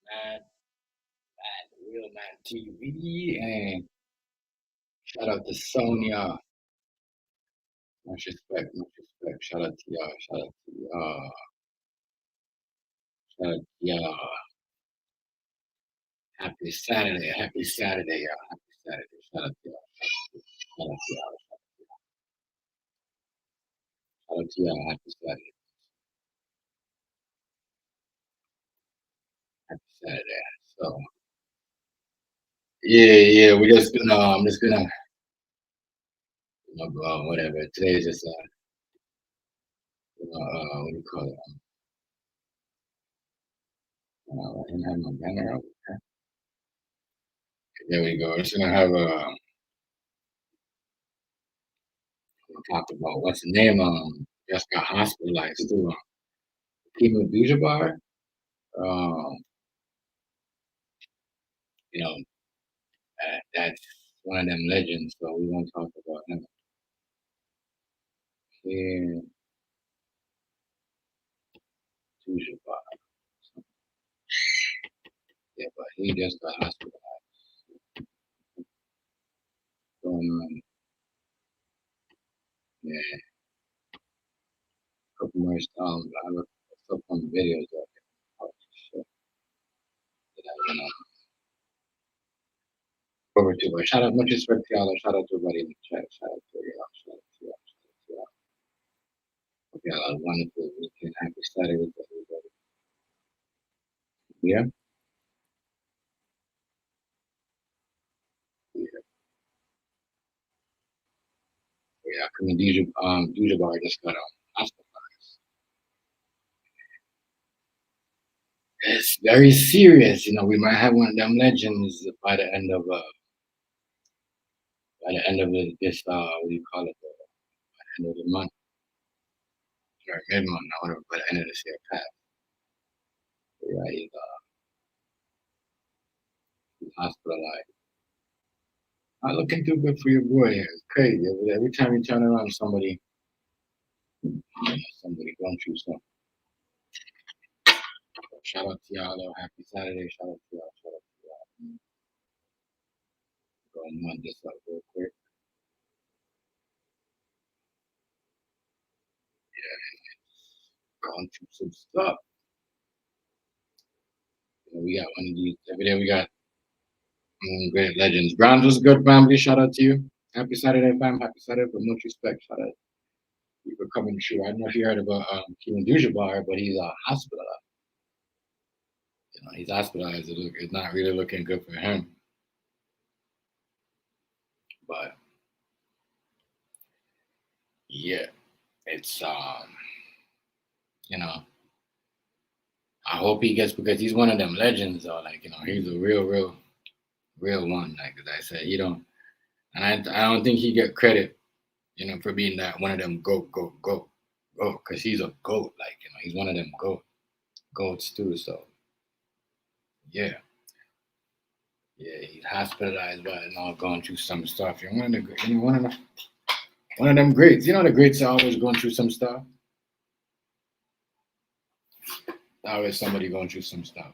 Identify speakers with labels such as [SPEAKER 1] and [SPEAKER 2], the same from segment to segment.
[SPEAKER 1] Man, Real Man TV, and shout out to Sonia. Much respect, much respect. Shout out to y'all, shout out to y'all, shout out to y'all. Happy Saturday, y'all. Happy Saturday. Shout out to y'all, shout out to y'all, shout out to y'all. Happy Saturday, happy Saturday. So, yeah, I'm just gonna, whatever. Today's just, what do you call it? I didn't have my banner up. There we go. Just gonna have talk about what's the name? Just got hospitalized too. Cheftmgz. Um, you know, that's one of them legends. So we won't talk about him. Cheftmgz. Yeah, but he just got hospitalized. Going on, yeah, a couple more. I looked up on the videos of it. Oh, shit. That I went over to. But shout out, much respect to y'all. Shout out to everybody in the chat. Shout out to y'all. Shout out to y'all. Shout out to y'all. Hope y'all have a wonderful weekend. Happy Saturday to everybody. Yeah. Yeah. Yeah, Dujabar just got hospitalized. It's very serious. We might have one of them legends by the end of this what do you call it? End of the month or mid month, I whatever. By the end of this year, Pat. Yeah, he's hospitalized. Not looking too good for your boy here. It's crazy. Every time you turn around, somebody going through something. Shout out to y'all though. Happy Saturday. Shout out to y'all. Shout out to y'all. Go and run this up real quick. Going through some stuff. We got one of these every day. We got great legends. Grimes was good, family. Shout out to you. Happy Saturday, fam. Happy Saturday. For much respect. Shout out to you for coming through. I don't know if you heard about Cheftmgz, but he's hospitalized. He's hospitalized. It's not really looking good for him. But yeah, it's you know, I hope he gets because he's one of them legends. Though, he's a real one. Like as I said, you don't, and I don't think he get credit, for being that one of them goat, because he's a goat. He's one of them goats too. So yeah, yeah, he's hospitalized, but going through some stuff. You're one of them greats. The greats are always going through some stuff. Always somebody going through some stuff.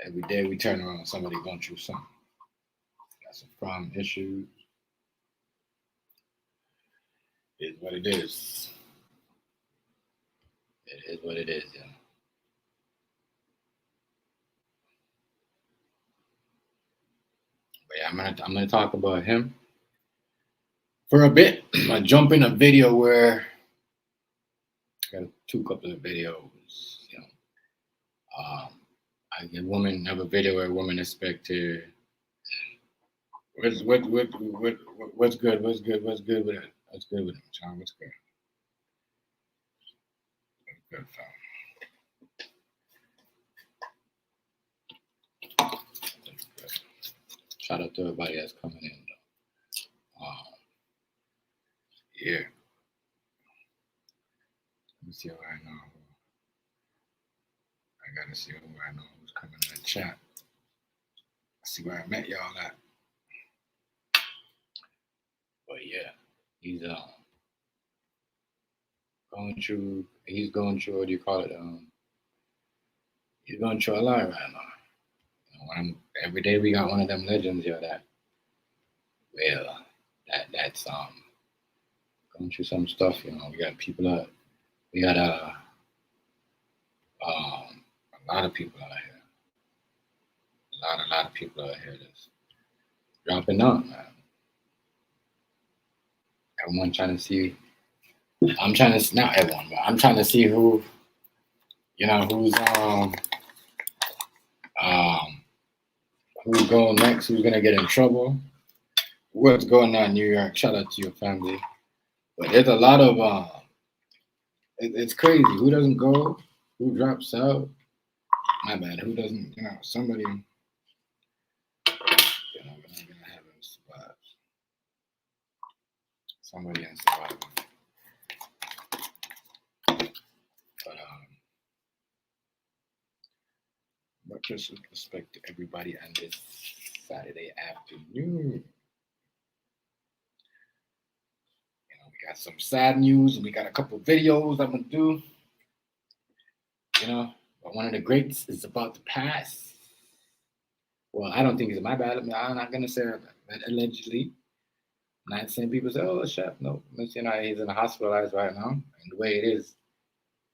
[SPEAKER 1] Every day we turn around, somebody going through something. Got some problem issues. It is what it is. It is what it is, yeah. But yeah, I'm gonna talk about him for a bit. I jump in a video where I got two couple of videos. I get woman have a video where a woman expect to what's good with it? What's good with it, John? What's good? Good fam. Shout out to everybody that's coming in. Yeah. Let me see who I know. I gotta see who I know who's coming in the chat. See where I met y'all at. But yeah, he's he's going through, what do you call it? He's going through a lot right now. Every day we got one of them legends, yo, well, that's going through some stuff, We got people we got a lot of people out here. A lot of people out here that's dropping out, man. Everyone trying to see. I'm trying to not everyone, but I'm trying to see who's um who's going next, who's gonna get in trouble. What's going on in New York? Shout out to your family. But there's a lot of it's crazy. Who doesn't go? Who drops out? My bad. Who doesn't? Somebody. We're not gonna have him survive. Somebody ain't surviving. But much respect to everybody on this Saturday afternoon. We got some sad news, and we got a couple videos I'm gonna do. But one of the greats is about to pass. Well, I don't think it's my bad. I'm not gonna say that allegedly. I'm not saying people say, "Oh, chef." No, he's in a hospitalized right now, and the way it is,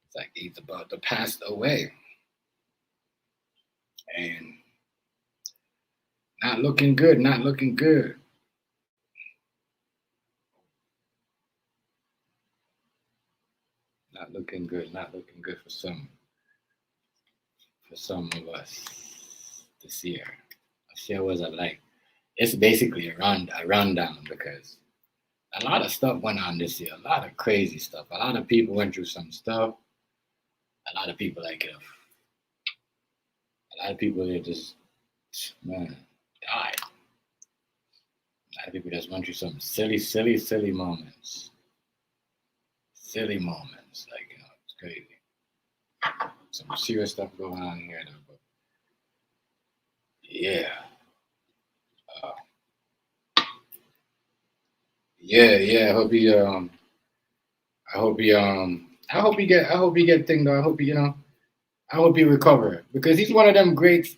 [SPEAKER 1] it's like he's about to pass away, and not looking good. Not looking good. Not looking good. Not looking good for some of us this year. This year was it's basically a rundown because a lot of stuff went on this year. A lot of crazy stuff. A lot of people went through some stuff. A lot of people a lot of people that just died. A lot of people just went through some silly moments. Silly moments. It's crazy. Some serious stuff going on here though. But yeah. Yeah. I hope he get thing though. I hope he recover because he's one of them greats.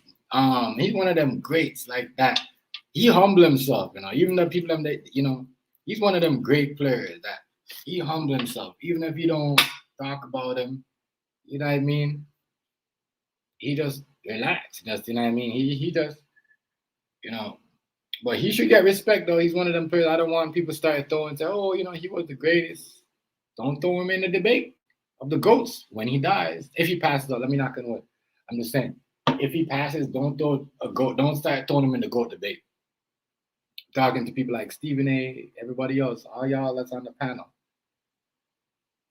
[SPEAKER 1] He's one of them greats like that. He humble himself, even the people that he's one of them great players that he humble himself, even if you don't talk about him. You know what I mean? He just relax. Just you know what I mean? He just you know. But he should get respect though. He's one of them players. I don't want people start throwing say, oh, he was the greatest. Don't throw him in the debate of the GOATs when he dies. If he passes, though, let me not gonna win. I'm just saying, if he passes, don't throw a GOAT. Don't start throwing him in the GOAT debate. Talking to people like Stephen A, everybody else, all y'all that's on the panel.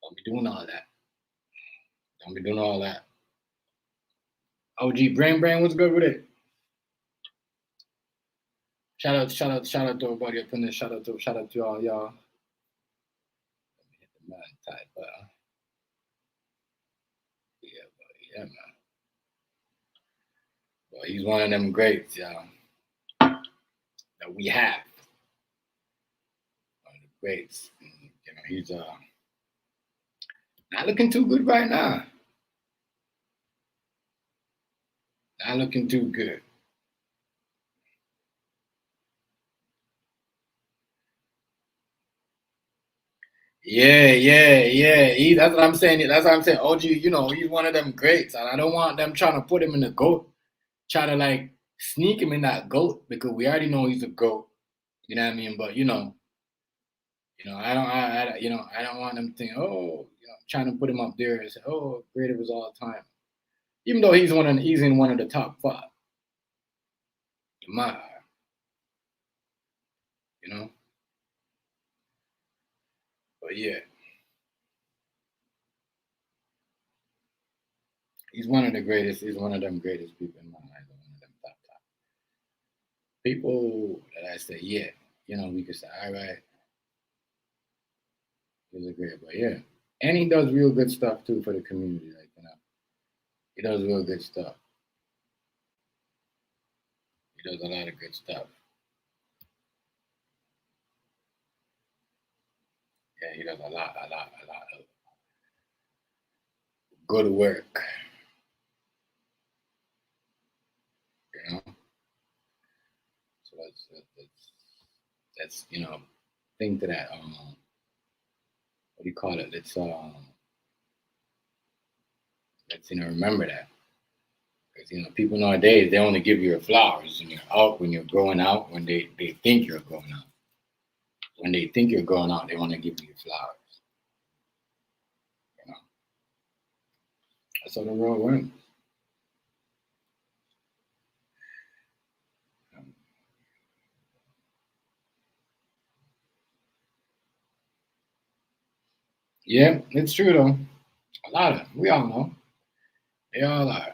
[SPEAKER 1] Don't be doing all that. Don't be doing all that. OG Brain, what's good with it? Shout out to everybody up in there. Shout out to all y'all. Let me hit the man type, yeah, man. But he's one of them greats, y'all, that we have. One of the greats. He's not looking too good right now. Not looking too good. Yeah. That's what I'm saying. That's what I'm saying. OG, he's one of them greats. And I don't want them trying to put him in the GOAT. Try to sneak him in that GOAT because we already know he's a GOAT. You know what I mean? But I don't want them to think, trying to put him up there and say, oh, great of us all time. Even though he's in one of the top 5. In my eye. But yeah. He's one of the greatest. He's one of them greatest people in my mind. One of them top. People that I say, yeah, we could say, all right, he's a great boy, yeah. And he does real good stuff too for the community. He does real good stuff. He does a lot of good stuff. Yeah, he does a lot. go to work. You know, so that's think to that. What do you call it? Let's remember that. Because people nowadays, they only give you your flowers when you're out, when you're growing out, when they think you're growing out. When they think you're growing out, they want to give you your flowers. That's how the world works. Yeah, it's true though. A lot of them, we all know. They all are.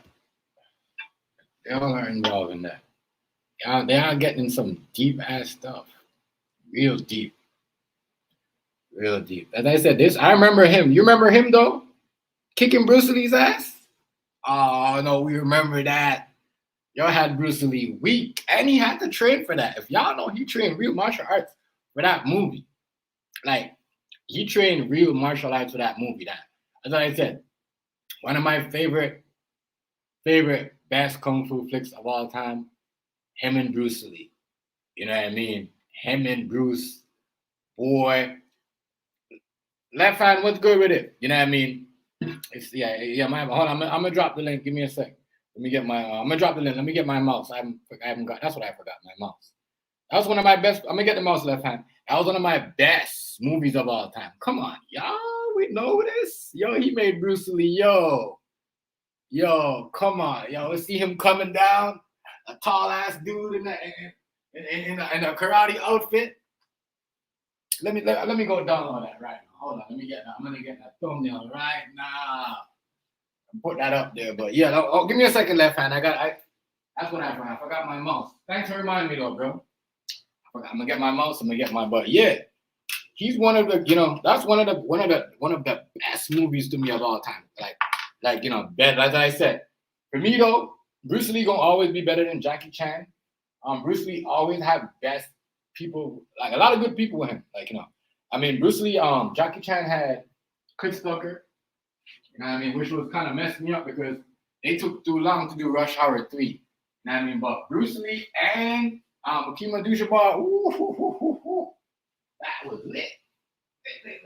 [SPEAKER 1] They all are involved in that. They are getting some deep ass stuff. Real deep. Real deep. As I said, I remember him. You remember him though? Kicking Bruce Lee's ass? Oh no, we remember that. Y'all had Bruce Lee weak. And he had to train for that. If y'all know, he trained real martial arts for that movie. Like, he trained real martial arts for that movie. As I said, one of my favorite best kung fu flicks of all time, him and Bruce Lee. You know what I mean? Him and Bruce, boy. Left hand, what's good with it? You know what I mean? It's hold on. I'm gonna drop the link. Give me a sec. Let me get my. I'm gonna drop the link. Let me get my mouse. I haven't got. That's what I forgot. My mouse. That was one of my best. I'm gonna get the mouse left hand. That was one of my best movies of all time. Come on, y'all. We know this. Yo, he made Bruce Lee. Yo, come on. Yo, let's see him coming down. A tall ass dude in a karate outfit. Let me go download that right now. Hold on. Let me get that. I'm gonna get that thumbnail right now. Put that up there. But yeah, give me a second, left hand. That's what I forgot. I forgot my mouse. Thanks for reminding me though, bro. I'm gonna get my mouse. I'm gonna get my butt. Yeah, he's one of the. That's one of the best movies to me of all time. Like better. As I said, for me though, Bruce Lee gonna always be better than Jackie Chan. Bruce Lee always have best people, like a lot of good people with him. I mean, Bruce Lee. Jackie Chan had Chris Tucker. You know what I mean? Which was kind of messed me up because they took too long to do Rush Hour 3. You know what I mean? But Bruce Lee and Hakeem Abdul-Jabbar, that was lit. Lit.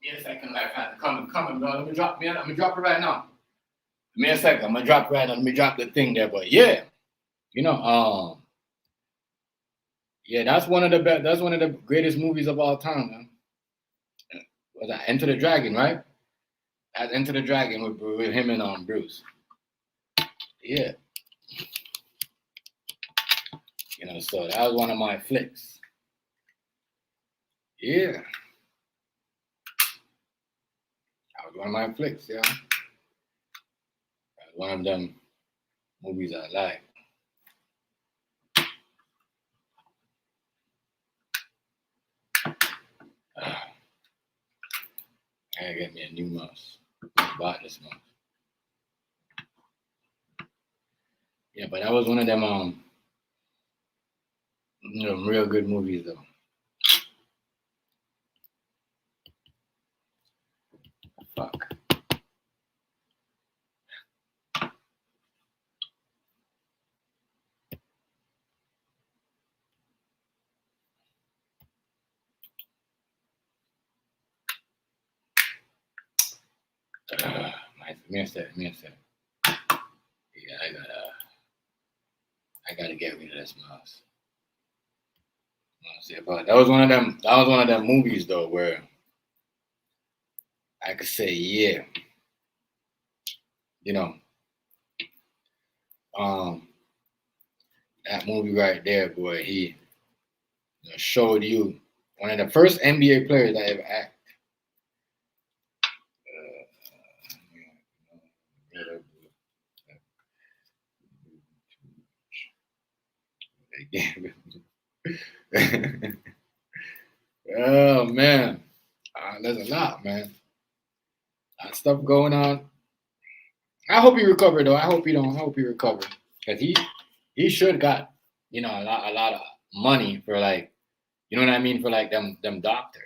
[SPEAKER 1] Give me a second, left hand. Coming, bro. Let me drop it right now. Give me a second. I'm gonna drop it right now. Let me drop the thing there. But yeah, yeah, that's one of the best. That's one of the greatest movies of all time, man. Was that Enter the Dragon, right? That's Enter the Dragon with him and Bruce. Yeah. So that was one of my flicks. Yeah. That was one of my flicks, yeah. That was one of them movies I like. I gotta get me a new mouse. I bought this mouse. Yeah, but that was one of them real good movies though. Fuck. Me a sec. Yeah, I gotta get rid of this mouse. But that was one of them movies though where I could say, yeah, that movie right there, boy, he showed you one of the first NBA players I ever act. Oh man, there's a lot, man. Lot of stuff going on. I hope he recover though. I hope he don't. I hope he recover because he should got a lot of money for like you know what I mean for like them doctors.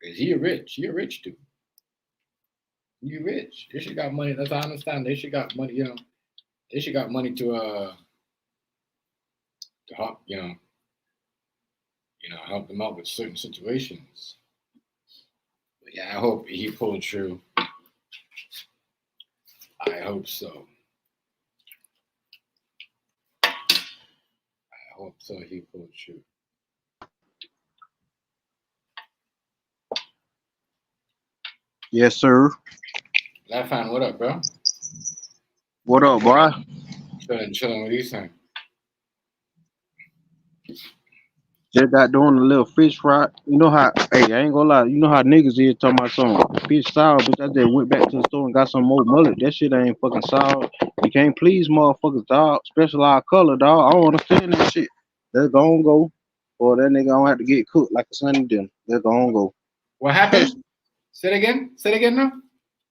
[SPEAKER 1] Cause he rich. He a rich dude. He rich. They should got money. That's what I understand. They should got money. They should got money to help help them out with certain situations. But yeah, I hope he pulled through. I hope so. I hope so. He pulled through.
[SPEAKER 2] Yes, sir.
[SPEAKER 1] Lafan, what up, bro?
[SPEAKER 2] What up, boy?
[SPEAKER 1] Chilling. What are you saying?
[SPEAKER 2] Just got doing a little fish fry. You know how? Hey, I ain't gonna lie. You know how niggas is talking about some fish sour, bitch. I just went back to the store and got some more mullet. That shit ain't fucking sour. You can't please motherfuckers, dog. Specialized color, dog. I don't understand that shit. Let's go and go. Or that nigga don't have to get cooked like a Sunday dinner. Let's go and go.
[SPEAKER 1] What happened? Say it again. Say it again now.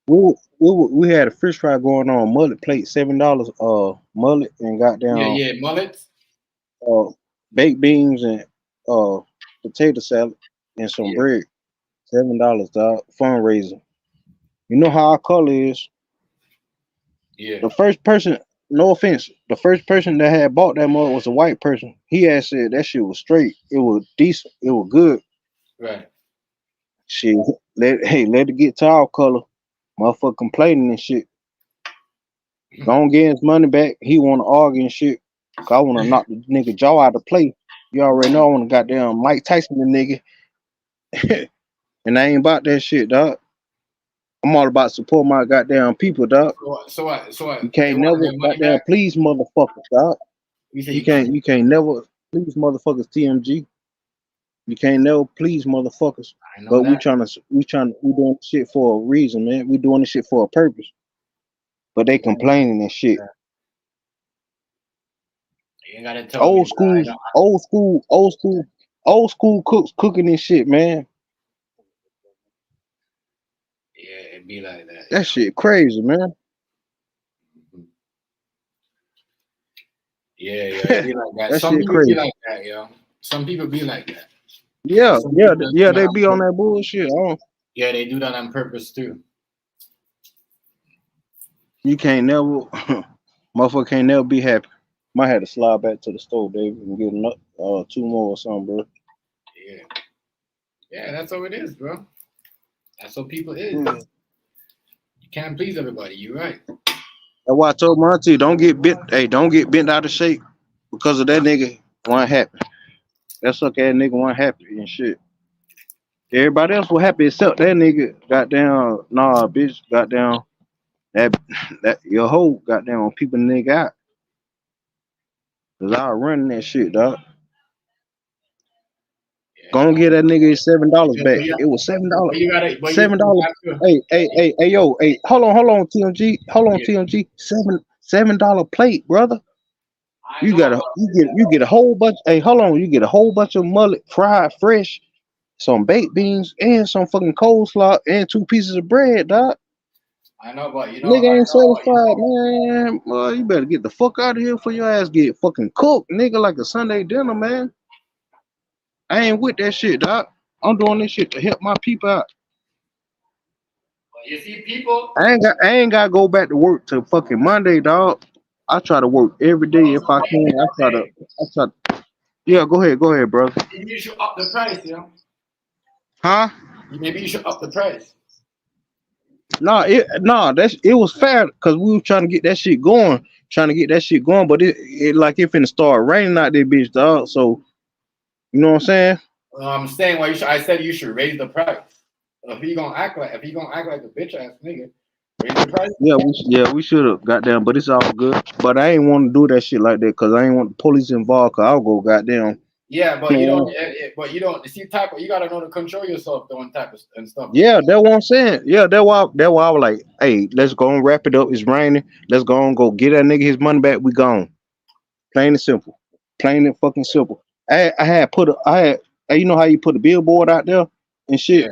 [SPEAKER 2] We had a fish fry going on mullet plate, $7. Mullet and goddamn
[SPEAKER 1] Yeah, mullets.
[SPEAKER 2] uh baked beans and uh potato salad and some
[SPEAKER 1] Yeah,
[SPEAKER 2] bread. $7, dog. Fundraiser. You know how our color is.
[SPEAKER 1] yeah,
[SPEAKER 2] The first person, no offense, the first person that had bought that mug was a white person. He had said that shit was straight. It was decent. It was good.
[SPEAKER 1] right.
[SPEAKER 2] Shit, let it get to our color. Motherfucker complaining and shit. Gonna get his money back. He wanna argue and shit. 'Cause I wanna knock the nigga jaw out of play. You already know I wanna goddamn Mike Tyson the nigga. And I ain't about that shit, dog. I'm all about support my goddamn people, dog.
[SPEAKER 1] So what?
[SPEAKER 2] You
[SPEAKER 1] They
[SPEAKER 2] can't
[SPEAKER 1] want
[SPEAKER 2] never
[SPEAKER 1] their money
[SPEAKER 2] goddamn
[SPEAKER 1] back.
[SPEAKER 2] please motherfuckers, dog.
[SPEAKER 1] You say
[SPEAKER 2] You
[SPEAKER 1] you
[SPEAKER 2] can't
[SPEAKER 1] can't.
[SPEAKER 2] you can't never please motherfuckers TMG. You can't never please motherfuckers.
[SPEAKER 1] I know
[SPEAKER 2] But
[SPEAKER 1] that.
[SPEAKER 2] we doing this shit for a reason, man. We doing this shit for a purpose. But they
[SPEAKER 1] Yeah,
[SPEAKER 2] complaining and shit.
[SPEAKER 1] yeah. You ain't gotta tell me.
[SPEAKER 2] Old
[SPEAKER 1] Bro. I
[SPEAKER 2] schools,
[SPEAKER 1] know.
[SPEAKER 2] old school cooks cooking this shit, man.
[SPEAKER 1] Yeah, it be like that.
[SPEAKER 2] That shit crazy, man.
[SPEAKER 1] Mhm. Yeah, it be like that.
[SPEAKER 2] That
[SPEAKER 1] Some
[SPEAKER 2] shit
[SPEAKER 1] people be
[SPEAKER 2] crazy.
[SPEAKER 1] like that, yo. Some people be like that.
[SPEAKER 2] Yeah,
[SPEAKER 1] Some
[SPEAKER 2] yeah,
[SPEAKER 1] people just do
[SPEAKER 2] yeah.
[SPEAKER 1] that
[SPEAKER 2] They
[SPEAKER 1] on
[SPEAKER 2] be on
[SPEAKER 1] purpose.
[SPEAKER 2] that bullshit.
[SPEAKER 1] Yeah, they do that on purpose too.
[SPEAKER 2] You can't never, motherfucker can't never be happy. Might have to slide back to the store, David, and get another, two more or something, bro.
[SPEAKER 1] Yeah, yeah, that's how it is, bro. That's how people is.
[SPEAKER 2] Mm.
[SPEAKER 1] You can't please everybody. You're right.
[SPEAKER 2] That's why I told my auntie, don't get bent. Hey, don't get bent out of shape because of that nigga. One happy. That suck ass nigga one happy and shit. Everybody else was happy except that nigga. Goddamn, nah, bitch. Goddamn, that that your hoe. Goddamn, people nigga out. Cause I was running that shit, dog.
[SPEAKER 1] Yeah,
[SPEAKER 2] Gonna get that nigga his $7
[SPEAKER 1] but
[SPEAKER 2] back.
[SPEAKER 1] you,
[SPEAKER 2] It was $7.
[SPEAKER 1] but you gotta, but you
[SPEAKER 2] $7.
[SPEAKER 1] have to.
[SPEAKER 2] Hey, yo, hey, hold on, TMG,
[SPEAKER 1] Yeah,
[SPEAKER 2] TMG. $7 plate, brother.
[SPEAKER 1] I know about
[SPEAKER 2] You get a whole bunch. Hey, hold on, you get a whole bunch of mullet fried fresh, some baked beans, and some fucking coleslaw, and two pieces of bread, dog.
[SPEAKER 1] I know about
[SPEAKER 2] Nigga ain't satisfied, man. Well, you better get the fuck out of here for your ass get fucking cooked, nigga, like a Sunday dinner, man. I ain't with that shit, dog. I'm doing this shit to help my people out.
[SPEAKER 1] You see people.
[SPEAKER 2] I ain't gotta go back to work till fucking Monday, dog. I try to work every day if I can. I try. Yeah, go ahead, brother.
[SPEAKER 1] Maybe you should up the price.
[SPEAKER 2] Huh?
[SPEAKER 1] Maybe you should up the price.
[SPEAKER 2] It was fair because we was trying to get that shit going, But it like it finna start raining out there, bitch, dog. So you know what I'm saying?
[SPEAKER 1] I'm saying why you should. I said you should raise the price. If he gonna act like a bitch ass nigga, raise the price.
[SPEAKER 2] We should have goddamn, but it's all good. But I ain't want to do that shit like that because I ain't want the police involved. Cause I'll go goddamn.
[SPEAKER 1] Yeah, but you don't.
[SPEAKER 2] Man.
[SPEAKER 1] But you don't. See, type. You gotta know to control yourself, doing type of and stuff.
[SPEAKER 2] Yeah, that's what I'm saying. Yeah, that's why I was like, hey, let's go and wrap it up. It's raining. Let's go and go get that nigga his money back. We gone. Plain and simple. Plain and fucking simple. I had put a I had Hey, you know how you put the billboard out there and
[SPEAKER 1] Yeah.
[SPEAKER 2] shit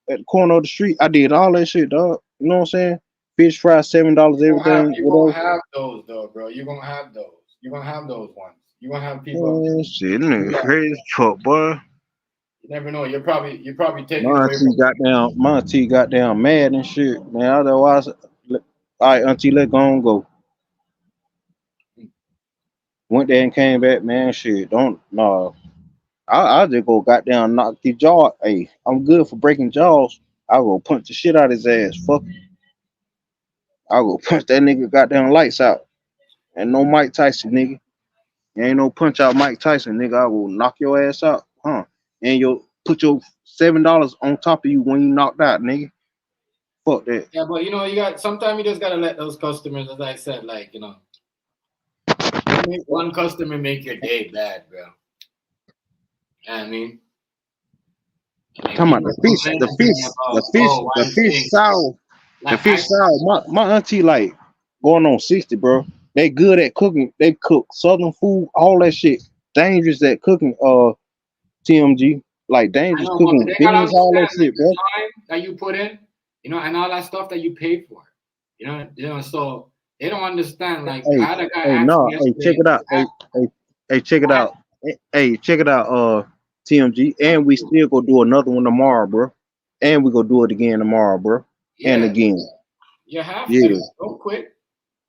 [SPEAKER 2] at the corner of the street? I did all that shit, dog. You know what I'm saying? Fish fry, $7, everything,
[SPEAKER 1] You gonna
[SPEAKER 2] whatever.
[SPEAKER 1] have those though, bro. You're gonna have those. You're gonna have those ones. You're gonna have people.
[SPEAKER 2] Man, shit,
[SPEAKER 1] Do
[SPEAKER 2] nigga,
[SPEAKER 1] that.
[SPEAKER 2] crazy fuck, boy.
[SPEAKER 1] You never know. You're probably taking away from.
[SPEAKER 2] My auntie got down mad and shit, man. Otherwise, all right, auntie, let go and go. Went there and came back, man. Shit, don't no. I just go goddamn knock the jaw. Hey, I'm good for breaking jaws. I go punch the shit out his ass. Fuck, I go punch that nigga goddamn lights out. And no Mike Tyson, nigga. You ain't no punch out Mike Tyson, nigga. I will knock your ass out, huh? And you'll put your $7 on top of you when you knocked out, nigga. Fuck that.
[SPEAKER 1] Yeah, but you got sometimes you just gotta let those customers, as I said, like don't make one customer make your day bad, bro. I mean,
[SPEAKER 2] Talking about
[SPEAKER 1] people
[SPEAKER 2] the fish,
[SPEAKER 1] complaining
[SPEAKER 2] the
[SPEAKER 1] to me
[SPEAKER 2] fish,
[SPEAKER 1] about,
[SPEAKER 2] the fish,
[SPEAKER 1] oh,
[SPEAKER 2] the
[SPEAKER 1] why
[SPEAKER 2] fish
[SPEAKER 1] things
[SPEAKER 2] sour, the
[SPEAKER 1] like
[SPEAKER 2] fish sour. My auntie like going on 60, bro. They good at cooking. They cook southern food, all that shit. Dangerous at cooking. TMG, like
[SPEAKER 1] I
[SPEAKER 2] dangerous
[SPEAKER 1] know, but
[SPEAKER 2] cooking
[SPEAKER 1] they
[SPEAKER 2] with
[SPEAKER 1] gotta
[SPEAKER 2] beans, all
[SPEAKER 1] understand
[SPEAKER 2] that
[SPEAKER 1] like
[SPEAKER 2] shit,
[SPEAKER 1] the
[SPEAKER 2] bro.
[SPEAKER 1] time that you put in, and all that stuff that you pay for. So they don't understand. Like
[SPEAKER 2] Hey,
[SPEAKER 1] I had a guy
[SPEAKER 2] hey,
[SPEAKER 1] ask me
[SPEAKER 2] no, hey, check
[SPEAKER 1] yesterday.
[SPEAKER 2] it out. Hey, check it out. Hey, check it out. TMG, and we still go do another one tomorrow, bro. And we go do it again tomorrow, bro. And
[SPEAKER 1] Yeah,
[SPEAKER 2] again,
[SPEAKER 1] you have
[SPEAKER 2] yeah,
[SPEAKER 1] to. Don't quit.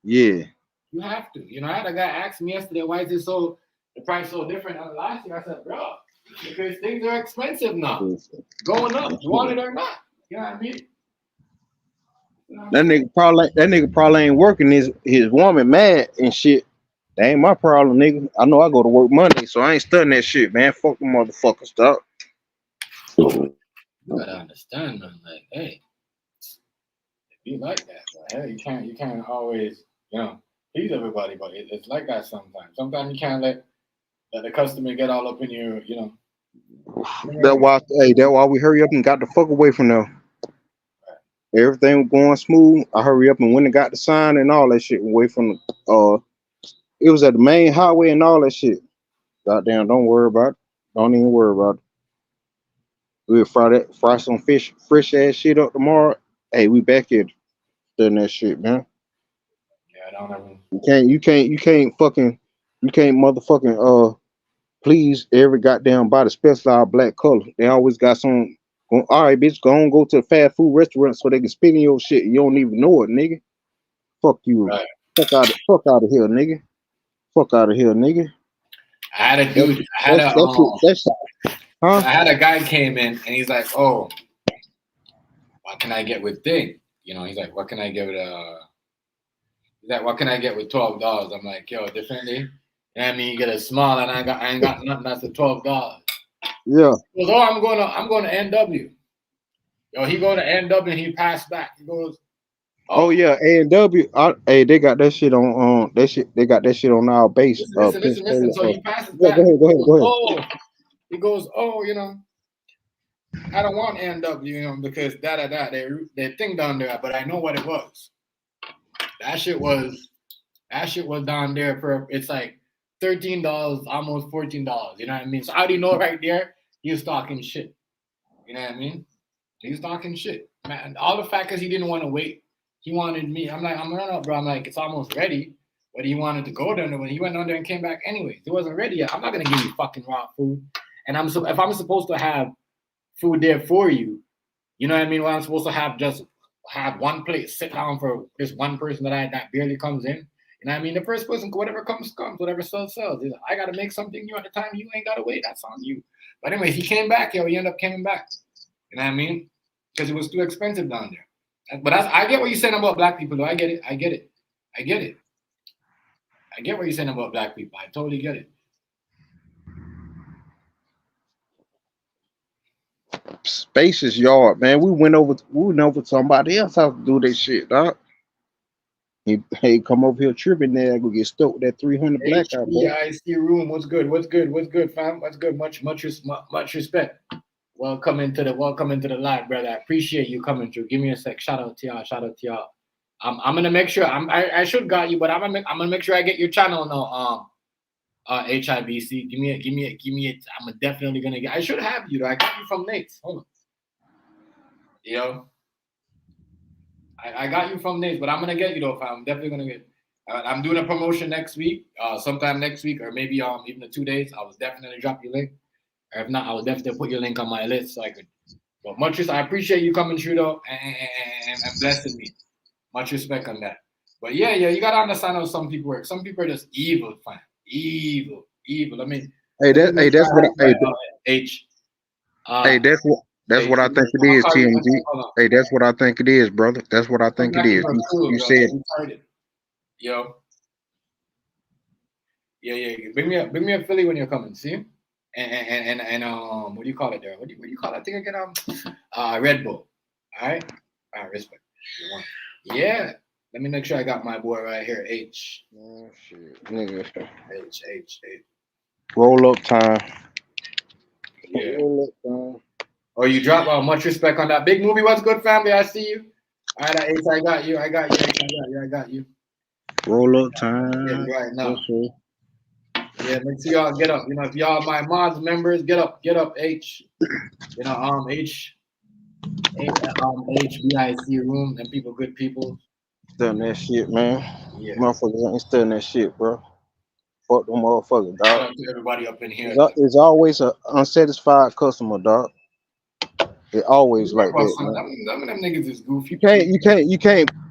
[SPEAKER 2] yeah.
[SPEAKER 1] You have to. I had a guy ask me yesterday, why is it the price so different than last year? I said, bro, because things are expensive now, going up. You want it or not? You know what I mean? You know what I'm saying?
[SPEAKER 2] That nigga probably ain't working his woman mad and shit. That ain't my problem, nigga. I know I go to work Monday, so I ain't studying that shit, man. Fuck them motherfuckers, dog.
[SPEAKER 1] You gotta understand, man. Like, hey, be like that, but hey, you can't always, please everybody, but it's like that sometimes. Sometimes you can't let the customer get all up in your.
[SPEAKER 2] That why we hurry up and got the fuck away from them. Everything was going smooth. I hurry up and went and got the sign and all that shit away from the it was at the main highway and all that shit. Goddamn, don't worry about it. Don't even worry about it. We'll fry some fresh ass shit up tomorrow. Hey, we back here doing that shit, man.
[SPEAKER 1] Yeah, I don't ever.
[SPEAKER 2] You can't motherfucking please every goddamn body, especially our black color. They always got some. All right, bitch, go on, go to a fast food restaurant so they can spit in your shit. You don't even know it, nigga. Fuck you.
[SPEAKER 1] Right.
[SPEAKER 2] Fuck out of here, nigga. Fuck out of here, nigga.
[SPEAKER 1] I had a
[SPEAKER 2] That's
[SPEAKER 1] dude. I had a
[SPEAKER 2] that's
[SPEAKER 1] So
[SPEAKER 2] huh?
[SPEAKER 1] I had a guy came in and he's like, "Oh, what can I get with thing?" He's like, "What can I get with He's like, "What can I get with $12?" I'm like, "Yo, definitely." I mean, you get a small and I ain't got nothing that's at $12.
[SPEAKER 2] Yeah.
[SPEAKER 1] He goes, "Oh, I'm going to NW." Yo, he go to NW and he passed back. He goes,
[SPEAKER 2] Oh
[SPEAKER 1] "Oh,
[SPEAKER 2] yeah, A&W. Hey, they got that shit on that shit. They got that shit on our base.
[SPEAKER 1] listen."
[SPEAKER 2] Pensacola.
[SPEAKER 1] So he passes
[SPEAKER 2] Yeah,
[SPEAKER 1] back. He goes,
[SPEAKER 2] go ahead.
[SPEAKER 1] "Oh," he goes, "Oh, I don't want NW, because they thing down there, but I know what it was. That shit was down there for it's like $13, almost $14. You know what I mean? So how do you know right there? He was talking shit. You know what I mean? He was talking shit. Man, all the fact is he didn't want to wait. He wanted me. I'm like, I'm running up, bro. I'm like, it's almost ready. But he wanted to go there when he went on there and came back anyways. It wasn't ready yet. I'm not gonna give you fucking raw food. And if I'm supposed to have food there for you, you know what I mean? When I'm supposed to have one plate sit down for this one person that barely comes in. You know what I mean? The first person, whatever comes, whatever sells. I gotta make something new at the time. You ain't gotta wait. That's on you. But anyways, he came back, he ended up coming back. You know what I mean? Because it was too expensive down there. But I get what you're saying about black people, though. I get it. I get what you're saying about black people. I totally get it.
[SPEAKER 2] Spacious yard, man. We went over to somebody else house to do that shit, dog. He come over here tripping there, go get stoked with that 300 blackout, boy.
[SPEAKER 1] HBIC room. What's good? What's good? What's good, fam? What's good? Much respect. Welcome into the live, brother. I appreciate you coming through. Give me a sec. Shout out to y'all. Shout out to y'all. I'm gonna make sure. I should got you, but I'm gonna make sure I get your channel now. HIBC. Give me a. I'm definitely gonna get. I should have you though. I got you from Nate's. Hold on. Yo, I got you from Nate's, but I'm gonna get you though. I'm definitely gonna get. I'm doing a promotion next week, sometime next week, or maybe even the 2 days. I will definitely drop your link. Or if not, I will definitely put your link on my list so I could. But much I appreciate you coming through though and blessing me. Much respect on that. But yeah, you gotta understand how some people work. Some people are just evil, fam. Evil. I mean,
[SPEAKER 2] Hey, that's what
[SPEAKER 1] H.
[SPEAKER 2] hey, that's
[SPEAKER 1] H.
[SPEAKER 2] what I think it
[SPEAKER 1] I'll
[SPEAKER 2] is,
[SPEAKER 1] call you.
[SPEAKER 2] TMG.
[SPEAKER 1] Hold on.
[SPEAKER 2] Hey, that's what I think it is, brother. That's what I
[SPEAKER 1] Come
[SPEAKER 2] think it
[SPEAKER 1] back in
[SPEAKER 2] is.
[SPEAKER 1] my crew,
[SPEAKER 2] You
[SPEAKER 1] bro.
[SPEAKER 2] said
[SPEAKER 1] I'm retarded. Yo. Yeah. Bring me a Philly when you're coming. See? And what do you call it there? What do you call that thing again? Red Bull. All right. All right. Respect. Yeah. Let me make sure I got my boy right here. H.
[SPEAKER 2] oh, shit, nigga.
[SPEAKER 1] H.
[SPEAKER 2] Roll up time.
[SPEAKER 1] Yeah.
[SPEAKER 2] Roll up time.
[SPEAKER 1] Oh, you drop much respect on that big movie. What's good, family? I see you. All right, H. I got you. I got you.
[SPEAKER 2] Roll up time.
[SPEAKER 1] Yeah, right now.
[SPEAKER 2] Okay.
[SPEAKER 1] Yeah, make sure y'all get up. You know, if y'all my mods members, get up, H. You know, HBIC room and people, good people.
[SPEAKER 2] Studying that shit, man.
[SPEAKER 1] Yeah.
[SPEAKER 2] Motherfuckers ain't studying that shit, bro. Fuck them motherfuckers,
[SPEAKER 1] Shout
[SPEAKER 2] dog.
[SPEAKER 1] out to everybody up in here.
[SPEAKER 2] It's always a unsatisfied customer, dog. It always like that,
[SPEAKER 1] Some
[SPEAKER 2] man.
[SPEAKER 1] of them niggas is goofy.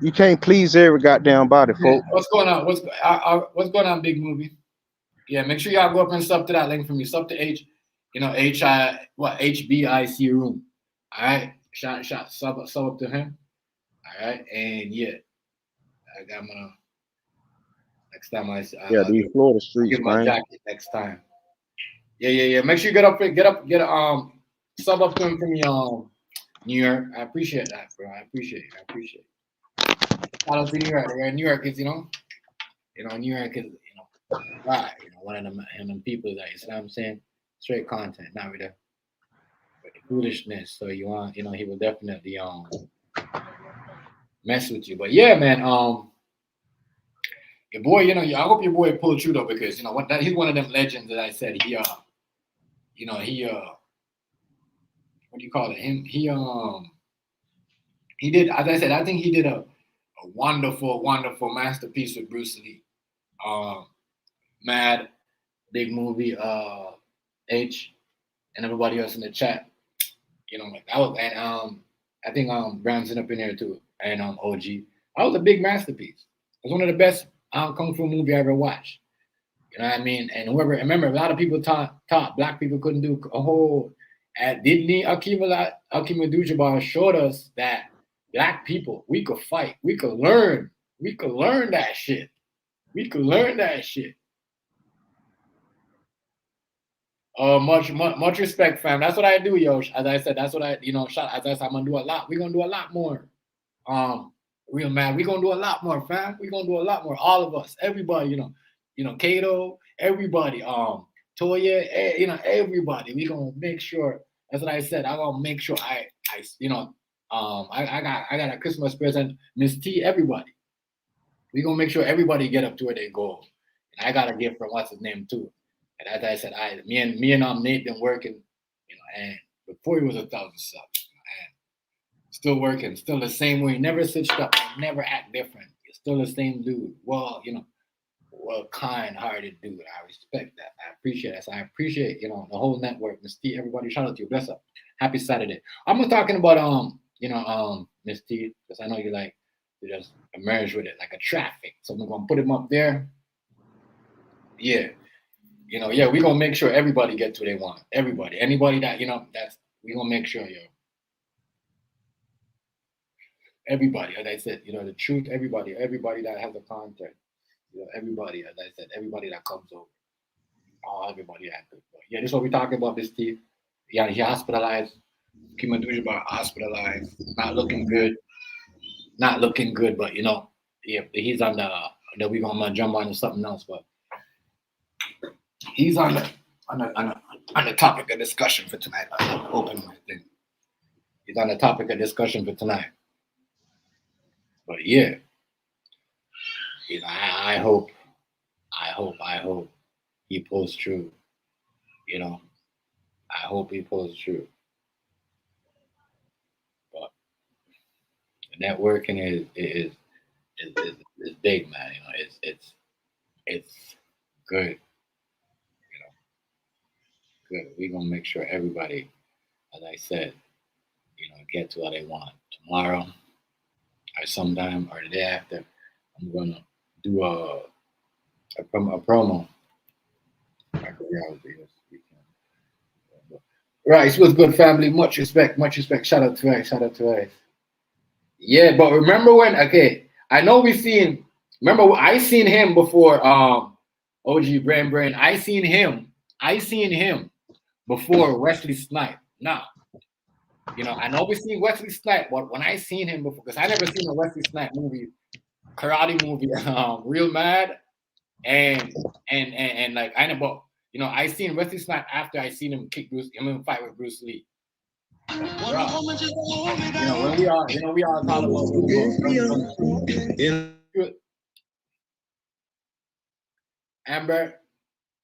[SPEAKER 2] You can't please every goddamn body,
[SPEAKER 1] Yeah.
[SPEAKER 2] folks.
[SPEAKER 1] What's going on? What's going on, big movie? Yeah, make sure y'all go up and sub to that link for me. Sub to HBIC room. All right, sub up to him. All right, and yeah, I'm gonna next time
[SPEAKER 2] Yeah,
[SPEAKER 1] I'll
[SPEAKER 2] these Florida streets,
[SPEAKER 1] give my
[SPEAKER 2] man.
[SPEAKER 1] jacket next time. Yeah. Make sure you get sub up to him for me, New York. I appreciate that, bro. I appreciate it. Shout out to New York. New York is New York is right. One of them people that you know what I'm saying, straight content, not with the foolishness. So you want he will definitely mess with you. But yeah, man, your boy, I hope your boy pulled through though, because he's one of them legends that I said he what do you call it? He did, as I said, I think he did a wonderful masterpiece with Bruce Lee. Mad big movie, H and everybody else in the chat. Like that was, and I think Brown's up in there too, and OG. That was a big masterpiece. It was one of the best kung fu movie I ever watched. You know what I mean? And whoever, remember, a lot of people thought black people couldn't do a whole. Disney Akima Abdul-Jabbar showed us that black people, we could fight, we could learn that shit. We could learn that shit. Much respect, fam. That's what I do, yo. As I said, that's what I, shot. As I said, I'm gonna do a lot. We're gonna do a lot more. Real man, we're gonna do a lot more, fam. We're gonna do a lot more. All of us, everybody, Kato, everybody, Toya, everybody. We're gonna make sure. That's what I said. I'm gonna make sure I got a Christmas present, Miss T, everybody. We're gonna make sure everybody get up to where they go. And I got a gift from what's his name too. And as I said, me and Nate been working, and before he was 1,000 subs, and still working, still the same way, never switched up, never act different. You're still the same dude. Well, kind-hearted dude. I respect that. I appreciate that. So I appreciate, the whole network, Miss T, everybody. Shout out to you. Bless up. Happy Saturday. I'm talking about Miss T, because I know you like to just emerge with it like a traffic. So I'm gonna put him up there. Yeah. We're gonna make sure everybody gets what they want. Everybody. Anybody that, that's we're gonna make sure, everybody, as I said, the truth, everybody that has a content, everybody, as I said, everybody that comes over. Oh, everybody that good. But yeah, this is what we're talking about, Miss T. Yeah, he hospitalized. Kima Dujibar hospitalized. Not looking good. But he's on we're gonna jump on to something else, but he's on the topic of discussion for tonight. Open my thing. He's on the topic of discussion for tonight. But yeah, I hope he pulls through. You know, I hope he pulls through. But networking is big, man. You know, it's good. You know, good. We're gonna make sure everybody, as I said, get to what they want tomorrow or sometime or the day after. I'm gonna do a promo. I forget how it is. Right, it was good, family. Much respect, much respect. Shout out to Rice, shout out to Rice. Yeah, but remember when? Okay, I know we seen. Remember, I seen him before. OG Brain. I seen him. I seen him before Wesley Snipe. Now, I know we seen Wesley Snipe, but when I seen him before, because I never seen a Wesley Snipe movie, karate movie, Real Mad, and like I know, but I seen Wesley Snipes after I seen him fight with Bruce Lee. When we all talk about Amber,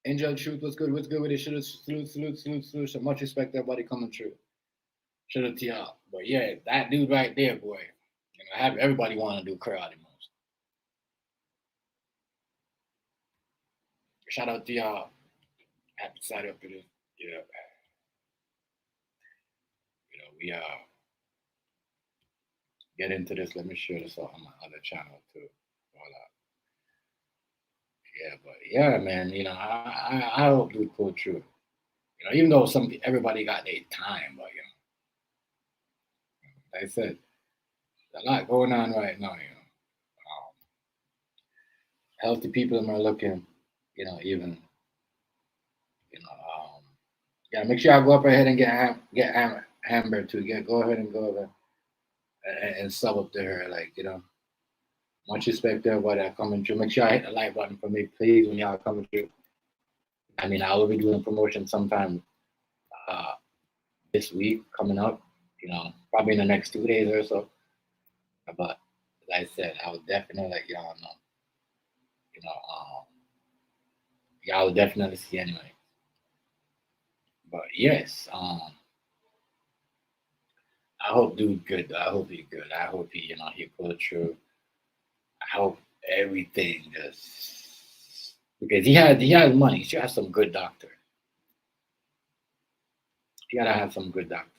[SPEAKER 1] Angel Truth, what's good with it? Salute. So much respect, everybody coming through. Shout out to y'all. But yeah, that dude right there, boy. Have everybody want to do karate moves. Shout out to y'all. Happy side up to this. Yeah. We get into this. Let me share this on my other channel too. Yeah, but yeah, man. I hope we pull through. Even though everybody got their time, but like I said, there's a lot going on right now. Healthy people are looking. Even yeah. Make sure I go up ahead and get Amber too. Go ahead and go over and sub up to her. Much respect to everybody that coming through. Make sure I hit the like button for me, please, when y'all coming through. I mean, I will be doing promotion sometime this week coming up. Probably in the next 2 days or so. But like I said, I will definitely let y'all know. Y'all will definitely see anyway. But yes, I hope dude good. I hope he good. I hope he pull through. I hope everything just because he has money. He should have some good doctor. You gotta have some good doctor.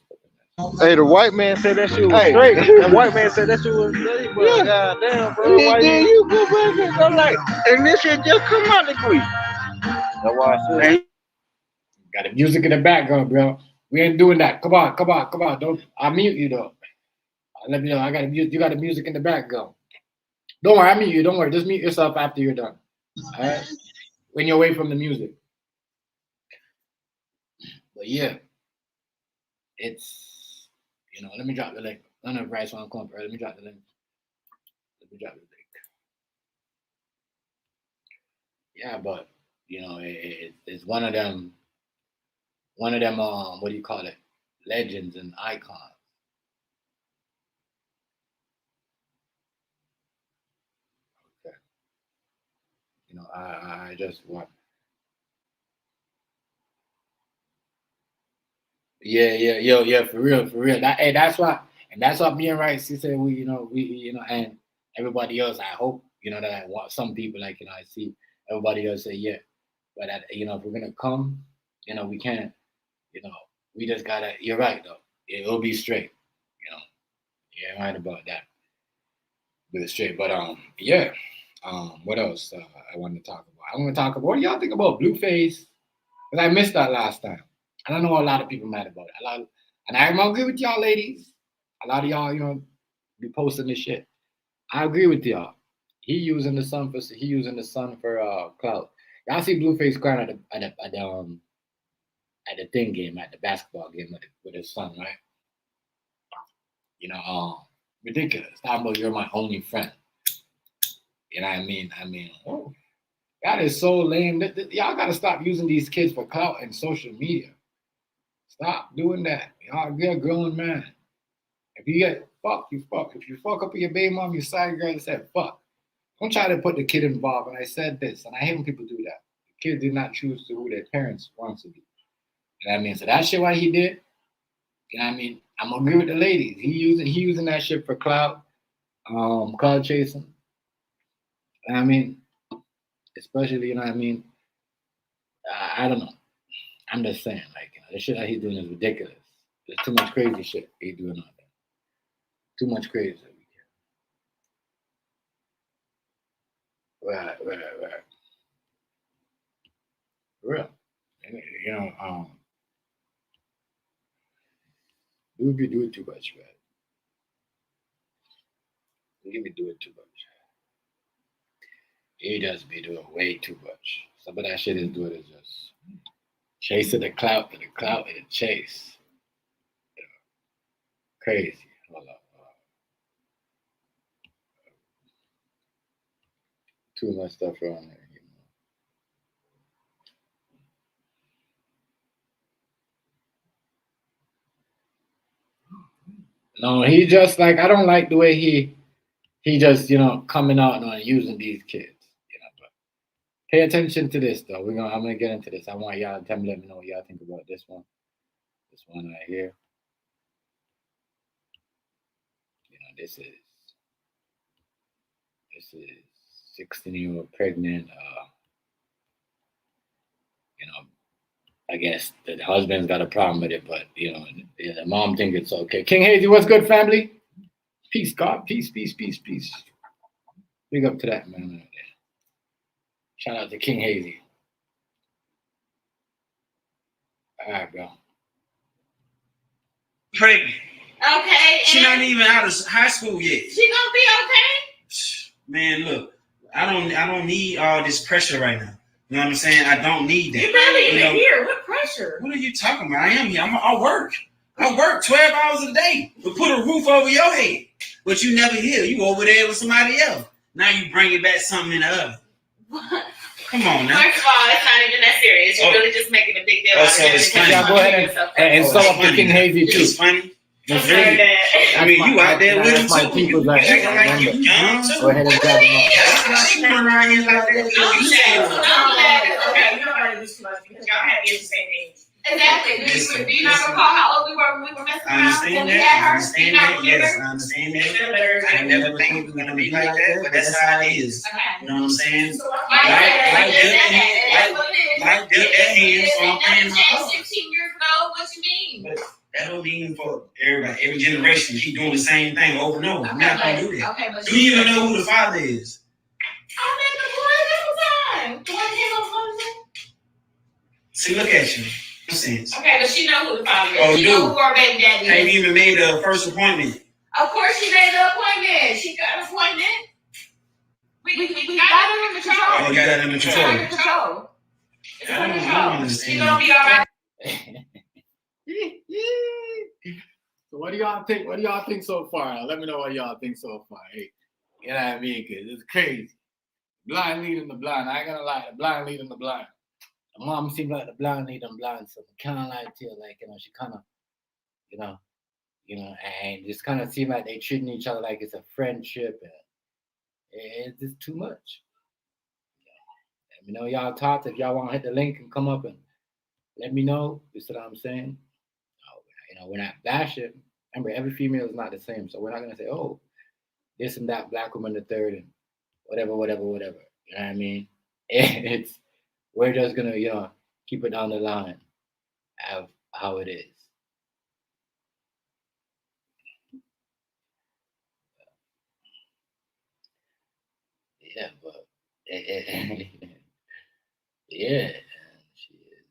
[SPEAKER 2] Hey, the white man said that shit was straight. The white man said that shit was straight, but yeah. Goddamn, bro. Why you go back and I'm like, and this shit just come out the quick. That's why I said.
[SPEAKER 1] Got the music in the background, bro. We ain't doing that. Come on. Don't I'll mute you though. Let me know. You got the music in the background. Don't worry, I mute you. Don't worry. Just mute yourself after you're done. All right? When you're away from the music. But yeah, it's let me drop the link. I don't know if Bryce want to come up. Let me drop the link. Yeah, but it's one of them. What do you call it? Legends and icons. Okay. I just want. Yeah, for real. That's why, and that's what me and Rice. He said and everybody else. I hope that I want some people I see everybody else say yeah, but if we're gonna come, we can't. We just gotta. You're right though. It'll be straight. You're right about that. Be straight, but yeah. What else I want to talk about? I want to talk about. What do y'all think about Blueface? Because I missed that last time. And I know a lot of people mad about it. And I agree with y'all, ladies. A lot of y'all, be posting this shit. I agree with y'all. He using the sun for clout. Y'all see Blueface crying at the thing game, at the basketball game with his son, right? Ridiculous. Talking about you're my only friend. You know what I mean? Oh, that is so lame. Y'all gotta stop using these kids for clout and social media. Stop doing that. You're a grown man. If you get fucked, you fuck. If you fuck up with your baby mom, your side girl, and said fuck. Don't try to put the kid involved. And I said this, and I hate when people do that. Kids did not choose to who their parents want to be. You know what I mean? So that shit what he did, you know what I mean? I'm gonna agree with the ladies. He using that shit for clout, cloud chasing. You know what I mean? Especially, you know what I mean? I don't know. I'm just saying, like, the shit that he's doing is ridiculous. There's too much crazy shit he's doing out there. Too much crazy. Right. Real. You know, we be doing too much, man. We be doing too much. He does be doing way too much. Some of that shit is doing is just chasing the clout and the clout and the chase. Crazy. Hold up. Too much stuff around there. No, he just like I don't like the way he just coming out and using these kids. But pay attention to this though. I'm gonna get into this. I want y'all to let me know what y'all think about this one. This one right here. This is 16-year-old pregnant. I guess the husband's got a problem with it, but the mom think it's okay. King Hazy, what's good, family? Peace, God, peace. Big up to that man. Shout out to King Hazy. All right, bro.
[SPEAKER 3] Pregnant.
[SPEAKER 4] Okay.
[SPEAKER 3] She not even out of high school yet.
[SPEAKER 4] She gonna be okay.
[SPEAKER 3] Man, look, I don't need all this pressure right now. You know what I'm saying? I don't need that.
[SPEAKER 4] You really even here. What pressure?
[SPEAKER 3] What are you talking about? I am here. I work. I work 12 hours a day to put a roof over your head. But you never here. You over there with somebody else. Now you bringing back something in the oven.
[SPEAKER 4] What?
[SPEAKER 3] Come on now.
[SPEAKER 4] First of all, it's not even that serious. You're really just making a big deal out of it.
[SPEAKER 1] Yeah, go ahead and sum up the King Hazy too.
[SPEAKER 3] It's funny.
[SPEAKER 4] I
[SPEAKER 3] mean, you out there with him
[SPEAKER 1] my
[SPEAKER 3] too.
[SPEAKER 1] people
[SPEAKER 3] You
[SPEAKER 1] like
[SPEAKER 3] acting like you young too.
[SPEAKER 1] Go ahead and grab them up.
[SPEAKER 3] She come around here like that.
[SPEAKER 4] I'm glad. Okay, you don't want to do too much because y'all have the same age. Exactly. Do you not recall how old we were when we were messing around?
[SPEAKER 3] I understand that. Yes, I understand that. I never think we were gonna be like that, but that's how it is.
[SPEAKER 4] Okay.
[SPEAKER 3] You know what I'm saying?
[SPEAKER 4] Like
[SPEAKER 3] good hands on paying my
[SPEAKER 4] changed 15 years ago. What you mean?
[SPEAKER 3] But that don't mean for everybody, every generation keep doing the same thing over and over. I'm not gonna do that.
[SPEAKER 4] Okay, but
[SPEAKER 3] Do you even know who the father is?
[SPEAKER 4] I met the boy all the time.
[SPEAKER 3] See, look at you. Sense.
[SPEAKER 4] Okay, but she know who the father is.
[SPEAKER 3] Oh,
[SPEAKER 4] she know who our baby daddy is.
[SPEAKER 3] Ain't even made a first appointment.
[SPEAKER 4] Of course she made the appointment. She got an appointment. We got her under control.
[SPEAKER 3] Oh, you got it under control.
[SPEAKER 4] Under control. It's under
[SPEAKER 3] I
[SPEAKER 4] control.
[SPEAKER 3] don't
[SPEAKER 4] She's gonna be alright.
[SPEAKER 1] So what do y'all think? What do y'all think so far? Let me know what y'all think so far. Hey, you know what I mean? Cause it's crazy. Blind leading the blind. I ain't gonna lie. The blind leading the blind. The mom seemed like the blind leading the blind. So kind of like too, like she kind of, and just kind of seem like they treating each other like it's a friendship, and it's just too much. Let me know y'all thoughts. If y'all want to hit the link and come up and let me know. You see what I'm saying? We're not bashing. Remember, every female is not the same, so we're not gonna say, oh, this and that black woman the third and whatever. You know what I mean? We're just gonna keep it down the line of how it is. Yeah, but yeah, she is.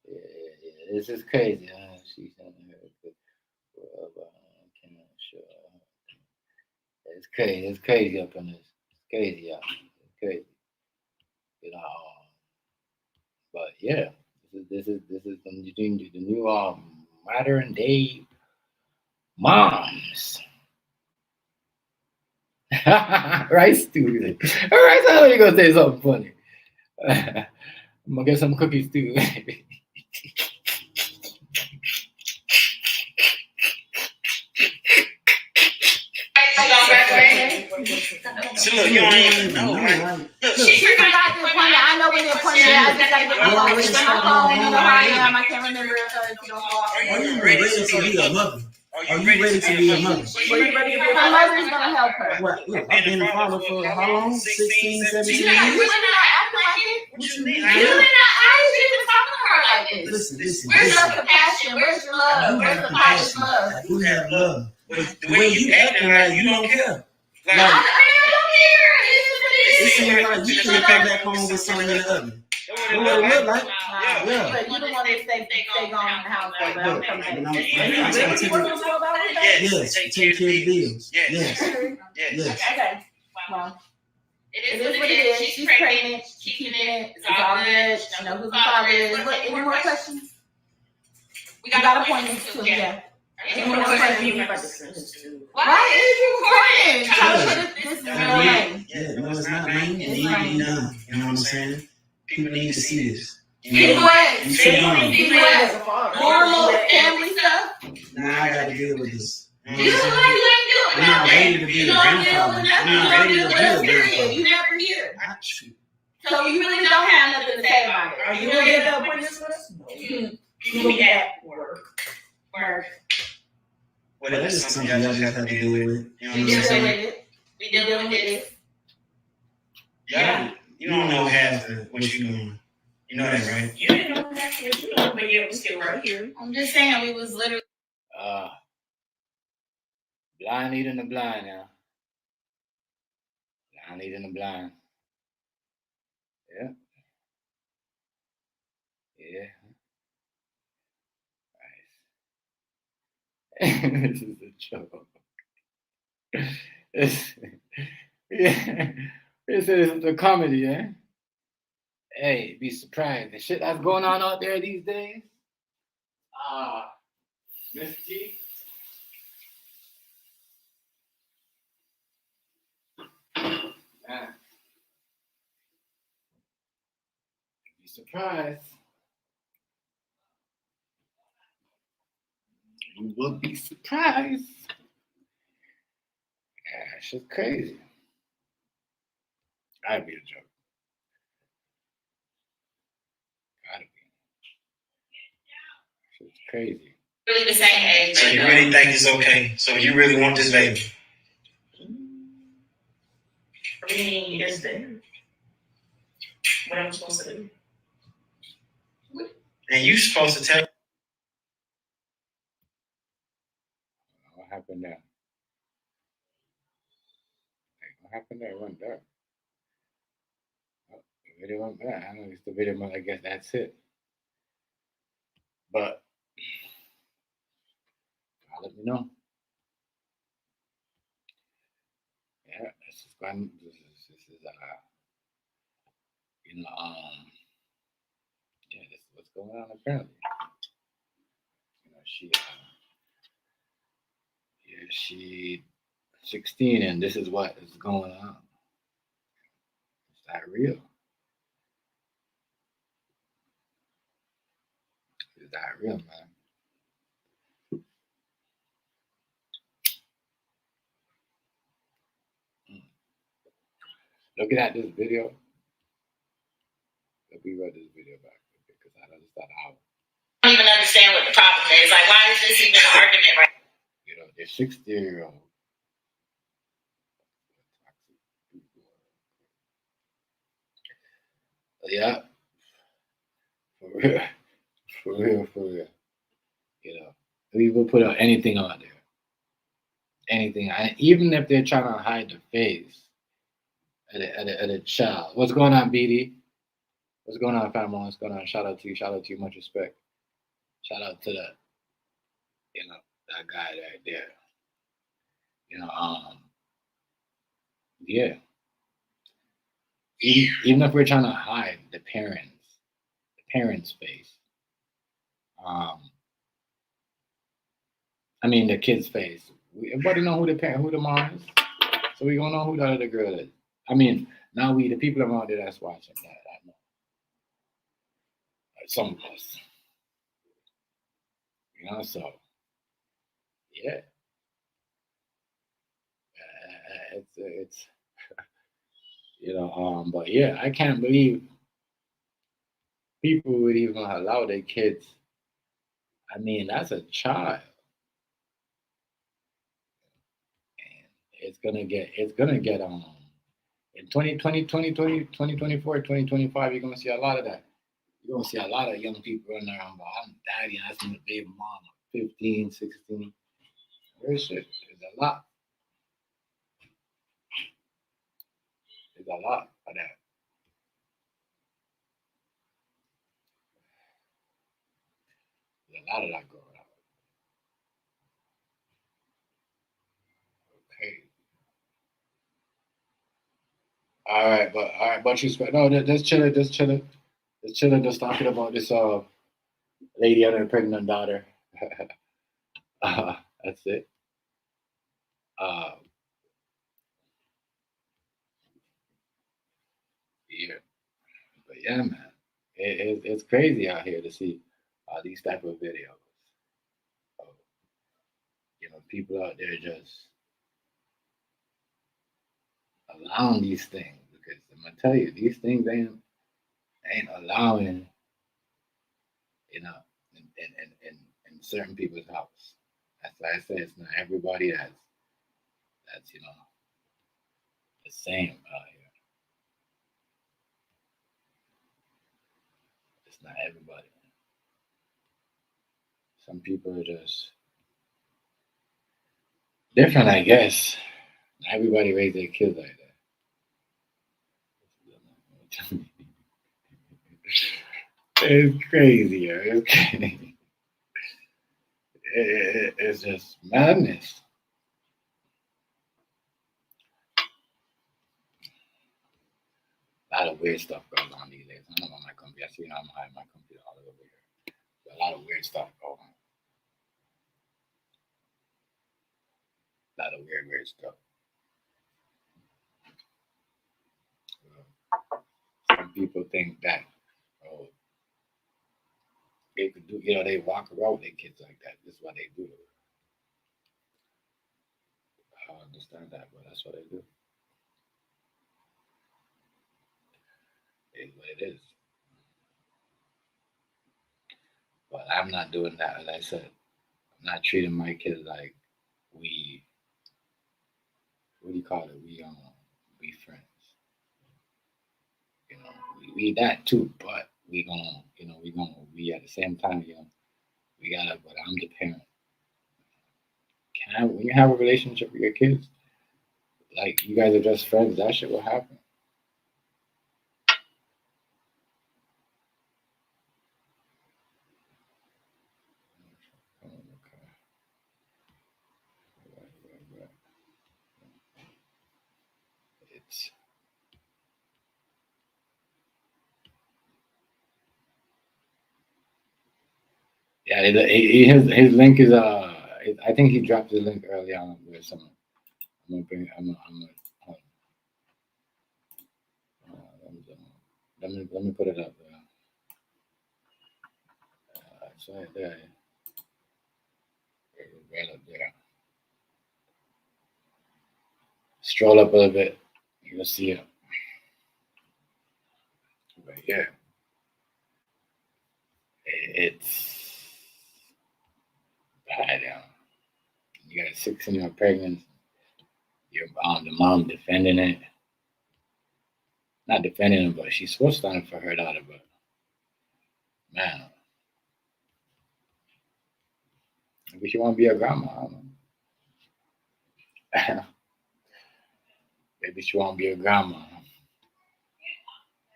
[SPEAKER 1] Yeah, this is crazy. She's on her. It's crazy. It's crazy up in this. It's crazy, y'all. It's crazy. But yeah, this is the new modern day moms. Right, Stu? All right, so you gonna say something funny? I'm gonna get some cookies too.
[SPEAKER 3] See, look, you don't even know, right? Look,
[SPEAKER 4] She forgot the appointment. I know when the appointment is. I just gotta get my phone. It's on my phone. You know how I am. I can't remember if you don't go off.
[SPEAKER 3] Are you ready to be a mother? Are you ready to be a mother?
[SPEAKER 4] Her mother's gonna help her.
[SPEAKER 3] What? Look, I've been a father for how long? 16, 17
[SPEAKER 4] You
[SPEAKER 3] years?
[SPEAKER 4] women are acting like it.
[SPEAKER 3] What you mean?
[SPEAKER 4] You women are actually even talking to her like this.
[SPEAKER 3] Listen.
[SPEAKER 4] Where's your compassion? Where's your love? Where's the father's love?
[SPEAKER 3] I do have love. But the way you acting like you don't care.
[SPEAKER 4] I don't care.
[SPEAKER 3] It seems like you should have come back home with something in the oven. What it look like? Yeah.
[SPEAKER 4] But you don't want to stay gone in the house, though, but I'm coming back.
[SPEAKER 3] Yes, take care of the bills. Yes.
[SPEAKER 4] Okay. Well, it is what it is. She's pregnant. She's keeping it. It's all good. She knows who the father is. Any more questions? We got appointments too, yeah. Any more questions? Why is you recording? This is real lame.
[SPEAKER 3] Yeah, no, it's not lame. It needs to be done. You know what I'm saying? People need to see this.
[SPEAKER 4] People normal family stuff.
[SPEAKER 3] Now I got to deal with this.
[SPEAKER 4] You look like you ain't doing
[SPEAKER 3] I'm not ready to be a grandfather. I'm not ready to be a grandfather.
[SPEAKER 4] You never here. So you really don't have nothing to say about it. Are you really at the appointments with us? You will be at work.
[SPEAKER 3] Well, that is something y'all just have to deal with. You know what I'm
[SPEAKER 4] We
[SPEAKER 3] saying?
[SPEAKER 4] dealing with it.
[SPEAKER 3] Yeah. You don't know half of what you're doing. You know that, right?
[SPEAKER 5] You didn't know that's what you know, but yeah, we're still right here.
[SPEAKER 4] I'm just saying, we was literally.
[SPEAKER 1] Blind leading the blind now. Blind leading the blind. Yeah. Nice. This is a joke. This is a comedy, eh? Hey, be surprised. The shit that's going on out there these days. Miss T. Man. Be surprised. You will be surprised. Yeah, shit's crazy. Gotta be a joke. Gotta be. Shit's crazy.
[SPEAKER 4] Really the same age.
[SPEAKER 3] So you really think it's okay? So you really want this baby?
[SPEAKER 5] I mean, it's there. What am I supposed to do?
[SPEAKER 3] And you supposed to tell.
[SPEAKER 1] What happened there? What happened there? It went dark. Oh, the video went bad. I know it's the video, but I guess that's it. But let me know. Yeah, this is going. This is yeah, this is what's going on apparently. She 16, and this is what is going on. Is that real? Is that real, man? Looking at this video, let me run this video back because I understand how.
[SPEAKER 4] I don't even understand what the problem is. Like, why is this even an argument right now?
[SPEAKER 1] You know, they're 60-year-old. Yeah. For real. You know, people put out anything out there. Anything. Even if they're trying to hide the face of a child. What's going on, BD? What's going on, family? What's going on? Shout out to you. Much respect. Shout out to that guy right there. Yeah. Even if we're trying to hide the parents' face. I mean the kid's face. Everybody know who the mom is. So we gonna know who the other girl is. I mean, now the people around there that's watching that I know. Some of us. So yeah. But yeah, I can't believe people would even allow their kids. I mean, that's a child. And it's gonna get in 2020, 2020, 2024, 2025, you're gonna see a lot of that. You're gonna see a lot of young people running around, but I'm daddy, and that's my baby mama, 15, 16. There's shit. There's a lot. There's a lot of that. There's a lot of that going on. Okay. But you no, just chilling, just talking about this lady and her pregnant daughter. That's it. Uh, yeah, but yeah, man, it's crazy out here to see these type of videos. Of, people out there just allowing these things because I'm gonna tell you, these things ain't allowing, you know, in certain people's house. That's why I say it's not everybody that's the same out here. It's not everybody. Some people are just different, I guess. Not everybody raise their kids like that. It's crazy, yo. It's crazy. It's just madness. A lot of weird stuff goes on these days. I don't know about my computer. I see I'm hiding my computer all over here. A lot of weird stuff going on. A lot of weird stuff. Some people think that, oh, they could do, they walk around with their kids like that. This is what they do. I don't understand that, but that's what they do. It's what it is. But I'm not doing that. As I said, I'm not treating my kids like we, what do you call it? We friends. We that too, but we at the same time, we gotta. But I'm the parent. When you have a relationship with your kids, like you guys are just friends, that shit will happen. It's yeah. His link is I think he dropped the link early on with someone. I'm gonna bring. I'm gonna. Let me put it up there. It's right there. Right up there. Stroll up a little bit. You'll see it. But yeah, it's bad. You got a 16-year pregnant. Your the mom defending it. Not defending it, but she's supposed to stand up for her daughter. But man, maybe she want to be a grandma. I don't know. Maybe she want to be a grandma.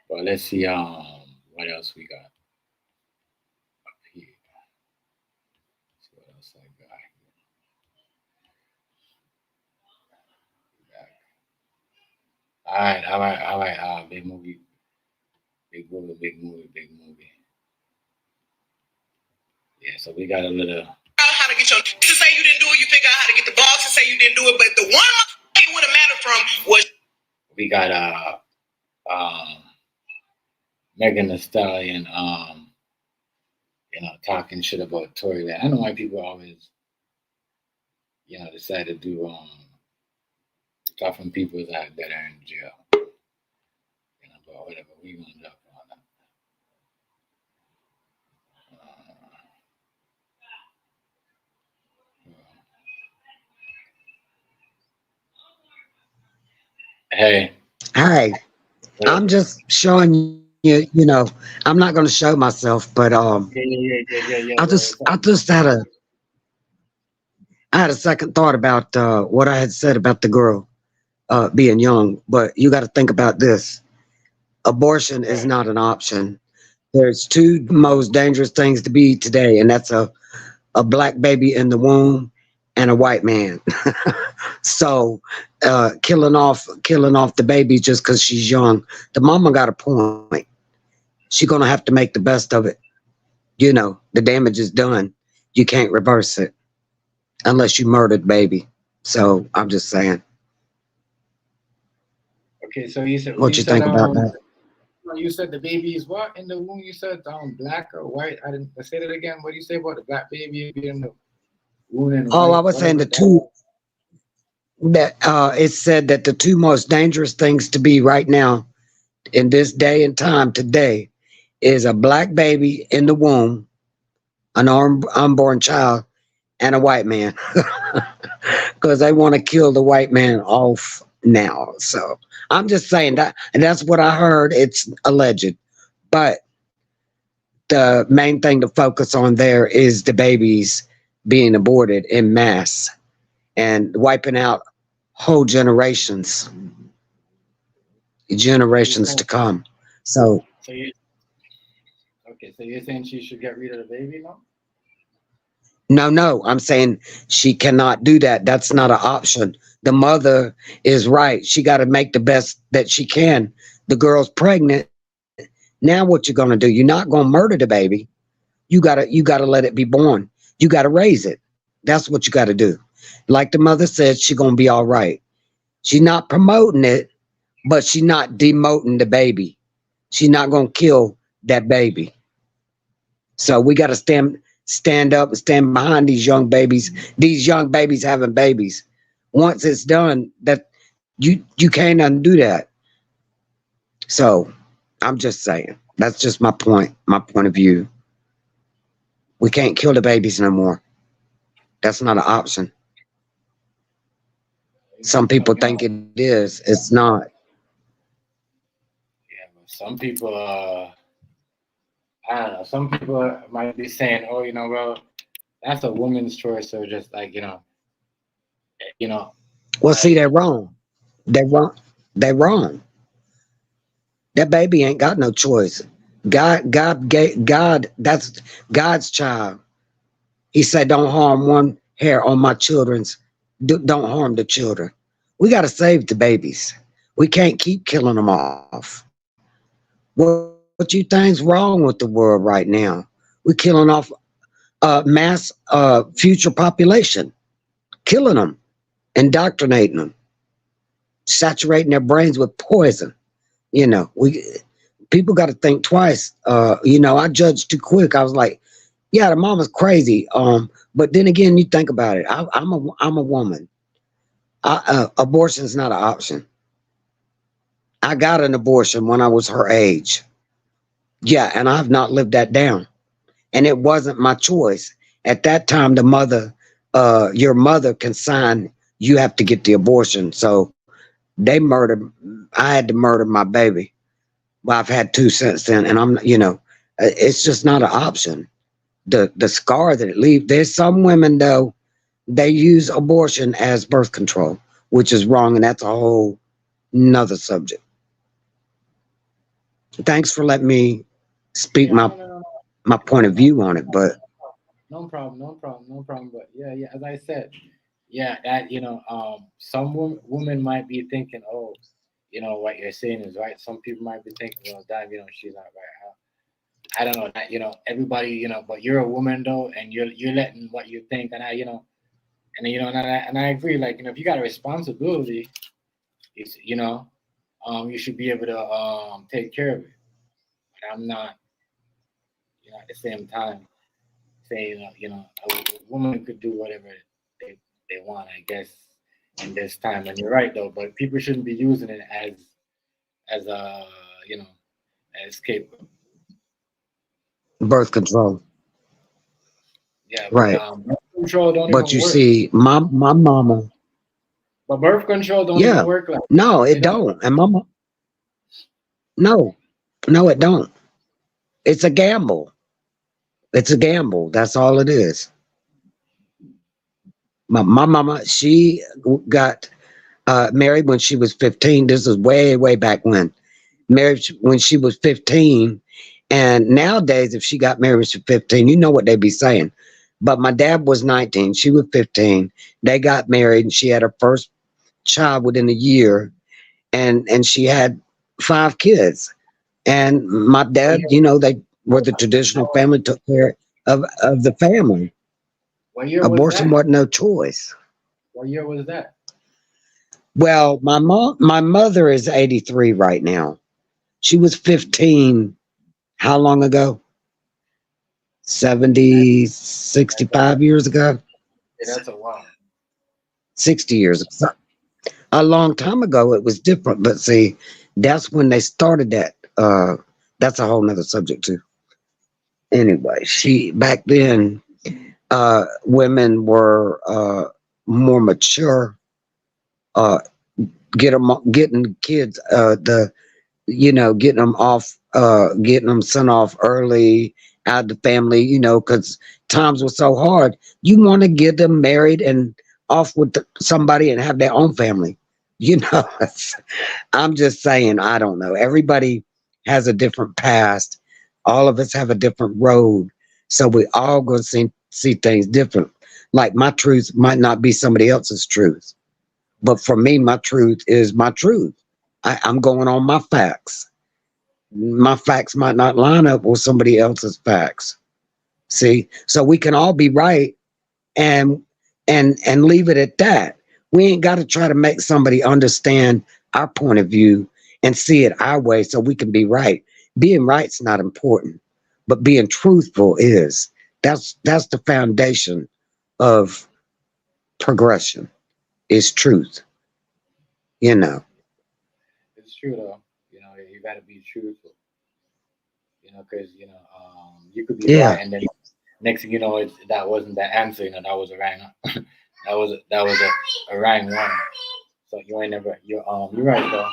[SPEAKER 1] But let's see what else we got up here. Let's see what else I got here. All right. Big movie. Yeah, so we got a little. How to get your to say you didn't do it, you figure out how to get the boss to say you didn't do it, but the one it would have mattered from was we got Megan Thee Stallion talking shit about Tory Lanez. I know why people always decide to do stuff from people that are in jail. But whatever, we gonna jump on that. Hey.
[SPEAKER 6] Hi, I'm just showing you, I'm not going to show myself, but I just had a second thought about what I had said about the girl being young. But you got to think about this: abortion is not an option. There's two most dangerous things to be today, and that's a black baby in the womb and a white man. So killing off the baby just because she's young, the mama got a point. She's gonna have to make the best of it. The damage is done. You can't reverse it unless you murdered baby. So I'm just saying.
[SPEAKER 1] Okay, so you said
[SPEAKER 6] What you think about that?
[SPEAKER 1] You said the baby is what in the womb? You said black or white? I didn't say that again. What do you say about the black baby in the womb and
[SPEAKER 6] Oh,
[SPEAKER 1] white?
[SPEAKER 6] I was saying the two that it said that the two most dangerous things to be right now in this day and time today is a black baby in the womb, an unborn child, and a white man, because they want to kill the white man off now. So I'm just saying that, and that's what I heard. It's alleged, but the main thing to focus on there is the babies being aborted in mass and wiping out whole generations to come. So
[SPEAKER 1] okay, so you're saying she should get rid of the baby now?
[SPEAKER 6] no, I'm saying she cannot do that. That's not an option. The mother is right. She got to make the best that she can. The girl's pregnant. Now what you're gonna do? You're not gonna murder the baby. You gotta let it be born. You gotta raise it. That's what you gotta do. Like the mother said, she's gonna be all right. She's not promoting it, but she's not demoting the baby. She's not gonna kill that baby. So we gotta stand up and stand behind these young babies. These young babies having babies. Once it's done, that you can't undo that. So I'm just saying. That's just my point of view. We can't kill the babies no more. That's not an option. Some people think it is. It's not.
[SPEAKER 1] Yeah, but some people, I don't know. Some people might be saying, "Oh, well, that's a woman's choice." So just like you know.
[SPEAKER 6] Well, see, they're wrong. They're wrong. They're wrong. That baby ain't got no choice. God. That's God's child. He said, "Don't harm one hair on my children's. Don't harm the children." We got to save the babies. We can't keep killing them off. What you think's wrong with the world right now? We're killing off mass future population, killing them, indoctrinating them, saturating their brains with poison. People got to think twice. I judged too quick. I was like, yeah, the mama's crazy. But then again, you think about it. I'm a woman. Abortion's not an option. I got an abortion when I was her age. Yeah, and I've not lived that down. And it wasn't my choice. At that time, your mother can sign, you have to get the abortion. So I had to murder my baby. Well, I've had two since then, and it's just not an option. The scar that it leaves. There's some women though, they use abortion as birth control, which is wrong, and that's a whole nother subject. Thanks for letting me speak my point of view on it, but
[SPEAKER 1] no problem. But yeah. As I said, yeah, that some women might be thinking, oh, what you're saying is right. Some people might be thinking, well, damn, she's not right. I don't know that, everybody, but you're a woman though, and you're letting what you think, and and I agree. Like, if you got a responsibility, it's you should be able to take care of it. But I'm not, at the same time saying, a woman could do whatever they want, I guess, in this time. And you're right though, but people shouldn't be using it as a you know, escape.
[SPEAKER 6] Birth control.
[SPEAKER 1] Yeah, but
[SPEAKER 6] Right.
[SPEAKER 1] birth control don't
[SPEAKER 6] But
[SPEAKER 1] even
[SPEAKER 6] you
[SPEAKER 1] work.
[SPEAKER 6] see, my mama,
[SPEAKER 1] But birth control don't even
[SPEAKER 6] yeah,
[SPEAKER 1] work like
[SPEAKER 6] no,
[SPEAKER 1] it
[SPEAKER 6] it
[SPEAKER 1] don't.
[SPEAKER 6] don't. And mama, no, no, it don't. It's a gamble. It's a gamble. That's all it is. My mama, she got married when she was 15. This is way, way back when. Married when she was 15. And nowadays, if she got married when she was 15, you know what they'd be saying. But my dad was 19. She was 15. They got married and she had her first child within a year. And she had 5 kids. And my
[SPEAKER 1] What
[SPEAKER 6] dad,
[SPEAKER 1] year,
[SPEAKER 6] you know, they were the traditional family, took care of the family.
[SPEAKER 1] what year was
[SPEAKER 6] Abortion
[SPEAKER 1] that?
[SPEAKER 6] wasn't no choice.
[SPEAKER 1] What year was that?
[SPEAKER 6] Well, my mother is 83 right now. She was 15 how long ago?
[SPEAKER 1] That,
[SPEAKER 6] 70,
[SPEAKER 1] that's a
[SPEAKER 6] 65 years ago?
[SPEAKER 1] that's a while.
[SPEAKER 6] 60 years ago. A long time ago it was different, but see, that's when they started that. That's a whole nother subject too. Anyway, she back then women were more mature, uh getting kids the getting them off, getting them sent off early out of the family, because times were so hard. You want to get them married and off with somebody and have their own family. You know, I'm just saying, I don't know. Everybody has a different past. All of us have a different road. So we all going to see things different. Like my truth might not be somebody else's truth. But for me, my truth is my truth. I'm going on my facts. My facts might not line up with somebody else's facts. See, so we can all be right and and leave it at that. We ain't got to try to make somebody understand our point of view and see it our way so we can be right. Being right's not important, but being truthful is. That's the foundation of progression. Is truth. You know.
[SPEAKER 1] It's true though. You got to be truthful. Because you could be
[SPEAKER 6] Yeah.
[SPEAKER 1] right, and then next thing you know, that wasn't the answer. That was a wrong. that was a wrong one. So you ain't never you're right though.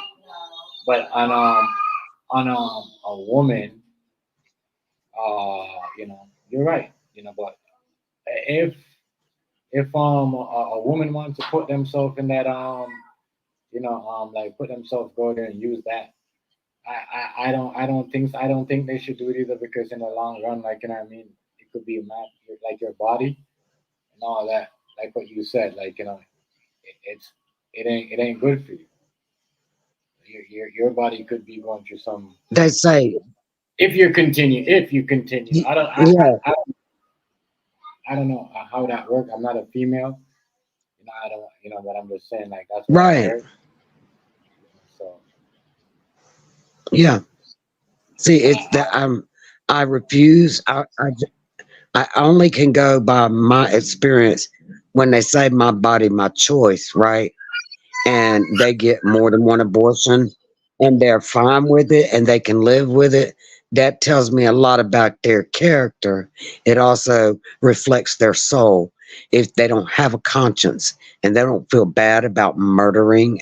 [SPEAKER 1] But on a woman, you're right. But if a woman wants to put themselves in that like put themselves go there and use that. I don't think they should do it either, because in the long run, like what I mean, it could be mad, like your body and all that, like what you said, like it's it ain't good for you. Your body could be going through some,
[SPEAKER 6] They say,
[SPEAKER 1] if you continue.
[SPEAKER 6] y-
[SPEAKER 1] I don't
[SPEAKER 6] yeah,
[SPEAKER 1] I don't know how that works. I'm not a female, I don't, but I'm just saying, like, that's what I
[SPEAKER 6] right.
[SPEAKER 1] heard. So
[SPEAKER 6] Yeah. See, it's
[SPEAKER 1] I,
[SPEAKER 6] that I refuse. I only can go by my experience when they say my body, my choice, right? And they get more than one abortion and they're fine with it and they can live with it. That tells me a lot about their character. It also reflects their soul. If they don't have a conscience and they don't feel bad about murdering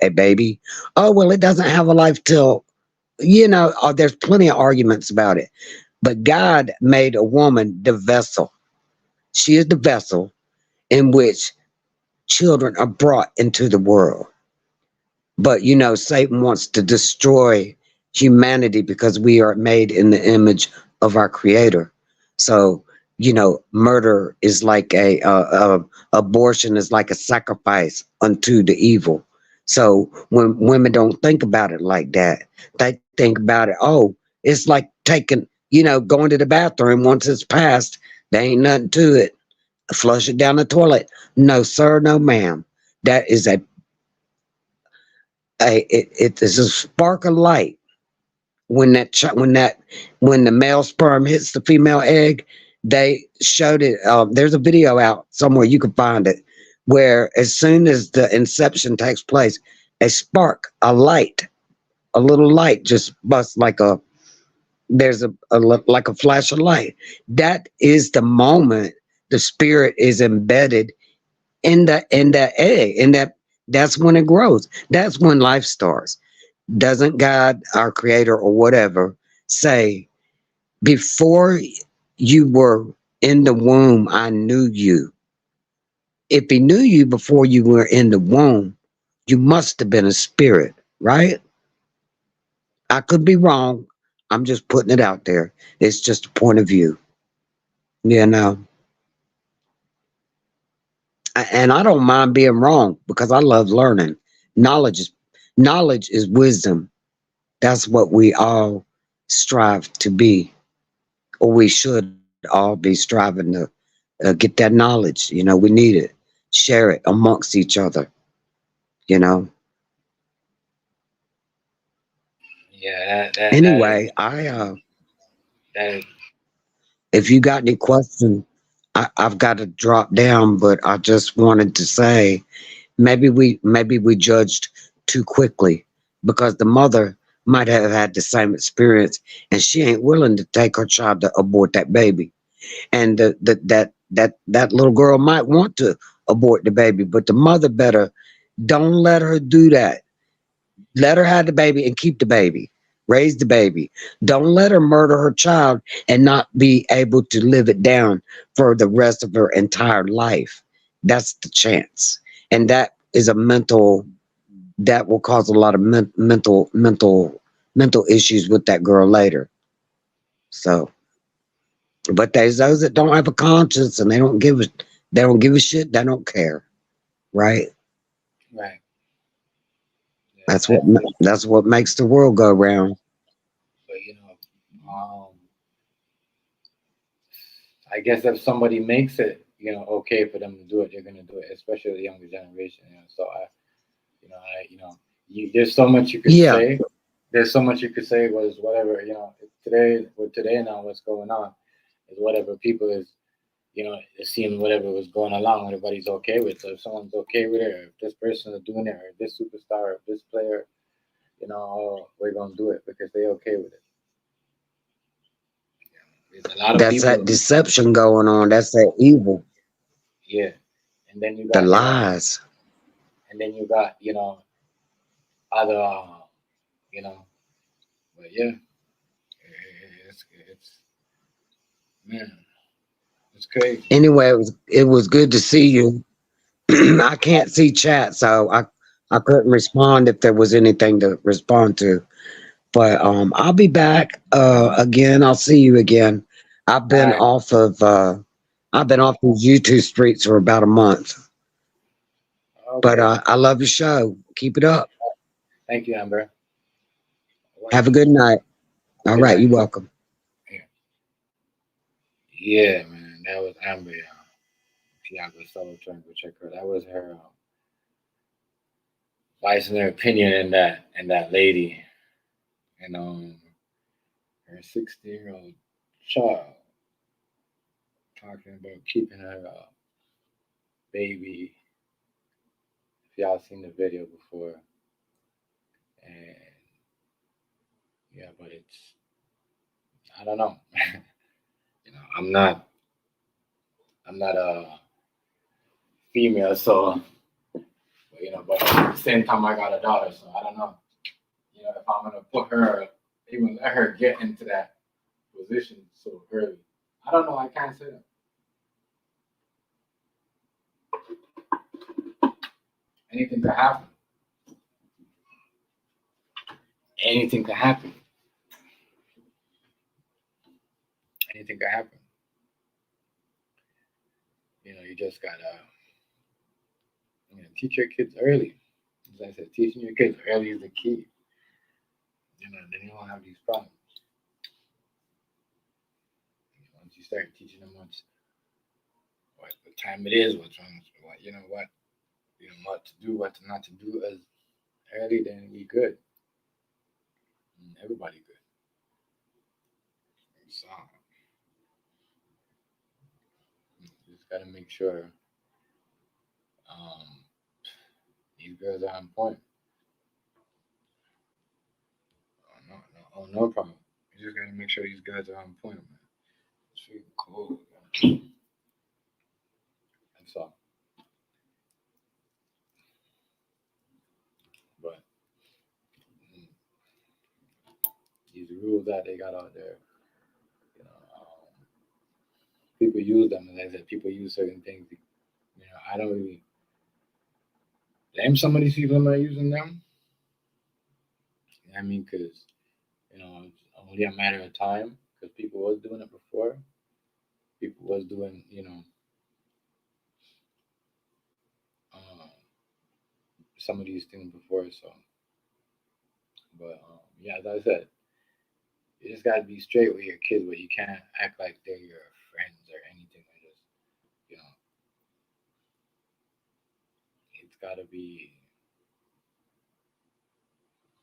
[SPEAKER 6] a baby, oh, well, it doesn't have a life till, there's plenty of arguments about it. But God made a woman the vessel. She is the vessel in which children are brought into the world. But Satan wants to destroy humanity because we are made in the image of our Creator. So murder is like abortion is like a sacrifice unto the evil. So when women don't think about it like that, they think about it. Oh, it's like taking going to the bathroom once it's passed. There ain't nothing to it. Flush it down the toilet. No, sir, no, ma'am. That is it is a spark of light when when the male sperm hits the female egg. They showed it. There's a video out somewhere, you can find it, where as soon as the inception takes place, a spark, a light a little light just busts like there's like a flash of light. That is the moment the spirit is embedded in that egg, in that's when it grows. That's when life starts. Doesn't God, our creator or whatever, say, before you were in the womb, I knew you? If he knew you before you were in the womb, you must have been a spirit, right? I could be wrong. I'm just putting it out there. It's just a point of view. You know, and I don't mind being wrong because I love learning. Knowledge is knowledge is wisdom. That's what we all strive to be, or we should all be striving to get that knowledge. You know, we need it. Share it amongst each other. You know.
[SPEAKER 1] Yeah, that is
[SPEAKER 6] Anyway,
[SPEAKER 1] that is
[SPEAKER 6] if you got any questions, I've got to drop down, but I just wanted to say maybe we judged too quickly because the mother might have had the same experience and she ain't willing to take her child to abort that baby. And that little girl might want to abort the baby, but the mother better don't let her do that. Let her have the baby and keep the baby. Raise the baby. Don't let her murder her child and not be able to live it down for the rest of her entire life. That's the chance. And that is a mental, that will cause a lot of mental issues with that girl later. So, but there's those that don't have a conscience and they don't give a shit. They don't care. Right.
[SPEAKER 1] right. Yeah,
[SPEAKER 6] That's that's what makes the world go round.
[SPEAKER 1] but I guess if somebody makes it, okay for them to do it, they're gonna do it, especially the younger generation. So there's so much you could
[SPEAKER 6] Yeah.
[SPEAKER 1] say. There's so much you could say was whatever. Today now, what's going on is whatever people is seeing whatever was going along, everybody's okay with. So if someone's okay with it, or if this person is doing it, or this superstar, or this player, we're gonna do it because they're okay with it. There's a lot of
[SPEAKER 6] That's that
[SPEAKER 1] people,
[SPEAKER 6] deception going on. That's that evil.
[SPEAKER 1] yeah. And then you
[SPEAKER 6] The
[SPEAKER 1] got,
[SPEAKER 6] lies.
[SPEAKER 1] other, you know, but yeah, it's man, it's crazy.
[SPEAKER 6] Anyway, it was good to see you. I can't see chat, so I couldn't respond if there was anything to respond to. But I'll be back again. I'll see you again. I've
[SPEAKER 1] All
[SPEAKER 6] been
[SPEAKER 1] right,
[SPEAKER 6] off of I've been off these YouTube streets for about a month. But
[SPEAKER 1] okay.
[SPEAKER 6] I love your show. Keep it up.
[SPEAKER 1] Thank you, Amber.
[SPEAKER 6] Have a
[SPEAKER 1] Wonderful.
[SPEAKER 6] good night. All
[SPEAKER 1] Good
[SPEAKER 6] right,
[SPEAKER 1] night.
[SPEAKER 6] you're welcome.
[SPEAKER 1] Yeah, yeah, man, that was Amber. Tiago Solo trying to check her. That was her voicing her opinion in that lady, and her 16-year-old child talking about keeping her baby. If y'all seen the video before, and yeah, but I don't know. I'm not a female, so but at the same time, I got a daughter, so I don't know. If I'm gonna put her, even let her get into that position so early. I don't know. I can't say that. Anything could happen. Anything could happen. Anything could happen. You just gotta teach your kids early. As I said, teaching your kids early is the key. Then you won't have these problems. Once you start teaching them what time it is, what's wrong, what to do, what not to do as early, then we good. Everybody good. So you just gotta make sure um, these girls are on point. Oh, no problem. You just gotta make sure these guys are on point, man. It's really cool. Man. That's all. But mm, these rules that they got out there, you know, people use them. As I said, people use certain things. You know, I don't really blame some of these people not using them. You know what I mean, because it's only a matter of time. Because people was doing it before. People was doing, uh, some of these things before. So, but yeah, as I said, you just gotta be straight with your kids, but you can't act like they're your friends or anything like this. You know, it's gotta be,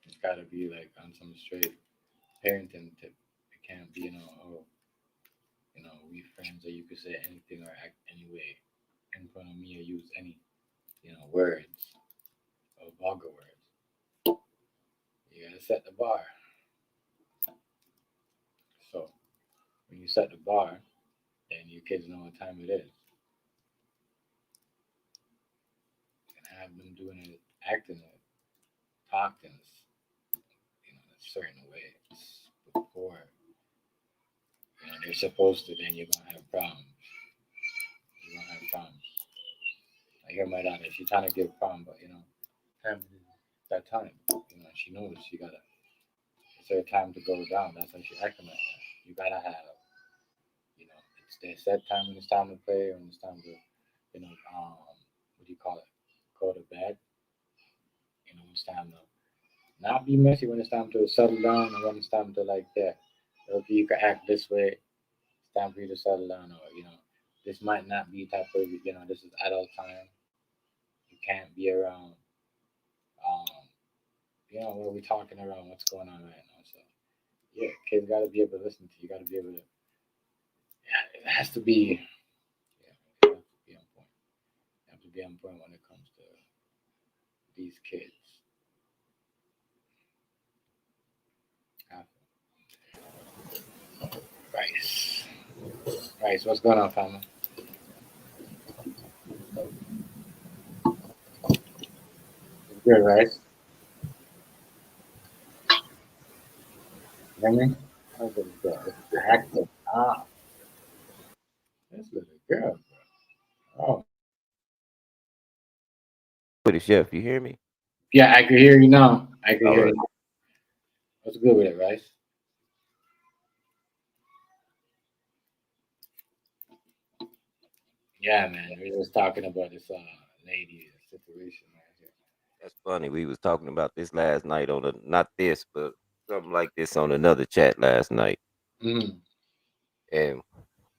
[SPEAKER 1] it's gotta be like on some straight parenting tip. It can't be, oh, we friends, or you could say anything or act any way in front of me or use any, words or vulgar words. You gotta set the bar. So when you set the bar, then your kids know what time it is. And have them doing it, acting it, talking a certain ways before they're supposed to. Then you're gonna have problems. You're gonna have problems. I hear my daughter. She's trying to give problem, but time is that time. She knows she gotta. It's her time to go down. That's why she acting like that. You gotta have. It's their set time when it's time to play, when it's time to, what do you call it? Go to bed. It's time to not be messy when it's time to settle down, and when it's time to like that. Okay, you can act this way. It's time for you to settle down, or this might not be type of this is adult time. You can't be around. Um, what we talking around? What's going on right now? So yeah, kids got to be able to listen to you. Got to be able to. Yeah, it has to be. Yeah, it has to be on point. You have to be on point when it comes to these kids. Rice, rice. What's going on, family? It's good, rice. You hear me? How's it go? It's active. Ah, this little girl. Oh,
[SPEAKER 7] With it, Chef. You hear me?
[SPEAKER 1] yeah, I can hear you now. I can
[SPEAKER 7] All
[SPEAKER 1] hear
[SPEAKER 7] right.
[SPEAKER 1] you. What's good with it, rice? Yeah, man. We was talking about this lady situation right here.
[SPEAKER 7] That's funny. We was talking about this last night on a not this, but something like this on another chat last night.
[SPEAKER 1] Mm,
[SPEAKER 7] And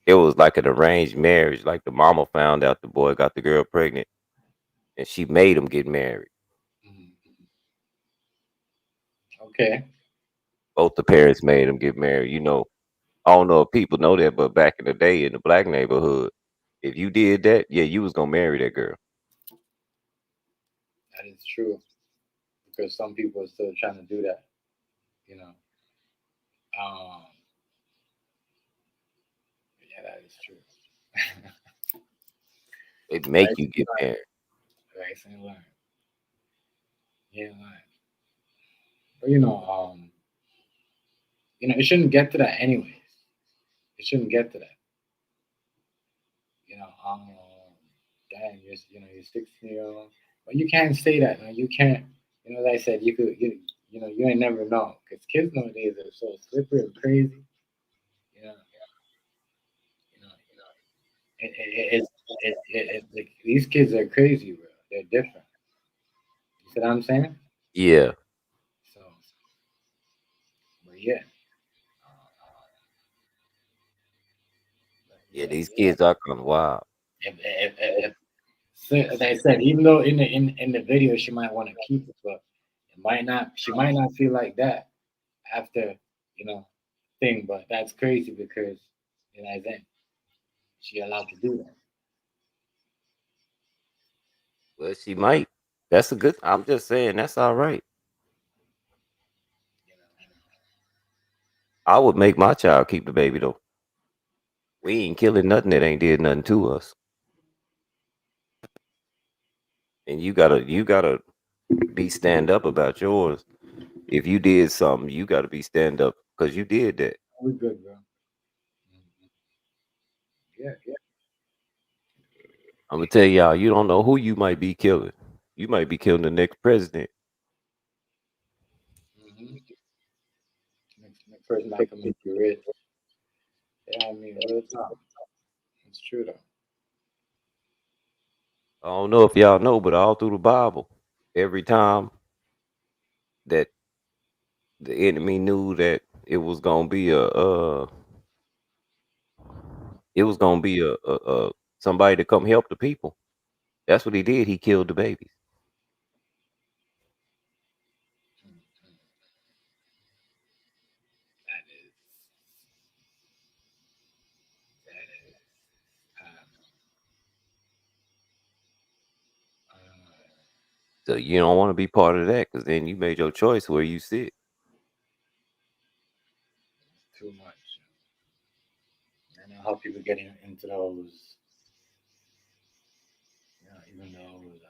[SPEAKER 7] it was like an arranged marriage. Like the mama found out the boy got the girl pregnant and she made him get married.
[SPEAKER 1] mm. Okay.
[SPEAKER 7] Both the parents made him get married. I don't know if people know that, but back in the day in the black neighborhood, if you did that, yeah, you was gonna marry that girl.
[SPEAKER 1] That is true because some people are still trying to do that. You know. Um. Yeah, that is true.
[SPEAKER 7] They make
[SPEAKER 1] Rice
[SPEAKER 7] you
[SPEAKER 1] and
[SPEAKER 7] get
[SPEAKER 1] learn.
[SPEAKER 7] married.
[SPEAKER 1] Rice and learn. Yeah, learn. But it shouldn't get to that anyways. It shouldn't get to that. You know, um, Dang, you're 16 year old, but you can't say that. Man. You can't. As I said, you could. You ain't never know because kids nowadays are so slippery and crazy. You know, like, these kids are crazy, bro. They're different. You see what I'm saying?
[SPEAKER 7] Yeah.
[SPEAKER 1] So, but yeah, but
[SPEAKER 7] Yeah,
[SPEAKER 1] yeah.
[SPEAKER 7] these kids are kind of wild.
[SPEAKER 1] So, as I said, even though in the video she might want to keep it, but it might not. She might not feel like that after you know thing. But that's crazy because I think she allowed to do that.
[SPEAKER 7] Well, she might. That's a good. I'm just saying that's all right.
[SPEAKER 1] You know.
[SPEAKER 7] I would make my child keep the baby though. We ain't killing nothing that ain't did nothing to us. And you gotta be stand up about yours. If you did something, you gotta be stand up because you did that.
[SPEAKER 1] We good, bro. Yeah, yeah.
[SPEAKER 7] I'm gonna tell y'all, you don't know who you might be killing. You might be killing the next president.
[SPEAKER 1] Next person might come into your rich. Yeah, I mean, real talk. It's true though.
[SPEAKER 7] I don't know if y'all know, but all through the Bible, every time that the enemy knew that it was gonna be a somebody to come help the people. That's what he did. He killed the babies.
[SPEAKER 1] That is that is.
[SPEAKER 7] So you don't want to be part of that because then you made your choice where you sit.
[SPEAKER 1] Too much. I know how people get into those, even those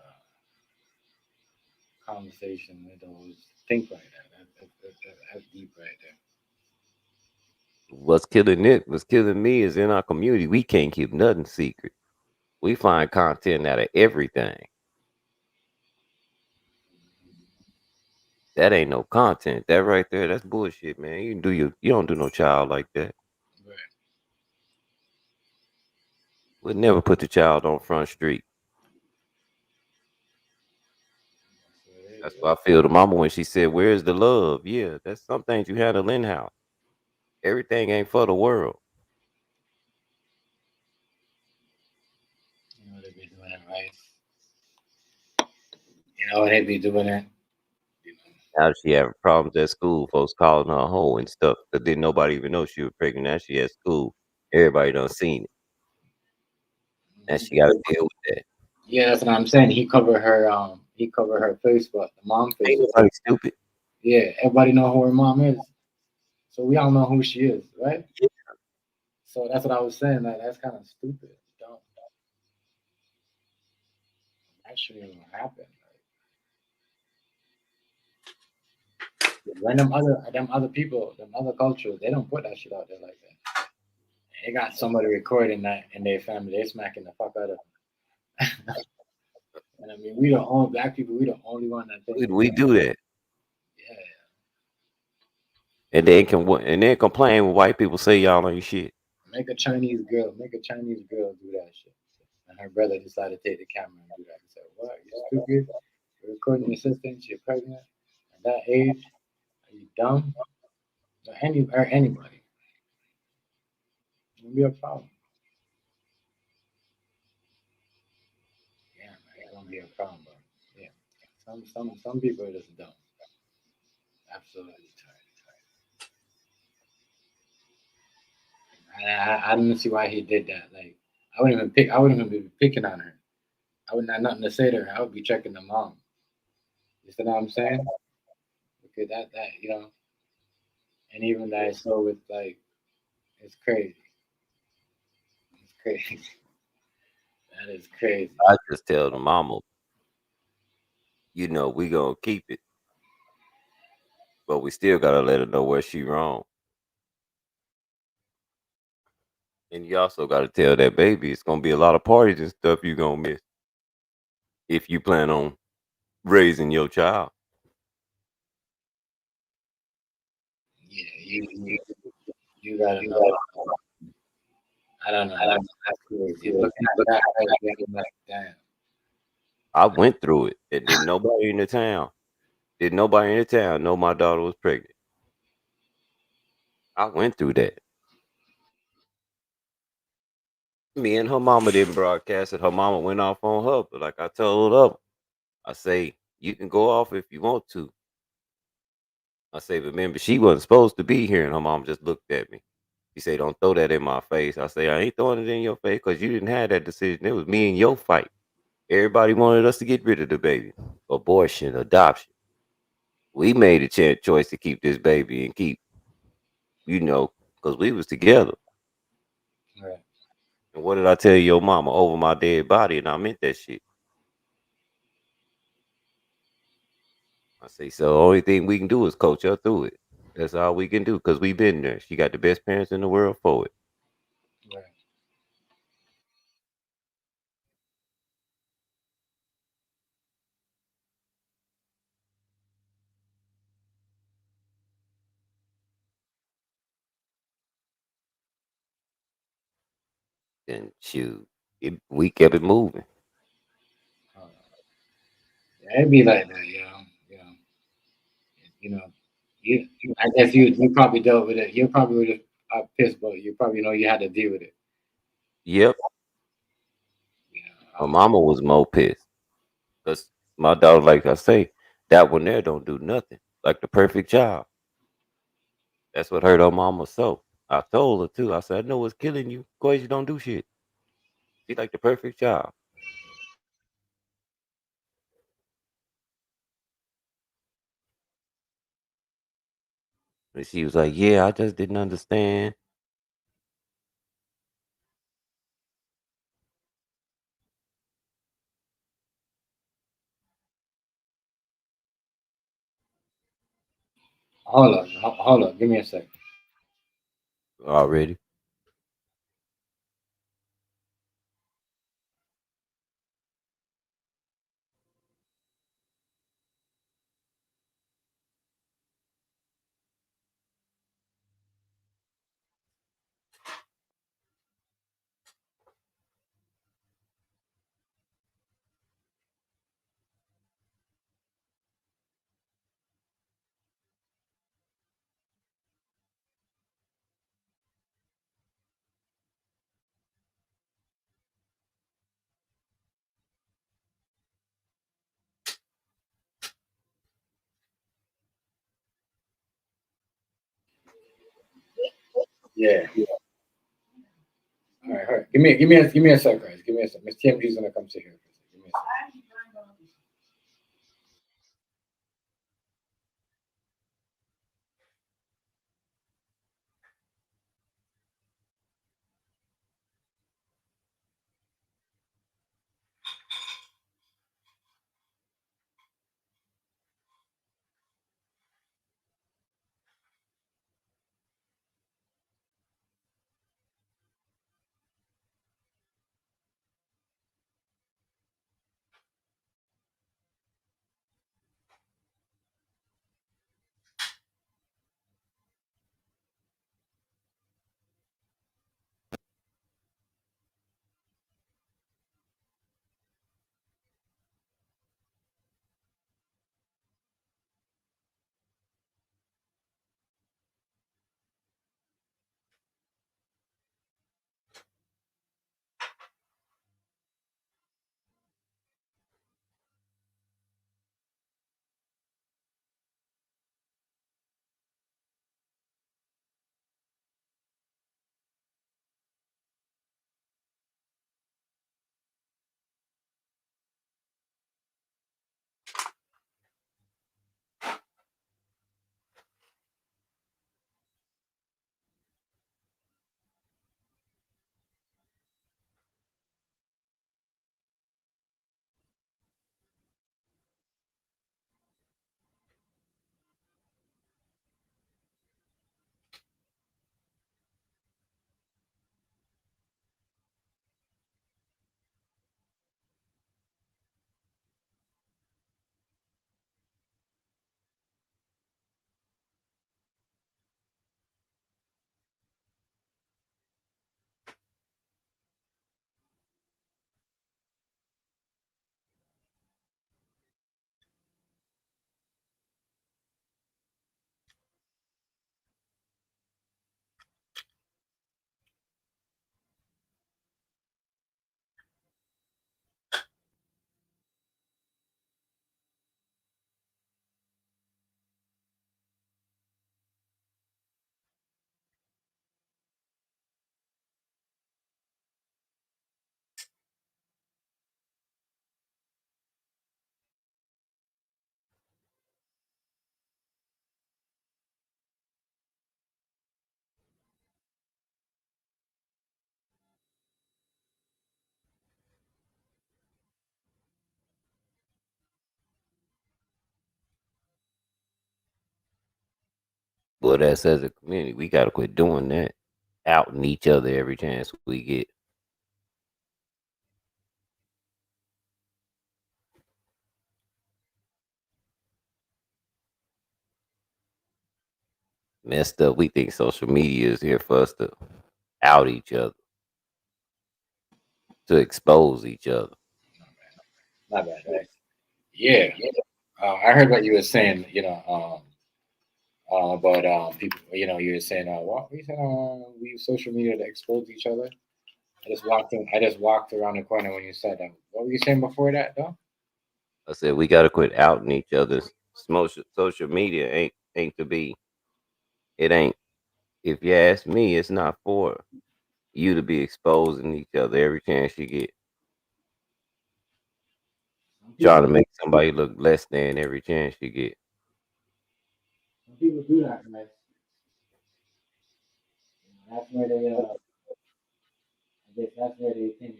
[SPEAKER 1] conversation with those think like that. That's deep right there.
[SPEAKER 7] What's killing me is in our community, we can't keep nothing secret. We find content out of everything. That ain't no content. That right there, that's bullshit, man. You don't do no child like that.
[SPEAKER 1] Right.
[SPEAKER 7] We'd never put the child on Front Street.
[SPEAKER 1] So it
[SPEAKER 7] That's
[SPEAKER 1] is.
[SPEAKER 7] why I feel the mama when she said, "Where's the love?" Yeah, that's some things you handle in house. Everything ain't for the world.
[SPEAKER 1] You know they be doing it right. You know they be doing it. You
[SPEAKER 7] Now she having problems at school, folks calling her a hoe and stuff. But then nobody even know she was pregnant. Now she at school. Everybody done seen it. And she got to deal with that.
[SPEAKER 1] Yeah, that's what I'm saying. He covered her. He covered her Facebook, the mom
[SPEAKER 7] Ain't
[SPEAKER 1] Facebook.
[SPEAKER 7] nobody stupid.
[SPEAKER 1] Yeah, everybody know who her mom is. So we all know who she is, right? So that's what I was saying. Like that's kind of stupid. Don't that shouldn't even happen. Like, when them other people, them other cultures, they don't put that shit out there like that. They got somebody recording that in their family. They smacking the fuck out of them. And I mean, we the only black people. We the only one that think.
[SPEAKER 7] We do that.
[SPEAKER 1] Yeah,
[SPEAKER 7] And then complain when white people say y'all ain't shit.
[SPEAKER 1] make a Chinese girl do that shit. And her brother decided to take the camera and do that. He said, "What? You stupid? You're recording your sister and she's pregnant at that age? Are you dumb? Or anybody? It'll be a problem. Yeah, man, it's gonna be a problem, bro. Yeah, some people are just dumb. Absolutely tired. I don't see why he did that. Like, I wouldn't even be picking on her. I wouldn't have nothing to say to her. I would be checking the mom. You see what I'm saying? Because and even that is so with like, it's crazy. It's crazy. That is crazy.
[SPEAKER 7] I just tell the mama, we gonna keep it, but we still gotta let her know where she wrong. And you also gotta tell that baby it's gonna be a lot of parties and stuff you gonna miss if you plan on raising your child.
[SPEAKER 1] Yeah, you gotta know. I don't know. That's crazy. Looking at that, I'm like, damn.
[SPEAKER 7] I went through it. And did nobody in the town know my daughter was pregnant. I went through that. Me and her mama didn't broadcast it. Her mama went off on her, but like I told her, I say, you can go off if you want to. I say, but remember, she wasn't supposed to be here. And her mom just looked at me. She said, don't throw that in my face. I say, I ain't throwing it in your face because you didn't have that decision. It was me and your fight. Everybody wanted us to get rid of the baby. Abortion, adoption. We made a choice to keep this baby and keep you know, because we was together.
[SPEAKER 1] Right.
[SPEAKER 7] And what did I tell your mama over my dead body? And I meant that shit. I say, so the only thing we can do is coach her through it. That's all we can do because we been there. She got the best parents in the world for it.
[SPEAKER 1] Right.
[SPEAKER 7] And we kept it moving.
[SPEAKER 1] Uh, yeah, it'd be like that, you know. You know, I guess you probably dealt with it. You probably would have pissed, but you probably know you had to deal with it.
[SPEAKER 7] Yep.
[SPEAKER 1] You
[SPEAKER 7] My
[SPEAKER 1] know,
[SPEAKER 7] mama was more pissed. Because my daughter, like I say, that one there don't do nothing. Like the perfect child. That's what hurt her mama so. I told her too. I said, I know what's killing you. Because you don't do shit. She like the perfect child. And she was like, yeah, I just didn't understand.
[SPEAKER 1] hold on, give me a second.
[SPEAKER 7] Already.
[SPEAKER 1] Yeah. All right. Give me a second, guys. Give me a second. Miss TMG's gonna come sit here. Give me a second.
[SPEAKER 7] But as a community, we gotta quit doing that. Outing each other every chance we get. Messed up. We think social media is here for us to out each other, to expose each other.
[SPEAKER 1] Not bad, right? Yeah. I heard what you were saying. About people. You were saying what we said. We use social media to expose each other. I just walked around the corner when you said that. What were you saying before that, though?
[SPEAKER 7] I said we gotta quit outing each other's social media ain't to be. It ain't. If you ask me, it's not for you to be exposing each other every chance you get.
[SPEAKER 1] Some
[SPEAKER 7] Trying to
[SPEAKER 1] people,
[SPEAKER 7] make somebody look less than every chance you get.
[SPEAKER 1] some people do that, right? That's where they, I guess that's where they think,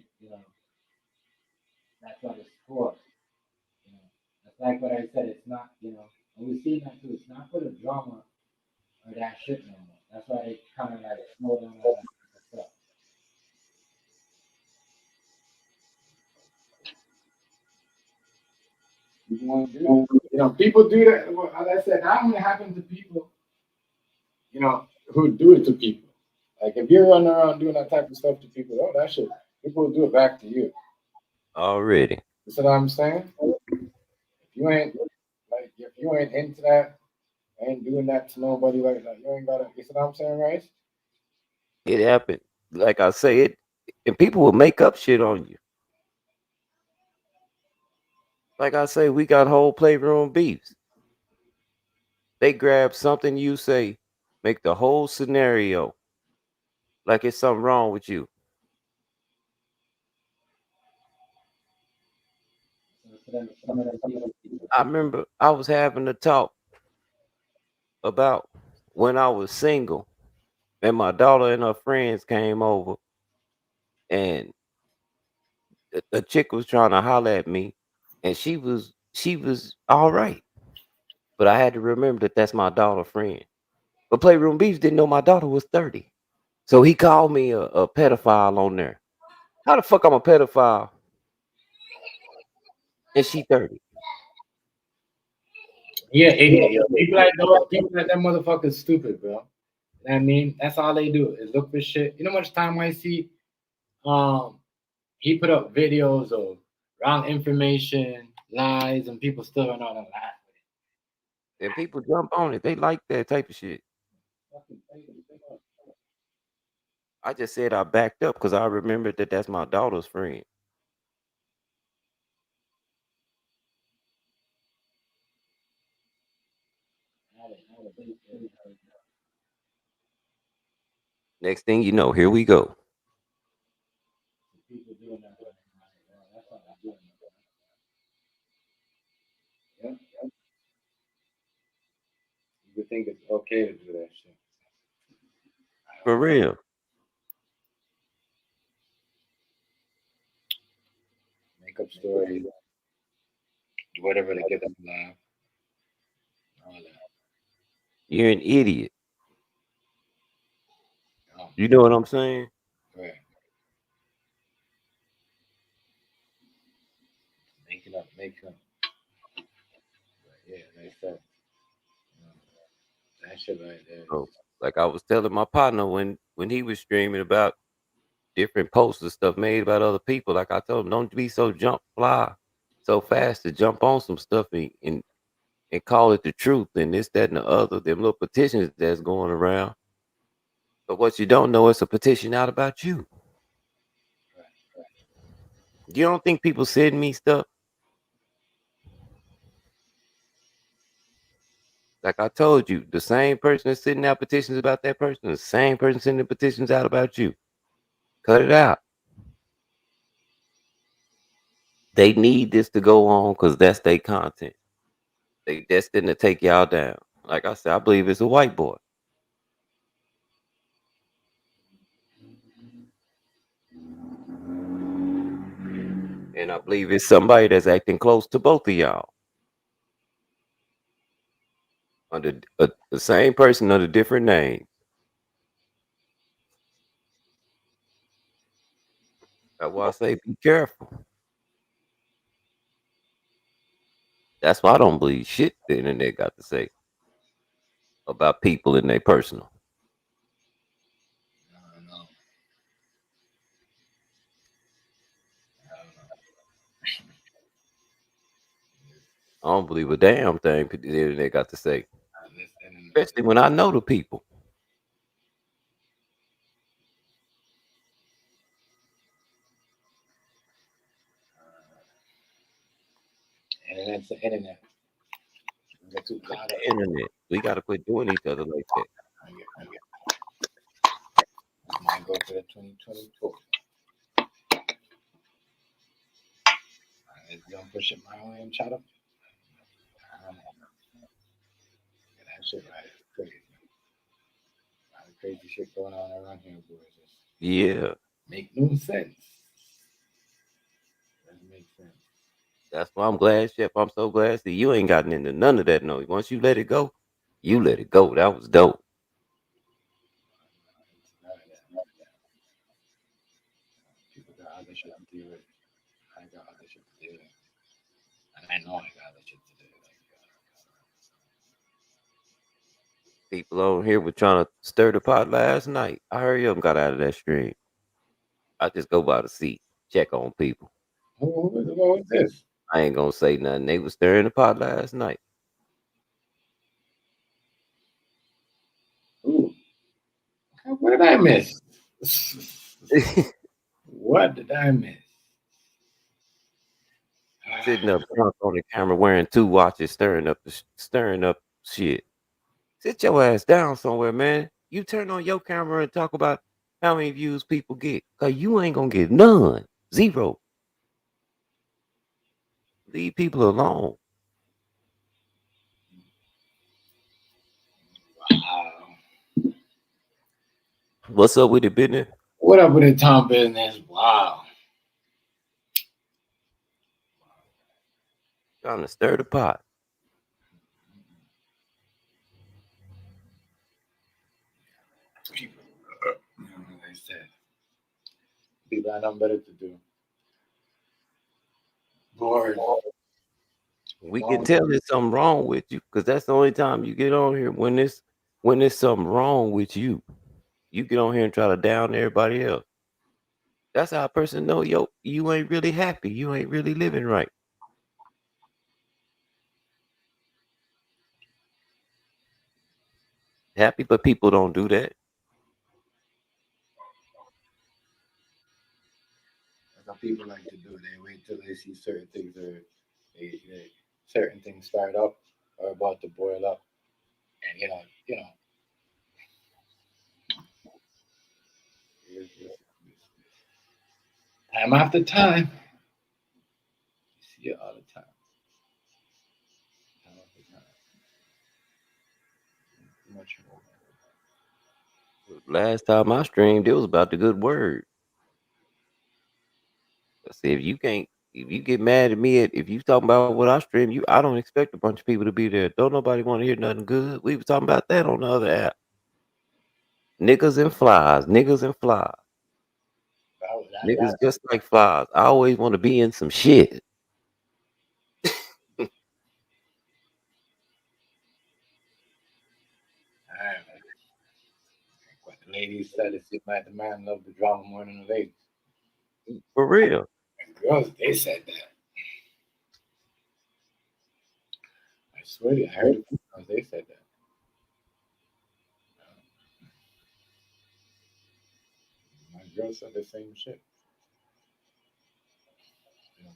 [SPEAKER 1] that's what it's for. You know, that's like what I said. It's not, and we've seen that too. It's not for the drama or that shit no more. That's why they kind of like slow down all that type of stuff. People want to do that. People do that. Well, as I said, that only happens to people, who do it to people. Like if you're running around doing that type of stuff to people, oh, that shit, people will do it back to you.
[SPEAKER 7] Already.
[SPEAKER 1] You see what I'm saying? If you ain't into that, ain't doing that to nobody like that, you ain't gotta. You see what I'm saying, right?
[SPEAKER 7] It happened. Like I say it, and people will make up shit on you. Like I say, we got whole playroom beefs. They grab something you say, make the whole scenario like it's something wrong with you.
[SPEAKER 1] So some of them people,
[SPEAKER 7] I remember I was having a talk about when I was single and my daughter and her friends came over and a chick was trying to holler at me and she was all right. But I had to remember that that's my daughter friend. But Playroom Beefs didn't know my daughter was 30. So he called me a pedophile on there. How the fuck I'm a pedophile and she 30?
[SPEAKER 1] yeah, idiot. Yo. People like that motherfucker stupid, bro. I mean, that's all they do is look for shit. You know how much time I see? Um, he put up videos of wrong information, lies, and people still don't know how to laugh.
[SPEAKER 7] And people jump on it. They like that type of shit.
[SPEAKER 1] Fucking crazy.
[SPEAKER 7] I just said I backed up because I remembered that that's my daughter's friend. Next thing you know, here we go.
[SPEAKER 1] People doing that. That's what I'm doing. Yeah. You think it's okay to do that shit.
[SPEAKER 7] For real.
[SPEAKER 1] Make up stories, do whatever to get them to laugh. All that.
[SPEAKER 7] You're an idiot.
[SPEAKER 1] Um,
[SPEAKER 7] You know what I'm saying?
[SPEAKER 1] right. Making up. But yeah, like I said, that shit right there.
[SPEAKER 7] So, like I was telling my partner when he was streaming about different posts and stuff made about other people, like I told him, don't be so jump fly so fast to jump on some stuff and call it the truth and this, that, and the other, them little petitions that's going around. But what you don't know is a petition out about you. You don't think people send me stuff? Like I told you, the same person that's sending out petitions about that person, the same person sending petitions out about you. Cut it out. They need this to go on because that's their content. They destined to take y'all down. Like I said, I believe it's a white boy. And I believe it's somebody that's acting close to both of y'all. under the same person under different names. That's why I say be careful. That's why I don't believe shit the internet got to say about people in their personal.
[SPEAKER 1] I don't know. I don't know.
[SPEAKER 7] I don't believe a damn thing the internet got to say,
[SPEAKER 1] This internet,
[SPEAKER 7] especially when I know the people.
[SPEAKER 1] internet's the internet. We get too
[SPEAKER 7] It's
[SPEAKER 1] caught up.
[SPEAKER 7] the internet. We got to quit doing each other like that.
[SPEAKER 1] I might go for the 2022. It's gonna push it my way and try to get that shit right. It's crazy. A lot of crazy shit going on around here, boys. Just
[SPEAKER 7] Yeah,
[SPEAKER 1] make no sense. Doesn't make sense.
[SPEAKER 7] that's why I'm glad, Chef. I'm so glad. See, you ain't gotten into none of that. No, once you let it go, you let it go. That was dope.
[SPEAKER 1] It's none of that. People got other shit to deal with. I got other shit to deal with. And I know I got other shit to deal with.
[SPEAKER 7] People on here were trying to stir the pot last night. I hurry up and got out of that stream. I just go by the seat, check on people.
[SPEAKER 1] What was this?
[SPEAKER 7] I ain't gonna say nothing. They was stirring the pot last night.
[SPEAKER 1] Ooh, what did I miss? What did I miss?
[SPEAKER 7] Sitting up drunk on the camera wearing two watches, stirring up shit. Sit your ass down somewhere, man. You turn on your camera and talk about how many views people get. Cause you ain't gonna get none. Zero. Leave people alone.
[SPEAKER 1] Wow.
[SPEAKER 7] What's up with the business?
[SPEAKER 1] What up with the town business? Wow.
[SPEAKER 7] Trying to stir the pot.
[SPEAKER 1] People, like I said, people have nothing better to do. Bored.
[SPEAKER 7] We can
[SPEAKER 1] Long.
[SPEAKER 7] tell there's something wrong with you, because that's the only time you get on here when there's something wrong with you. You get on here and try to down everybody else. That's how a person know, yo, you ain't really happy. You ain't really living right. Happy, but people don't do that.
[SPEAKER 1] That's what people like to do. They wait till they see certain things or certain things start up or about to boil up, and time after time, you see it all the time. Time after time. Too much more.
[SPEAKER 7] Last time I streamed, it was about the good word. I said, if you get mad at me, if you talking about what I stream, I don't expect a bunch of people to be there. Don't nobody want to hear nothing good. We was talking about that on the other app. Niggas and flies, niggas and flies. Niggas
[SPEAKER 1] That,
[SPEAKER 7] just like flies. I always want to be in some shit.
[SPEAKER 1] what the ladies said is like the man love the drama more than the ladies.
[SPEAKER 7] For real.
[SPEAKER 1] And girls, they said that. I swear to you, I heard it from girls, they said that. My girl said the same shit.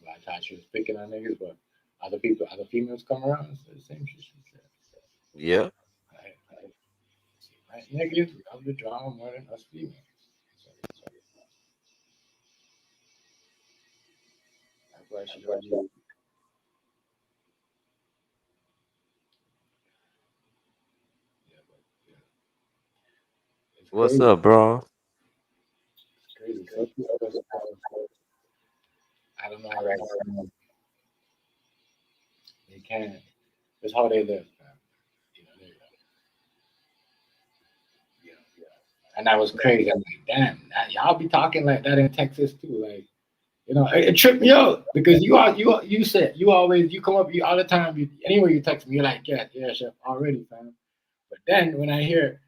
[SPEAKER 1] I thought she was picking on niggas, but other females come around and say the same shit she said.
[SPEAKER 7] Yeah.
[SPEAKER 1] Right, niggas love the drama more than us females. So that's why she don't use. Yeah, but yeah, it's
[SPEAKER 7] What's
[SPEAKER 1] crazy.
[SPEAKER 7] up, bro?
[SPEAKER 1] It's crazy. Some people just I don't know right now. They can't. It's how they live, man. and that was crazy. I'm like, damn, y'all be talking like that in Texas too, like. It tripped me out because you said you come up you all the time. Anywhere you text me, you're like, yeah, chef, already, fam. But then when I hear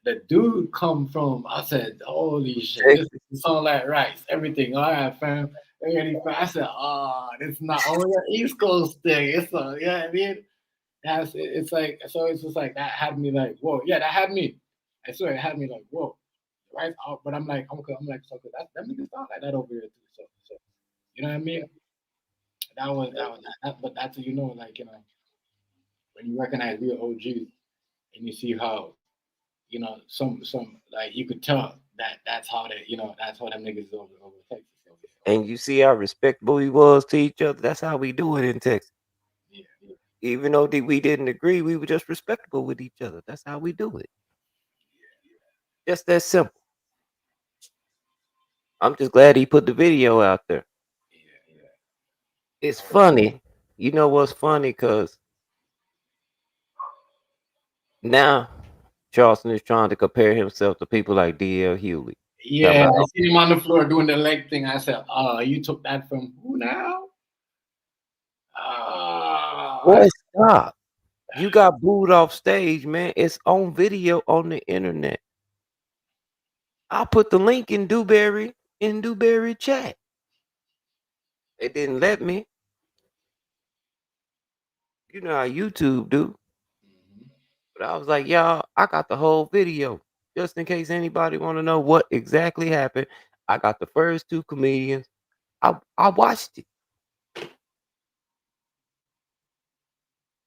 [SPEAKER 1] the dude come from, I said, holy shit, this sound like rice, everything. All right, fam. I said, it's not only an East Coast thing. It's I mean, it's like so. It's just like that had me like, whoa, yeah, that had me. I swear, it had me like, whoa, right? But I'm like, I'm like, so that nigga sound like that over here too. So you know what I mean? But that's like when you recognize real OGs and you see how some like you could tell that's how that's how them niggas is over Texas.
[SPEAKER 7] And you see how respectable we was to each other. That's how we do it in Texas.
[SPEAKER 1] Yeah,
[SPEAKER 7] Even though we didn't agree, we were just respectable with each other. That's how we do it. Just that simple. I'm just glad he put the video out there.
[SPEAKER 1] yeah.
[SPEAKER 7] It's funny. You know what's funny? Because now Charleston is trying to compare himself to people like D.L. Hughley.
[SPEAKER 1] Yeah, I seen him on the floor doing the leg thing. I said, you took that from who now?
[SPEAKER 7] Boy, stop. You got booed off stage, man. It's on video on the internet. I put the link in Dewberry chat. It didn't let me. You know how YouTube do. But I was like, y'all, I got the whole video. Just in case anybody want to know what exactly happened. I got the first two comedians. I watched it.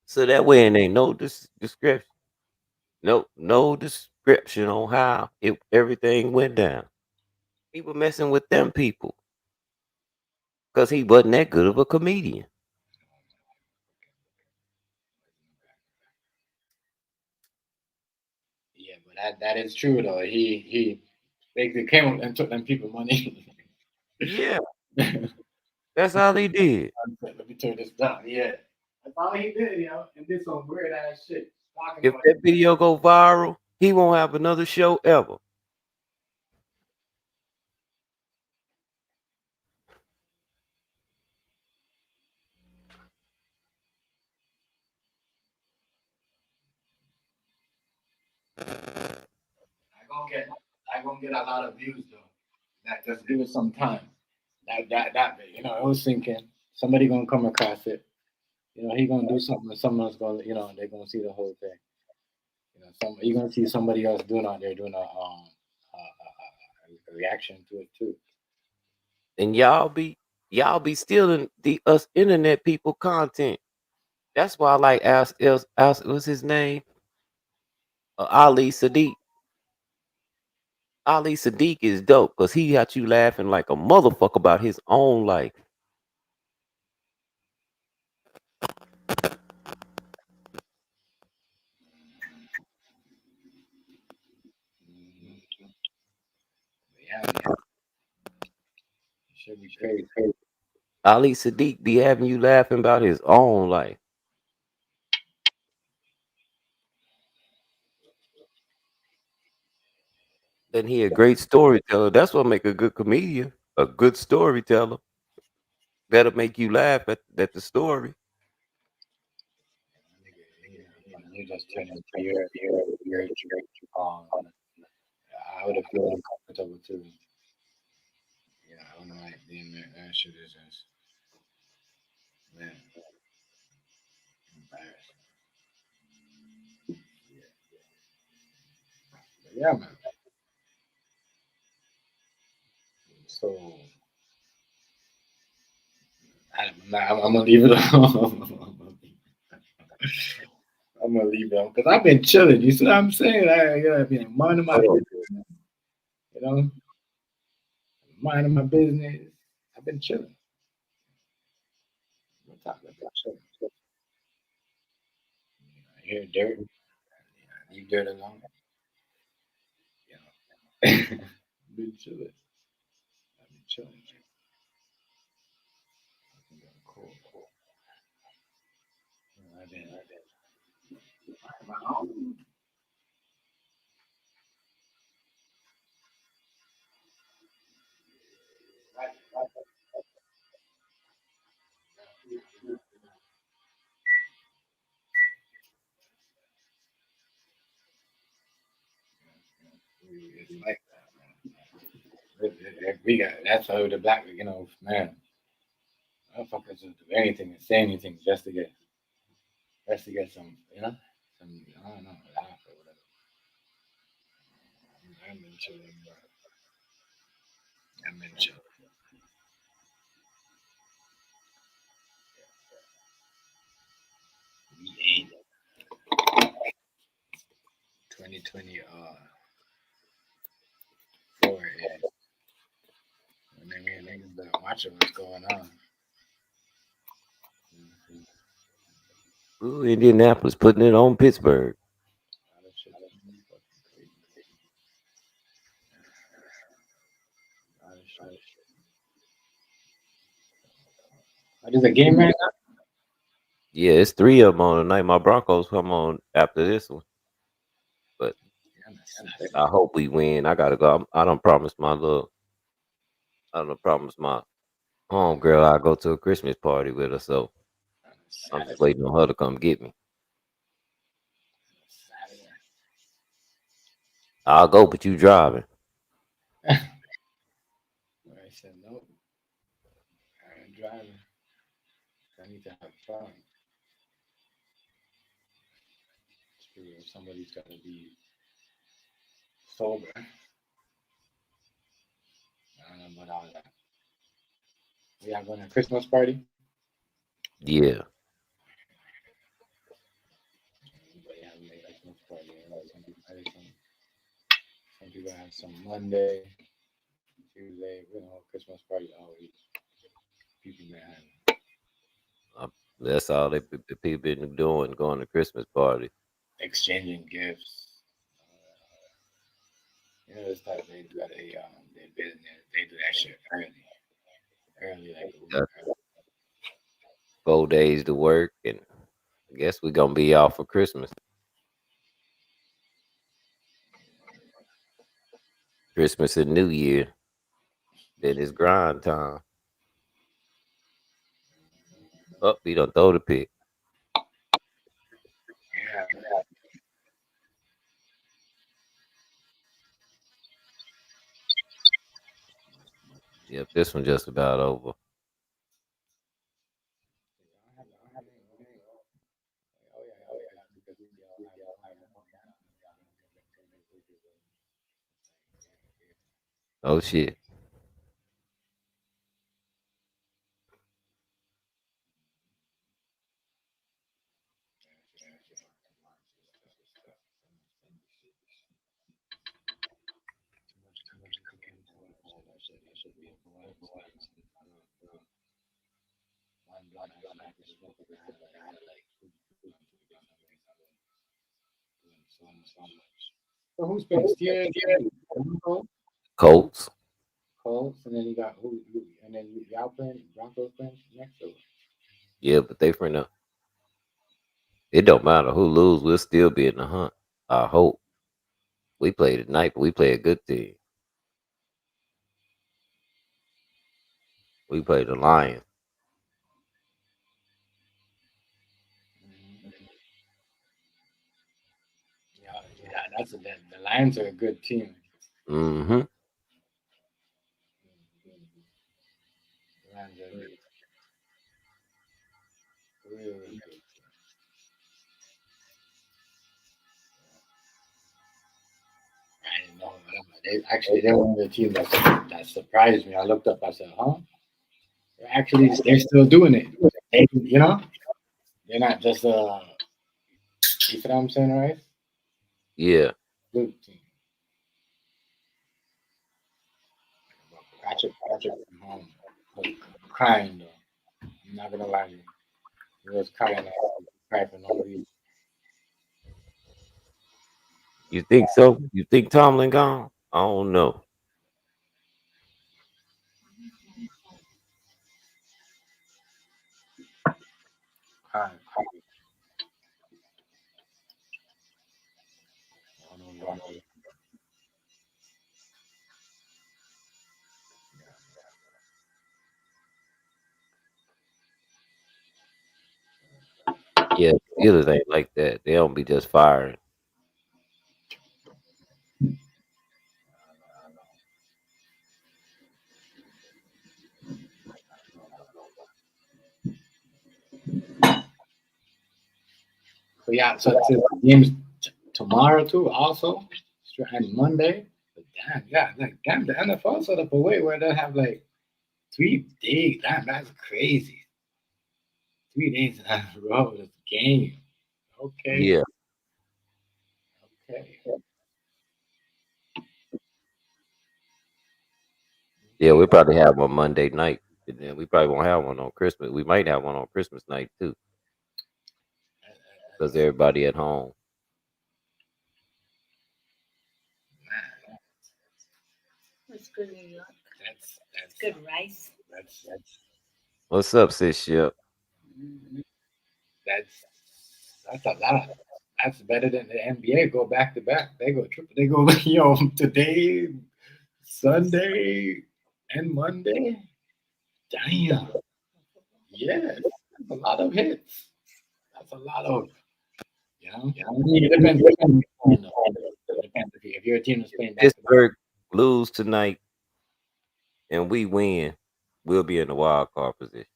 [SPEAKER 7] So that way it ain't no description. No description on how everything went down. He was messing with them people. Because he wasn't that good of a comedian.
[SPEAKER 1] Yeah, but that is true though. He basically came and took them people money.
[SPEAKER 7] Yeah, that's all he did.
[SPEAKER 1] Let me turn this down. Yeah, that's all he did, and did some weird ass shit. Talking
[SPEAKER 7] If
[SPEAKER 1] about
[SPEAKER 7] that video go viral, he won't have another show ever.
[SPEAKER 1] I gonna get a lot of views though. That just give it some time. That bit, it was thinking somebody gonna come across it. He gonna do something, and someone's gonna, they're gonna see the whole thing. You're gonna see somebody else doing out there doing a reaction to it too.
[SPEAKER 7] And y'all be stealing the us internet people content. That's why I like what's his name? Ali Sadiq. Ali Sadiq is dope because he got you laughing like a motherfucker about his own life.
[SPEAKER 1] Yeah, man, it should be crazy.
[SPEAKER 7] Ali Sadiq be having you laughing about his own life. And he a great storyteller. That's what make a good comedian. A good storyteller. That'll make you laugh at the story.
[SPEAKER 1] You just turn into your um. I would have feel uncomfortable too. Yeah, I don't know. Like, that shit is just man embarrassing. But yeah, man. So I'm gonna leave it alone. I'm gonna leave it alone because I've been chilling. You see what I'm saying? I've been minding my business. You know, minding my business. I've been chilling. I've been chilling. I hear dirt. Leave dirt alone. You know, I've been chilling. I've been chilling. I've been cool. I've been minding my own. like that. We got that's how the black, man. Motherfuckers just do anything and say anything just to get some, some, I don't know, laugh or whatever. I'm in chilling, bro. I'm in chill. We ain't 2020 four is. And then me and niggas been watching what's going on. Mhm.
[SPEAKER 7] Ooh, Indianapolis putting it on Pittsburgh.
[SPEAKER 1] A lot of shit's fucking crazy. A lot of shit. What is the game right now?
[SPEAKER 7] Yeah, it's three of them on tonight. My Broncos come on after this one, but
[SPEAKER 1] Yeah, on a Saturday.
[SPEAKER 7] I hope we win. I gotta go. I don't promise my little. I don't promise my home girl I'll go to a Christmas party with her. So
[SPEAKER 1] On a
[SPEAKER 7] I'm just
[SPEAKER 1] Saturday.
[SPEAKER 7] waiting on her to come get me.
[SPEAKER 1] Saturday.
[SPEAKER 7] I'll go, but you driving.
[SPEAKER 1] I said nope. I ain't driving. I need to have fun. It's true. If somebody's got to be sober, I don't know about all that. We are going to a Christmas party.
[SPEAKER 7] Yeah.
[SPEAKER 1] Everybody having a Christmas party. Some people have some Monday, Tuesday. Christmas party always people been having
[SPEAKER 7] That's all the people been doing, going to Christmas party.
[SPEAKER 1] exchanging gifts. This type they got their business. They do that shit early like a week
[SPEAKER 7] Got
[SPEAKER 1] early.
[SPEAKER 7] 4 days to work, and I guess we're gonna be off for Christmas. Christmas and New Year. Then it's grind time. Up, he done throw the pick.
[SPEAKER 1] Yeah,
[SPEAKER 7] Yep, this one just about over.
[SPEAKER 1] oh yeah, because we all have
[SPEAKER 7] Oh shit.
[SPEAKER 1] too much cooking, too much shit. I should be able to one blunt I smoked is smoking. I had like two blunts to be doing so much. So who's playing Steelers? Broncos,
[SPEAKER 7] Colts.
[SPEAKER 1] Colts, and then you got and then y'all playing Broncos playing next. So
[SPEAKER 7] Yeah, but they for now. It don't matter who lose, we'll still be in the hunt. I hope. We play tonight, but we play a good team. We play the Lions.
[SPEAKER 1] mhm. Yeah, the Lions are a good team.
[SPEAKER 7] Mm-hmm.
[SPEAKER 1] The Lions are a real good. I didn't know. They're one of the teams that surprised me. I looked up. I said, "Huh? They're still doing it. They're not just you see what I'm saying, right?
[SPEAKER 7] Yeah.
[SPEAKER 1] Good team. Patrick from home was crying though. I'm not gonna lie to you. He was crying. Crying for no reason.
[SPEAKER 7] You think so? You think Tomlin gone? I don't know.
[SPEAKER 1] Crying. I don't know, Broncos.
[SPEAKER 7] Yeah, Steelers ain't like that. They don't be just firing.
[SPEAKER 1] yeah, so the games tomorrow too, also, and Monday. But damn, yeah, like damn, the NFL set up a way where they have like 3 days. Damn, that's crazy. 3 days in a row of this game. Okay,
[SPEAKER 7] Yeah,
[SPEAKER 1] okay.
[SPEAKER 7] yeah, we probably have one Monday night, and then we probably won't have one on Christmas. We might have one on Christmas night too, because everybody at home.
[SPEAKER 1] Man,
[SPEAKER 4] It's good New York.
[SPEAKER 1] that's
[SPEAKER 4] Good rice.
[SPEAKER 1] that's
[SPEAKER 7] What's up, sis? Ship?
[SPEAKER 1] that's that's a lot. That's better than the NBA. Go back to back. They go triple. They go today, Sunday, and Monday. Damn. Yes, that's a lot of hits. That's a lot of I mean, it depends. It depends if you're a team that's playing back to back.
[SPEAKER 7] Pittsburgh lose tonight and we win, we'll be in the wild card position.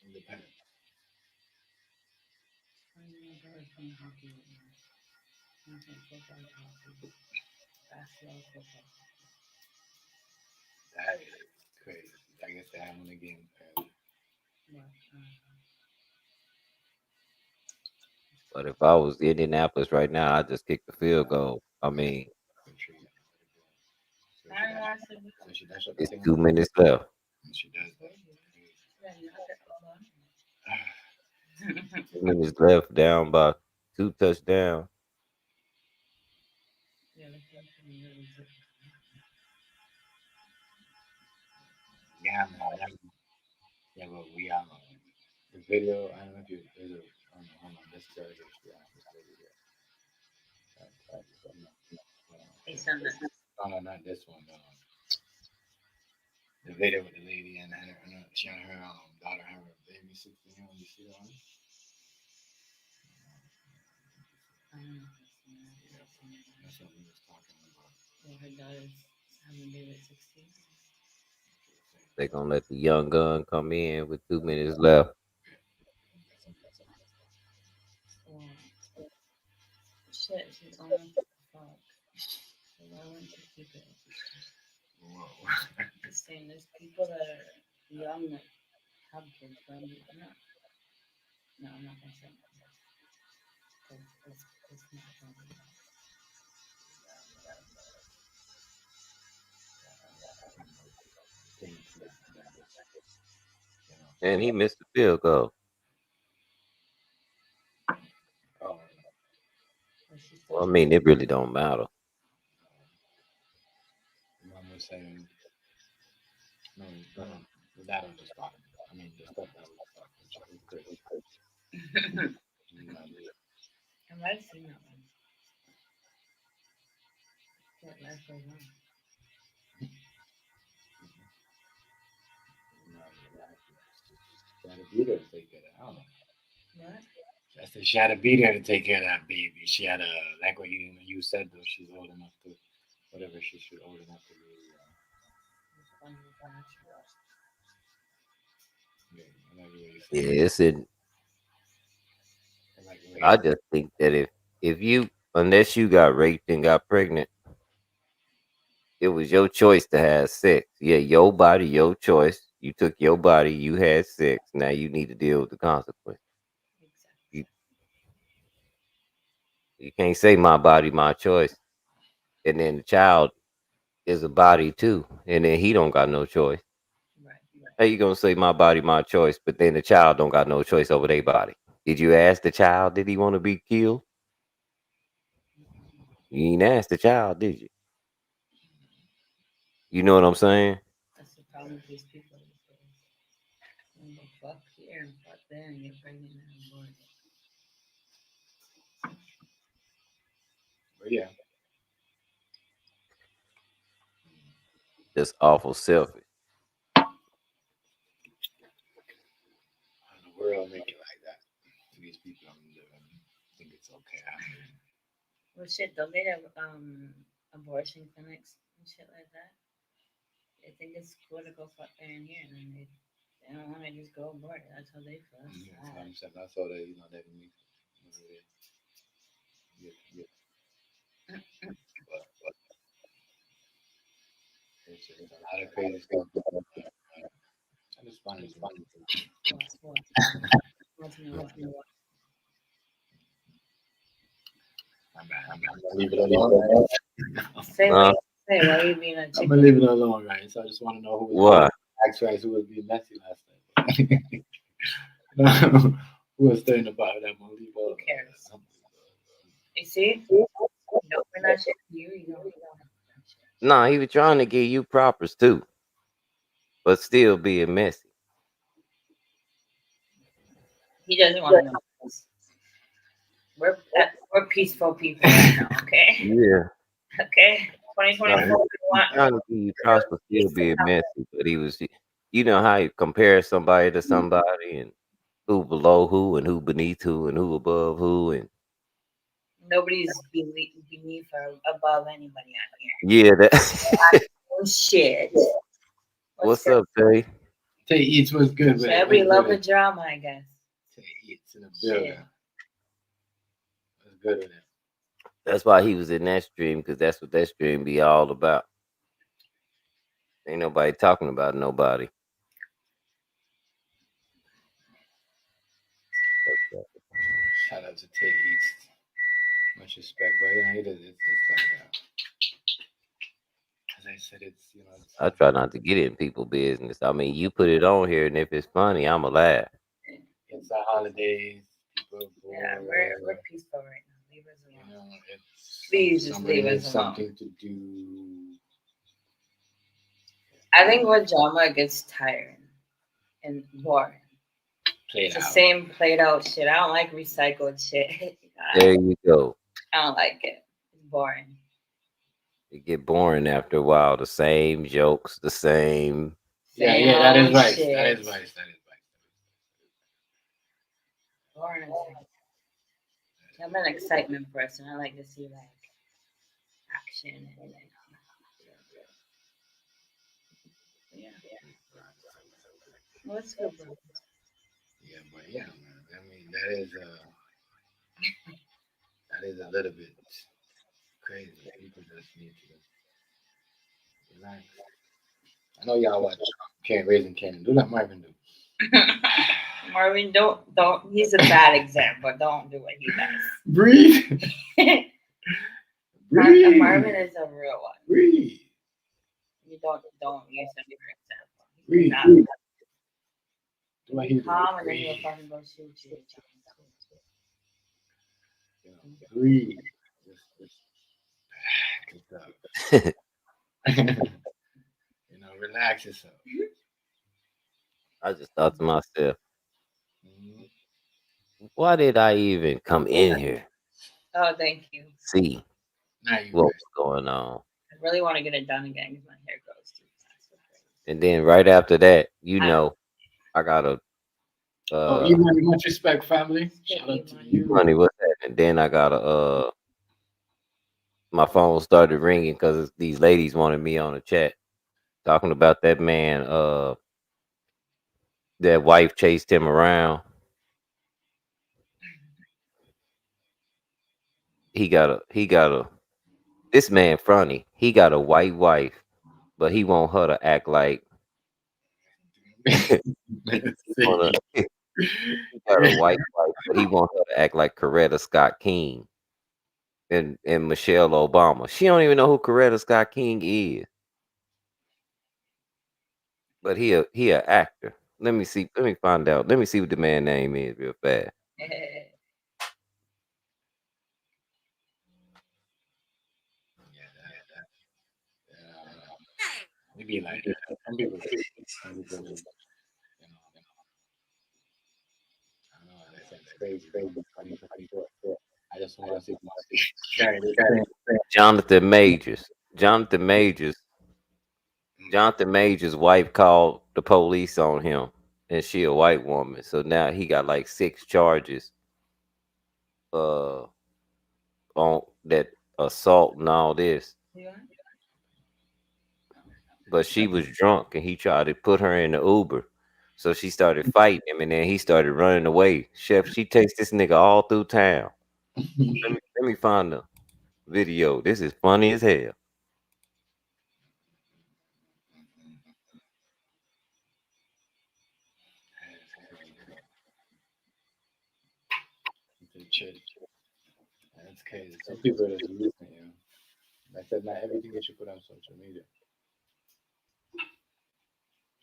[SPEAKER 1] It depends. That is crazy. I guess they have one again.
[SPEAKER 7] But if I was Indianapolis right now, I'd just kick the field goal. I mean,
[SPEAKER 1] So she does shut the
[SPEAKER 7] it's
[SPEAKER 1] thing
[SPEAKER 7] 2 minutes left.
[SPEAKER 1] and she does that.
[SPEAKER 7] 2 minutes left, down by 2 touchdowns.
[SPEAKER 1] Yeah, man. Yeah, but we the video. I don't know if you. There's a. Hold on. This is this video.
[SPEAKER 4] Based on the
[SPEAKER 1] No, not this one. The video with the lady and she and her daughter have her baby 16 year old. You see that one? That's what we was talking about.
[SPEAKER 4] her daughter's having a baby at 16.
[SPEAKER 7] They're going to let the young gun come in with 2 minutes left.
[SPEAKER 4] Wow. Shit, she's almost fuck. So why wouldn't you keep it?
[SPEAKER 1] Whoa.
[SPEAKER 4] Just saying, there's people that are young that have kids, but I'm not. No, I'm not gonna say that. It's not funny.
[SPEAKER 7] And he missed the field goal.
[SPEAKER 1] Oh,
[SPEAKER 4] But she's
[SPEAKER 7] Well, I mean, it really don't matter.
[SPEAKER 1] Mom was saying, no, that was just talking. I mean, the stuff that was talking was crazy.
[SPEAKER 4] I might have seen that one. What life goes on.
[SPEAKER 1] She had to beat her to take care of that. I don't know.
[SPEAKER 4] What?
[SPEAKER 1] I said she had to beat her to take care of that baby. She had to, like what you said, though, she's old enough to, whatever she should old enough to be. Yeah, I like the way you said
[SPEAKER 7] Yeah, it's in.
[SPEAKER 1] I like the way
[SPEAKER 7] I just think that if you, unless you got raped and got pregnant, it was your choice to have sex. Yeah, your body, your choice. You took your body, you had sex. Now you need to deal with the consequence. You, you can't say my body, my choice. And then the child is a body too. And then he don't got no choice.
[SPEAKER 4] Right.
[SPEAKER 7] How you gonna say my body, my choice, but then the child don't got no choice over their body? Did you ask the child, did he want to be killed? You ain't asked the child, did you? You know what I'm saying?
[SPEAKER 4] That's the problem with these people these days. They go fuck here and fuck there and get pregnant and abort.
[SPEAKER 1] But yeah,
[SPEAKER 7] That's awful selfish.
[SPEAKER 1] how in the world make it like that? To these people, I think it's okay.
[SPEAKER 4] Well, shit, don't they have abortion clinics and shit like that? I think it's cool to go fuck there and here, and then they They don't want to just go abort. That's how they feel.
[SPEAKER 1] So
[SPEAKER 4] That's sad.
[SPEAKER 1] I'm saying that's all that that we get. But it's just a lot of crazy stuff. I just find it funny.
[SPEAKER 4] What? What to know? What?
[SPEAKER 1] I'm gonna leave it alone.
[SPEAKER 4] Say
[SPEAKER 7] Uh,
[SPEAKER 4] what you say. Why are you being a
[SPEAKER 1] I'm
[SPEAKER 4] chicken?
[SPEAKER 1] gonna leave it alone, right? So I just want to know who was
[SPEAKER 7] why?
[SPEAKER 1] ask Rice who was being messy last night. Who was stirring about that? I'm gonna leave it
[SPEAKER 4] Who
[SPEAKER 1] alone.
[SPEAKER 4] cares? You see? No, we're not shit. You know.
[SPEAKER 7] Nah, he was trying to give you propers too, but still being messy.
[SPEAKER 4] He doesn't want to know. We're peaceful people right now. Okay.
[SPEAKER 7] Yeah.
[SPEAKER 4] Okay.
[SPEAKER 7] Nah,
[SPEAKER 4] 2024.
[SPEAKER 7] he
[SPEAKER 4] We
[SPEAKER 7] was
[SPEAKER 4] want
[SPEAKER 7] trying to give you props, but still being messy. But he was, you know how you compare somebody to somebody and who below who and who beneath who and who above who and
[SPEAKER 4] nobody's beneath or above anybody on here.
[SPEAKER 7] yeah. That.
[SPEAKER 4] Oh shit.
[SPEAKER 7] What's up, Tay?
[SPEAKER 1] Tay Eats was good with it.
[SPEAKER 4] Everybody
[SPEAKER 1] Was
[SPEAKER 4] love
[SPEAKER 1] good
[SPEAKER 4] the
[SPEAKER 1] with it.
[SPEAKER 4] drama, I guess.
[SPEAKER 1] Tay Eats in the building.
[SPEAKER 4] Shit.
[SPEAKER 1] Was good with it.
[SPEAKER 7] That's why he was in that stream because that's what that stream be all about. Ain't nobody talking about nobody.
[SPEAKER 1] Shout out to Tay Eats. Much respect, but yeah, it's like as I said, it's
[SPEAKER 7] I try not to get in people business. I mean, you put it on here, and if it's funny, I'ma laugh.
[SPEAKER 1] it's the holidays. People
[SPEAKER 4] Yeah,
[SPEAKER 1] bored.
[SPEAKER 4] we're peaceful right now. Leave us alone.
[SPEAKER 1] It's
[SPEAKER 4] Please just
[SPEAKER 1] somebody
[SPEAKER 4] leave
[SPEAKER 1] needs
[SPEAKER 4] us alone.
[SPEAKER 1] something to do.
[SPEAKER 4] I think with drama it gets tiring and boring.
[SPEAKER 1] Play
[SPEAKER 4] It's
[SPEAKER 1] it
[SPEAKER 4] the
[SPEAKER 1] out.
[SPEAKER 4] same played out shit. I don't like recycled shit.
[SPEAKER 7] There you go.
[SPEAKER 4] I don't like it. It's boring.
[SPEAKER 7] It get boring after a while. The same jokes, the same.
[SPEAKER 1] Yeah, that is
[SPEAKER 4] Same
[SPEAKER 1] right.
[SPEAKER 4] shit.
[SPEAKER 1] That is right. That is right.
[SPEAKER 4] Boring as hell. I'm an excitement person. I like to see like action and like yeah. What's good, bro?
[SPEAKER 1] Yeah, but yeah, man. I mean, that is a little bit crazy. People just need to relax. I know y'all watch Can't Raising Cannon. Do like Marvin do.
[SPEAKER 4] Marvin, don't. He's a bad example. Don't do what he does.
[SPEAKER 1] Breathe. Breathe.
[SPEAKER 4] Marvin is a real one.
[SPEAKER 1] Breathe.
[SPEAKER 4] You don't use him for example.
[SPEAKER 1] Breathe.
[SPEAKER 4] Not
[SPEAKER 1] Breathe. Do what he
[SPEAKER 4] be
[SPEAKER 1] do.
[SPEAKER 4] calm and then he'll
[SPEAKER 1] Breathe.
[SPEAKER 4] fucking go shoot you.
[SPEAKER 1] Breathe. Just relax yourself.
[SPEAKER 7] I just thought to myself,
[SPEAKER 1] Mhm.
[SPEAKER 7] why did I even come in here?
[SPEAKER 4] Oh, thank you.
[SPEAKER 7] See
[SPEAKER 1] Now you
[SPEAKER 7] what
[SPEAKER 1] rest.
[SPEAKER 7] was going on.
[SPEAKER 4] I really want to get it done again because my hair grows too fast.
[SPEAKER 7] And then right after that, I got a
[SPEAKER 1] Oh, Imani, much respect, family.
[SPEAKER 4] Yeah,
[SPEAKER 1] Shout out to
[SPEAKER 4] Imani.
[SPEAKER 1] you.
[SPEAKER 7] money. What's that? And then I got a my phone started ringing because these ladies wanted me on a chat talking about that man. That wife chased him around. He got a. This man funny. He got a white wife, but he want her to act like he wanna. He got a white wife, but he want her to act like Coretta Scott King and Michelle Obama. She don't even know who Coretta Scott King is, but he a actor. Let me see. Let me find out. Let me see what the man name is real fast.
[SPEAKER 1] It be like that. Some people, just, I don't know. That's crazy. Crazy. I just want to see my carry this thing.
[SPEAKER 7] Jonathan Majors. Jonathan Majors. Jonathan Major's wife called the police on him, and she a white woman. So now he got like 6 charges uh on that assault and all this.
[SPEAKER 4] Yeah.
[SPEAKER 7] But she was drunk and he tried to put her in the Uber. So she started fighting him, and then he started running away. Chef, she takes this nigga all through town. Let me find the video. This is funny as hell.
[SPEAKER 1] That's crazy. Some people are just losing, you know. Like I said, not everything you should put on social media.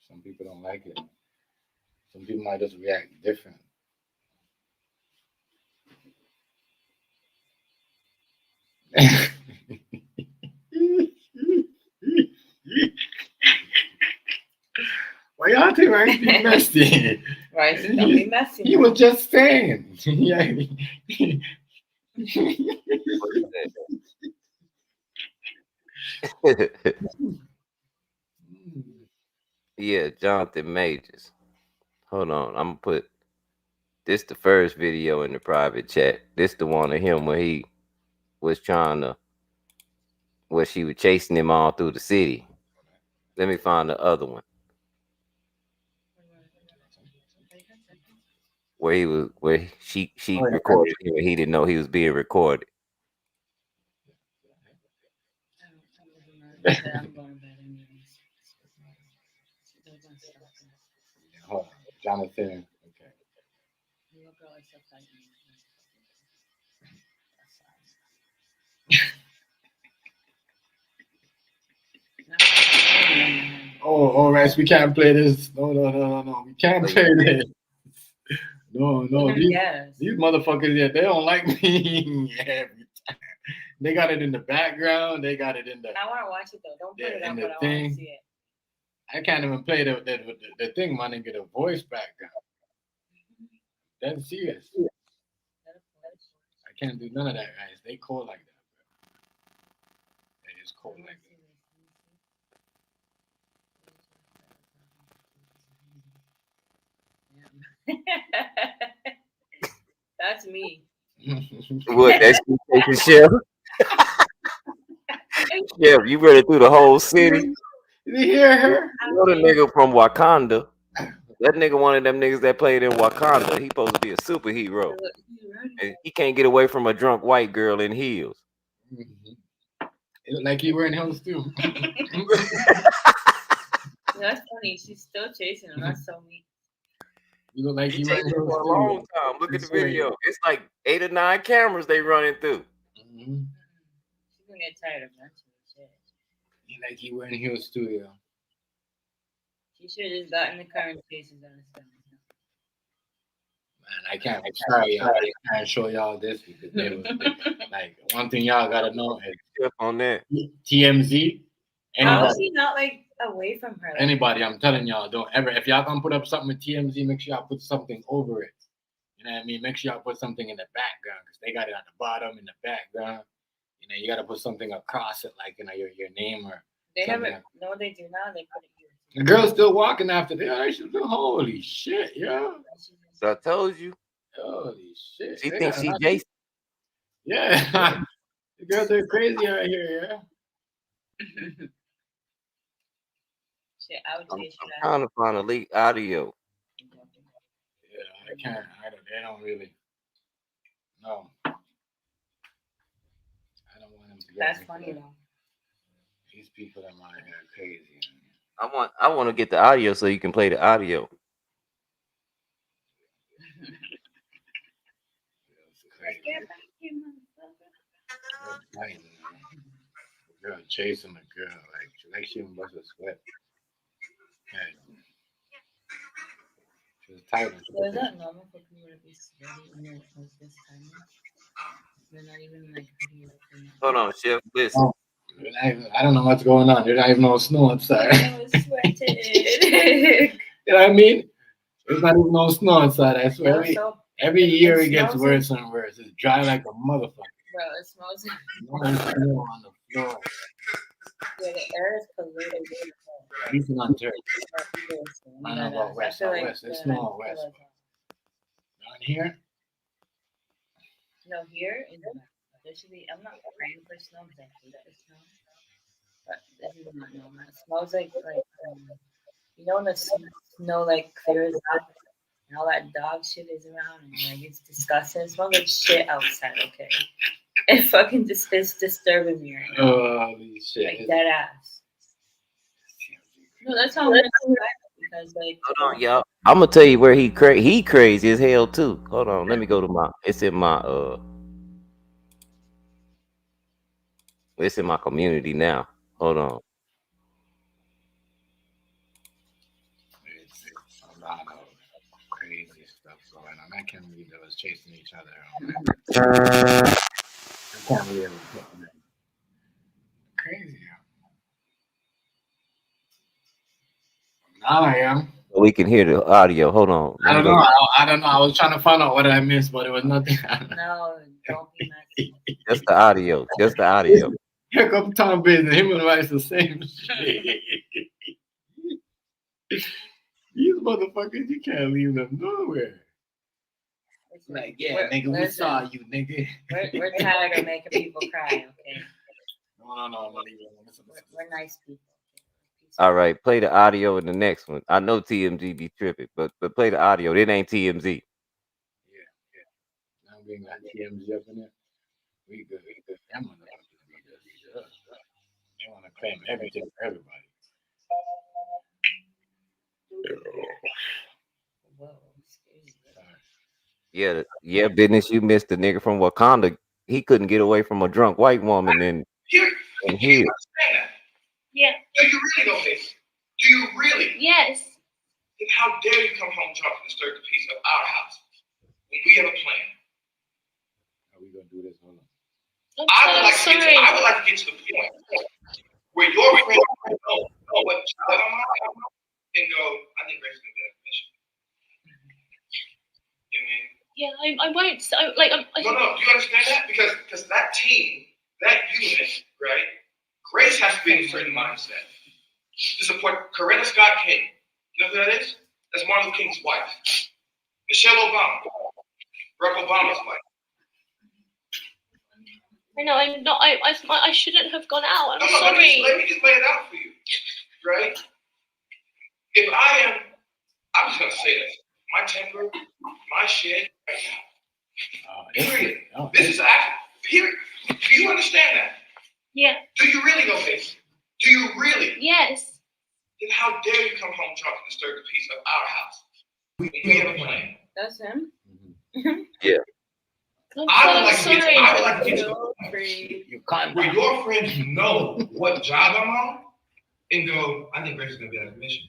[SPEAKER 1] Some people don't like it. Some people might just react different. Why y'all think Ryan's being messy?
[SPEAKER 4] Right, don't be messy.
[SPEAKER 1] He was just saying. Yeah.
[SPEAKER 7] Yeah, Jonathan Majors. Hold on, I'm gonna put this the first video in the private chat. This the one of him where he was trying to, where she was chasing him all through the city. Let me find the other one where he was, where she
[SPEAKER 1] Oh, yeah.
[SPEAKER 7] recorded him and he didn't know he was being recorded.
[SPEAKER 1] Hold on. Jonathan. Okay. Oh, Rex, we can't play this. No. We can't play this. No. These motherfuckers, yeah, they don't like me every time. They got it in the background. They got it in the.
[SPEAKER 4] I want to watch it though. Don't put it
[SPEAKER 1] in
[SPEAKER 4] up,
[SPEAKER 1] the
[SPEAKER 4] but I want
[SPEAKER 1] thing.
[SPEAKER 4] to see it.
[SPEAKER 1] I can't even play the thing, man, and get a voice background. That's serious. I can't do none of that, guys. They cold like that, bro. They just cold like that.
[SPEAKER 4] That's me.
[SPEAKER 7] What? That's you taking Chef? Chef, you read it through the whole city.
[SPEAKER 1] You hear her?
[SPEAKER 7] You know the nigga from Wakanda. That nigga one of them niggas that played in Wakanda. He supposed to be a superhero. And he can't get away from a drunk white girl in heels.
[SPEAKER 1] It look like he wearing heels too.
[SPEAKER 4] That's funny. She's still chasing him. That's so mean.
[SPEAKER 1] You look like
[SPEAKER 7] He
[SPEAKER 1] he
[SPEAKER 7] chased
[SPEAKER 1] wearing
[SPEAKER 7] him
[SPEAKER 1] heels
[SPEAKER 7] for a
[SPEAKER 1] too.
[SPEAKER 7] long time. Look at the video. It's like 8 or 9 cameras they running through.
[SPEAKER 1] Mm-hmm.
[SPEAKER 4] She's gonna get tired eventually. Shit.
[SPEAKER 1] He like he wearing heels too, yo.
[SPEAKER 4] She should have just gotten the car and chases on his stomach.
[SPEAKER 1] Man, I can't. I'm sorry, y'all. I can't show y'all this because they was like one thing y'all gotta know is
[SPEAKER 7] Chef on that.
[SPEAKER 1] TMZ.
[SPEAKER 4] How is he not like away from her? Like,
[SPEAKER 1] Anybody, I'm telling y'all, don't ever. If y'all gonna put up something with TMZ, make sure y'all put something over it. You know what I mean? Make sure y'all put something in the background because they got it at the bottom in the background. You know, you gotta put something across it, like your name or.
[SPEAKER 4] they have
[SPEAKER 1] something.
[SPEAKER 4] it. No, they do now. They put it here.
[SPEAKER 1] The girl's still walking after that. Holy shit, yo.
[SPEAKER 7] So I told you.
[SPEAKER 1] Holy shit.
[SPEAKER 7] She
[SPEAKER 1] They
[SPEAKER 7] thinks
[SPEAKER 1] got
[SPEAKER 7] she
[SPEAKER 1] nothing.
[SPEAKER 7] Jason.
[SPEAKER 1] Yeah. The girls are crazy out here, yeah.
[SPEAKER 4] Shit, I would
[SPEAKER 7] I'm
[SPEAKER 4] chase you
[SPEAKER 7] trying to find a leak audio.
[SPEAKER 1] Yeah, I can't. They don't really. No. I don't want them to get
[SPEAKER 4] That's
[SPEAKER 1] me
[SPEAKER 4] funny
[SPEAKER 1] for that.
[SPEAKER 4] though.
[SPEAKER 1] These people in my head are crazy.
[SPEAKER 7] I want to get the audio so you can play the audio.
[SPEAKER 1] It's crazy. Girl chasing a girl like she even bust a sweat. Yeah. She was tight.
[SPEAKER 4] So is that normal for people to be sweaty when they're like this time? They're not even like pretty.
[SPEAKER 7] Hold on, Chef. Listen.
[SPEAKER 1] I don't know what's going on. There's not even no snow outside.
[SPEAKER 4] I was sweated.
[SPEAKER 1] You know what I mean? There's not even no snow outside. I swear. Every year it gets worse and worse. It's dry like a motherfucker.
[SPEAKER 4] Bro, it smells like
[SPEAKER 1] No snow on the floor.
[SPEAKER 4] yeah, the air is polluted.
[SPEAKER 1] Even on Turkey. I don't know about west. Out west. There's snow out west. Down here?
[SPEAKER 4] No, here in the there should be. I'm not praying for snow because I hate the snow. But this is not normal. It smells like You know when the snow like clears up and all that dog shit is around and like it's disgusting. It smells like shit outside. Okay, it fucking just is disturbing me right now.
[SPEAKER 1] Holy shit.
[SPEAKER 4] Like dead ass. No, that's how I'm gonna describe it because like.
[SPEAKER 7] Hold on, y'all. I'm gonna tell you where he crazy as hell too. Hold on, let me go to my. It's in my It's in my community now. Hold on.
[SPEAKER 1] It's a lot of crazy stuff going on. I can't believe they was chasing each other. I can't believe it was crazy. Now I am.
[SPEAKER 7] We can hear the audio. Hold on.
[SPEAKER 1] I don't know. I don't know. I was trying to find out what I missed, but it was nothing.
[SPEAKER 4] No, don't be messy.
[SPEAKER 7] Just the audio. Just the audio.
[SPEAKER 1] Here comes Tom Biz and him and Rice the same shit. These motherfuckers, you can't leave them nowhere. Like, yeah, nigga, we saw you, nigga.
[SPEAKER 4] We're tired of making people cry, okay?
[SPEAKER 1] No, I'm not even.
[SPEAKER 4] We're nice people.
[SPEAKER 7] All right, play the audio in the next one. I know TMZ be tripping, but play the audio. It ain't TMZ.
[SPEAKER 1] Yeah. Now we got TMZ up in it. We good. That motherfuckers be just. They want to claim everything for everybody.
[SPEAKER 7] Yeah, business. You missed the nigga from Wakanda. He couldn't get away from a drunk white woman and here.
[SPEAKER 8] Yeah.
[SPEAKER 3] Do you really know this? Do you really?
[SPEAKER 8] Yes.
[SPEAKER 3] Then how dare you come home drunk and disturb the peace of our house when we have a plan?
[SPEAKER 1] How we gonna do this? Hold on.
[SPEAKER 3] I would like to get to the point where your friends know what job I'm on and go, I think Grace is gonna get a commission. You know what I mean?
[SPEAKER 8] Yeah, I won't.
[SPEAKER 3] No. Do you understand that? Because that team, that unit, right? Grace has to be in a certain mindset to support Coretta Scott King. You know who that is? That's Martin Luther King's wife. Michelle Obama, Barack Obama's wife.
[SPEAKER 8] I know. I'm not. I shouldn't have gone out. I'm
[SPEAKER 3] No,
[SPEAKER 8] sorry.
[SPEAKER 3] Let me just lay it out for you, right? If I'm just gonna say this. My temper, my shit, right now. Period. This is actually period. Do you understand that?
[SPEAKER 8] Yeah.
[SPEAKER 3] Do you really know this? Do you really?
[SPEAKER 8] Yes.
[SPEAKER 3] Then how dare you come home drunk and disturb the peace of our house? We have a plan.
[SPEAKER 4] That's him?
[SPEAKER 7] Yeah.
[SPEAKER 3] I would like to get to the point where your friends know what job I'm on and go, I think Grace is gonna be out of commission.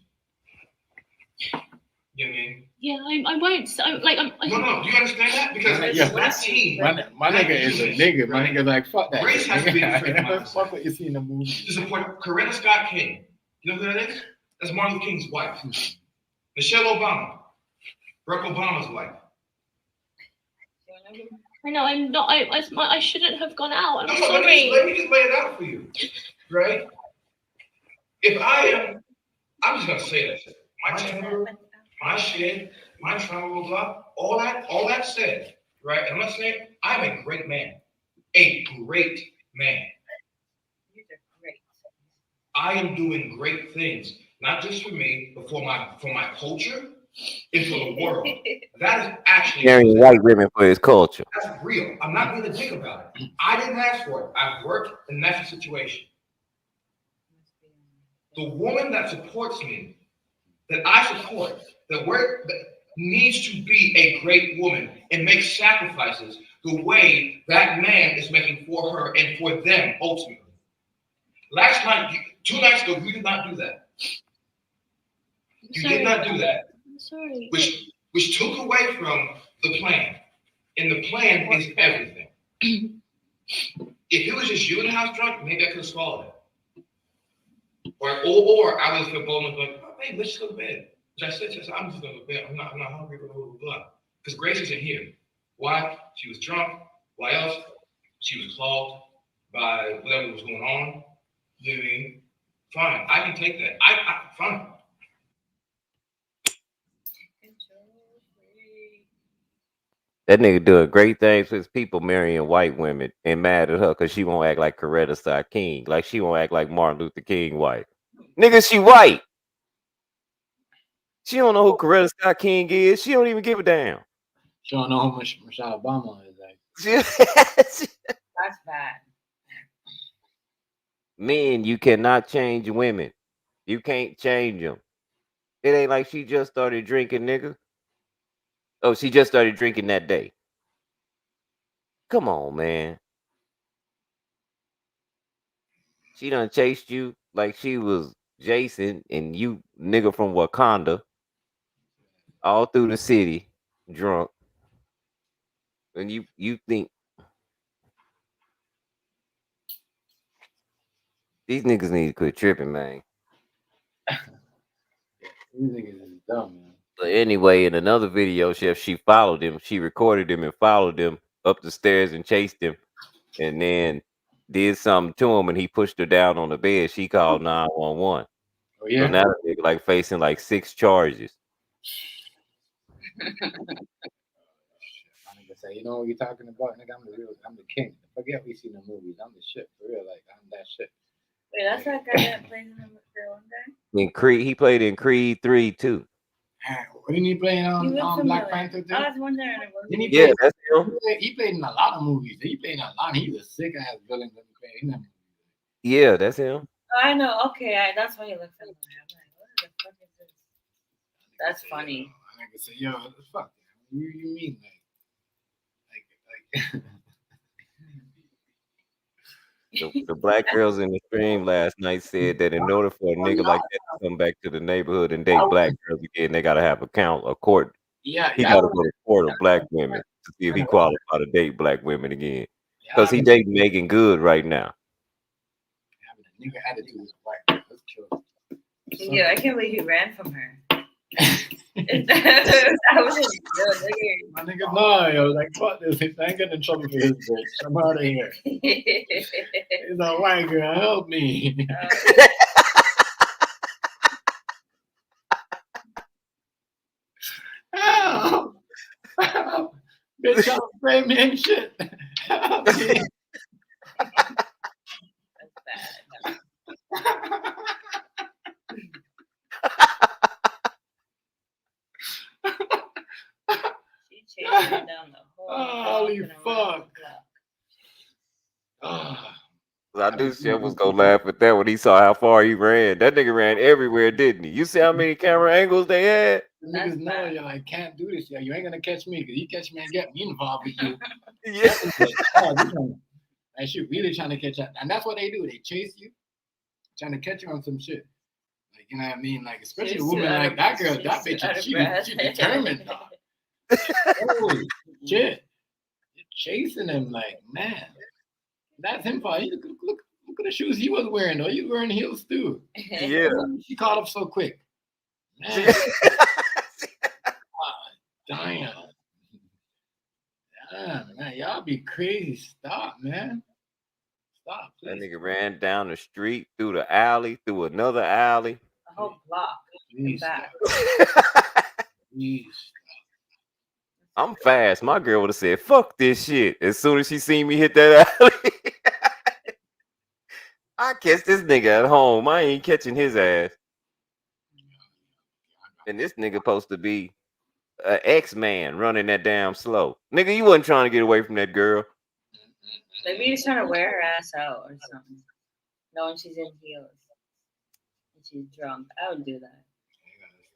[SPEAKER 3] You know what I mean?
[SPEAKER 8] Yeah, I won't.
[SPEAKER 3] No. Do you understand that? Because that team,
[SPEAKER 1] my nigga is a nigga. My nigga like fuck that.
[SPEAKER 3] Grace has to be a certain mindset.
[SPEAKER 1] Fuck what you see in the movie.
[SPEAKER 3] To support Coretta Scott King. You know who that is? That's Martin Luther King's wife. Michelle Obama, Barack Obama's wife.
[SPEAKER 8] I know. I'm not. I shouldn't have gone out. I'm
[SPEAKER 3] sorry. Let me just lay it out for you, right? If I'm just gonna say this. My temper, my shit, my trauma, blah, blah, all that said, right? And I'm not saying I'm a great man. A great man. I am doing great things, not just for me, but for my culture and for the world. That is actually
[SPEAKER 7] carrying white women for his culture.
[SPEAKER 3] That's real. I'm not going to think about it. I didn't ask for it. I've worked, and that's the situation. The woman that supports me, that I support, that needs to be a great woman and make sacrifices the way that man is making for her and for them ultimately. Last night, 2 nights ago, you did not do that. You did not do that.
[SPEAKER 8] I'm sorry.
[SPEAKER 3] Which took away from the plan. And the plan is everything. If it was just you in the house drunk, maybe I could have swallowed it. Or I was feel bold enough like, oh, hey, let's just go to bed. Which I said, I'm just going to go to bed. I'm not hungry, blah, blah, blah. Because Grace isn't here. Why? She was drunk. Why else? She was clogged by whatever was going on. You know what I mean? Fine. I can take that. Fine.
[SPEAKER 7] That nigga doing great things for his people, marrying white women and mad at her because she won't act like Coretta Scott King. Like she won't act like Martin Luther King white. Nigga, she white. She don't know who Coretta Scott King is. She don't even give a damn.
[SPEAKER 1] She don't know who Michelle Obama is. Like,
[SPEAKER 4] That's bad.
[SPEAKER 7] Men, you cannot change women. You can't change them. It ain't like she just started drinking, nigga. Oh, she just started drinking that day. Come on, man. She done chased you like she was Jason and you nigga from Wakanda all through the city drunk. And you think these niggas need to quit tripping, man.
[SPEAKER 1] these niggas is dumb, man.
[SPEAKER 7] But anyway, in another video, she followed him. She recorded him and followed him up the stairs and chased him, and then did something to him, and he pushed her down on the bed. She called 911.
[SPEAKER 1] Oh
[SPEAKER 7] So
[SPEAKER 1] yeah.
[SPEAKER 7] now the nigga like facing like 6 charges.
[SPEAKER 1] My nigga say, you know what you talking about, nigga? I'm the king. Forget we seen the movies. I'm the shit for real. Like I'm that shit.
[SPEAKER 4] Wait, that's that guy that plays in the one guy?
[SPEAKER 7] In Creed, he played in Creed 3 too.
[SPEAKER 1] Didn't he play on Black Panther too?
[SPEAKER 4] I was wondering.
[SPEAKER 1] Didn't he
[SPEAKER 7] Yeah,
[SPEAKER 1] play,
[SPEAKER 7] that's him.
[SPEAKER 1] he played in a lot of movies. He played in a lot. He's a sick ass villain.
[SPEAKER 7] Yeah, that's him.
[SPEAKER 4] I know. Okay, that's why you look familiar. I'm like, what the fuck is this? That's funny.
[SPEAKER 1] I nigga say, yo, what the fuck? You mean like
[SPEAKER 7] The black girls in the stream last night said that in order for a nigga like that to come back to the neighborhood and date black girls again, they gotta have a court.
[SPEAKER 1] yeah,
[SPEAKER 7] He gotta go to court of black women to see if he qualified to date black women again. Because he dating Megan Good right now.
[SPEAKER 1] having a nigga attitude is white. Let's kill him.
[SPEAKER 4] Yeah, I can't believe he ran from her. I was just
[SPEAKER 1] My nigga, no, yo, like fuck this. I ain't getting in trouble for his bitch. I'm out of here. He's a white girl. Help me. Help. Help. Bitch, y'all frame me and shit. Help me.
[SPEAKER 4] She chased him down the whole
[SPEAKER 1] Holy
[SPEAKER 4] block and around
[SPEAKER 1] fuck.
[SPEAKER 4] the block.
[SPEAKER 1] Ah,
[SPEAKER 7] I knew Chef was gonna laugh at that when he saw how far he ran. That nigga ran everywhere, didn't he? You see how many camera angles they had?
[SPEAKER 1] the niggas know yo, I can't do this. Yo, you ain't gonna catch me because you catch me and get me involved with you.
[SPEAKER 7] Yeah.
[SPEAKER 1] And she really trying to catch up. And that's what they do. They chase you, trying to catch you on some shit. Like, you know what I mean? Like, especially
[SPEAKER 4] Chase
[SPEAKER 1] a
[SPEAKER 4] you
[SPEAKER 1] woman
[SPEAKER 4] out
[SPEAKER 1] like
[SPEAKER 4] of-
[SPEAKER 1] that girl,
[SPEAKER 4] chase
[SPEAKER 1] that
[SPEAKER 4] you out
[SPEAKER 1] bitch,
[SPEAKER 4] of
[SPEAKER 1] she
[SPEAKER 4] breath.
[SPEAKER 1] determined, dog. Holy shit. You're chasing him like, man. That's him. Look at the shoes he was wearing, though. He was wearing heels, too.
[SPEAKER 7] Yeah.
[SPEAKER 1] She caught up so quick. Man. Damn. Damn, man. Y'all be crazy. Stop, man. Stop,
[SPEAKER 7] That
[SPEAKER 1] please.
[SPEAKER 7] nigga ran down the street, through the alley, through another alley.
[SPEAKER 4] The whole block and
[SPEAKER 1] Please
[SPEAKER 4] back.
[SPEAKER 1] stop. Please.
[SPEAKER 7] I'm fast. My girl would have said, fuck this shit. As soon as she seen me hit that alley. I catch this nigga at home. I ain't catching his ass. And this nigga supposed to be an X-Man running that damn slow. Nigga, you wasn't trying to get away from that girl.
[SPEAKER 4] Maybe he's trying to wear her ass out or something. Knowing she's in heels. And she's drunk. I would do that.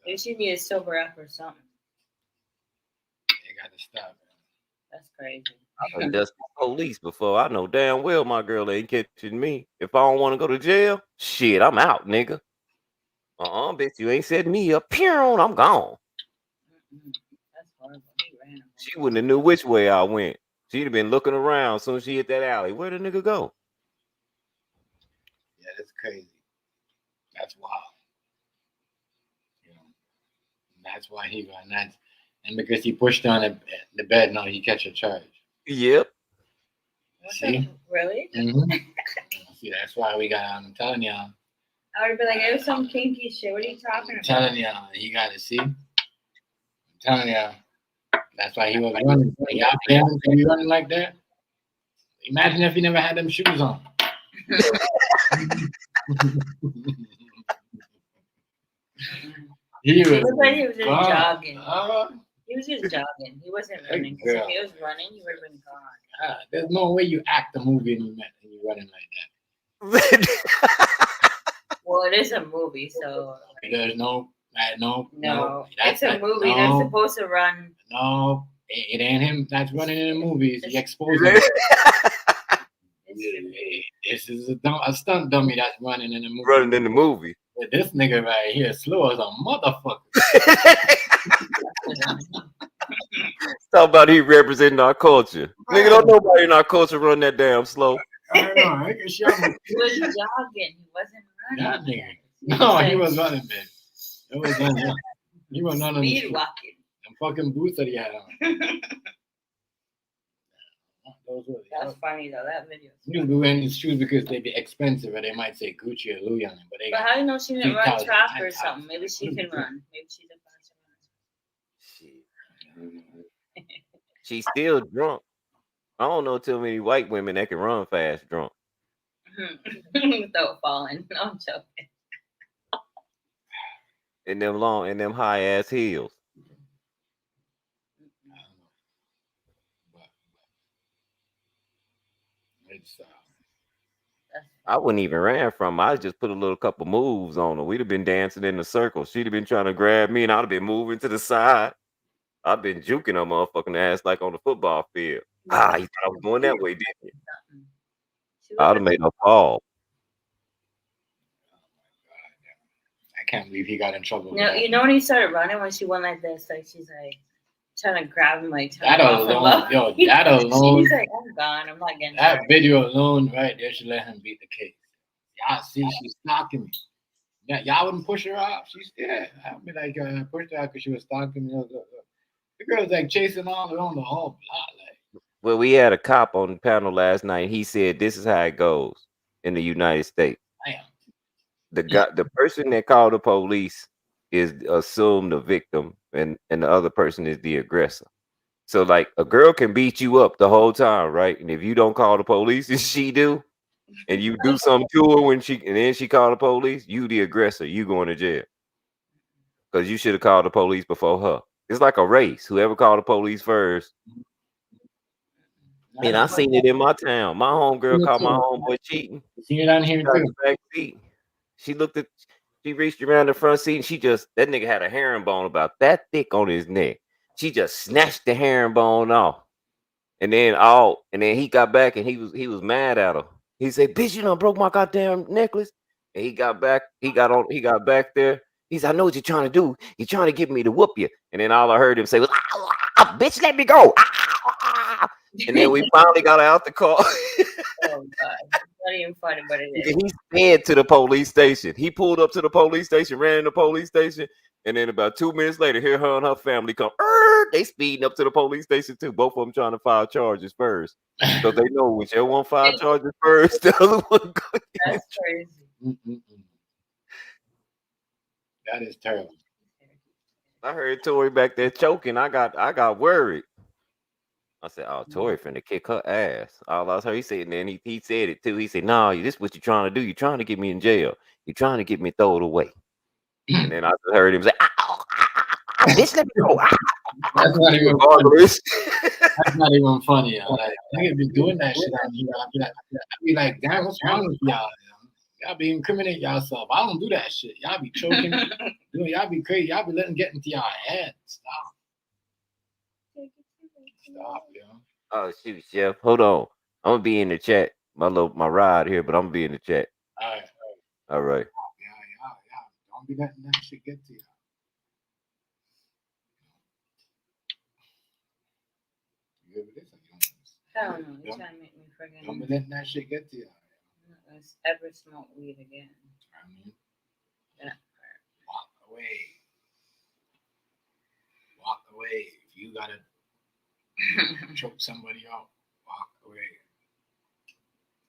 [SPEAKER 4] Maybe she needs to sober up or something.
[SPEAKER 1] You gotta stop, man.
[SPEAKER 4] That's crazy.
[SPEAKER 7] I done dusted police before. I know damn well my girl ain't catching me. If I don't want to go to jail, shit, I'm out, nigga. Bitch, you ain't setting me up. Pew, I'm gone.
[SPEAKER 4] That's horrible. He ran.
[SPEAKER 7] She wouldn't have knew which way I went. She'd have been looking around as soon as she hit that alley. Where the nigga go?
[SPEAKER 1] Yeah, that's crazy. That's wild. You know, that's why he got nuts. And because he pushed her on the bed, no, he catch a charge.
[SPEAKER 7] Yep.
[SPEAKER 1] See?
[SPEAKER 4] Really?
[SPEAKER 1] Mm-hmm. See, that's why we got. I'm telling y'all.
[SPEAKER 4] I would be like, it was some kinky shit. What are you talking
[SPEAKER 1] I'm
[SPEAKER 4] about?
[SPEAKER 1] telling y'all. He got to see. I'm telling y'all. That's why he was running. Y'all blame him to be running like that. Imagine if he never had them shoes on. He was
[SPEAKER 5] looked like he was just
[SPEAKER 1] gone.
[SPEAKER 5] jogging. He was just jogging. He wasn't running. Because if he was running, he would have been gone.
[SPEAKER 1] There's no way you act a movie and you're running like that.
[SPEAKER 5] Well, it is a movie, so
[SPEAKER 1] There's no.
[SPEAKER 5] It's a movie. They're supposed to run.
[SPEAKER 1] No, it ain't him that's running in the movies. He exposed him. This is a stunt dummy that's running in the movie.
[SPEAKER 7] Running in the movie.
[SPEAKER 1] This nigga right here slow as a motherfucker.
[SPEAKER 7] Talk about he representing our culture. Nigga, don't nobody in our culture run that damn slow.
[SPEAKER 1] I don't know. I guess
[SPEAKER 5] He was jogging. He wasn't running.
[SPEAKER 1] That nigga. No, he was running, man. It was on him. He was on
[SPEAKER 5] Speed
[SPEAKER 1] the
[SPEAKER 5] walking.
[SPEAKER 1] them fucking boots that he had on.
[SPEAKER 5] That's funny though. That video.
[SPEAKER 1] You can go in these shoes because they be expensive, or they might say Gucci or Louis on them. But
[SPEAKER 5] how do you know she didn't run
[SPEAKER 1] 3,000,
[SPEAKER 5] track or
[SPEAKER 1] 10,000.
[SPEAKER 5] something? Maybe she can run. Maybe she's a
[SPEAKER 7] Shit. She's still drunk. I don't know too many white women that can run fast drunk.
[SPEAKER 5] Without falling. No, I'm joking.
[SPEAKER 7] In them high ass heels. I wouldn't even ran from her. I just put a little couple moves on her. We'd have been dancing in a circle. She'd have been trying to grab me, and I'd have been moving to the side. I've been juking her motherfucking ass like on the football field. You thought I was going that way, didn't you? I'd have made her fall.
[SPEAKER 1] I can't believe he got in trouble.
[SPEAKER 5] No, you know when he started running when she went like this, like she's like trying to grab him, like
[SPEAKER 1] that alone, yo, that alone.
[SPEAKER 5] She's like, I'm gone. I'm not getting
[SPEAKER 1] that video alone right there should let him beat the case. Y'all see, she's stalking me. Yeah, y'all wouldn't push her off. She's there. I'd be like, pushed her out because she was stalking me. The girl's like chasing all around the whole block. Like,
[SPEAKER 7] well, we had a cop on the panel last night. He said this is how it goes in the United States.
[SPEAKER 1] Damn.
[SPEAKER 7] The person that called the police is assumed the victim, and the other person is the aggressor. So, like, a girl can beat you up the whole time, right? And if you don't call the police, and she do, and you do something to her and then she called the police, you the aggressor, you going to jail because you should have called the police before her. It's like a race. Whoever called the police first. And I seen it in my town. My homegirl caught my homeboy cheating.
[SPEAKER 1] See it on here too.
[SPEAKER 7] She reached around the front seat and that nigga had a herringbone about that thick on his neck. She just snatched the herringbone off. And then he got back and he was mad at her. He said, "Bitch, you done broke my goddamn necklace." And he got back there. He said, "I know what you're trying to do. You're trying to get me to whoop you." And then all I heard him say was, "Bitch, let me go." And then we finally got out the car.
[SPEAKER 5] Oh God. Not even funny, but it is.
[SPEAKER 7] He sped to the police station. He pulled up to the police station, ran in the police station, and then about 2 minutes later, here her and her family come. They speeding up to the police station too. Both of them trying to file charges first, because they know whichever one file charges first, the other one.
[SPEAKER 5] That's crazy.
[SPEAKER 1] That is terrible.
[SPEAKER 7] I heard Tori back there choking. I got worried. I said, "Oh, Tori finna kick her ass." All I heard, he said, and then he said it too. He said, "No, this is what you're trying to do. You're trying to get me in jail. You're trying to get me thrown away." And then I just heard him say, "Bitch, let me go."
[SPEAKER 1] That's not even funny. That's not even funny. Like, niggas be doing that shit on here. I be like, damn, what's wrong with y'all? Y'all be incriminating yourself. I don't do that shit. Y'all be choking. Y'all be crazy. Y'all be letting get into y'all head. Stop. Stop, yo.
[SPEAKER 7] Oh shoot, Chef. Hold on. I'm gonna be in the chat. My ride here, but I'm gonna be in the chat. All right.
[SPEAKER 1] Yeah. Don't be letting that shit get to you. You ever this?
[SPEAKER 5] I don't know. You're trying to make me forget.
[SPEAKER 1] Don't be letting that shit get to you.
[SPEAKER 5] Let's ever smoke weed again.
[SPEAKER 1] I mean,
[SPEAKER 5] Yeah.
[SPEAKER 1] Walk away. Walk away. If you gotta choke somebody out, walk away.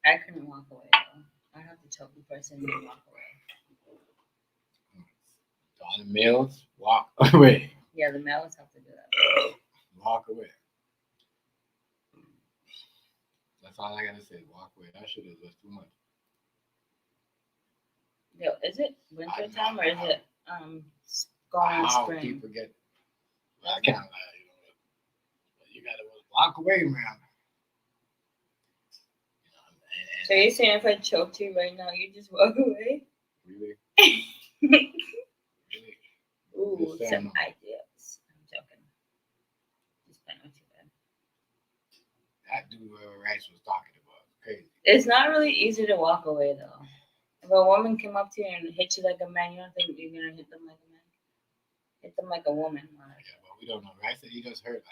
[SPEAKER 5] I couldn't walk away though. I have to choke the person and walk away.
[SPEAKER 1] All the males, walk away.
[SPEAKER 5] Yeah, the males have to do that.
[SPEAKER 1] Walk away. That's all I gotta say. Walk away. That shit is just too much.
[SPEAKER 5] Yo, is it winter time or is it going
[SPEAKER 1] how
[SPEAKER 5] spring.
[SPEAKER 1] people get. Well, I can't lie, you gotta walk away, man.
[SPEAKER 5] So you're saying if I choked you right now, you just walk away?
[SPEAKER 1] Really? Really?
[SPEAKER 5] Ooh,
[SPEAKER 1] Just
[SPEAKER 5] some
[SPEAKER 1] saying, no.
[SPEAKER 5] ideas. I'm joking. Just playing with you, man.
[SPEAKER 1] That dude Rice was talking about crazy.
[SPEAKER 5] It's not really easy to walk away though. If a woman came up to you and hit you like a man, you don't think you're gonna hit them like a man? Hit them like a woman. Like.
[SPEAKER 1] Yeah, but we don't know. Rice said he just heard.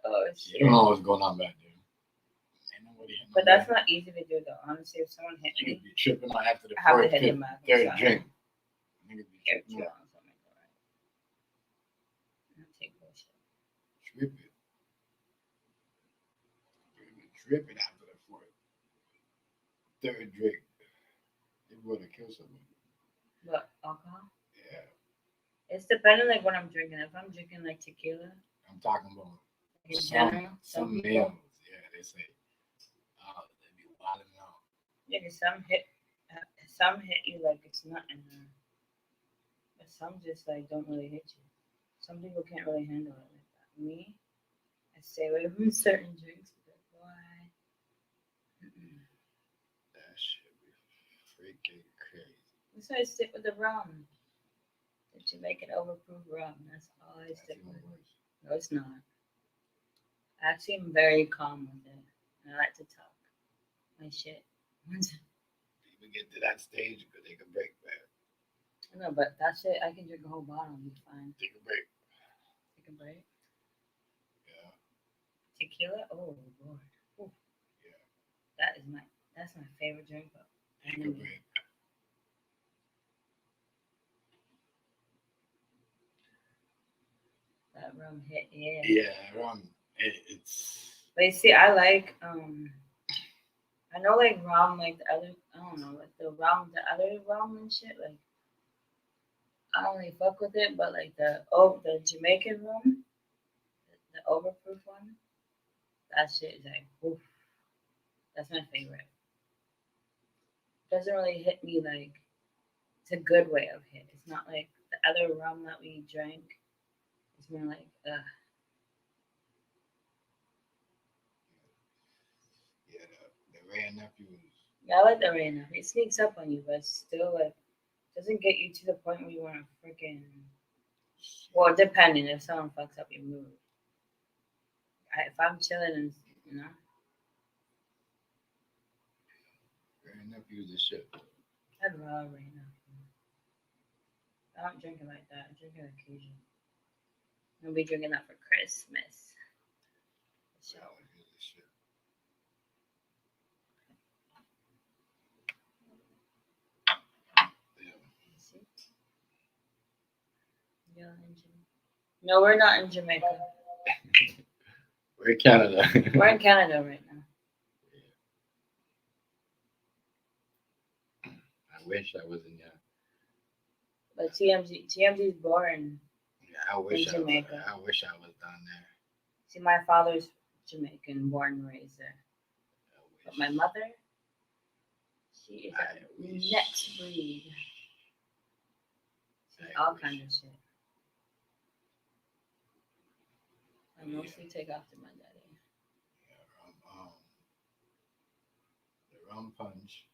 [SPEAKER 5] Oh
[SPEAKER 1] You
[SPEAKER 5] shit.
[SPEAKER 1] don't know what's going on back there. Ain't nobody hitting
[SPEAKER 5] But
[SPEAKER 1] nobody.
[SPEAKER 5] that's not easy to do though. Honestly, if someone hit
[SPEAKER 1] Niggas
[SPEAKER 5] me,
[SPEAKER 1] be tripping on after the
[SPEAKER 5] I have to
[SPEAKER 1] fourth,
[SPEAKER 5] hit
[SPEAKER 1] fifth,
[SPEAKER 5] them back.
[SPEAKER 1] third
[SPEAKER 5] I'm
[SPEAKER 1] drink. Niggas be
[SPEAKER 5] You're
[SPEAKER 1] tripping
[SPEAKER 5] too
[SPEAKER 1] on.
[SPEAKER 5] long, so I'm like, alright. I'll take bullshit.
[SPEAKER 1] Tripping. Tripping after the fourth, third drink. They would have killed somebody.
[SPEAKER 5] But alcohol?
[SPEAKER 1] Yeah,
[SPEAKER 5] It's depending like what I'm drinking. If I'm drinking like tequila,
[SPEAKER 1] I'm talking about
[SPEAKER 5] in general,
[SPEAKER 1] some
[SPEAKER 5] people,
[SPEAKER 1] males. Yeah, they say, oh, they be wilding out.
[SPEAKER 5] yeah, 'cause some hit you like it's nothing, but some just like don't really hit you. Some people can't really handle it like that. Me, I stay away from certain drinks. But why?
[SPEAKER 1] That shit be freaking crazy.
[SPEAKER 5] That's why I stick with the rum. The Jamaican overproof rum. That's all I
[SPEAKER 1] That's
[SPEAKER 5] stick
[SPEAKER 1] even
[SPEAKER 5] with.
[SPEAKER 1] worse.
[SPEAKER 5] No, it's not. Actually, I'm very calm with it. And I like to talk my shit.
[SPEAKER 1] People get to that stage because they can break, man.
[SPEAKER 5] No, but that shit, I can drink a whole bottle and be fine.
[SPEAKER 1] They can break.
[SPEAKER 5] Take a break.
[SPEAKER 1] Yeah,
[SPEAKER 5] Tequila? Oh, Lord. Ooh.
[SPEAKER 1] yeah.
[SPEAKER 5] That's my favorite drink. But
[SPEAKER 1] They can break.
[SPEAKER 5] that rum hit, yeah.
[SPEAKER 1] Yeah, it's.
[SPEAKER 5] But you see, I like, I know like rum, like the other, I don't know, like the other rum and shit, like, I don't really fuck with it, but like the Jamaican rum, the overproof one, that shit is like, oof. That's my favorite. Doesn't really hit me like, it's a good way of hit. It's not like the other rum that we drank. It's more like, ugh.
[SPEAKER 1] Yeah, the Ray and nephews.
[SPEAKER 5] Yeah, I like the rain. It sneaks up on you, but it's still like doesn't get you to the point where you want to freaking. Well, depending if someone fucks up your mood. If I'm chilling and
[SPEAKER 1] Ray and nephews is shit.
[SPEAKER 5] I'd rather rain. I don't drink it like that. I drink it occasionally. I'll be drinking that for Christmas. So,
[SPEAKER 1] Ray and nephews is shit.
[SPEAKER 5] see? Yeah, in Jamaica. No, we're not in Jamaica.
[SPEAKER 1] We're in Canada.
[SPEAKER 5] We're in Canada right now.
[SPEAKER 1] I wish I was in there.
[SPEAKER 5] But TMZ is born.
[SPEAKER 1] Yeah, I wish
[SPEAKER 5] In Jamaica.
[SPEAKER 1] I wish I was down there.
[SPEAKER 5] See, my father's Jamaican, born and raised there. But my mother, she is a next breed. She's all kinds of shit. I mostly take after my daddy.
[SPEAKER 1] Yeah, the rum punch.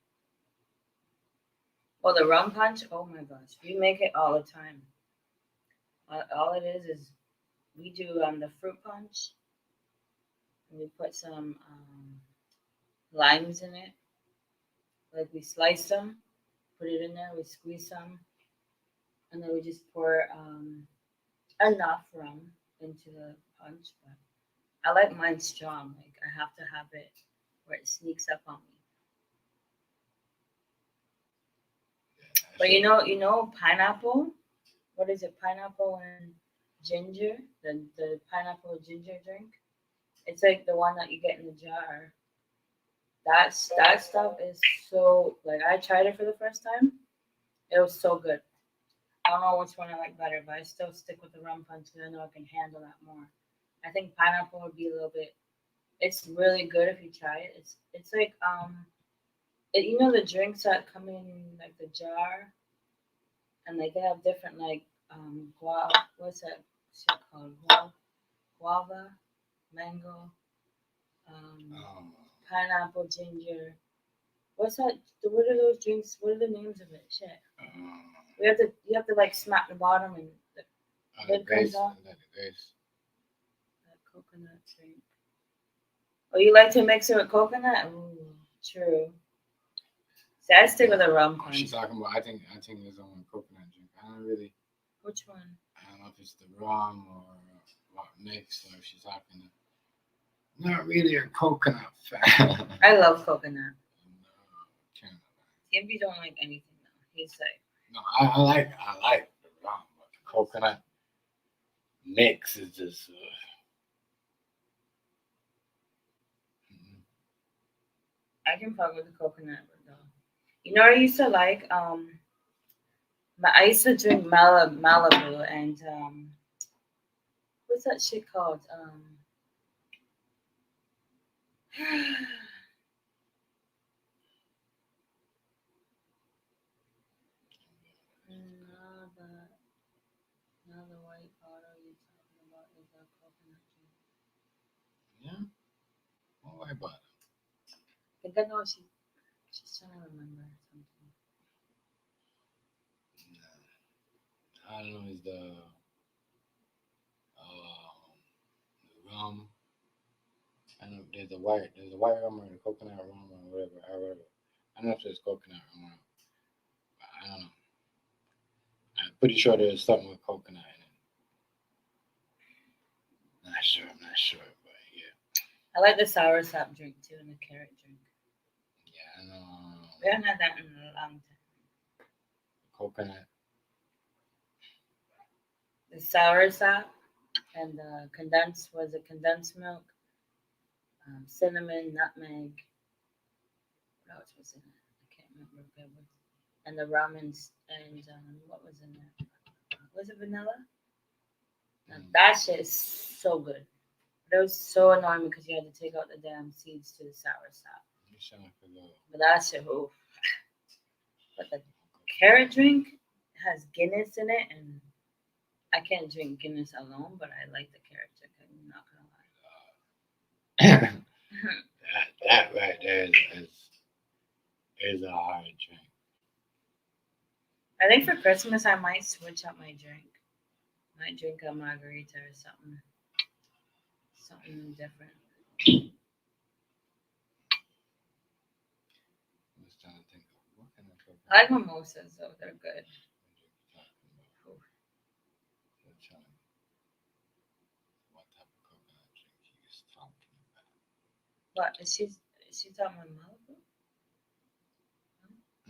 [SPEAKER 5] Well, the rum punch, oh my gosh, we make it all the time. All it is we do the fruit punch. And we put some limes in it. Like we slice them, put it in there, we squeeze some, and then we just pour enough rum into the punch. But I like mine strong. Like I have to have it where it sneaks up on me. But you know pineapple. What is it? Pineapple and ginger. The pineapple ginger drink. It's like the one that you get in the jar. That stuff is so like I tried it for the first time. It was so good. I don't know which one I like better, but I still stick with the rum punch because I know I can handle that more. I think pineapple would be a little bit. It's really good if you try it. It's like You know the drinks that come in like the jar, and like they have different like what's that shit called? Guava, mango,
[SPEAKER 1] Um,
[SPEAKER 5] pineapple, ginger. What's that? What are those drinks? What are the names of it? Shit. You have to like smack the bottom and the lid comes off. That coconut drink. Oh, you like to mix it with coconut? Ooh, true. See, I stick with a rum punch.
[SPEAKER 1] She's talking about. I think there's only coconut drink. I don't really.
[SPEAKER 5] Which one?
[SPEAKER 1] I don't know if it's the rum or what mix, or if she's talking. Not really a coconut fan.
[SPEAKER 5] I love coconut.
[SPEAKER 1] No, can't.
[SPEAKER 5] TMB don't like anything though. He's like.
[SPEAKER 1] No, I like the rum, but the coconut mix is just.
[SPEAKER 5] I can fuck with the coconut though. You know what I used to like? I used to drink Malibu and what's that shit called? Now the white bottle you're talking about is a coconut drink.
[SPEAKER 1] Yeah. Don't worry about it.
[SPEAKER 5] I think I know she's trying to remember something.
[SPEAKER 1] I don't know. Is the rum? I know there's a white rum or the coconut rum or whatever. I don't know if there's coconut rum. I don't know. I'm pretty sure there's something with coconut in it. I'm not sure, but yeah.
[SPEAKER 5] I like the sour sap drink too and the carrot drink.
[SPEAKER 1] Yeah, I know.
[SPEAKER 5] We haven't had that in a long time.
[SPEAKER 1] Coconut.
[SPEAKER 5] The sour sap and the condensed milk, cinnamon, nutmeg. What else was in it? I can't remember. And the ramen and what was in there? Was it vanilla? Now, that shit is so good. But it was so annoying because you had to take out the damn seeds to the sour sap. But that shit, oof. But the carrot drink has Guinness in it, and I can't drink Guinness alone, but I like the carrot drink. I'm not gonna lie.
[SPEAKER 1] that right there is a hard drink.
[SPEAKER 5] I think for Christmas I might switch up my drink. Might drink a margarita or something different.
[SPEAKER 1] I'm just trying to think of what kind of coconut.
[SPEAKER 5] I like mimosas though; they're good.
[SPEAKER 1] What type of coconut drink he's talking about?
[SPEAKER 5] What is she talking about Malibu?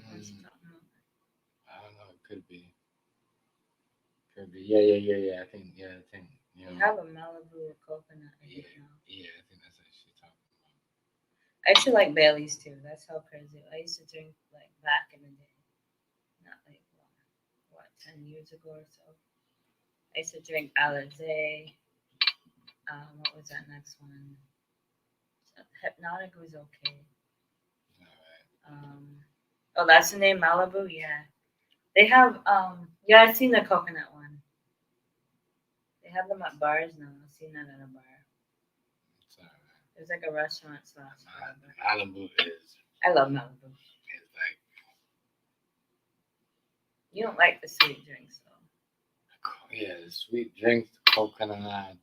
[SPEAKER 5] What is she talking about?
[SPEAKER 1] I don't know. It could be. Yeah. I think. Yeah.
[SPEAKER 5] You have a Malibu with coconut.
[SPEAKER 1] Yeah. I think that's what she's talking about.
[SPEAKER 5] I used to like Bailey's too. That's how crazy. I used to drink like back in the day, not like 10 years ago or so. I used to drink Alizé. What was that next one? Hypnotic was okay. Oh, that's the name, Malibu. Yeah, they have. Yeah, I've seen the coconut one. They have them at bars now. I've seen that at a bar. There's like a restaurant /
[SPEAKER 1] Malibu is.
[SPEAKER 5] I love Malibu.
[SPEAKER 1] It's like.
[SPEAKER 5] You don't like the sweet drinks though.
[SPEAKER 1] Yeah, the sweet drinks, coconut.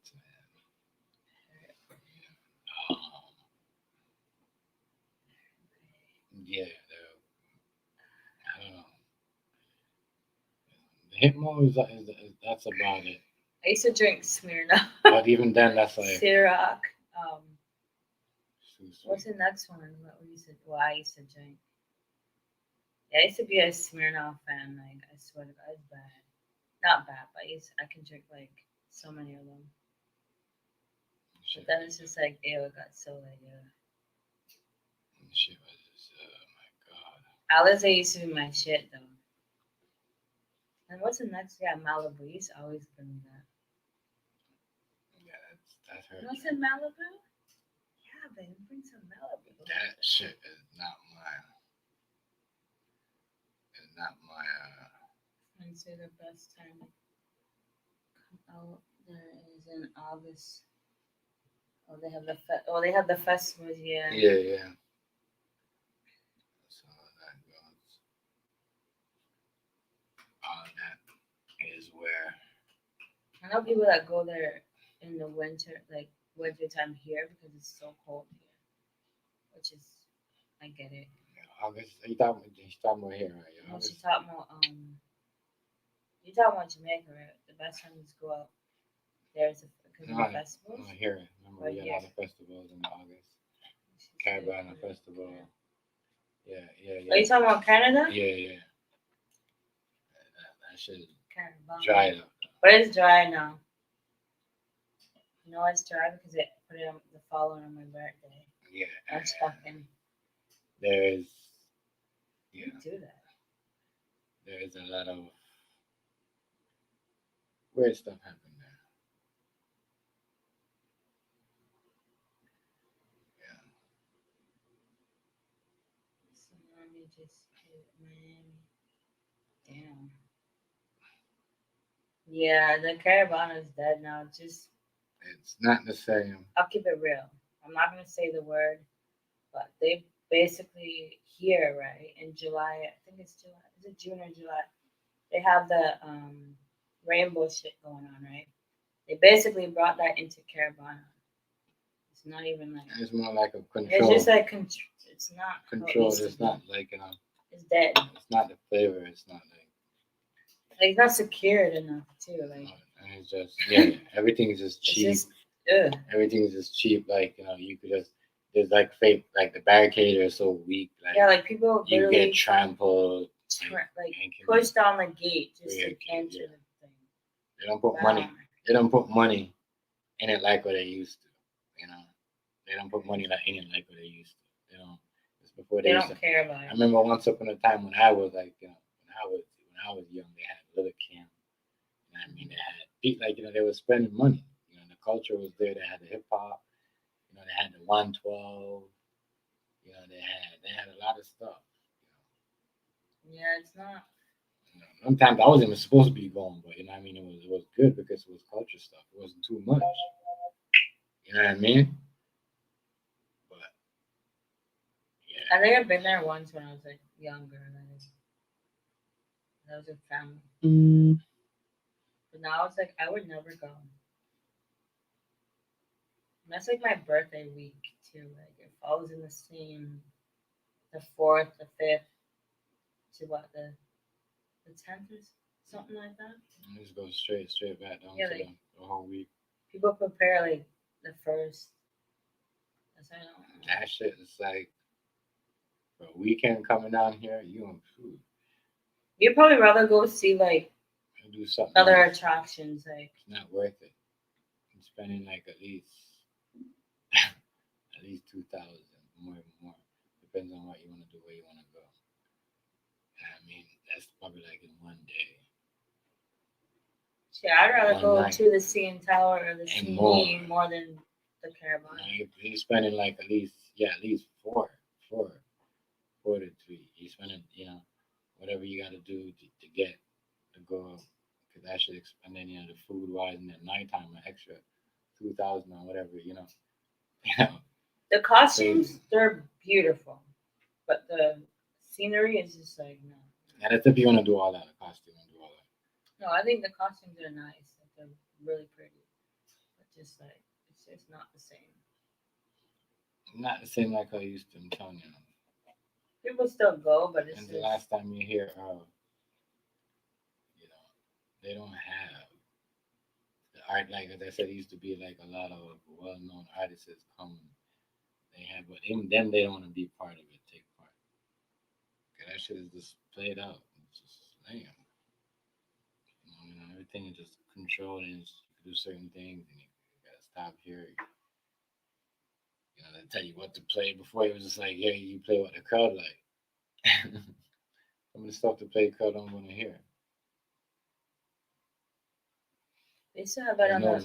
[SPEAKER 1] Yeah, I don't know. The Hitmo is that's about it.
[SPEAKER 5] I used to drink Smirnoff.
[SPEAKER 1] But even then, that's like
[SPEAKER 5] Ciroc. What's the next one? What we used to? Well, I used to drink. Yeah, I used to be a Smirnoff fan. Like I swear to God, it's bad. Not bad, but I can drink like so many of them. But then it's just like, ew, it got so like,
[SPEAKER 1] shit was just, oh my God.
[SPEAKER 5] Alizé used to be my shit though. And what's the next? Yeah, Malibu. You used to always bring that.
[SPEAKER 1] Yeah, that's her.
[SPEAKER 5] What's in Malibu? Yeah, baby, bring some Malibu.
[SPEAKER 1] That shit is not mine. not my.
[SPEAKER 5] I'd say the best time to come out there is in August. Oh, they have they have the festivals. Yeah.
[SPEAKER 1] Yeah. So that goes. That is where.
[SPEAKER 5] I know people that go there in the winter, like winter time here, because it's so cold here. Which is, I get it.
[SPEAKER 1] August. He's talking about here, right?
[SPEAKER 5] No,
[SPEAKER 1] August.
[SPEAKER 5] she's talking about you talking about Jamaica, right? The best time is to go out there is because of the festivals.
[SPEAKER 1] No, here. Remember, we got a lot of festivals in August. Caribana Festival. Yeah.
[SPEAKER 5] Are you talking about Canada?
[SPEAKER 1] Yeah. That shit
[SPEAKER 5] Caribana.
[SPEAKER 1] dry up.
[SPEAKER 5] But it's dry now. You know it's dry because it put it on the following on my birthday.
[SPEAKER 1] Yeah.
[SPEAKER 5] That's fucking.
[SPEAKER 1] There's.
[SPEAKER 5] You do that.
[SPEAKER 1] There is a lot of weird stuff happening there. Yeah.
[SPEAKER 5] So let me just hit Miami. Damn. Yeah, the Caribana is dead now.
[SPEAKER 1] It's not the same.
[SPEAKER 5] I'll keep it real. I'm not gonna say the word, but they basically here, right, in July, I think it's July, is it June or July? They have the rainbow shit going on, right? They basically brought that into Caribana. It's not even like
[SPEAKER 1] It's more like a control.
[SPEAKER 5] it's just like it's not
[SPEAKER 1] control. It's not like
[SPEAKER 5] it's dead.
[SPEAKER 1] It's not the flavor. It's not like
[SPEAKER 5] it's not secured enough too. Like
[SPEAKER 1] and it's just everything is just cheap.
[SPEAKER 5] It's just,
[SPEAKER 1] everything's just cheap. Like you could just there's like fake like the barricade are so weak. Like
[SPEAKER 5] like people
[SPEAKER 1] you get trampled.
[SPEAKER 5] Like pushed down the gate just to enter the thing.
[SPEAKER 1] They don't put money. They don't put money in it like what they used to. They don't put money in it like what they used to. It's before
[SPEAKER 5] they don't care about it.
[SPEAKER 1] I remember once upon a time when I was like, when I was young, they had little camp. I mean, they had they were spending money. The culture was there. They had the hip hop. They had the 112. They had a lot of stuff.
[SPEAKER 5] Yeah, it's not.
[SPEAKER 1] Sometimes I wasn't even supposed to be going, but it was good because it was culture stuff. It wasn't too much. You know what I mean? But
[SPEAKER 5] I think I've been there once when I was like younger. That was a family. But now it's like I would never go. And that's like my birthday week too. Like it falls in the 4th, the 5th, to what the 10th or something like that.
[SPEAKER 1] And just go straight back down to the whole week.
[SPEAKER 5] People prepare like the 1st.
[SPEAKER 1] That shit is like for a weekend coming down here, you on food.
[SPEAKER 5] You'd probably rather go see like
[SPEAKER 1] do something
[SPEAKER 5] other attractions. Like
[SPEAKER 1] it's not worth it. I'm spending like at least 2,000 more. Depends on what you want to do, where you want to go. That's probably like in one day.
[SPEAKER 5] Yeah, I'd rather go to the CN Tower or the CN more than the Caribana.
[SPEAKER 1] You're spending like at least four to three. You're spending whatever you got to do to get to go. Because that should and then the food wise and at nighttime an extra 2,000 or whatever.
[SPEAKER 5] The costumes they're beautiful, but the scenery is just like no.
[SPEAKER 1] And that's if you want to do all that, the costume and do all that.
[SPEAKER 5] No, I think the costumes are nice. Like they're really pretty, but just like it's just not the same.
[SPEAKER 1] Not the same like I used to. I'm telling you.
[SPEAKER 5] People still go, but it's.
[SPEAKER 1] And the last time you hear, they don't have the art. Like as I said, it used to be like a lot of well-known artists come. They have, but them they don't want to be part of it, take part. Cause that shit is just played out. It's just damn. Everything is just controlled and you do certain things, and you gotta stop here. They tell you what to play. Before it was just like, yeah, you play what the crowd like. Some of the stuff to play, crowd don't want to hear.
[SPEAKER 5] They used to have that on the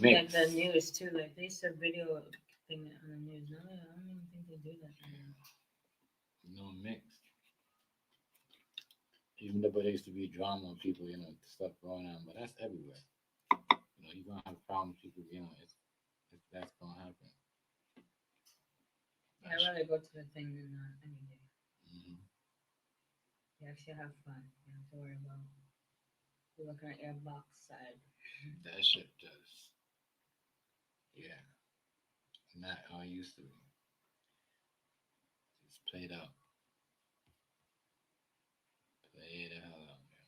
[SPEAKER 5] news too. Like they used to video thing on the news. No, I don't even think they do that anymore.
[SPEAKER 1] No mix. Even though there used to be drama, people, stuff going on, but that's everywhere. You're gonna have problems, people, it's that's gonna happen.
[SPEAKER 5] I'd rather go to the thing than not any day.
[SPEAKER 1] Hmm.
[SPEAKER 5] You actually have fun. You don't have to worry about looking at your box side.
[SPEAKER 1] That shit just, yeah, not how it used to be. It's played out. Play the hell out, man.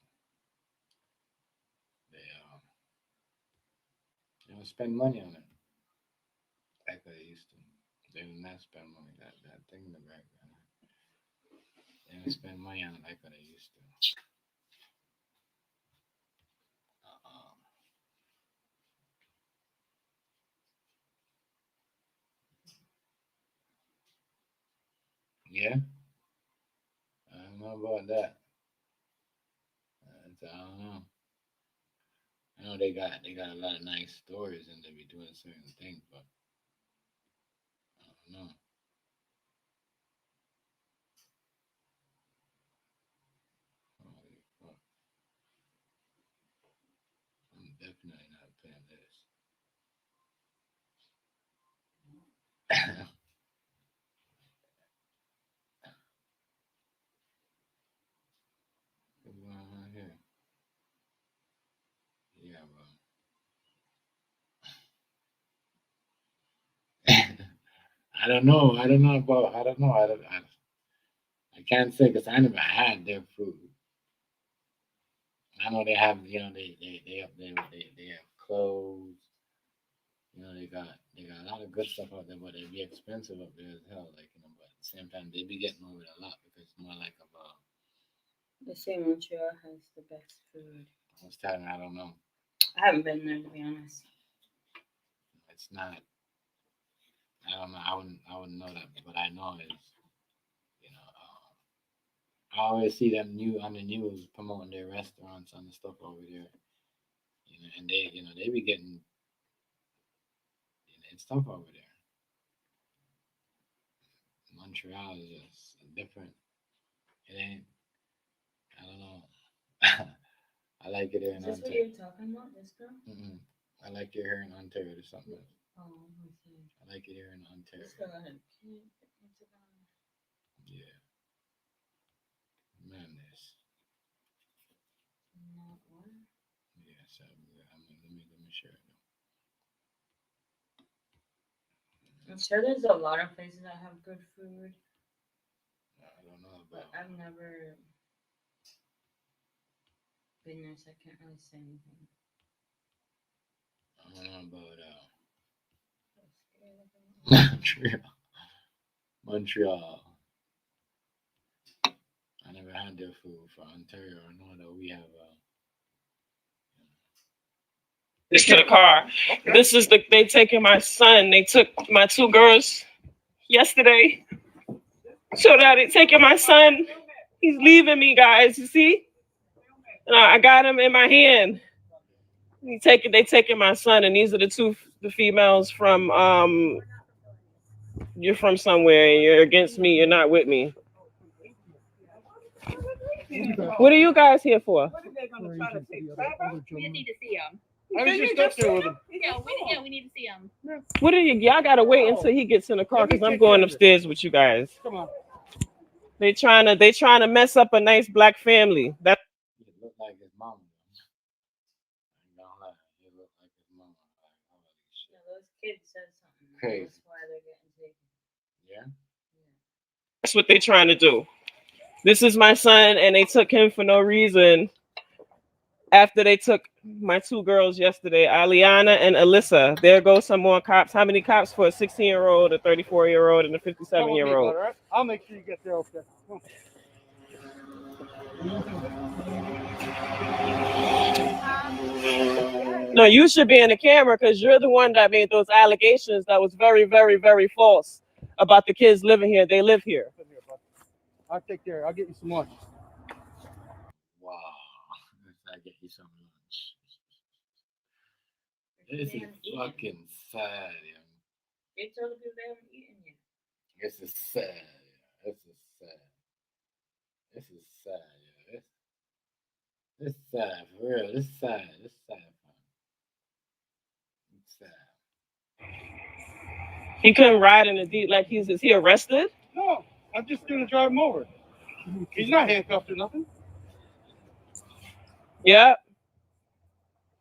[SPEAKER 1] They don't spend money on it like they used to. They do not spend money. That thing in the background. They don't spend money on it like they used to. Uh-uh. Yeah, I don't know about that. I don't know. I know they got a lot of nice stories and they be doing certain things, but I don't know. Holy fuck. I'm definitely not playing this. What's going on here? Yeah, bro. I don't know. I don't know about. I don't know. I can't say because I never had their food. I know they have. They have clothes. They got a lot of good stuff out there, but they be expensive up there as hell. But at the same time, they be getting over it a lot because it's more like about.
[SPEAKER 5] They say Montreal has the best food.
[SPEAKER 1] I was telling. I don't know.
[SPEAKER 5] I haven't been there to be honest.
[SPEAKER 1] It's not. I don't know. I wouldn't know that, but I know it's. You know. I always see them on the news promoting their restaurants and the stuff over there. And they be getting stuff over there. Montreal is just different. It ain't. I don't know. I like it here in
[SPEAKER 5] Is this what
[SPEAKER 1] Ontario.
[SPEAKER 5] you're talking about, this girl?
[SPEAKER 1] I like it here in Ontario or something else.
[SPEAKER 5] Oh, okay.
[SPEAKER 1] I like it here in Ontario.
[SPEAKER 5] This girl had a kid.
[SPEAKER 1] Yeah. Madness.
[SPEAKER 5] Not one.
[SPEAKER 1] Yeah. So let me share it.
[SPEAKER 5] I'm sure there's a lot of places that have good food,
[SPEAKER 1] I don't know
[SPEAKER 5] but
[SPEAKER 1] about.
[SPEAKER 5] I've never been there, so I can't really say anything.
[SPEAKER 1] I don't know about
[SPEAKER 5] So scared of it.
[SPEAKER 1] Montreal. Montreal. I never had their food for Ontario. I know that we have.
[SPEAKER 9] This to the car. This is they taking my son. They took my two girls yesterday. So that they taking my son. He's leaving me, guys. You see? And I got him in my hand. They taking my son, and these are the females from you're from somewhere and you're against me, you're not with me. What are you guys here for?
[SPEAKER 8] We need to see him.
[SPEAKER 9] I was just up there with him.
[SPEAKER 8] Yeah, we need to see him.
[SPEAKER 9] What are y'all gotta wait until he gets in the car because I'm going upstairs with you guys. Come on. They trying to mess up a nice black family. That's
[SPEAKER 1] It looked like his mama. I ain't gonna lie. It looked like his mama. Like, holy shit.
[SPEAKER 5] Yeah, those kids said something.
[SPEAKER 1] Crazy.
[SPEAKER 5] That's why they're getting taken.
[SPEAKER 1] Yeah.
[SPEAKER 9] what they trying to do. This is my son, and they took him for no reason. After they took my two girls yesterday, Aliana and Alyssa. There goes some more cops. How many cops for a 16-year-old, a 34-year-old, and a 57-year-old?
[SPEAKER 10] Right? I'll make sure you get there, okay?
[SPEAKER 9] No, you should be in the camera because you're the one that made those allegations that was very, very, very false about the kids living here. They live here.
[SPEAKER 10] I'll take care. I'll get you some lunch.
[SPEAKER 1] Wow. I get you some lunch. This is fucking sad, yo.
[SPEAKER 5] They told the people they haven't eaten yet.
[SPEAKER 1] This is sad. This is sad. This is sad, yo. This is sad, for real. This is sad. This is sad. It's sad.
[SPEAKER 9] He couldn't ride in the deep like is he arrested?
[SPEAKER 10] No, I'm just gonna drive him over. He's not handcuffed or nothing.
[SPEAKER 9] Yep.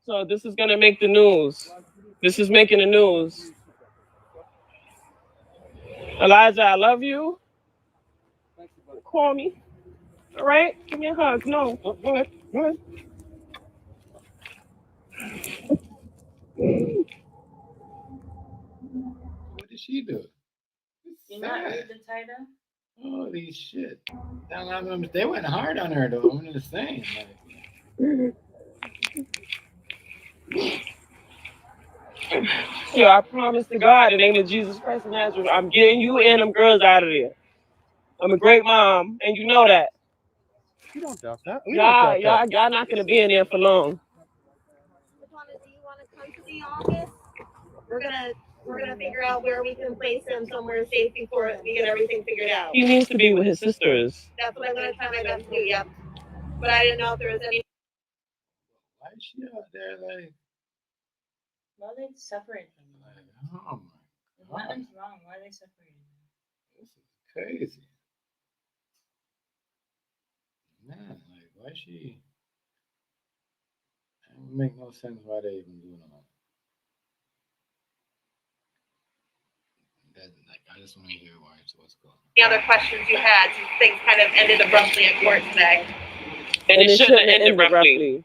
[SPEAKER 9] So this is gonna make the news. This is making the news. Elijah, I love you. Call me. All right? Give me a hug. No.
[SPEAKER 10] Oh, go ahead. Go ahead.
[SPEAKER 1] What did she do? It's
[SPEAKER 5] You not read
[SPEAKER 1] sad.
[SPEAKER 5] the title?
[SPEAKER 1] Holy shit. They went hard on her though. I'm just saying. Like,
[SPEAKER 9] Yo, I promise to God, in the name of Jesus Christ of Nazareth, I'm getting you and them girls out of there. I'm a great mom, and you know that.
[SPEAKER 10] You don't doubt that. We don't doubt that.
[SPEAKER 9] Y'all not gonna be in there for long.
[SPEAKER 4] Do you want to come to the office? We're gonna figure out where we can place him somewhere safe before we get everything figured out.
[SPEAKER 9] He needs to be with his sisters.
[SPEAKER 4] That's what I'm gonna try my best to do. Yep. But I didn't know if there was any.
[SPEAKER 1] why is she out there like,
[SPEAKER 5] Why are they separating them?
[SPEAKER 1] oh my god.
[SPEAKER 5] Nothing's wrong. Why are they separating them?
[SPEAKER 1] This is crazy. Man, like why she it don't make no sense why they even doing all that. Like I just want to hear what's going on.
[SPEAKER 4] Any other questions you had since things kind of ended abruptly in court today?
[SPEAKER 9] And it shouldn't have ended abruptly.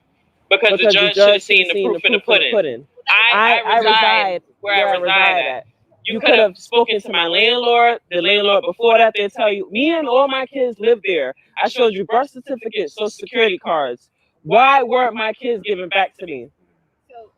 [SPEAKER 9] Because the judge should have seen the proof in the pudding. I reside where I reside at. You could have spoken to my landlord, the landlord before that. They tell you, me and all my kids live there. I showed you birth certificates, social security cards. Why weren't my kids given back to me?
[SPEAKER 4] So,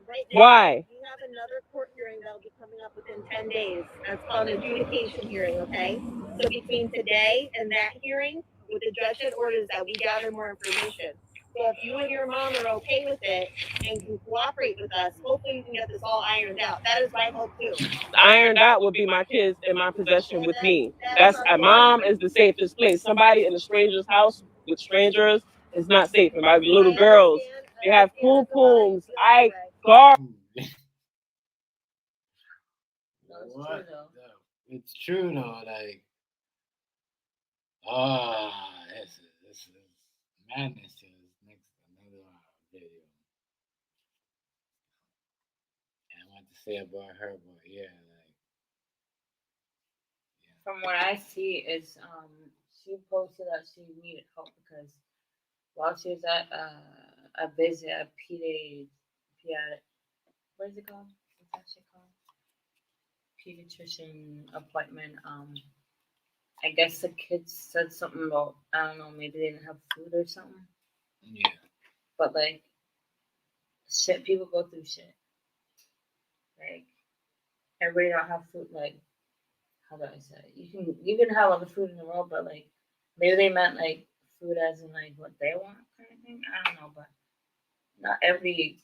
[SPEAKER 4] right now,
[SPEAKER 9] Why?
[SPEAKER 4] you have another court hearing that'll be coming up within 10 days. That's called an adjudication hearing, okay? So between today and that hearing, what the judge had ordered is that we gather more information. So if you and your mom are okay with it and can cooperate with us, hopefully we can get this all ironed out. That is my hope too.
[SPEAKER 9] Ironed out would be my kids in my possession with me. That's mom is the safest place. Somebody in a stranger's house with strangers is not safe. And my little girls, they have poom pooms. I guard.
[SPEAKER 5] No, it's
[SPEAKER 1] What
[SPEAKER 5] true though.
[SPEAKER 1] It's true though, like this is madness to this next another video. And what to say about her, but yeah, like
[SPEAKER 5] From what I see is she posted that she needed help because while she was at a visit at what is it called? What's that shit called? Pediatrician appointment. I guess the kids said something about I don't know, maybe they didn't have food or something.
[SPEAKER 1] yeah.
[SPEAKER 5] But like shit, people go through shit. Like everybody don't have food. Like how do I say it? You can have all the food in the world, but like maybe they meant like food as in like what they want kind of thing. I don't know, but not everybody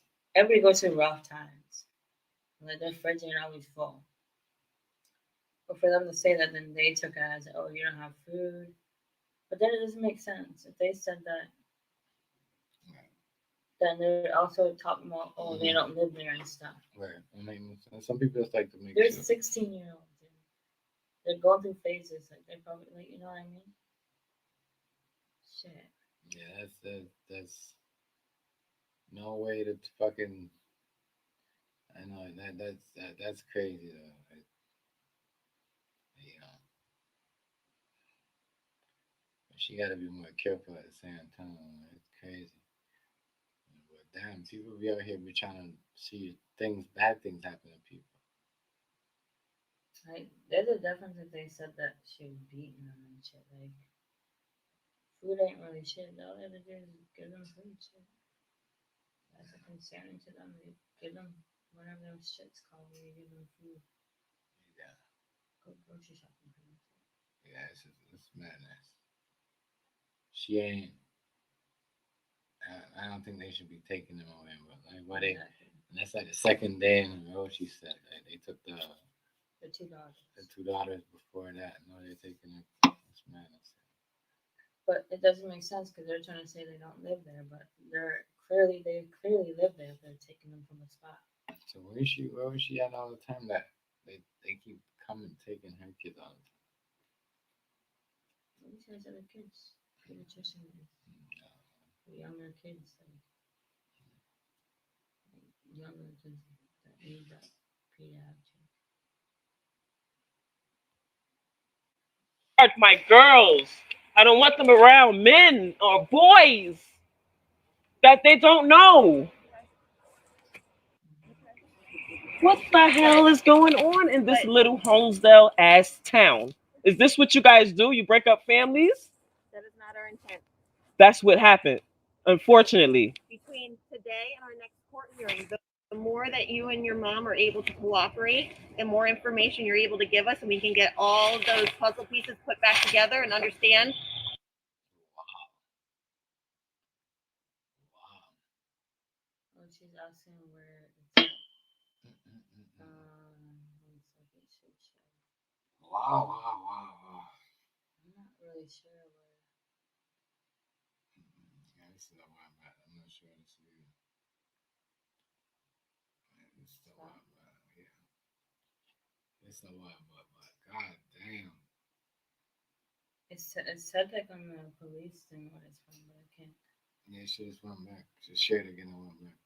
[SPEAKER 5] goes through rough times. Like their fridge ain't always full. But for them to say that, then they took it as, oh, you don't have food. But then it doesn't make sense. If they said that, then they're also talking about, oh, they don't live there and stuff.
[SPEAKER 1] Right. I mean, some people just like to make
[SPEAKER 5] There's
[SPEAKER 1] sure.
[SPEAKER 5] 16-year-olds. They're going through phases. Like they probably, like, you know what I mean? Shit.
[SPEAKER 1] Yeah, that's no way to fucking. I know that's crazy though. You know, she got to be more careful at the same time. It's crazy. But damn, people be out here be trying to see bad things happen to people.
[SPEAKER 5] Like, there's a difference if they said that she was beating them and shit. Like, food ain't really shit. All they have to do is give them food shit. That's a concern to them. They give them whatever those shit's called when you give them food.
[SPEAKER 1] Yeah.
[SPEAKER 5] Go grocery shopping for them.
[SPEAKER 1] Yeah, it's madness. She ain't. I don't think they should be taking them away, but like what exactly. That's like the second day in a row. She said that they took the two daughters. The two daughters before that. No, they're taking it. It's madness.
[SPEAKER 5] But it doesn't make sense because they're trying to say they don't live there, but they clearly live there if they're taking them from a spot.
[SPEAKER 1] So where was she at all the time that they keep coming taking her kids all the time?
[SPEAKER 5] Maybe she has other kids. Pediatrician younger kids, younger kids that need that pediatric.
[SPEAKER 9] My girls. I don't want them around men or boys that they don't know. What the hell is going on in this little Holmesdale ass town? Is this what you guys do? You break up families?
[SPEAKER 11] That is not our intent.
[SPEAKER 9] That's what happened, unfortunately.
[SPEAKER 11] Between today and our next court hearing, the more that you and your mom are able to cooperate, the more information you're able to give us, and we can get all those puzzle pieces put back together and understand.
[SPEAKER 5] Oh, she's asking where it's at. One second, should show.
[SPEAKER 1] Wow.
[SPEAKER 5] I'm not really sure where.
[SPEAKER 1] Yeah, this is a while back. I'm not sure this is you. It's a while back. Yeah. It's a while back. God damn.
[SPEAKER 5] It said like on the police thing what it's from, but I can't.
[SPEAKER 1] Yeah, shit is one back. Just share it again on one back.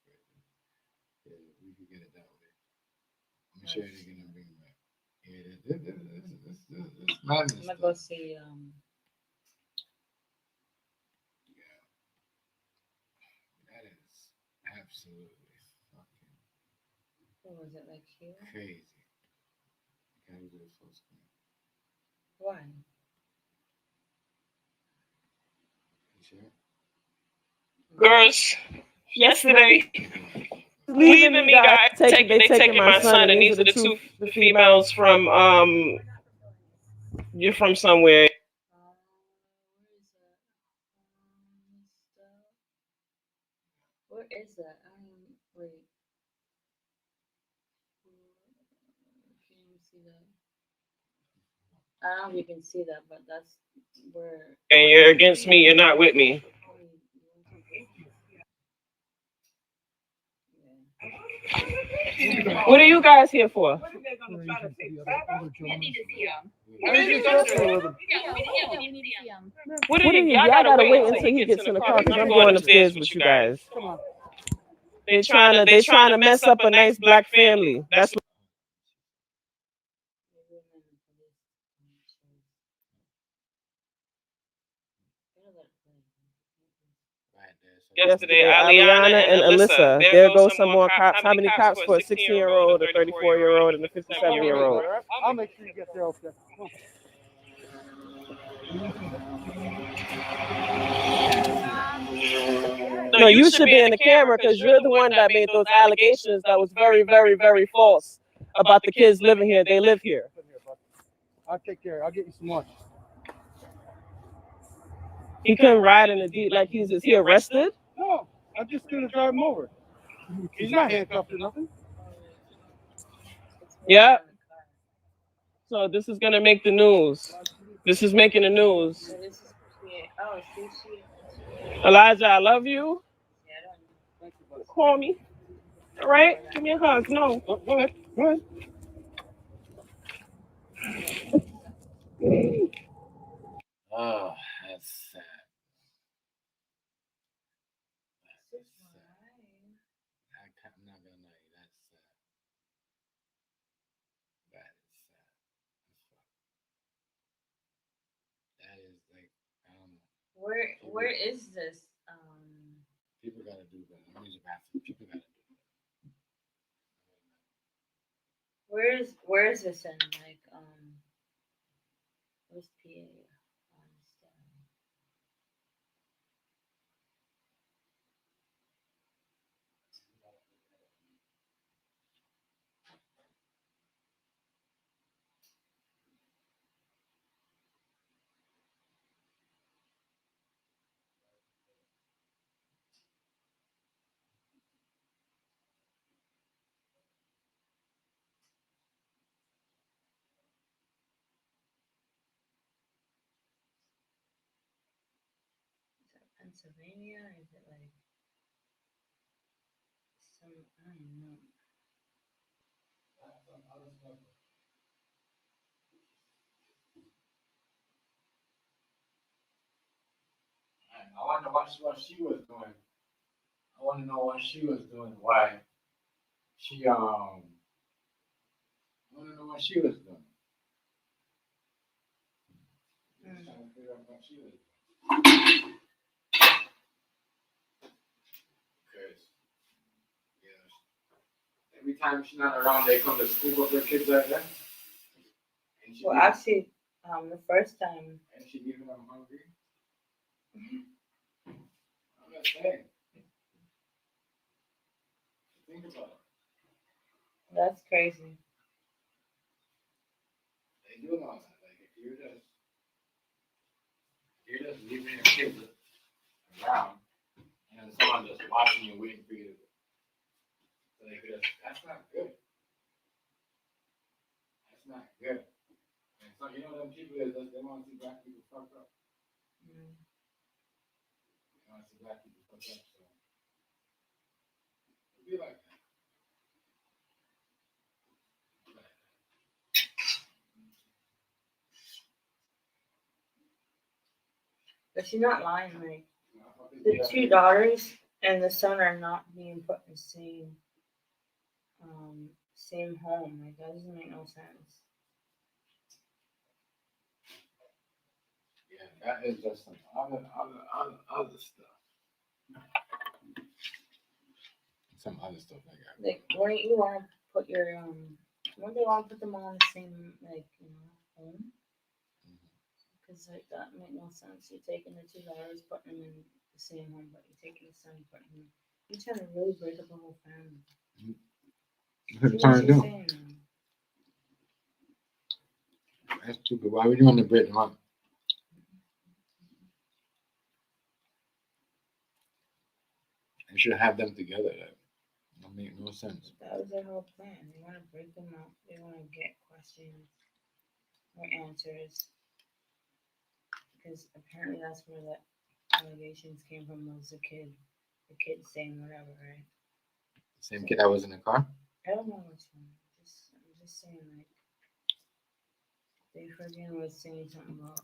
[SPEAKER 1] Yeah, we could get it that way. I'm gonna share it again and bring it back. Yeah, this madness.
[SPEAKER 5] I'm gonna go see
[SPEAKER 1] Yeah. That is absolutely fucking.
[SPEAKER 5] What was it like here?
[SPEAKER 1] Crazy. You gotta do the full screen.
[SPEAKER 5] Why?
[SPEAKER 1] You sure?
[SPEAKER 9] Girls, yesterday, leaving me, guys. They taking my son, and these are the females from you're from somewhere.
[SPEAKER 5] Where is that? Wait. Can you see that? I don't know if you can see that, but that's where.
[SPEAKER 9] And you're against me. You're not with me. What are you guys here for? What are you? Y'all gotta wait until he gets in the car because I'm going upstairs with you guys. They trying to mess up a nice black family. That's what. Yesterday, Aliana and Alyssa. There goes some more cops. How many cops for a 16-year-old, a 34-year-old, and a 57-year-old?
[SPEAKER 10] I'll make sure you get there, okay?
[SPEAKER 9] No, you should be in the camera because you're the one that made those allegations that was very, very, very false about the kids living here. They live here.
[SPEAKER 10] I'll take care. I'll get you some lunch.
[SPEAKER 9] He couldn't ride in the Jeep like is he arrested?
[SPEAKER 10] No, I'm just gonna drive him over. He's not handcuffed or nothing.
[SPEAKER 9] Yeah. So this is gonna make the news. This is making the news. Elijah, I love you. Call me. All right? Give me a hug. No.
[SPEAKER 10] Go ahead. Go ahead.
[SPEAKER 1] Oh, that's sad. That is sad. I'm not gonna lie, that's sad. That is sad. That is like I don't know.
[SPEAKER 5] Where is this?
[SPEAKER 1] People gotta do better. I'm using bathroom. People gotta do better.
[SPEAKER 5] Where is this in where's PA? Pennsylvania? Or is it like some? I don't know.
[SPEAKER 1] I wonder what she was doing. I want to know what she was doing. Why she I want to know what she was doing. Just trying to figure out what she was doing. Because every time she's not around, they come to school with their kids like that. And she
[SPEAKER 5] Well,
[SPEAKER 1] leave-
[SPEAKER 5] actually, the first time.
[SPEAKER 1] and she leaving them hungry. I'm just saying. Think about it.
[SPEAKER 5] That's crazy.
[SPEAKER 1] They do know that. Like if you're just leaving your kids around, and then someone just watching you, waiting for you to. So they could that's not good. That's not good. And so you know them people that they want to see black people fuck up. They want to see black people fuck up. So it'll be like that.
[SPEAKER 5] But she's not lying. Like the two daughters and the son are not being put in the same home. Like that doesn't make no sense.
[SPEAKER 1] Yeah, that is just some other stuff. Some other stuff like that.
[SPEAKER 5] Like, wouldn't you want to put your wouldn't they want to put them all in the same home? Because like that make no sense. You're taking the two daughters, putting them in the same home, but you're taking the son, putting him. You're trying to really break up a whole family.
[SPEAKER 1] What are you trying to do? That's stupid. Why would you want to break them up? You should have them together. That don't make no sense.
[SPEAKER 5] That was their whole plan. They want to break them up. They want to get questions or answers. Because apparently that's where the allegations came from, was the kid saying whatever, right?
[SPEAKER 1] Same kid that was in the car?
[SPEAKER 5] I don't know which one. I'm just saying, like, they freaking was saying something about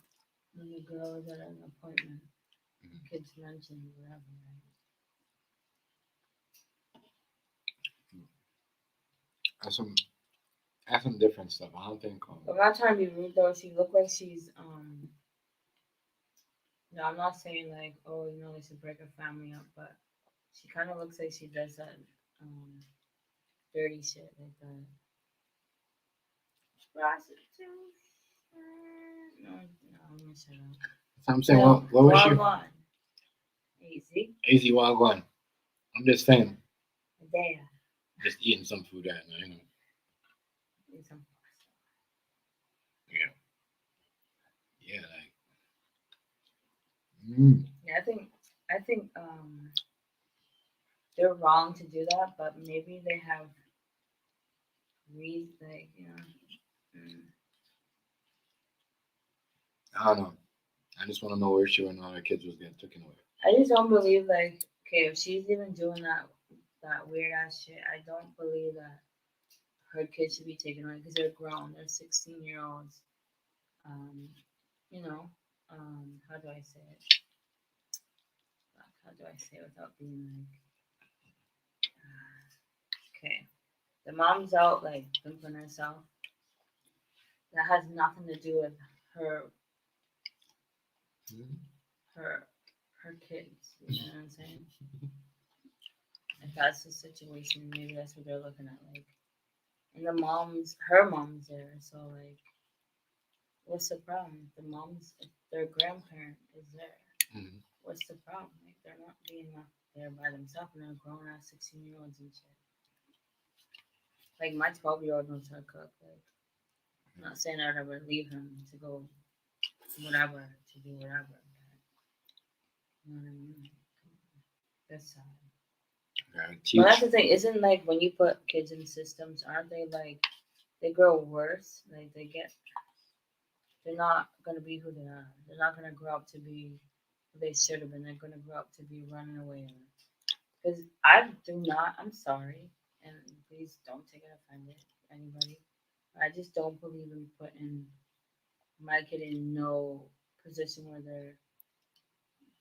[SPEAKER 5] when the girl was at an appointment. The kids mentioned whatever, right?
[SPEAKER 1] That's some different stuff. I don't think.
[SPEAKER 5] I'm not trying to be rude though. She looked like she's no, I'm not saying like, oh, they should break her family up, but she kind of looks like she does that dirty shit like that. Prostitution. No, I'm gonna shut up.
[SPEAKER 1] So I'm saying, what was she?
[SPEAKER 5] Wagwan.
[SPEAKER 1] Easy Wagwan. I'm just saying.
[SPEAKER 5] There.
[SPEAKER 1] Just eating some food right now,
[SPEAKER 5] Eat some
[SPEAKER 1] Yeah. Yeah, like.
[SPEAKER 5] Yeah, I think they're wrong to do that, but maybe they have reason, like
[SPEAKER 1] I don't know. I just want to know where she went and all her kids was getting taken away.
[SPEAKER 5] I just don't believe like, okay, if she's even doing that weird ass shit, I don't believe that her kids should be taken away because they're grown. They're 16-year-olds. How do I say it? How do I say it without being like, okay, the mom's out like pimping herself. That has nothing to do with her kids. You know what I'm saying? If that's the situation, maybe that's what they're looking at. Like, and her mom's there, so like, what's the problem? Their grandparent is there. What's the problem? Like, they're not being left there by themselves, and they're grown ass 16-year-olds and shit. Like, my 12-year-old knows how to cook. Like, I'm not saying I'd ever leave him to go whatever, to do whatever. But, you know what I mean? That's sad. But that's the thing, isn't like when you put kids in systems, aren't they like, they grow worse? Like, they're not gonna be who they are. They're not gonna grow up to be who they should have been. They're gonna grow up to be running away. Because I do not. I'm sorry, and please don't take it offended, anybody. I just don't believe in putting my kid in no position where they're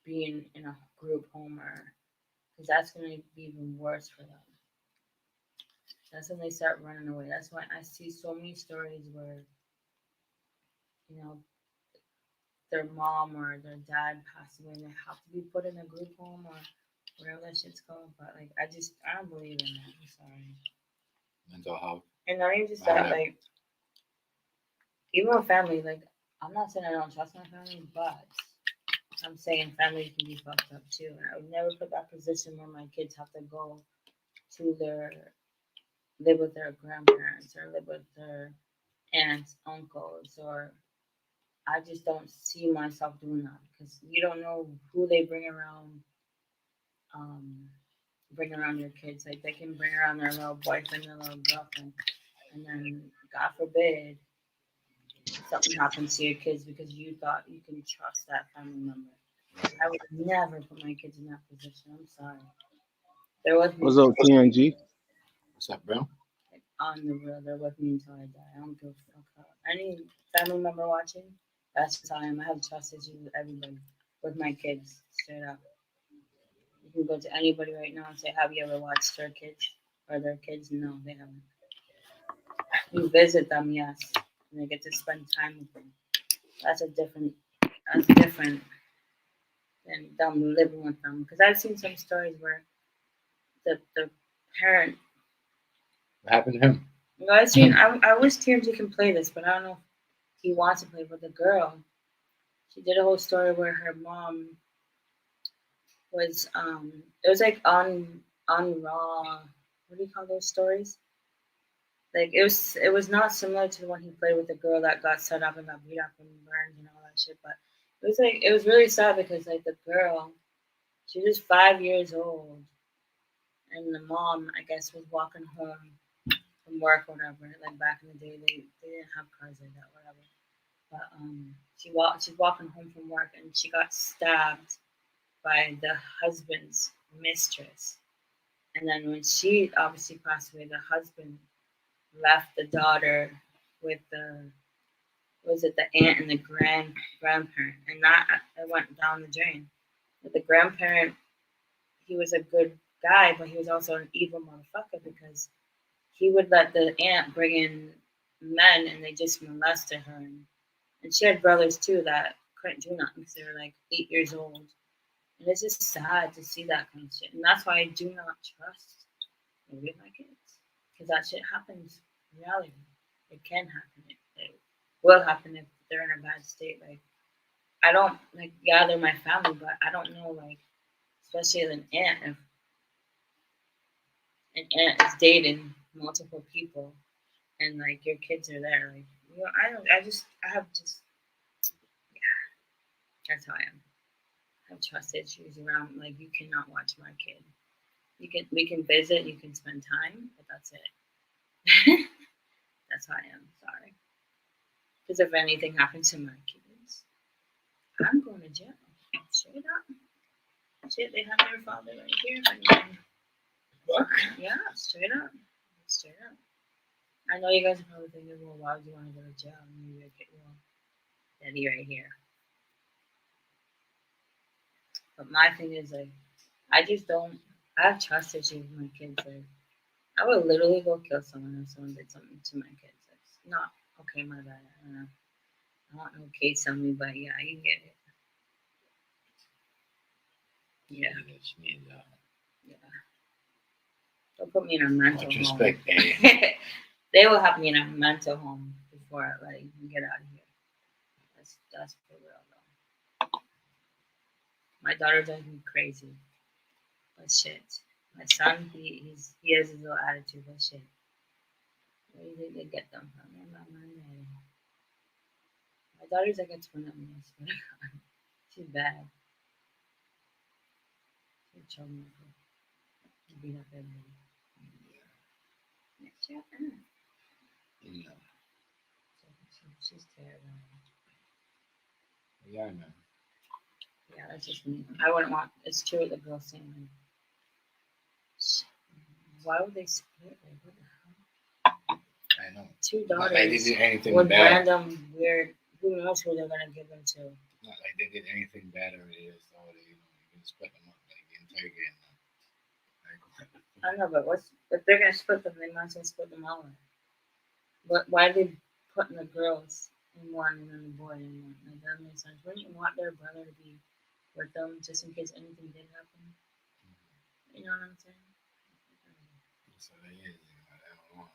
[SPEAKER 5] being in a group home, or because that's gonna be even worse for them. That's when they start running away. That's why I see so many stories where, you know, their mom or their dad passed away and they have to be put in a group home or wherever that shit's called. But like, I don't believe in that. I'm sorry.
[SPEAKER 1] Mental health.
[SPEAKER 5] And not even just that, like, even with family, like, I'm not saying I don't trust my family, but I'm saying family can be fucked up too. And I would never put that position where my kids have to go to live with their grandparents or live with their aunts, uncles, or I just don't see myself doing that because you don't know who they um, bring around your kids. Like they can bring around their little boyfriend, their little girlfriend, and then God forbid something happens to your kids because you thought you can trust that family member. I would never put my kids in that position. I'm sorry. They're with me.
[SPEAKER 2] What's up, TNG?
[SPEAKER 1] What's up, bro?
[SPEAKER 5] Like, on the real, they're with me until I die. I don't give a fuck how. Any family member watching, that's just how I am. I have trust issues with everybody, with my kids, straight up. You can go to anybody right now and say, "Have you ever watched their kids or their kids?" No, they haven't. You visit them, yes, and they get to spend time with them. That's a different. That's different than them living with them. Because I've seen some stories where the parent.
[SPEAKER 1] What happened to him?
[SPEAKER 5] You know, I wish TMZ can play this, but I don't know if he wants to play. But the girl, she did a whole story where her mom was it was like on Raw. What do you call those stories? Like it was not similar to the one he played with the girl that got set up and got beat up and burned and all that shit. But it was really sad because like the girl, she was 5 years old, and the mom I guess was walking home from work or whatever. Like back in the day, they didn't have cars like that, whatever. But she's walking home from work and she got stabbed by the husband's mistress. And then when she obviously passed away, the husband left the daughter with the was it the aunt and the grandparent, and that it went down the drain. But the grandparent, he was a good guy, but he was also an evil motherfucker because he would let the aunt bring in men and they just molested her. And she had brothers too that couldn't do nothing because they were like 8 years old. And it's just sad to see that kind of shit. And that's why I do not trust with my kids. Because that shit happens in reality. It can happen. It will happen if they're in a bad state. Like, I don't, like, yeah, they're my family, but I don't know, like, especially as an aunt, if an aunt is dating multiple people and, like, your kids are there. Like, you know, I have just, yeah, that's how I am. I have trust issues around, like, you cannot watch my kid. We can visit, you can spend time, but that's it. That's how I am. Sorry. Because if anything happens to my kids, I'm going to jail. Straight up. Shit, they have their father right here. What? Yeah, straight up. Straight up. I know you guys are probably thinking, well, why would you want to go to jail? Maybe I get daddy right here. But my thing is, like, I just don't. I have trust issues with my kids. Like, I would literally go kill someone if someone did something to my kids. It's not okay. My bad. I don't know. I don't know case on me, but yeah, you get it. Yeah. Yeah. Don't put me in a mental home. Respect, they will have me in a mental home before I let you get out of here. That's for real though. My daughter drives me crazy. But shit. My son, he has his little attitude, but shit. Where do you think they get them from? They're not my daddy. My daughter's like a twin of me, I swear to God. She's bad. She's a troublemaker. She beat up everybody. Yeah. Yeah. She's terrible.
[SPEAKER 1] Yeah, man.
[SPEAKER 5] Yeah, that's just me. I wouldn't want. It's true what the girl saying. Why would they split? Like, what the hell?
[SPEAKER 1] I know.
[SPEAKER 5] Two
[SPEAKER 1] Not like they
[SPEAKER 5] daughters
[SPEAKER 1] did anything
[SPEAKER 5] with
[SPEAKER 1] bad.
[SPEAKER 5] random weird. Who knows who they're gonna give them to?
[SPEAKER 1] Not like they did anything bad already. So they, you can split them up, like interrogate them.
[SPEAKER 5] I don't know, but if they're gonna split them, they might as well split them all. But why are they putting the girls in one and then the boy in one? Like, that makes sense. Wouldn't you want their brother to be with them just in case anything did happen? You know what I'm saying?
[SPEAKER 1] So they is, I don't know.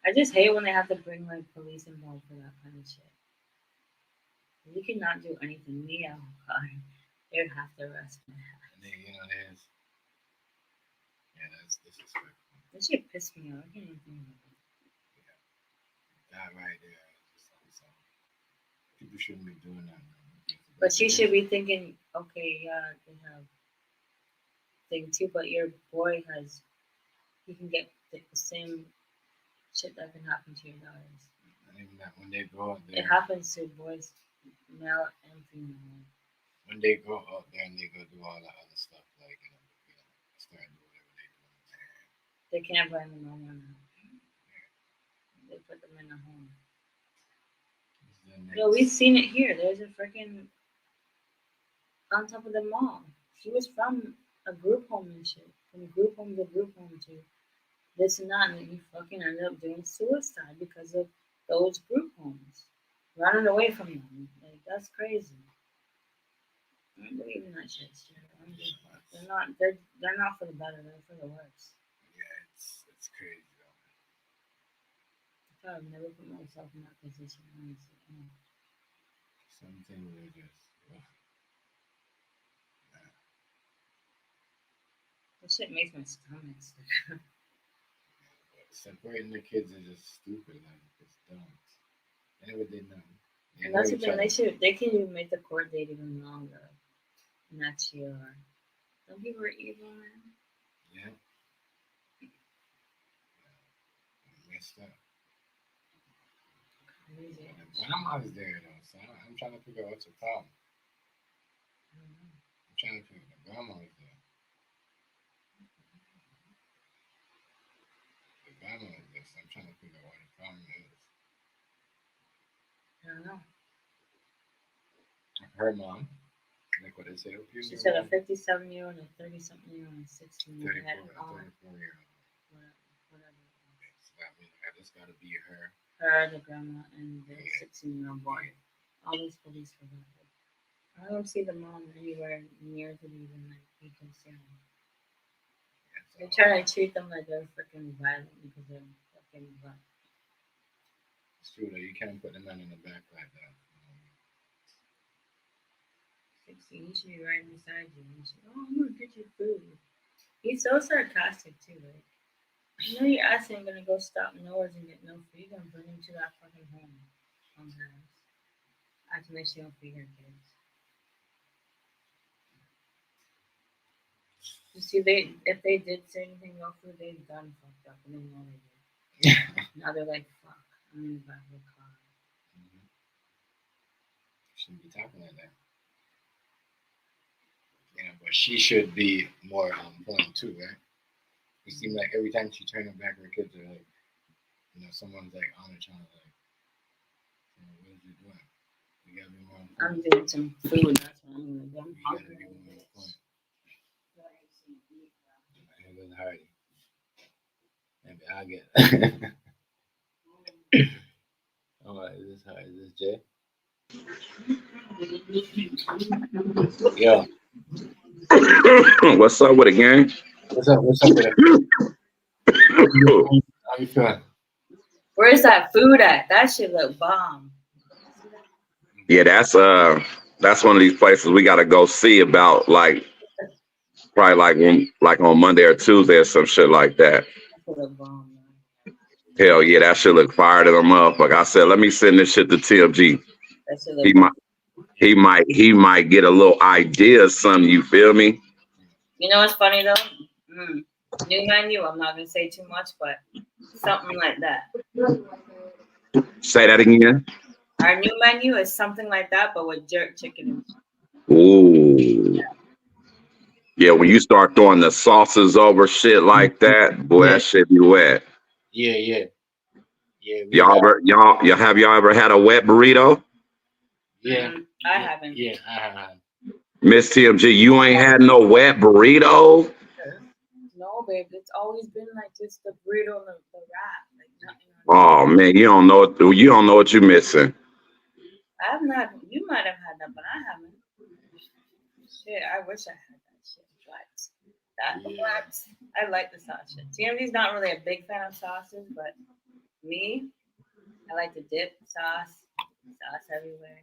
[SPEAKER 5] I just hate when they have to bring like police involved for that kind of shit. You cannot do anything. Me, oh god, they would have to arrest me.
[SPEAKER 1] And then, there's, yeah, that's disrespectful.
[SPEAKER 5] That shit pissed me off. I can't even think about it.
[SPEAKER 1] That right there. So people shouldn't be doing that.
[SPEAKER 5] But she should be thinking, okay, yeah, they have thing too, but your boy he can get the same shit that can happen to your daughters.
[SPEAKER 1] And even that when they go out there,
[SPEAKER 5] It happens to boys, male and female.
[SPEAKER 1] when they go out there and they go do all the other stuff, like start doing whatever they do.
[SPEAKER 5] They can't blame the mom on that. They put them in a home. No, we've seen it here. There's a freaking on top of the mall. She was from a group home and shit. From group home to group home to this and that, and then he fucking ended up doing suicide because of those group homes. Running away from them. Like, that's crazy. I don't believe in that shit. They're not for the better, they're for the worse.
[SPEAKER 1] Yeah, it's crazy though.
[SPEAKER 5] I would never put myself in that position, honestly.
[SPEAKER 1] Some things are just
[SPEAKER 5] That shit makes my stomach sick.
[SPEAKER 1] separating the kids is just stupid. Like, it's dumb. They never did nothing.
[SPEAKER 5] And that's the thing. They can even make the court date even longer next year. Some people are evil, man.
[SPEAKER 1] Yeah. Messed up.
[SPEAKER 5] Crazy.
[SPEAKER 1] The grandma's there though, so I'm trying to figure out what's the problem. I'm trying to figure out the grandma's there. The grandma's there, so I'm trying to figure out what the problem is.
[SPEAKER 5] I don't know.
[SPEAKER 1] Her mom, like what they say.
[SPEAKER 5] She said a 57-year-old, a 30-something-year-old, and a 16-year-old.
[SPEAKER 1] 34-year-old.
[SPEAKER 5] Whatever.
[SPEAKER 1] So that means that it's got to be her.
[SPEAKER 5] Her, the grandma, and the 16-year-old boy. All these police for that. I don't see the mom anywhere near to even like be concerned. They're trying to treat them like they're freaking violent because they're fucking black.
[SPEAKER 1] It's true though. You can't put the man in the back like that.
[SPEAKER 5] 16, he should be right beside you. I'm gonna get you food. He's so sarcastic too. Like, you know your ass ain't gonna go stop nowhere and get no food. You're gonna bring him to that fucking home. Sometimes. I have to make sure you don't feed your kids. You see, if they did say anything about food, they'd done fucked up, and they know they did. Now they're like, fuck, I'm in the back of the car.
[SPEAKER 1] Shouldn't be talking like that. Yeah, but she should be more on point too, right? It seems like every time she turns her back, her kids are like, someone's like on her child, like, what is you doing? You gotta be more on point.
[SPEAKER 5] I'm doing some food, that's what I'm gonna do.
[SPEAKER 1] You gotta be more on point. It was Hardy. Maybe I'll get it. Alright, is this Jay? Yo.
[SPEAKER 12] What's up with it, gang?
[SPEAKER 1] What's up with it? How you feeling?
[SPEAKER 5] Where's that food at? That shit look bomb.
[SPEAKER 12] Yeah, that's one of these places we gotta go see about, like, probably like on Monday or Tuesday or some shit like that. Hell yeah, that shit look fire to the motherfucker. I said, let me send this shit to TMG. He might get a little idea of something, you feel me?
[SPEAKER 5] You know what's funny though? New menu, I'm not gonna say too much, but something like that.
[SPEAKER 12] Say that again.
[SPEAKER 5] Our new menu is something like that, but with jerk chicken.
[SPEAKER 12] Ooh. Yeah, when you start throwing the sauces over shit like that, boy,
[SPEAKER 1] Yeah.
[SPEAKER 12] that shit be wet.
[SPEAKER 1] Yeah. We got.
[SPEAKER 12] Y'all have y'all ever had a wet burrito?
[SPEAKER 1] Yeah.
[SPEAKER 5] I haven't.
[SPEAKER 1] Yeah, I have.
[SPEAKER 12] Miss TMG, you ain't had no wet burrito?
[SPEAKER 5] No, babe. It's always been like just the burrito and the wrap. Like nothing.
[SPEAKER 12] Oh man, you don't know what you're missing.
[SPEAKER 5] I've not. You might have had that, but I haven't. Shit, I wish I had that shit. What? I like the sauce shit. TMZ's not really a big fan of sauces, but me, I like to dip sauce everywhere.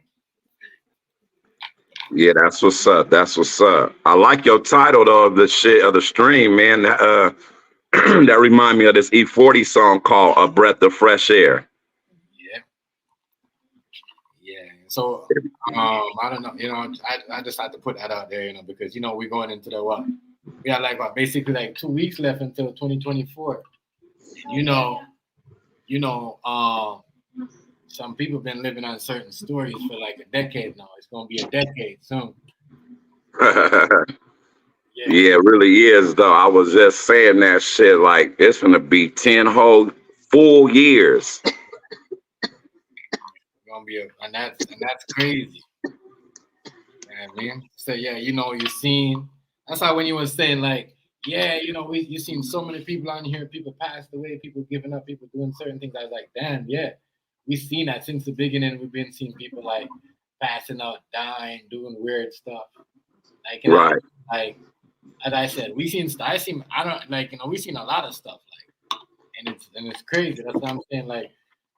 [SPEAKER 12] Yeah, that's what's up. That's what's up. I like your title though of the shit of the stream, man. That remind me of this E40 song called "A Breath of Fresh Air."
[SPEAKER 1] Yeah. So I don't know. You know, I just had to put that out there. You know, because you know we're going into the what? We got like basically like 2 weeks left until 2024. And some people have been living on certain stories for like a decade now. It's gonna be a decade soon.
[SPEAKER 12] Yeah, it really is though. I was just saying that shit like it's gonna be 10 whole full years.
[SPEAKER 1] Gonna be and that's crazy. Man. So yeah, you know, you seen. That's how when you were saying like, yeah, you know, you seen so many people on here, people passed away, people giving up, people doing certain things. I was like, damn, yeah, we've seen that since the beginning. We've been seeing people like passing out, dying, doing weird stuff. Like, you know,
[SPEAKER 12] Right.
[SPEAKER 1] like as I said, we've seen a lot of stuff like, and it's crazy. That's what I'm saying. Like,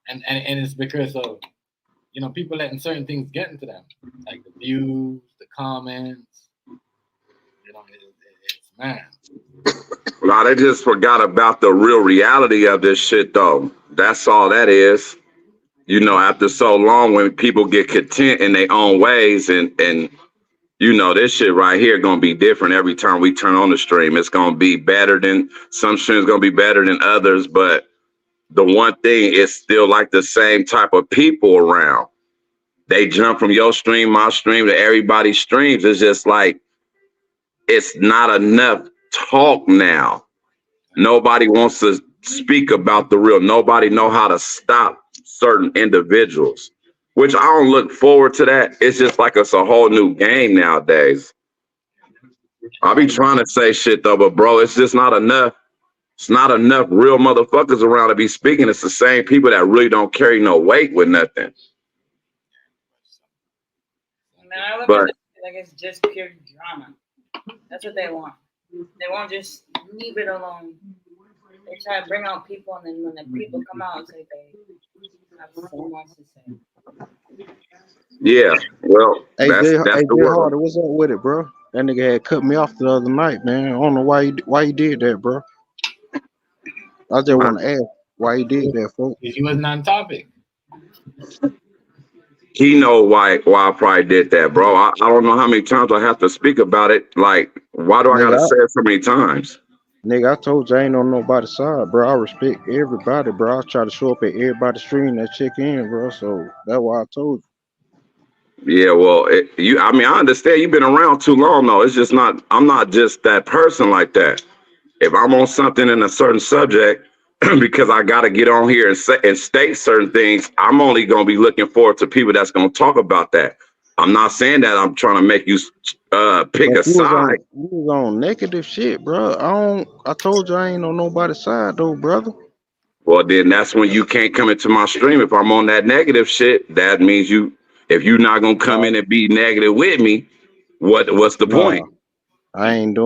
[SPEAKER 1] and it's because of, you know, people letting certain things get into them, like the views, the comments. You know, it's man.
[SPEAKER 12] Nah, they just forgot about the real reality of this shit though. That's all that is. You know, after so long, when people get content in their own ways, and you know, this shit right here gonna be different every time we turn on the stream. It's gonna be better than some streams, gonna be better than others, but the one thing is still like the same type of people around. They jump from your stream, my stream, to everybody's streams. It's just like it's not enough talk now. Nobody wants to speak about the real. Nobody know how to stop certain individuals, which I don't look forward to that. It's just like it's a whole new game nowadays. I be trying to say shit though, but bro, it's just not enough. It's not enough real motherfuckers around to be speaking. It's the same people that really don't carry no weight with nothing.
[SPEAKER 5] I look
[SPEAKER 12] But
[SPEAKER 5] at it like it's just pure drama. That's what they want. They won't just leave it alone. They try to bring out people, and then when the people come out, it's like they have so much to say.
[SPEAKER 12] yeah, well,
[SPEAKER 2] Hey,
[SPEAKER 12] that's
[SPEAKER 2] Jay
[SPEAKER 12] the world.
[SPEAKER 2] Harder, what's up with it, bro? That nigga had cut me off the other night, man. I don't know why you did that, bro. I just want to ask why he did that, folks.
[SPEAKER 1] He wasn't on topic.
[SPEAKER 12] He know why I probably did that, bro. I don't know how many times I have to speak about it. Like, why do I gotta say it so many times?
[SPEAKER 2] Nigga, I told you I ain't on nobody's side, bro. I respect everybody, bro. I try to show up at everybody's stream that check in, bro. So that's why I told you.
[SPEAKER 12] Yeah, well, I understand you've been around too long, though. It's just not. I'm not just that person like that. If I'm on something in a certain subject, because I got to get on here and state certain things, I'm only going to be looking forward to people that's going to talk about that. I'm not saying that I'm trying to make you pick a side.
[SPEAKER 2] You was on negative shit, bro. I told you I ain't on nobody's side, though, brother.
[SPEAKER 12] Well, then that's when you can't come into my stream. If I'm on that negative shit, that means if you're not going to come in and be negative with me, what's the point?
[SPEAKER 2] I ain't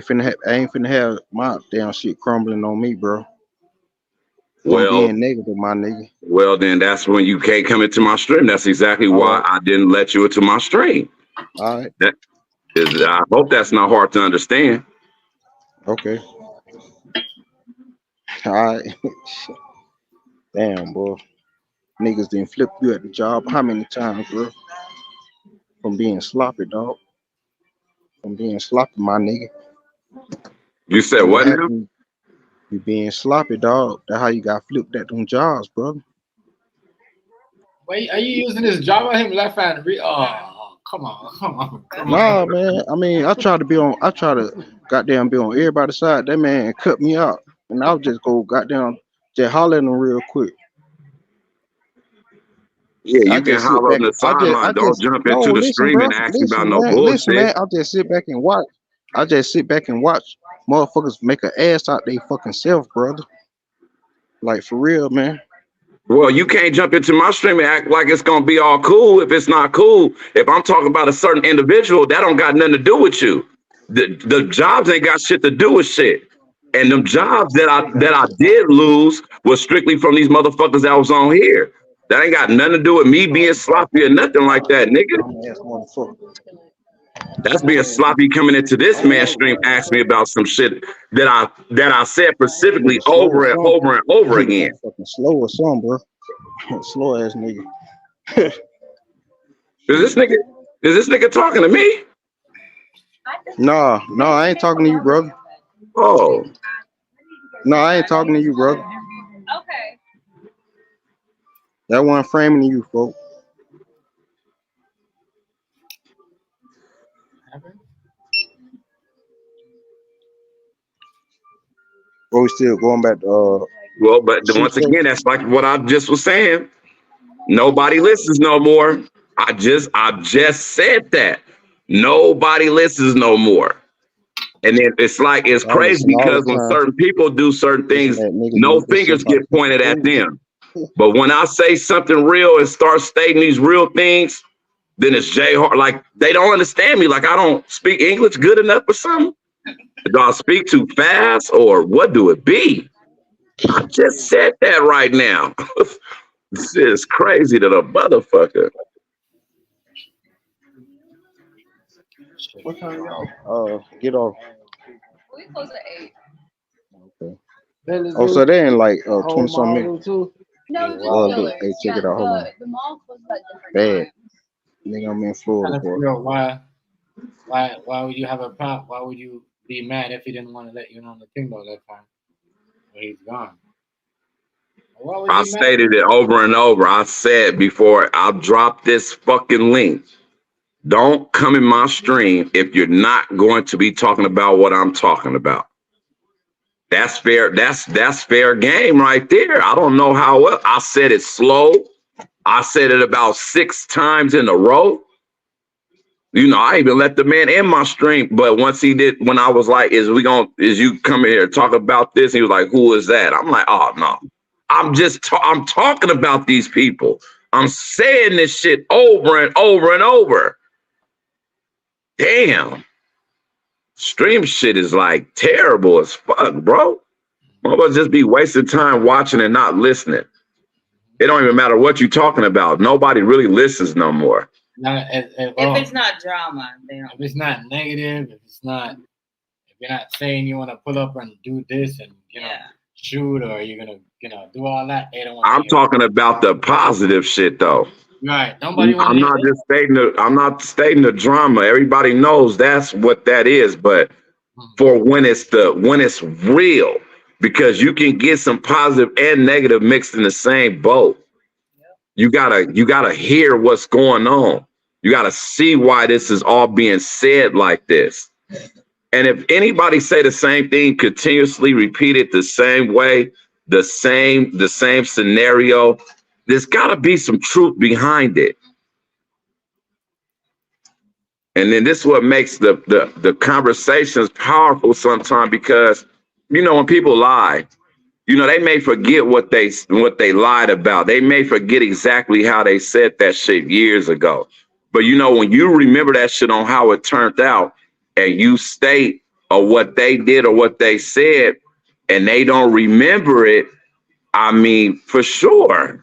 [SPEAKER 2] finna have my damn shit crumbling on me, bro. From being negative, my nigga.
[SPEAKER 12] Well, then that's when you can't come into my stream. That's exactly why I didn't let you into my stream.
[SPEAKER 2] All right.
[SPEAKER 12] I hope that's not hard to understand.
[SPEAKER 2] Okay. All right. Damn, boy. Niggas didn't flip you at the job how many times, bro? From being sloppy, dog. From being sloppy, my nigga.
[SPEAKER 12] You said what now?
[SPEAKER 2] You being sloppy, dog. That's how you got flipped at them jobs, brother.
[SPEAKER 1] Wait, are you using this Java him left hand? Oh, come on.
[SPEAKER 2] Nah, man. I mean, I try to goddamn be on everybody's side. That man cut me out, and I'll just go goddamn just holler at him real quick.
[SPEAKER 12] Yeah,
[SPEAKER 2] I
[SPEAKER 12] you can
[SPEAKER 2] just sit
[SPEAKER 12] holler on
[SPEAKER 2] back.
[SPEAKER 12] the
[SPEAKER 2] I
[SPEAKER 12] sideline. Don't
[SPEAKER 2] just
[SPEAKER 12] jump
[SPEAKER 2] no.
[SPEAKER 12] into the
[SPEAKER 2] Listen,
[SPEAKER 12] stream
[SPEAKER 2] bro.
[SPEAKER 12] and ask me about no
[SPEAKER 2] Listen,
[SPEAKER 12] bullshit.
[SPEAKER 2] man. I'll just sit back and watch. I just sit back and watch motherfuckers make an ass out they fucking self, brother. Like for real, man.
[SPEAKER 12] Well, you can't jump into my stream and act like it's gonna be all cool if it's not cool. If I'm talking about a certain individual, that don't got nothing to do with you. The jobs ain't got shit to do with shit. And them jobs that I did lose was strictly from these motherfuckers that was on here. That ain't got nothing to do with me being sloppy or nothing like that, nigga.
[SPEAKER 2] Ass motherfucker.
[SPEAKER 12] That's being sloppy coming into this man's stream, asking me about some shit that I said specifically
[SPEAKER 2] Nigga slow or
[SPEAKER 12] over and
[SPEAKER 2] something.
[SPEAKER 12] over and over again.
[SPEAKER 2] Fucking slow or something, bro. Slow ass nigga.
[SPEAKER 12] Is this nigga talking to me?
[SPEAKER 2] No, I ain't talking to you, brother.
[SPEAKER 12] Oh.
[SPEAKER 2] No, I ain't talking to you, brother.
[SPEAKER 4] Okay.
[SPEAKER 2] That one framing you, folks. But we still going back to
[SPEAKER 12] Well, but
[SPEAKER 2] Chief
[SPEAKER 12] once
[SPEAKER 2] Keef.
[SPEAKER 12] again, that's like what I just was saying. Nobody listens no more. I just said that. Nobody listens no more. And then it's like it's
[SPEAKER 2] I
[SPEAKER 12] crazy
[SPEAKER 2] listen all
[SPEAKER 12] because
[SPEAKER 2] the
[SPEAKER 12] when
[SPEAKER 2] time.
[SPEAKER 12] certain people do certain
[SPEAKER 2] Listen
[SPEAKER 12] things,
[SPEAKER 2] that niggas
[SPEAKER 12] no
[SPEAKER 2] make this shit
[SPEAKER 12] fingers
[SPEAKER 2] about
[SPEAKER 12] get pointed at
[SPEAKER 2] food.
[SPEAKER 12] them. But when I say something real and start stating these real things, then it's J Hard. Like they don't understand me. Like I don't speak English good enough or something. Do I speak too fast or what do it be? I just said that right now. This is crazy to the motherfucker.
[SPEAKER 2] What time y'all? Get off.
[SPEAKER 4] We close at 8.
[SPEAKER 2] Okay. Oh, so they in like 20 something minutes.
[SPEAKER 4] No, just
[SPEAKER 2] Well,
[SPEAKER 4] Dillard's.
[SPEAKER 2] hey, check it out. Hold on.
[SPEAKER 4] The mall closes at different
[SPEAKER 2] Bad.
[SPEAKER 4] times.
[SPEAKER 2] Nigga, I'm in Florida,
[SPEAKER 1] Trying to
[SPEAKER 2] boy.
[SPEAKER 1] figure out why would you have a problem? Why would you be mad if he didn't want to let you know the thing though that time? Well, he's gone. Why would
[SPEAKER 12] I
[SPEAKER 1] you be mad?
[SPEAKER 12] stated it over and over. I said before, I'll drop this fucking link. Don't come in my stream if you're not going to be talking about what I'm talking about. That's fair. That's fair game right there. I don't know how well. I said it slow. I said it about 6 times in a row. You know, I even let the man in my stream, but once he did, when I was like, is you come here and talk about this? He was like, who is that? I'm like, oh no. I'm talking about these people. I'm saying this shit over and over and over. Damn. Stream shit is like terrible as fuck, bro. Motherfuckers just be wasting time watching and not listening. It don't even matter what you're talking about. Nobody really listens no more.
[SPEAKER 5] If it's not drama, they don't.
[SPEAKER 1] If it's not negative, if you're not saying you want to pull up and do this and shoot or you're gonna do all that, they don't want.
[SPEAKER 12] I'm talking about the positive shit though.
[SPEAKER 1] Right. Nobody wants.
[SPEAKER 12] I'm not stating the drama. Everybody knows that's what that is, but for when it's real, because you can get some positive and negative mixed in the same boat. You gotta hear what's going on. You gotta see why this is all being said like this. And if anybody say the same thing, continuously repeat it the same way, the same scenario, there's gotta be some truth behind it. And then this is what makes the conversations powerful sometimes, because when people lie, they may forget what they lied about. They may forget exactly how they said that shit years ago. But when you remember that shit on how it turned out and you state or what they did or what they said and they don't remember it, I mean, for sure.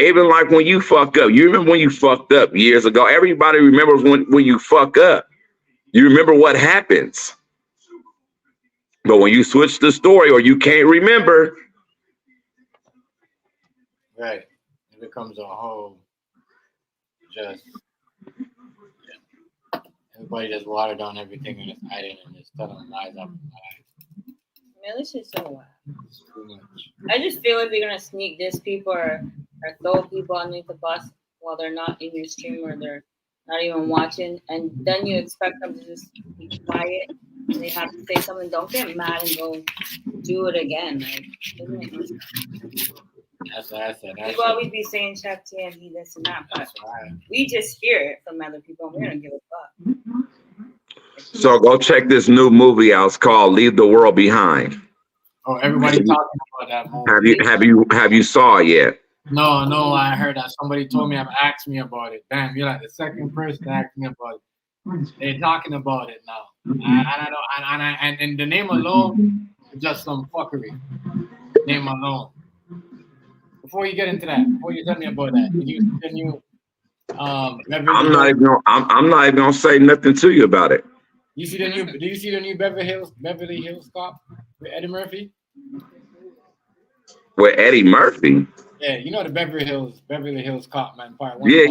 [SPEAKER 12] Even like when you fuck up. You remember when you fucked up years ago? Everybody remembers when you fuck up. You remember what happens. But when you switch the story or you can't remember.
[SPEAKER 1] Right. It becomes a whole just everybody just watered down everything and it's hiding and it's telling lies up lies.
[SPEAKER 5] Man, this is so wild. I just feel like they're gonna sneak this people or or throw people underneath the bus while they're not in your stream or they're not even watching, and then you expect them to just be quiet and they have to say something. Don't get mad and go do it again. Like, doesn't make no sense.
[SPEAKER 1] That's what I said.
[SPEAKER 5] People always be saying Cheftmgz this and that, but we just hear it from other people and we don't give a fuck.
[SPEAKER 12] So go check this new movie out. It's called Leave the World Behind.
[SPEAKER 1] Oh, everybody talking about that movie.
[SPEAKER 12] Have you saw it yet?
[SPEAKER 1] No, I heard that somebody told me, asked me about it. Damn, you're like the second person to ask me about it. They're talking about it now. And the name alone is just some fuckery. Name alone. Before you get into that, before you tell me about that, did you see the new
[SPEAKER 12] I'm not even gonna say nothing to you about it.
[SPEAKER 1] You see the new? Do you see the new Beverly Hills Cop with Eddie Murphy?
[SPEAKER 12] With Eddie Murphy?
[SPEAKER 1] Yeah, you know the Beverly Hills Cop, man. Part 1.
[SPEAKER 12] Yeah.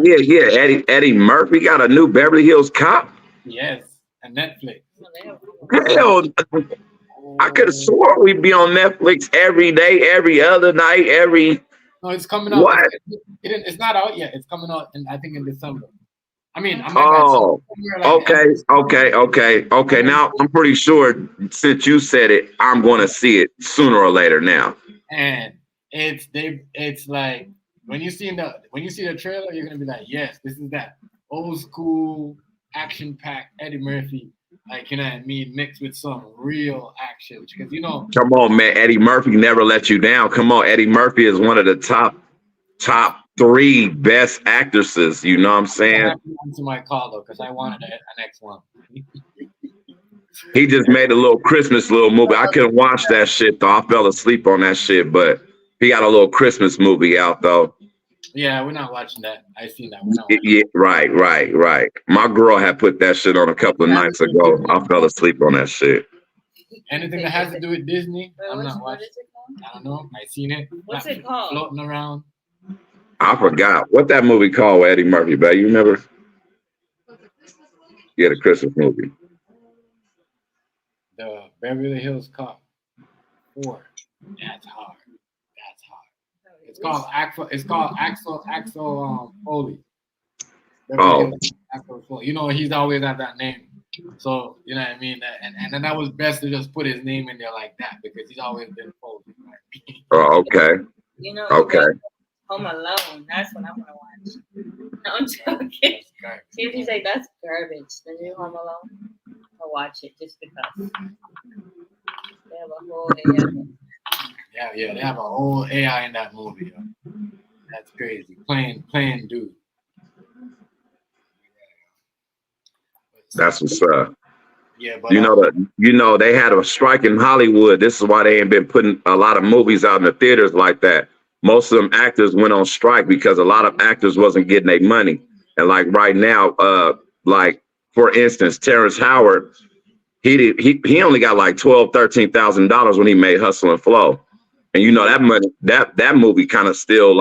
[SPEAKER 12] Eddie Murphy got a new Beverly Hills Cop?
[SPEAKER 1] Yes, and Netflix.
[SPEAKER 12] Hell, I could have swore we'd be on Netflix every day, every other night,
[SPEAKER 1] No, it's coming out.
[SPEAKER 12] What?
[SPEAKER 1] It's not out yet. It's coming out, I think in December. I mean,
[SPEAKER 12] okay. Now I'm pretty sure since you said it, I'm going to see it sooner or later now.
[SPEAKER 1] And it's like when you see the trailer, you're gonna be like, yes, this is that old school action-packed Eddie Murphy, like, you know what I mean, mixed with some real action. Because
[SPEAKER 12] come on, man, Eddie Murphy never let you down. Come on, Eddie Murphy is one of the top 3 best actresses. You know what I'm saying?
[SPEAKER 1] I have to answer my call though, because I wanted an next one.
[SPEAKER 12] He just made a little Christmas movie. I couldn't watch that shit though. I fell asleep on that shit, but he got a little Christmas movie out though.
[SPEAKER 1] Yeah, we're not watching that. I seen that.
[SPEAKER 12] Yeah, right. My girl had put that shit on a couple of nights ago. I fell asleep on that shit.
[SPEAKER 1] Anything that has to do with Disney, I'm not watching. I don't know. I seen it.
[SPEAKER 5] What's it called?
[SPEAKER 1] Floating around.
[SPEAKER 12] I forgot what that movie called with Eddie Murphy, babe. You remember? Yeah, the Christmas movie.
[SPEAKER 1] The Beverly Hills Cop 4. That's hard. It's called Axel Foley. Axel Foley. You know, he's always had that name. So, you know what I mean? And then that was best to just put his name in there like that because he's always been Foley. Right?
[SPEAKER 12] Oh, okay.
[SPEAKER 5] You know,
[SPEAKER 12] okay.
[SPEAKER 5] Home Alone. That's what I want to watch. No, I'm joking. See if you say that's garbage, the new Home Alone, I'll watch it just because. They have a whole
[SPEAKER 1] Yeah, they have a whole AI in that movie. Yo. That's crazy. Playing dude.
[SPEAKER 12] That's what's up.
[SPEAKER 1] Yeah, but
[SPEAKER 12] you know they had a strike in Hollywood. This is why they ain't been putting a lot of movies out in the theaters like that. Most of them actors went on strike because a lot of actors wasn't getting their money. And like right now, like for instance, Terrence Howard, he only got like $12,000-$13,000 when he made Hustle and Flow. And you know that money, that movie kind of still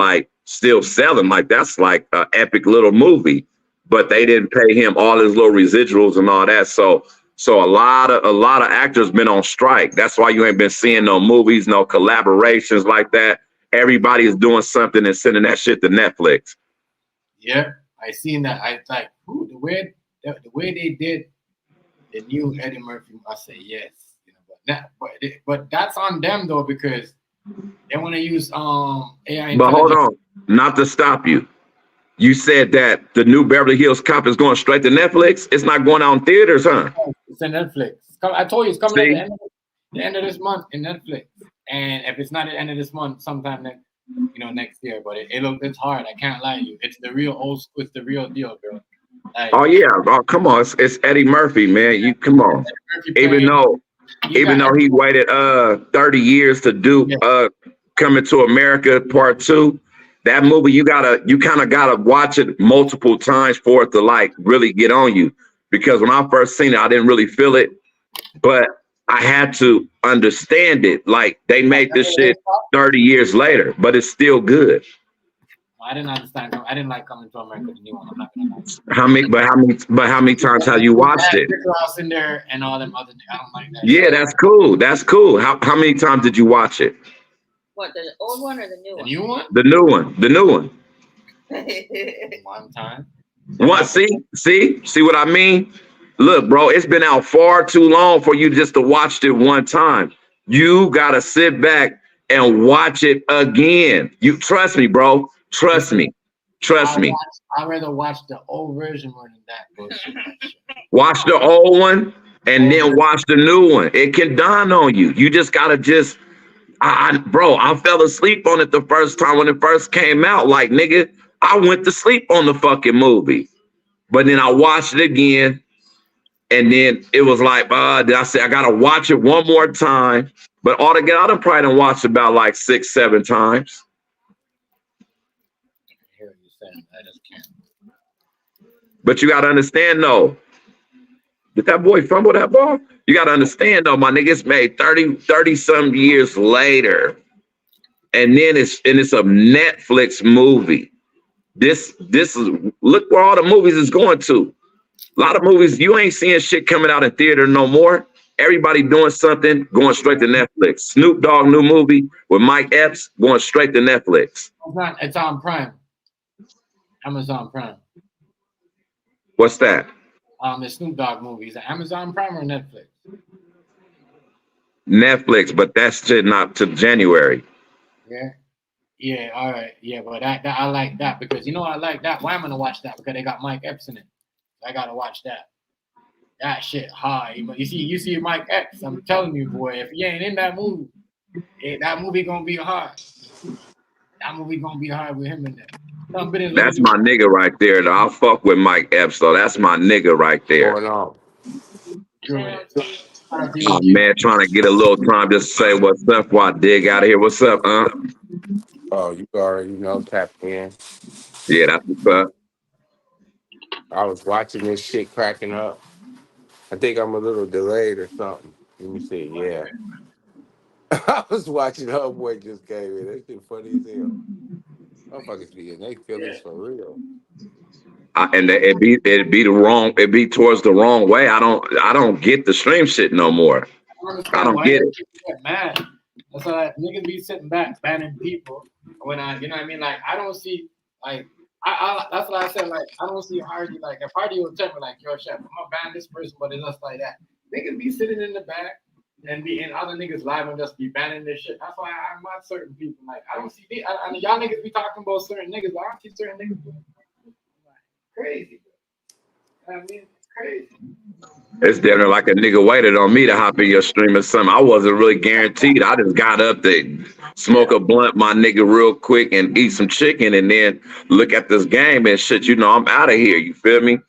[SPEAKER 12] selling. Like that's like an epic little movie, but they didn't pay him all his little residuals and all that. So a lot of actors been on strike. That's why you ain't been seeing no movies, no collaborations like that. Everybody is doing something and sending that shit to Netflix.
[SPEAKER 1] Yeah, I seen that. I like the way they did the new Eddie Murphy. I say yes, you know, but that's on them though because they want to use AI.
[SPEAKER 12] But hold on, not to stop you. You said that the new Beverly Hills Cop is going straight to Netflix. It's not going out in theaters, huh?
[SPEAKER 1] It's in Netflix. I told you it's coming at the end of this month in Netflix. And if it's not at the end of this month, sometime next year. But it's hard. I can't lie to you. It's the real old school. It's the real deal, bro. Like, oh yeah.
[SPEAKER 12] Oh come on. It's Eddie Murphy, man. You come on. Even though he waited 30 years to do Coming to America Part 2. That movie you kind of gotta watch it multiple times for it to like really get on you. Because when I first seen it, I didn't really feel it, but I had to understand it. Like they made this shit 30 years later, but it's still good.
[SPEAKER 1] I didn't understand. I didn't like Coming to America, the new one. I'm not gonna lie.
[SPEAKER 12] How many times have you watched it?
[SPEAKER 1] In there and all them other. I don't like that.
[SPEAKER 12] Yeah, that's cool. That's cool. How many times did you watch it?
[SPEAKER 5] What, the old one or the new
[SPEAKER 1] The
[SPEAKER 5] one?
[SPEAKER 1] new one?
[SPEAKER 12] The new one. The new one.
[SPEAKER 1] One time.
[SPEAKER 12] What? See what I mean? Look, bro, it's been out far too long for you just to watch it one time. You gotta sit back and watch it again. You trust me, bro. Trust me. Trust me.
[SPEAKER 1] I'd rather watch the old version more than that bullshit.
[SPEAKER 12] Watch the old one and then watch the new one. It can dawn on you. You just gotta bro, I fell asleep on it the first time when it first came out. Like, nigga, I went to sleep on the fucking movie. But then I watched it again. And then it was like, then I said, I gotta watch it one more time. But altogether, I done probably done watched about like 6, 7 times.
[SPEAKER 1] I hear what you're saying. I just can't.
[SPEAKER 12] But you gotta understand though. Did that boy fumble that ball? You gotta understand though, my nigga, it's made 30 some years later. And then it's a Netflix movie. This is, look where all the movies is going to. A lot of movies, you ain't seeing shit coming out in theater no more. Everybody doing something, going straight to Netflix. Snoop Dogg new movie with Mike Epps going straight to Netflix.
[SPEAKER 1] It's on Prime. Amazon Prime.
[SPEAKER 12] What's that?
[SPEAKER 1] The Snoop Dogg movie. Is it Amazon Prime or Netflix?
[SPEAKER 12] Netflix, but that's shit not to January.
[SPEAKER 1] Yeah. Yeah, all right. Yeah, but that I like that because I like that. Why am I gonna watch that? Because they got Mike Epps in it. I gotta watch that. That shit hard. You see Mike Epps. I'm telling you, boy, if he ain't in that movie, that movie gonna be hard. That movie gonna be hard with him in there.
[SPEAKER 12] That's my nigga right there, though. I'll fuck with Mike Epps, though. That's my nigga right there.
[SPEAKER 13] Going on?
[SPEAKER 12] Oh, man, trying to get a little time just to say what's up while I dig out of here. What's up, huh?
[SPEAKER 13] Oh, you already know, tap in.
[SPEAKER 12] Yeah, that's what's up.
[SPEAKER 13] I was watching this shit cracking up. I think I'm a little delayed or something. Let me see. Yeah. I was watching Homeboy just came in. That shit funny as hell. Motherfuckers be in they feelings for real.
[SPEAKER 12] And it be towards the wrong way. I don't get the stream shit no more. I don't get it.
[SPEAKER 1] Get mad. That's why niggas be sitting back banning people when you know what I mean? Like I don't see like I that's what I said, like I don't see Hardy, like if Hardy will tell me like, yo, Chef, I'm gonna ban this person, but it's just like that. Niggas be sitting in the back and be in other niggas live and just be banning this shit. That's why I'm not certain people. Like I don't see y'all niggas be talking about certain niggas, but I don't see certain niggas doing crazy. You know what I mean? Crazy.
[SPEAKER 12] It's definitely like a nigga waited on me to hop in your stream or something. I wasn't really guaranteed. I just got up to smoke a blunt, my nigga, real quick and eat some chicken and then look at this game and shit. I'm out of here. You feel me?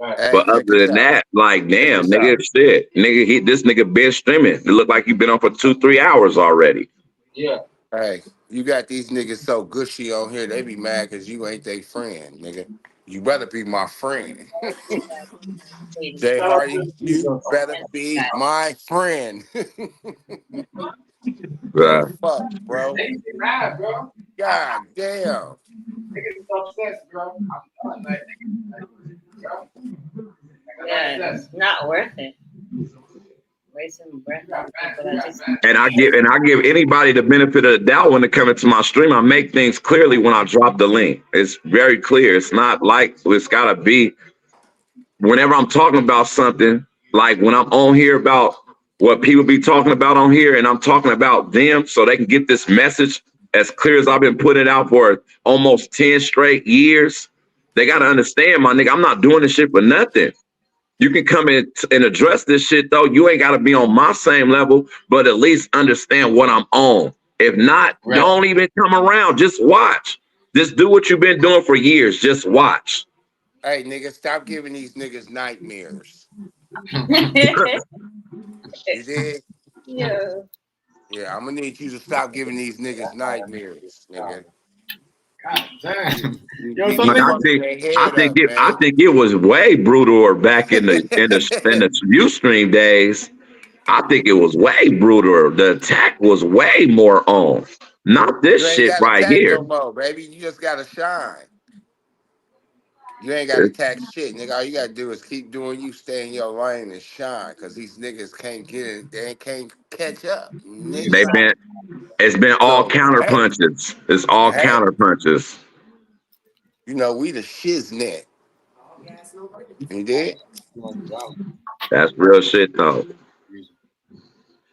[SPEAKER 13] Hey,
[SPEAKER 12] but other than that, like, damn, nigga, shit. Nigga, this nigga been streaming. It looked like you been on for 2-3 hours already.
[SPEAKER 1] Yeah.
[SPEAKER 13] Hey, you got these niggas so gushy on here, they be mad because you ain't their friend, nigga. You better be my friend. Jay Hardy, you better be my friend. The fuck, bro?
[SPEAKER 1] They be mad, bro.
[SPEAKER 13] God damn.
[SPEAKER 1] Niggas is obsessed, bro. I'm like,
[SPEAKER 5] yeah, it's not worth it. Wasting breath.
[SPEAKER 12] And I give anybody the benefit of the doubt when it comes to my stream. I make things clearly when I drop the link. It's very clear. It's not like it's gotta be whenever I'm talking about something, like when I'm on here about what people be talking about on here, and I'm talking about them so they can get this message as clear as I've been putting it out for almost 10 straight years. They gotta understand, my nigga, I'm not doing this shit for nothing. You can come in and address this shit, though. You ain't got to be on my same level, but at least understand what I'm on. If not, don't even come around. Just watch. Just do what you've been doing for years. Just watch.
[SPEAKER 13] Hey, nigga, stop giving these niggas nightmares. You did?
[SPEAKER 5] Yeah.
[SPEAKER 13] Yeah, I'm gonna need you to stop giving these niggas nightmares, nigga.
[SPEAKER 1] God damn.
[SPEAKER 12] I think it was way brutaler back in the Ustream days. I think it was way brutaler. The attack was way more on. Not this shit right here.
[SPEAKER 13] No more, baby. You just gotta shine. You ain't got to tax shit, nigga. All you got to do is keep doing you, stay in your lane and shine, because these niggas can't get it. They can't catch up,
[SPEAKER 12] They've
[SPEAKER 13] nigga.
[SPEAKER 12] been. It's been all
[SPEAKER 13] So,
[SPEAKER 12] counter
[SPEAKER 13] hey,
[SPEAKER 12] punches. It's all
[SPEAKER 13] hey,
[SPEAKER 12] counter punches.
[SPEAKER 13] you know, we the shiznit. You did?
[SPEAKER 12] That's real shit though.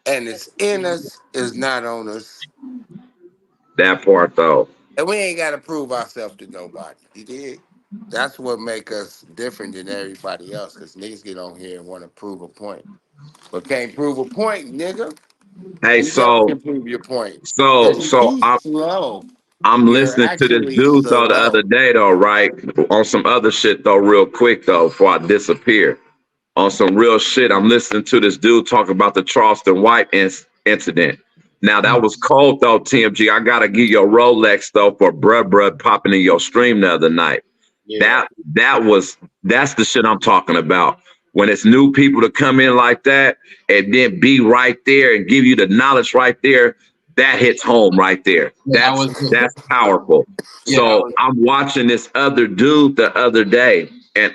[SPEAKER 13] And it's in us, it's not on us.
[SPEAKER 12] That part though.
[SPEAKER 13] And we ain't got to prove ourselves to nobody. You did? That's what make us different than everybody else, because niggas get on here and want to prove a point. But can't prove a point, nigga.
[SPEAKER 12] Hey,
[SPEAKER 13] You never
[SPEAKER 12] so
[SPEAKER 13] can prove your point.
[SPEAKER 12] so
[SPEAKER 13] Because
[SPEAKER 12] so
[SPEAKER 13] you
[SPEAKER 12] I'm
[SPEAKER 13] slow.
[SPEAKER 12] I'm
[SPEAKER 13] You're
[SPEAKER 12] listening to this
[SPEAKER 13] actually
[SPEAKER 12] dude though the other
[SPEAKER 13] slow.
[SPEAKER 12] day though, right? On some other shit though, real quick though, before I disappear. On some real shit, I'm listening to this dude talk about the Charleston White incident. Now that was cold though, TMG. I gotta give your Rolex though for bruh popping in your stream the other night.
[SPEAKER 1] Yeah.
[SPEAKER 12] That's the shit I'm talking about. When it's new people to come in like that and then be right there and give you the knowledge right there, that hits home right there.
[SPEAKER 1] Yeah, that was good.
[SPEAKER 12] That's powerful.
[SPEAKER 1] Yeah, that
[SPEAKER 12] So
[SPEAKER 1] was
[SPEAKER 12] I'm watching this other dude the other day, and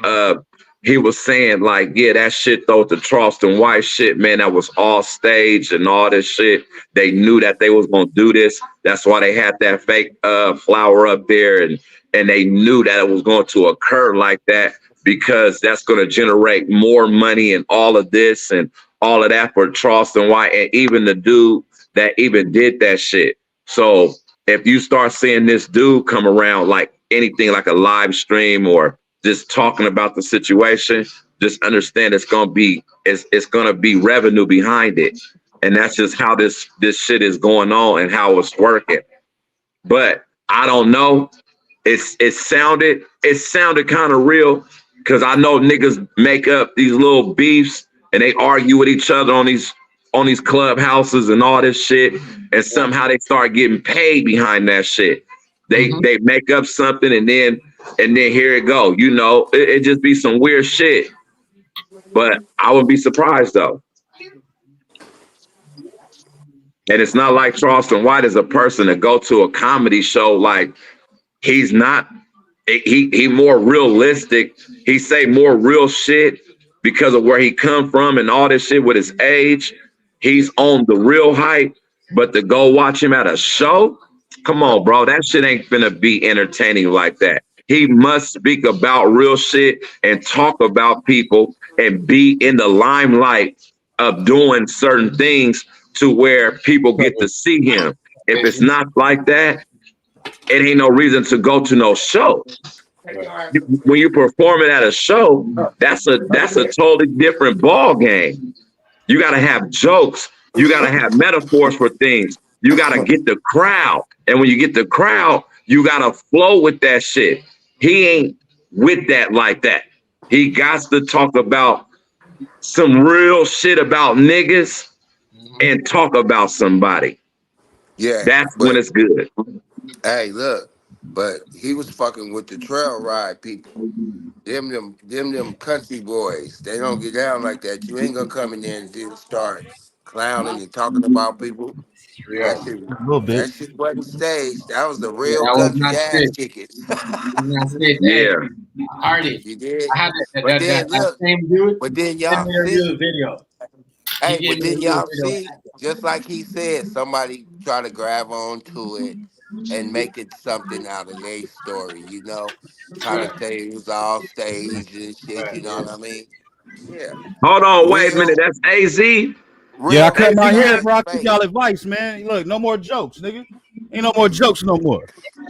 [SPEAKER 12] he was saying like, yeah, that shit though, the Charleston White shit, man, that was all staged and all this shit. They knew that they was gonna do this. That's why they had that fake flower up there, and they knew that it was going to occur like that because that's going to generate more money and all of this and all of that for Charleston White and even the dude that even did that shit. So if you start seeing this dude come around like anything like a live stream or just talking about the situation, just understand it's gonna be revenue behind it. And that's just how this shit is going on and how it's working. But I don't know. It sounded kind of real because I know niggas make up these little beefs and they argue with each other on these clubhouses and all this shit, and somehow they start getting paid behind that shit. They make up something and then here it go. You know, it just be some weird shit. But I wouldn't be surprised though. And it's not like Charleston White is a person to go to a comedy show like he's not. He more realistic. He say more real shit because of where he come from and all this shit with his age. He's on the real hype, but to go watch him at a show, come on, bro, that shit ain't gonna be entertaining like that. He must speak about real shit and talk about people and be in the limelight of doing certain things to where people get to see him. If it's not like that, it ain't no reason to go to no show. When you performing at a show, that's a totally different ball game. You got to have jokes. You got to have metaphors for things. You got to get the crowd, and when you get the crowd, you got to flow with that shit. He ain't with that like that. He got to talk about some real shit about niggas and talk about somebody.
[SPEAKER 13] Yeah,
[SPEAKER 12] That's when
[SPEAKER 13] but
[SPEAKER 12] it's good.
[SPEAKER 13] hey, look, but he was fucking with the trail ride people. Them country boys. They don't get down like that. You ain't gonna come in there and just start clowning and talking about people.
[SPEAKER 1] yeah.
[SPEAKER 13] That shit,
[SPEAKER 10] A little bit.
[SPEAKER 13] that shit wasn't staged. That was the
[SPEAKER 1] Yeah,
[SPEAKER 13] real
[SPEAKER 1] that was
[SPEAKER 13] country
[SPEAKER 1] not
[SPEAKER 13] ass
[SPEAKER 1] staged.
[SPEAKER 13] kickers.
[SPEAKER 1] Not staged. Hey,
[SPEAKER 12] Yeah.
[SPEAKER 1] Hardy,
[SPEAKER 13] You did.
[SPEAKER 1] I had
[SPEAKER 13] But then
[SPEAKER 1] that
[SPEAKER 13] look,
[SPEAKER 1] same dude
[SPEAKER 13] but then
[SPEAKER 1] send
[SPEAKER 13] y'all
[SPEAKER 1] me a real
[SPEAKER 13] see,
[SPEAKER 1] video. He
[SPEAKER 13] hey,
[SPEAKER 1] gave
[SPEAKER 13] but
[SPEAKER 1] me a
[SPEAKER 13] then
[SPEAKER 1] real
[SPEAKER 13] y'all
[SPEAKER 1] video.
[SPEAKER 13] see, just like he said, somebody try to grab onto it and make it something out of their story, trying to
[SPEAKER 1] Right,
[SPEAKER 13] say it was all staged and shit,
[SPEAKER 1] right,
[SPEAKER 13] you know
[SPEAKER 1] yeah.
[SPEAKER 13] what I mean? Yeah.
[SPEAKER 12] Hold on, wait a minute.
[SPEAKER 13] Real,
[SPEAKER 12] That's AZ.
[SPEAKER 10] Yeah, I
[SPEAKER 13] real
[SPEAKER 10] cut
[SPEAKER 12] AZ
[SPEAKER 10] my hair,
[SPEAKER 12] cut,
[SPEAKER 10] bro. I took
[SPEAKER 13] face.
[SPEAKER 10] y'all advice, man. Look, no more jokes, nigga. Ain't no more jokes no more.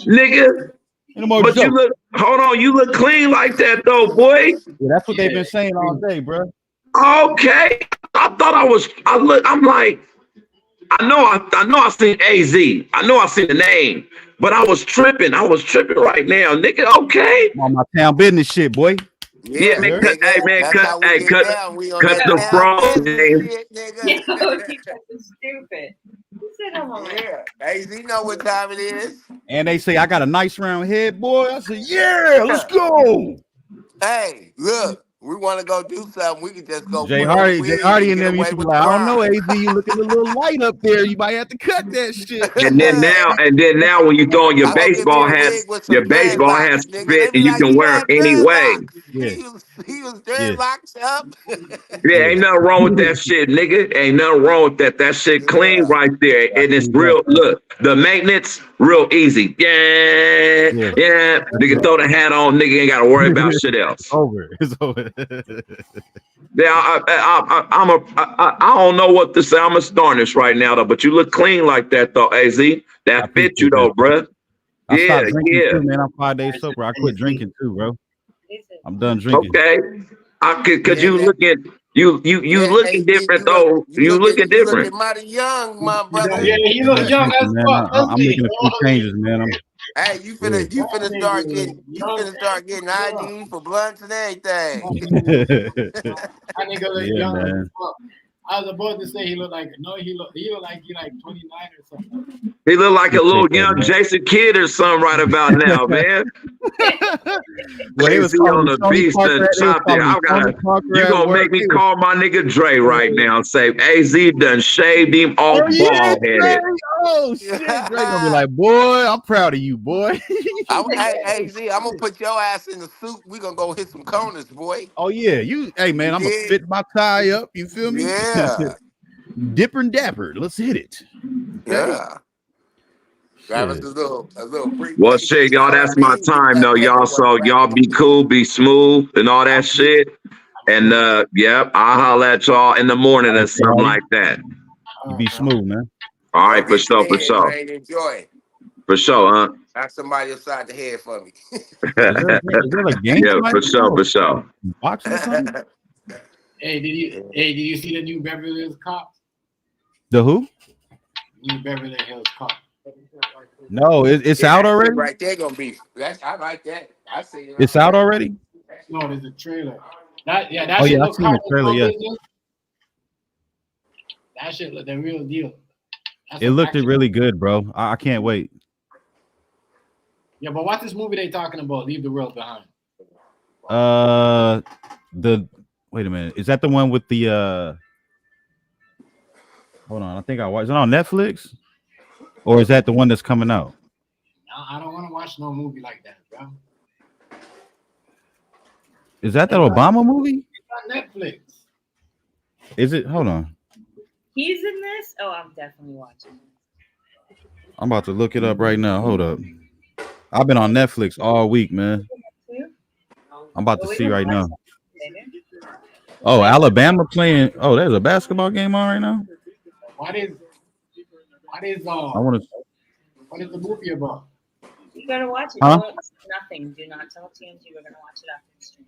[SPEAKER 12] nigga.
[SPEAKER 10] Ain't no more
[SPEAKER 12] But you
[SPEAKER 10] jokes.
[SPEAKER 12] look, hold on, you look clean like that though, boy.
[SPEAKER 10] Yeah, that's what
[SPEAKER 1] Yeah,
[SPEAKER 10] they've been saying all day, bro.
[SPEAKER 12] Okay. I thought I'm like, I know I seen AZ. I know I seen the name, but I was tripping. I was tripping right now, nigga. Okay.
[SPEAKER 10] I'm on my town business shit, boy.
[SPEAKER 12] Yeah,
[SPEAKER 13] Yeah,
[SPEAKER 12] man,
[SPEAKER 10] Yeah.
[SPEAKER 12] cut, hey
[SPEAKER 13] nigga.
[SPEAKER 12] man,
[SPEAKER 13] That's how we get down. We on
[SPEAKER 12] cut
[SPEAKER 13] that
[SPEAKER 12] the
[SPEAKER 13] town
[SPEAKER 12] frog
[SPEAKER 13] business
[SPEAKER 12] name.
[SPEAKER 13] shit, nigga.
[SPEAKER 5] Yo, you guys are stupid. Who said I'm on my
[SPEAKER 13] Yeah. AZ know what time it is.
[SPEAKER 10] And they say I got a nice round head, boy. I said, yeah, let's go.
[SPEAKER 13] Hey, look. we want to go do something, we can just go
[SPEAKER 14] Jay
[SPEAKER 13] put on
[SPEAKER 14] Hardy,
[SPEAKER 13] wigs and
[SPEAKER 14] and
[SPEAKER 13] get
[SPEAKER 14] them used
[SPEAKER 13] away
[SPEAKER 14] to be
[SPEAKER 13] with
[SPEAKER 14] like, I don't know,
[SPEAKER 13] crime.
[SPEAKER 14] AZ, you looking a little light up there. You might have to cut that shit.
[SPEAKER 12] And then now, when you throw on
[SPEAKER 13] I go get me a wig with
[SPEAKER 12] your
[SPEAKER 13] some
[SPEAKER 12] baseball hats
[SPEAKER 13] dreadlocks, nigga.
[SPEAKER 12] fit,
[SPEAKER 13] They be
[SPEAKER 12] and you
[SPEAKER 13] like,
[SPEAKER 12] can
[SPEAKER 13] he
[SPEAKER 12] wear them
[SPEAKER 13] had
[SPEAKER 12] any way.
[SPEAKER 13] dreadlocks.
[SPEAKER 14] Yeah,
[SPEAKER 13] He was
[SPEAKER 14] yeah,
[SPEAKER 13] dreadlocks up.
[SPEAKER 12] Yeah, ain't nothing wrong with that shit, nigga. Ain't nothing wrong with that. That shit clean
[SPEAKER 13] Yeah.
[SPEAKER 12] right there, and it's real. Look, the maintenance real easy. Yeah,
[SPEAKER 14] yeah.
[SPEAKER 12] yeah.
[SPEAKER 14] That's
[SPEAKER 12] Nigga,
[SPEAKER 14] it.
[SPEAKER 12] throw the hat on. Nigga ain't got to worry about shit else.
[SPEAKER 14] Over. It's over.
[SPEAKER 12] Yeah, I don't know what to say. I'm astonished right now, though. But you look clean like that, though, AZ.
[SPEAKER 14] I
[SPEAKER 12] That fit you,
[SPEAKER 14] appreciate that.
[SPEAKER 12] though, bruh.
[SPEAKER 14] I
[SPEAKER 12] Yeah,
[SPEAKER 14] stopped drinking
[SPEAKER 12] yeah.
[SPEAKER 14] too, man. I'm 5 days sober. I quit drinking too, bro. I'm done drinking.
[SPEAKER 12] Okay. Cause
[SPEAKER 13] Yeah,
[SPEAKER 12] you
[SPEAKER 13] that,
[SPEAKER 12] looking, you
[SPEAKER 13] yeah,
[SPEAKER 12] looking
[SPEAKER 13] AZ,
[SPEAKER 12] different, though. You looking
[SPEAKER 13] you looking
[SPEAKER 12] different.
[SPEAKER 13] mighty young, my brother.
[SPEAKER 10] Yeah, he look young as
[SPEAKER 14] Listen, man,
[SPEAKER 10] fuck, doesn't
[SPEAKER 14] I'm
[SPEAKER 10] he?
[SPEAKER 14] making a few changes, man.
[SPEAKER 13] Hey,
[SPEAKER 14] Yeah.
[SPEAKER 13] you finna start getting ID for blunts and everything.
[SPEAKER 10] That nigga look
[SPEAKER 14] Yeah,
[SPEAKER 10] young as
[SPEAKER 14] man.
[SPEAKER 10] fuck. I was about to say he look like he look like he like 29 or something.
[SPEAKER 12] He look like a little
[SPEAKER 14] Appreciate that,
[SPEAKER 12] young
[SPEAKER 14] man.
[SPEAKER 12] Jason Kidd or something right about now, man.
[SPEAKER 14] Well, they was
[SPEAKER 12] AZ
[SPEAKER 14] calling
[SPEAKER 12] on
[SPEAKER 14] me
[SPEAKER 12] the
[SPEAKER 14] Tony
[SPEAKER 12] beast
[SPEAKER 14] Parker.
[SPEAKER 12] and
[SPEAKER 14] They was
[SPEAKER 12] chopped it.
[SPEAKER 14] calling me Tony Parker
[SPEAKER 12] You
[SPEAKER 14] at
[SPEAKER 12] gonna make
[SPEAKER 14] work.
[SPEAKER 12] me call my nigga Dre right now and say AZ done shaved him
[SPEAKER 14] Oh
[SPEAKER 12] off
[SPEAKER 14] yeah,
[SPEAKER 12] bald
[SPEAKER 14] Dre.
[SPEAKER 12] headed.
[SPEAKER 14] Oh shit, Dre gonna be like, boy, I'm proud of you, boy.
[SPEAKER 13] Hey, AZ, I'm gonna put your ass in the suit. We gonna go hit some corners, boy.
[SPEAKER 14] Oh yeah, hey man,
[SPEAKER 13] You
[SPEAKER 14] I'm gonna
[SPEAKER 13] did?
[SPEAKER 14] fit my tie up. You feel me?
[SPEAKER 13] Yeah,
[SPEAKER 14] Dipper and dapper. Let's hit it. Okay.
[SPEAKER 13] yeah. Grab us
[SPEAKER 14] Shit.
[SPEAKER 13] a little
[SPEAKER 12] Well,
[SPEAKER 13] briefcase,
[SPEAKER 12] shit,
[SPEAKER 13] you
[SPEAKER 12] y'all,
[SPEAKER 13] know what I
[SPEAKER 12] that's my
[SPEAKER 13] mean? Get
[SPEAKER 12] time,
[SPEAKER 13] that
[SPEAKER 12] though, y'all.
[SPEAKER 13] paperwork
[SPEAKER 12] So
[SPEAKER 13] right.
[SPEAKER 12] y'all be cool, be smooth, and all that shit. And yep, I'll holler at y'all in the morning or something like that.
[SPEAKER 14] You be smooth, man.
[SPEAKER 12] All
[SPEAKER 13] Go
[SPEAKER 12] right, for
[SPEAKER 13] get some
[SPEAKER 12] sure, for
[SPEAKER 13] head,
[SPEAKER 12] sure.
[SPEAKER 13] man. Enjoy it.
[SPEAKER 12] For sure, huh?
[SPEAKER 13] Knock somebody upside the head for me.
[SPEAKER 14] Is there a game
[SPEAKER 12] Yeah,
[SPEAKER 14] tonight?
[SPEAKER 12] for sure, for sure.
[SPEAKER 14] Boxing or something?
[SPEAKER 10] Hey, did you see the new Beverly Hills Cop?
[SPEAKER 14] The who?
[SPEAKER 10] New Beverly Hills Cop.
[SPEAKER 14] No, it's
[SPEAKER 13] Yeah,
[SPEAKER 14] out
[SPEAKER 13] that shit
[SPEAKER 14] already.
[SPEAKER 13] right there gonna be. I like that. I see it.
[SPEAKER 14] It's out already.
[SPEAKER 10] No, there's a trailer. That
[SPEAKER 14] Oh
[SPEAKER 10] shit
[SPEAKER 14] yeah, I
[SPEAKER 10] look
[SPEAKER 14] seen the trailer. Yeah,
[SPEAKER 10] business. That shit look the real deal. That's
[SPEAKER 14] it
[SPEAKER 10] some
[SPEAKER 14] looked
[SPEAKER 10] action.
[SPEAKER 14] really good, bro. I can't wait.
[SPEAKER 10] Yeah, but what's this movie they talking about? Leave the World Behind.
[SPEAKER 14] Wait a minute. Is that the one with the Hold on, I think I watched. Is it on Netflix? Or is that the one that's coming out?
[SPEAKER 10] No, I don't want to watch no movie like that, bro.
[SPEAKER 14] Is that Obama movie?
[SPEAKER 10] It's on Netflix.
[SPEAKER 14] Is it? Hold on.
[SPEAKER 5] He's in this? Oh, I'm definitely watching it.
[SPEAKER 14] I'm about to look it up right now. Hold up. I've been on Netflix all week, man. I'm about to see right now. Oh, Alabama playing. Oh, there's a basketball game on right now.
[SPEAKER 10] What is
[SPEAKER 14] I want to.
[SPEAKER 10] what is the movie about?
[SPEAKER 5] You gotta watch it.
[SPEAKER 14] Huh?
[SPEAKER 5] No, it's nothing. Do not tell TMZ we're gonna watch it after the stream.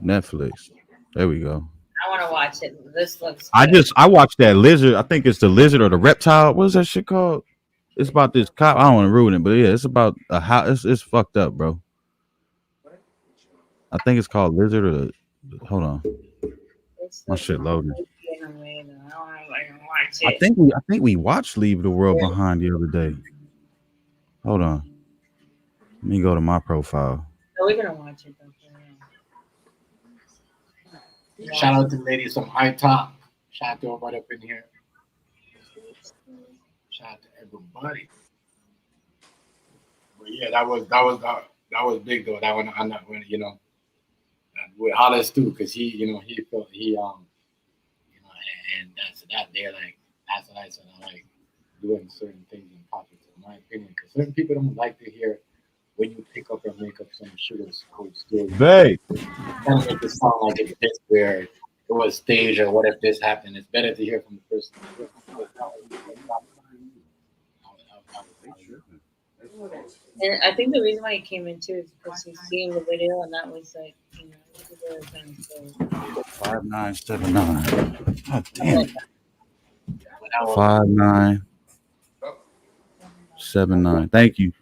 [SPEAKER 14] Netflix. There we go.
[SPEAKER 5] I want to watch it. This looks.
[SPEAKER 14] I watched that lizard. I think it's the lizard or the reptile. What is that shit called? It's about this cop. I don't want to ruin it, but yeah, it's about a house. It's fucked up, bro. I think it's called lizard or the. Hold on. My shit loading. I think we watched Leave the World Behind the other day. Hold on. Let me go to my profile.
[SPEAKER 5] No, we're gonna watch it though.
[SPEAKER 10] Shout out to the ladies from High Top. Shout out to everybody up in here. Shout out to everybody. But yeah, that was big though. That one I'm not you know with Hollis too, because he felt and that's that they're like that's what I said. I like doing certain things in pockets, in my opinion, because certain people don't like to hear when you pick up or make up some sugar code story.
[SPEAKER 14] Babe.
[SPEAKER 10] Kind of make it sound like it's this where it was staged or what if this happened. It's better to hear from the person.
[SPEAKER 5] And I think the reason why he came into is because he's seeing the video, and that was like, people are kind of saying
[SPEAKER 14] 5979. God damn it. 5979. Thank you.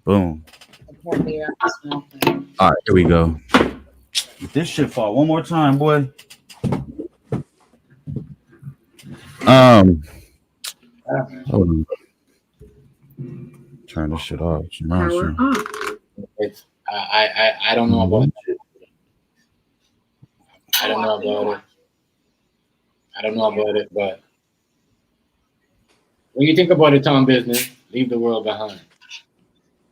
[SPEAKER 14] Boom. All right, here we go. If this shit fall one more time, boy. Hold on. Turn this shit off.
[SPEAKER 10] It's
[SPEAKER 1] I don't know about I don't know about it. I don't know about it, but when you think about it, Tom Business, leave the world behind.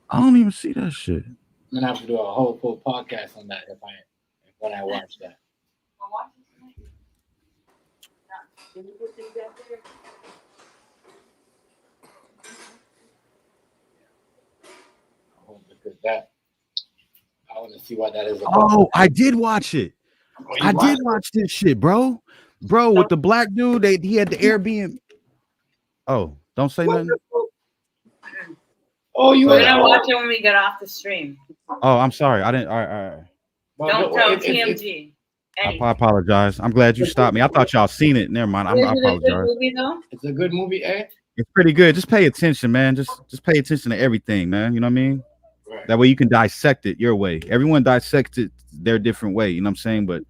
[SPEAKER 14] I don't even see that shit.
[SPEAKER 1] I'm gonna have to do a whole full podcast on that if when I watch that. Because that I want to see what that is about.
[SPEAKER 14] Oh, I did watch it.
[SPEAKER 1] Oh,
[SPEAKER 14] I did watch this shit, bro. Bro, with the black dude, he had the Airbnb. Oh, don't say nothing.
[SPEAKER 1] Oh, you
[SPEAKER 5] We're gonna watch it when we get off the stream.
[SPEAKER 14] Oh, I'm sorry. I didn't. All right.
[SPEAKER 5] Don't tell TMG.
[SPEAKER 14] I apologize. I'm glad you stopped me. I thought y'all seen it. Never mind. I
[SPEAKER 5] Is it a
[SPEAKER 14] apologize.
[SPEAKER 5] good movie though?
[SPEAKER 1] It's a good movie, eh?
[SPEAKER 14] It's pretty good. Just pay attention, man. Just pay attention to everything, man. You know what I mean?
[SPEAKER 1] Right.
[SPEAKER 14] That way you can dissect it your way. Everyone dissects it their different way. You know what I'm saying? But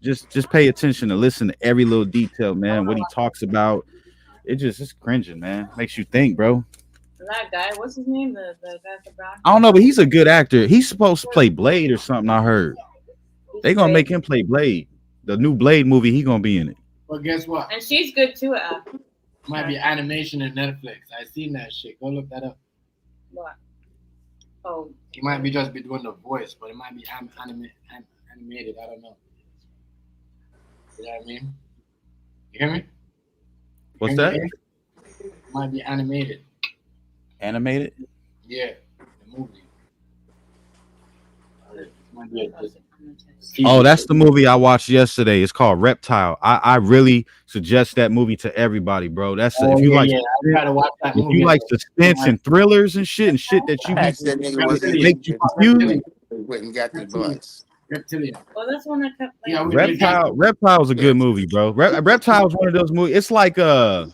[SPEAKER 14] just pay attention and listen to every little detail, man. What he talks about. It's cringing, man. Makes you think, bro.
[SPEAKER 5] That guy, what's his name? The guy at the back.
[SPEAKER 14] I don't know, but he's a good actor. He's supposed to play Blade or something. I heard they gonna make him play Blade. The new Blade movie, he gonna be in it.
[SPEAKER 1] But guess what?
[SPEAKER 5] And she's good too.
[SPEAKER 1] Might be animation in Netflix. I seen that shit. Go look that up.
[SPEAKER 5] What? Oh.
[SPEAKER 1] He might be just be doing the voice, but it might be animated. I don't know. You know what I mean? You hear me?
[SPEAKER 14] What's that?
[SPEAKER 1] It might be animated.
[SPEAKER 14] Animated?
[SPEAKER 1] Yeah, the movie. Might be
[SPEAKER 14] Oh, that's the movie I watched yesterday. It's called Reptile. I really suggest that movie to everybody, bro. That's if you like
[SPEAKER 1] I gotta watch that
[SPEAKER 14] if
[SPEAKER 1] movie.
[SPEAKER 14] you like suspense and thrillers and shit that you
[SPEAKER 13] That nigga was
[SPEAKER 14] make you confused.
[SPEAKER 13] Went and got the butts.
[SPEAKER 1] Reptilian.
[SPEAKER 5] Oh, that's one that kept.
[SPEAKER 1] Yeah,
[SPEAKER 14] Reptile is a good movie, bro. Reptile is one of those movies. It's like I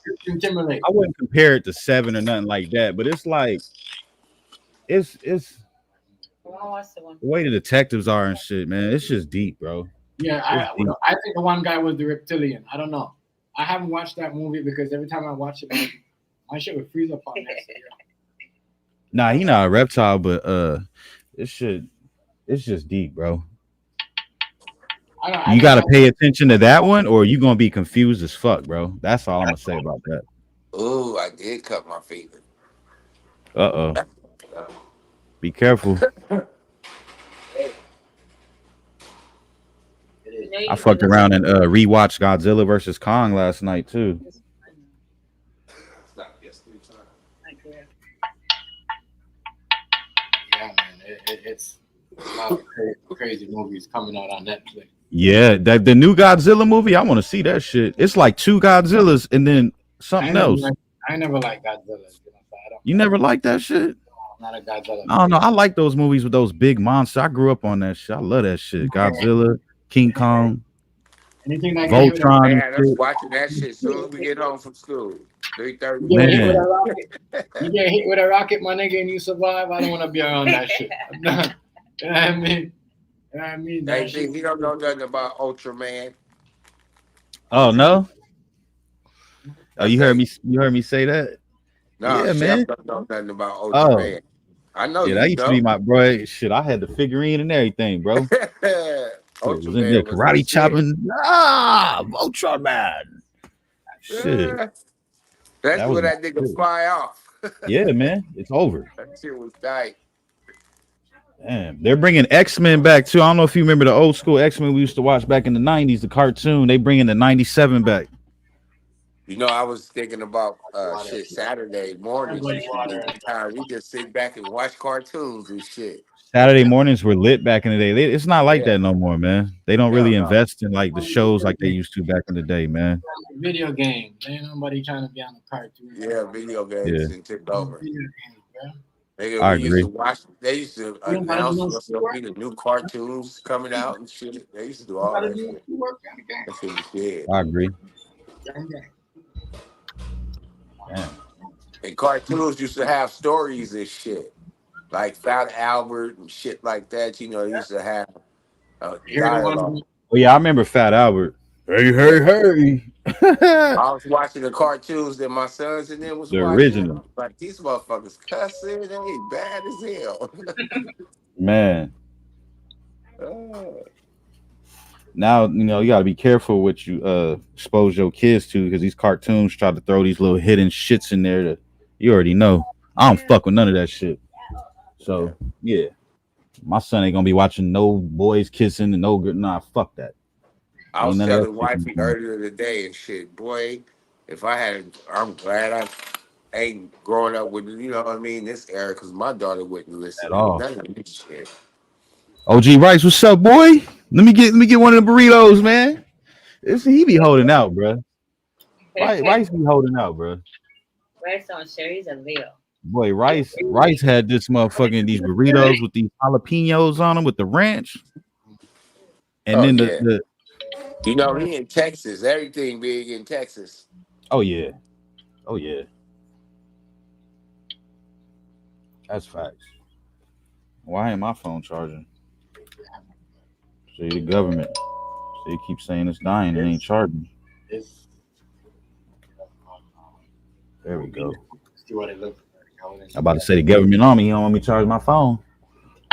[SPEAKER 14] wouldn't compare it to Seven or nothing like that, but it's like it's
[SPEAKER 5] I wanna watch the one.
[SPEAKER 14] the way the detectives are and shit, man. It's just deep, bro.
[SPEAKER 1] Yeah, I think the one guy was the reptilian. I don't know. I haven't watched that movie because every time I watch it, my shit would freeze up on that.
[SPEAKER 14] Nah, he not a reptile, but it's just deep, bro. You gotta pay attention to that one, or you gonna be confused as fuck, bro. That's all I'm gonna say about that.
[SPEAKER 13] Ooh, I did cut my finger.
[SPEAKER 14] Be careful. I fucked around and rewatched Godzilla versus Kong last night too.
[SPEAKER 1] Yeah, man, it's a lot of crazy movies coming out on Netflix.
[SPEAKER 14] Yeah, the new Godzilla movie, I want to see that shit. It's like two Godzillas and then something else.
[SPEAKER 1] I never like Godzilla.
[SPEAKER 14] You never liked that shit?
[SPEAKER 1] I'm not a Godzilla.
[SPEAKER 14] I don't know. I like those movies with those big monsters. I grew up on that shit. I love that shit. Godzilla, King Kong,
[SPEAKER 1] anything that
[SPEAKER 14] Voltron.
[SPEAKER 13] Man, I'm watching that shit as soon as we get home from school. 3:30.
[SPEAKER 1] You get hit with a rocket, my nigga, and you survive. I don't want to be around that shit. You know what I mean? You know what I mean?
[SPEAKER 13] Hey, he don't know nothing about Ultraman.
[SPEAKER 14] Oh no! Oh, you heard me. You heard me say that.
[SPEAKER 13] No,
[SPEAKER 14] yeah, man.
[SPEAKER 13] Chef don't know nothing about Ultraman. I know.
[SPEAKER 14] Yeah, that used to be my boy. Shit, I had the figurine and everything, bro. Was in there karate chopping. Ultraman. Shit.
[SPEAKER 13] That's
[SPEAKER 14] That
[SPEAKER 13] where
[SPEAKER 14] was
[SPEAKER 13] that nigga fly off.
[SPEAKER 14] Yeah, man. It's over.
[SPEAKER 13] That shit was tight.
[SPEAKER 14] Damn. They're bringing X-Men back too. I don't know if you remember the old school X-Men we used to watch back in the 90s, the cartoon. They bringing the 97 back.
[SPEAKER 13] You know, I was thinking about shit Saturday mornings. We just sit back and watch cartoons and shit.
[SPEAKER 14] Saturday mornings were lit back in the day. It's not like that no more, man. They don't really invest in like the shows like they used to back in the day, man.
[SPEAKER 1] Video games. Ain't nobody trying to be on the cartoon.
[SPEAKER 13] Yeah, video games and took over.
[SPEAKER 14] I agree.
[SPEAKER 13] They used to announce what's gonna be the new cartoons coming out and shit. They used to do all that shit. That shit was dead.
[SPEAKER 14] I agree.
[SPEAKER 13] Damn. And cartoons used to have stories and shit. Like Fat Albert and shit like that. You know, they used to have dialogue.
[SPEAKER 14] Oh yeah, I remember Fat Albert. Hey.
[SPEAKER 13] I was watching the cartoons that my sons and them was
[SPEAKER 14] The
[SPEAKER 13] watching.
[SPEAKER 14] original.
[SPEAKER 13] Like these motherfuckers cussing, they bad as hell.
[SPEAKER 14] Man.
[SPEAKER 13] Oh.
[SPEAKER 14] Now you got to be careful what you expose your kids to, because these cartoons try to throw these little hidden shits in there that you already know. I don't fuck with none of that shit. So yeah, my son ain't gonna be watching no boys kissing and no good. Nah, fuck that.
[SPEAKER 13] I
[SPEAKER 14] Ain't
[SPEAKER 13] was
[SPEAKER 14] none of that
[SPEAKER 13] telling
[SPEAKER 14] shit.
[SPEAKER 13] wifey earlier today and shit, boy, if I had, I'm glad I ain't growing up with, you know what I mean, this era, because my daughter wouldn't listen
[SPEAKER 14] At
[SPEAKER 13] to
[SPEAKER 14] all.
[SPEAKER 13] none of this shit.
[SPEAKER 14] OG Rice, what's up, boy? Let me get one of the burritos, man. He be holding out, bro. Rice be holding out, bro.
[SPEAKER 5] Rice on Sherry's and Leo.
[SPEAKER 14] Boy, Rice had this motherfucking these burritos with these jalapenos on them with the ranch, and
[SPEAKER 13] Oh,
[SPEAKER 14] then
[SPEAKER 13] yeah.
[SPEAKER 14] the
[SPEAKER 13] You know, he in Texas. Everything big in Texas.
[SPEAKER 14] oh yeah, that's facts. Why ain't my phone charging? See the government. They keep saying it's dying and ain't charging.
[SPEAKER 10] It's
[SPEAKER 14] There we go.
[SPEAKER 10] see what it looks like.
[SPEAKER 14] I'm about to say the government on me. He don't want me to charge my phone.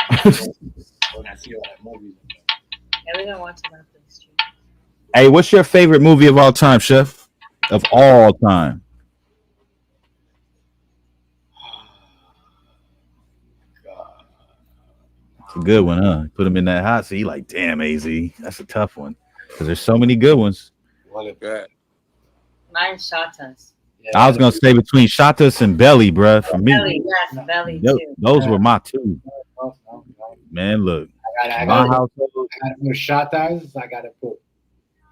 [SPEAKER 10] When I see all that movies.
[SPEAKER 5] Yeah, we don't watch it after the stream.
[SPEAKER 14] Hey, what's your favorite movie of all time, Chef? Of all time. It's a good one, huh? Put him in that hot seat. Like, damn, AZ, that's a tough one because there's so many good ones.
[SPEAKER 13] Yeah.
[SPEAKER 5] Mine Shatas.
[SPEAKER 14] I was gonna say between Shatas and Belly, bruh. For me,
[SPEAKER 5] Belly, yes, Belly too.
[SPEAKER 14] those were my two. Man, look,
[SPEAKER 10] I
[SPEAKER 14] my
[SPEAKER 10] gotta
[SPEAKER 14] household.
[SPEAKER 10] put Shatas. I gotta put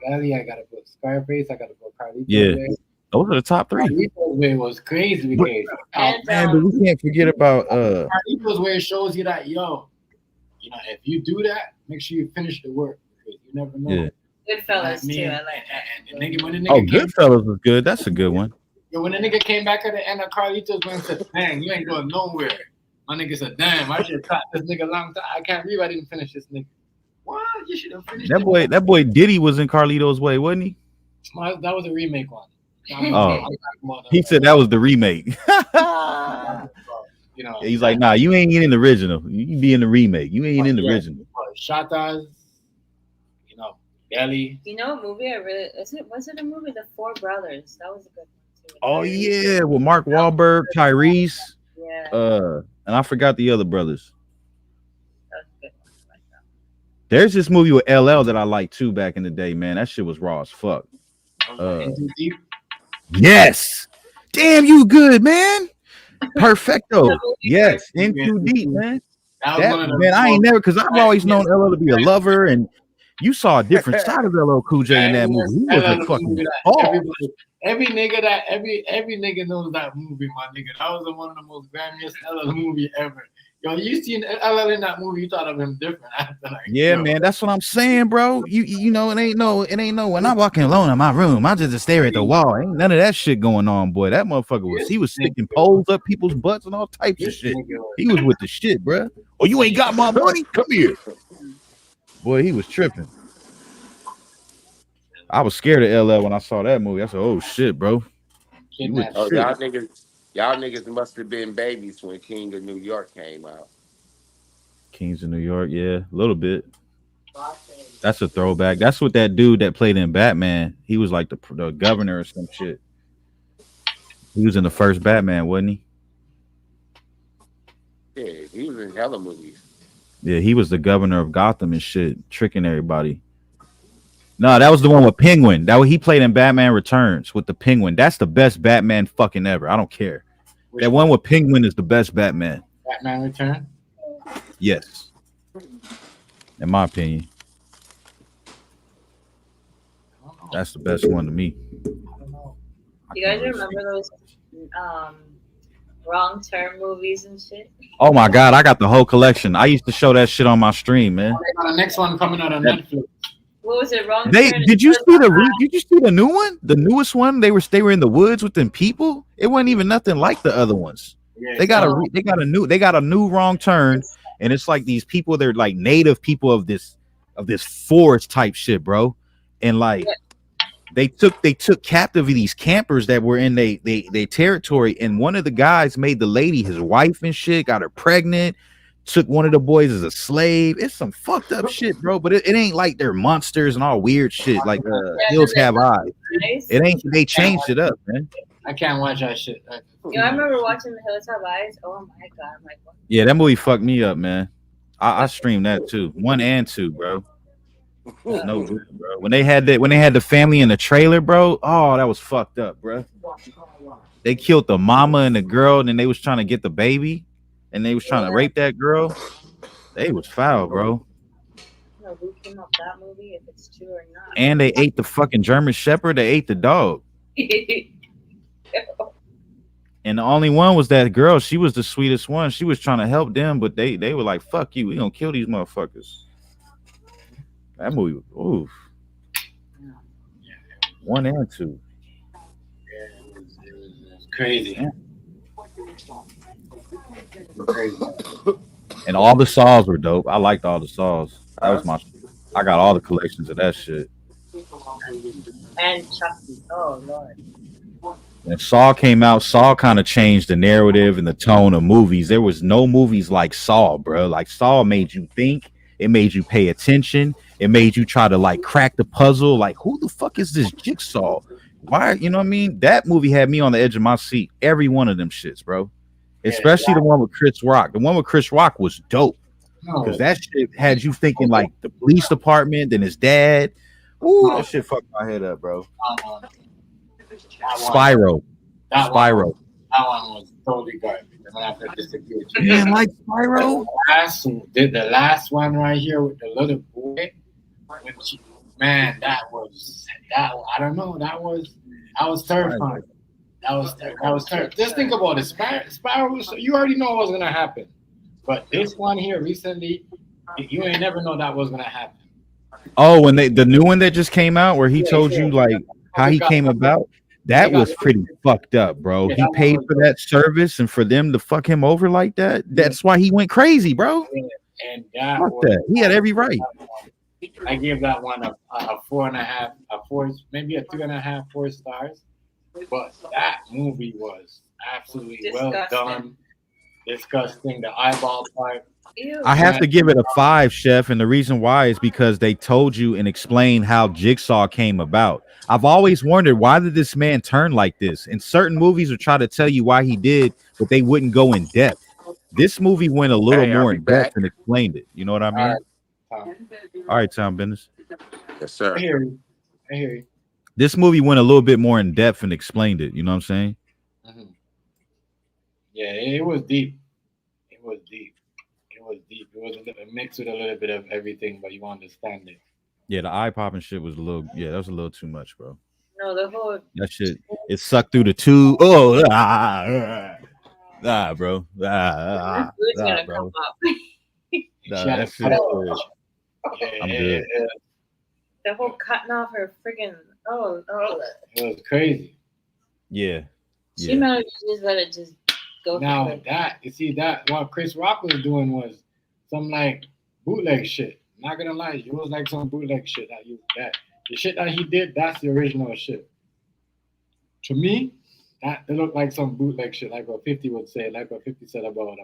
[SPEAKER 10] Belly. I gotta put Scarface. I gotta put Carlito.
[SPEAKER 14] Yeah, those are the top three.
[SPEAKER 10] Carlito's way was crazy because
[SPEAKER 14] Man, but we can't forget about
[SPEAKER 10] Carlito's where it shows you that if you do that, make sure you finish the work because you never know.
[SPEAKER 14] Yeah.
[SPEAKER 5] Goodfellas too. I like that.
[SPEAKER 10] And the nigga, when the nigga
[SPEAKER 14] Oh,
[SPEAKER 10] came,
[SPEAKER 14] Goodfellas was good. That's a good one.
[SPEAKER 10] when the nigga came back at the end of Carlito's, when he said, "Man, you ain't going nowhere." My nigga said, "Damn, I should have caught this nigga a long time. I can't believe I didn't finish this nigga." What? You should have finished
[SPEAKER 14] That boy Diddy was in Carlito's Way, wasn't he?
[SPEAKER 10] That was a remake one.
[SPEAKER 14] Oh, he said that was the remake. He's like, nah, you ain't in the original. You be in the remake. You ain't in the original.
[SPEAKER 10] Shatas, Belly.
[SPEAKER 5] You know a movie I really was it a movie? The Four Brothers. That was a good one too.
[SPEAKER 14] Oh yeah, with Mark Wahlberg, Tyrese,
[SPEAKER 5] Yeah.
[SPEAKER 14] and I forgot the other brothers.
[SPEAKER 5] That was a good one. I like that.
[SPEAKER 14] There's this movie with LL that I liked too back in the day, man. That shit was raw as fuck. Yes. Damn, you good, man. Perfecto. Yes, in too deep, man. Man, I ain't never, because I've always known LL to be a lover, and you saw a different side of LL Cool J in that movie. He was a fucking
[SPEAKER 10] every nigga knows that movie, my nigga. That was one of the most grimiest LL movie ever. Yo, you seen LL in that movie, you thought of him different after
[SPEAKER 14] man, that's what I'm saying, bro. You know, it ain't no when I'm walking alone in my room, I just stare at the wall. Ain't none of that shit going on, boy. That motherfucker was sticking poles up people's butts and all types of shit. He was with the shit, bro. Oh, you ain't got my money? Come here. Boy, he was tripping. I was scared of LL when I saw that movie. I said, "Oh shit, bro."
[SPEAKER 13] Y'all niggas must have been babies when King of New York came out.
[SPEAKER 14] Kings of New York, yeah, a little bit. That's a throwback. That's what that dude that played in Batman. He was like the governor or some shit. He was in the first Batman, wasn't he?
[SPEAKER 13] Yeah, he was in hella movies.
[SPEAKER 14] Yeah, he was the governor of Gotham and shit, tricking everybody. No, that was the one with Penguin. He played in Batman Returns with the Penguin. That's the best Batman fucking ever. I don't care. That one with Penguin is the best Batman.
[SPEAKER 10] Batman Return?
[SPEAKER 14] Yes. In my opinion. That's the best one to me.
[SPEAKER 5] You guys remember those Wrong Turn movies and shit?
[SPEAKER 14] Oh my god, I got the whole collection. I used to show that shit on my stream, man.
[SPEAKER 10] The next one coming out on Netflix.
[SPEAKER 5] What was it? Wrong Turn.
[SPEAKER 14] Did you see the new one? The newest one? They were in the woods with them people. It wasn't even nothing like the other ones.
[SPEAKER 10] Yeah,
[SPEAKER 14] they got a new Wrong Turn, and it's like these people. They're like native people of this forest type shit, bro. And like they took captive these campers that were in they territory, and one of the guys made the lady his wife and shit, got her pregnant, took one of the boys as a slave. It's some fucked up shit, bro. But it ain't like they're monsters and all weird shit. Like Hills Have Eyes. It ain't. They changed it up, man.
[SPEAKER 10] I can't watch that shit.
[SPEAKER 5] Yo, I remember watching The Hills Have Eyes. Oh my god, I'm like, what?
[SPEAKER 14] Yeah, that movie fucked me up, man. I streamed that too, 1 and 2, bro. No good, bro. When they had the family in the trailer, bro. Oh, that was fucked up, bro. They killed the mama and the girl, and then they was trying to get the baby, and they was trying to rape that girl. They was foul, bro.
[SPEAKER 5] No, who came up that movie? If it's true or not.
[SPEAKER 14] And they ate the fucking German Shepherd. They ate the dog. And the only one was that girl. She was the sweetest one. She was trying to help them, but they were like, "Fuck you, we gonna kill these motherfuckers." That movie was oof. 1 and 2.
[SPEAKER 10] Yeah, it was crazy.
[SPEAKER 14] Yeah. Crazy. And all the Saws were dope. I liked all the Saws. That was I got all the collections of that shit.
[SPEAKER 5] And Chucky. Oh Lord.
[SPEAKER 14] When Saw came out, Saw kind of changed the narrative and the tone of movies. There was no movies like Saw, bro. Like Saw made you think. It made you pay attention. It made you try to like crack the puzzle. Like, who the fuck is this Jigsaw? Why? You know what I mean? That movie had me on the edge of my seat. Every one of them shits, bro. Especially the one with Chris Rock. The one with Chris Rock was dope. Because that shit had you thinking like the police department, then his dad. Ooh, that shit fucked my head up, bro. Spyro.
[SPEAKER 10] That one was totally garbage. I'm gonna have to disagree with you.
[SPEAKER 14] You didn't like Spyro?
[SPEAKER 10] The last one right here with the little boy. That was I don't know. That was terrifying. That was terrible. Just think about it. Spyro, you already know what was gonna happen. But this one here recently, you ain't never know that was gonna happen.
[SPEAKER 14] Oh, when the new one that just came out where he told you like how he came about, that was pretty fucked up, bro. He paid for that service and for them to fuck him over like that. That's why he went crazy, bro.
[SPEAKER 10] And
[SPEAKER 14] that. He had every right.
[SPEAKER 10] I give that one a 4.5, maybe a 3.5, 4 stars. But that movie was absolutely well done. Disgusting. The eyeball part.
[SPEAKER 14] I have to give it a 5, Chef, and the reason why is because they told you and explained how Jigsaw came about. I've always wondered, why did this man turn like this? And certain movies would try to tell you why he did, but they wouldn't go in depth. This movie went a little more in depth and explained it. You know what I mean? All right, Tom Business.
[SPEAKER 13] Yes, sir.
[SPEAKER 10] I hear you.
[SPEAKER 14] This movie went a little bit more in depth and explained it. You know what I'm saying?
[SPEAKER 10] Mm-hmm. Yeah, it was deep. It was deep. It was a mix with a little bit of everything, but you understand it.
[SPEAKER 14] Yeah, the eye popping shit was that was a little too much, bro.
[SPEAKER 5] No, the whole
[SPEAKER 14] that shit, it sucked through the tube. Oh, bro. Bro. That shit. I'm good.
[SPEAKER 5] The whole cutting off her freaking
[SPEAKER 10] it was crazy.
[SPEAKER 14] Yeah.
[SPEAKER 5] She managed to just let it just go.
[SPEAKER 10] Now what Chris Rock was doing was some like bootleg shit. Not gonna lie, it was like some bootleg shit that the shit that he did, that's the original shit. To me, that it looked like some bootleg shit, like what 50 would say, like what 50 said about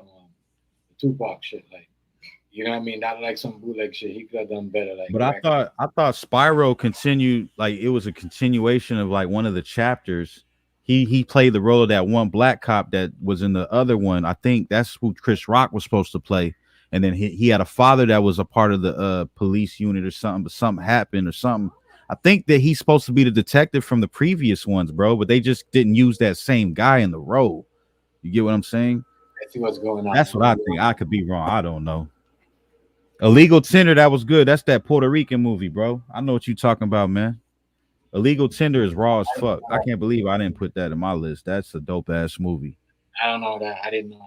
[SPEAKER 10] Tupac shit, like. You know what I mean? Not like some bootleg shit. He could have done better. Like,
[SPEAKER 14] but I thought Spyro continued, like it was a continuation of like one of the chapters. He played the role of that one black cop that was in the other one. I think that's who Chris Rock was supposed to play. And then he had a father that was a part of the police unit or something, but something happened or something. I think that he's supposed to be the detective from the previous ones, bro, but they just didn't use that same guy in the role. You get what I'm saying?
[SPEAKER 10] I see what's going on.
[SPEAKER 14] That's what I think. I could be wrong. I don't know. Illegal Tender, that was good. That's that Puerto Rican movie, bro. I know what you're talking about, man. Illegal Tender is raw as fuck. I can't believe I didn't put that in my list. That's a dope ass movie.
[SPEAKER 10] I don't know that. I didn't know.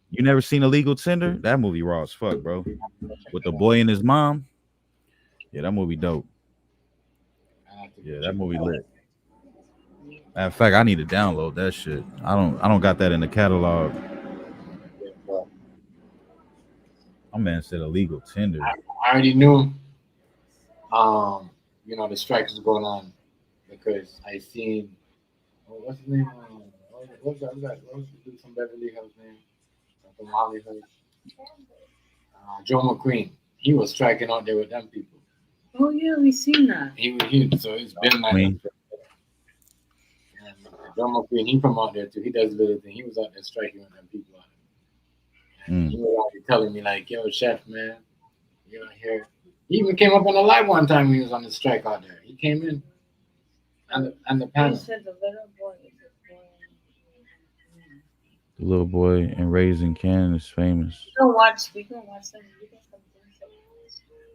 [SPEAKER 14] You never seen Illegal Tender? That movie raw as fuck, bro. With the boy and his mom. Yeah, that movie dope. Yeah, that movie lit. Matter of fact, I need to download that shit. I don't got that in the catalog. My man said Illegal Tender.
[SPEAKER 10] I already knew, the strikes was going on because I seen, what's his name? What's that? What's some Beverly Hills name? From Hollywood. Joe McQueen. He was striking out there with them people.
[SPEAKER 5] Oh yeah, we seen that.
[SPEAKER 10] So it's been like
[SPEAKER 14] Queen.
[SPEAKER 10] and Joe McQueen, he from out there too. He does little thing. He was out there striking with them people out there. And he was out there telling me like, yo, chef, man, you out here. He even came up on the live one time when he was on the strike out there. He came in and the panel.
[SPEAKER 5] You said the little boy is a boy.
[SPEAKER 14] The little boy in Raising Cannon is famous.
[SPEAKER 5] We can watch some.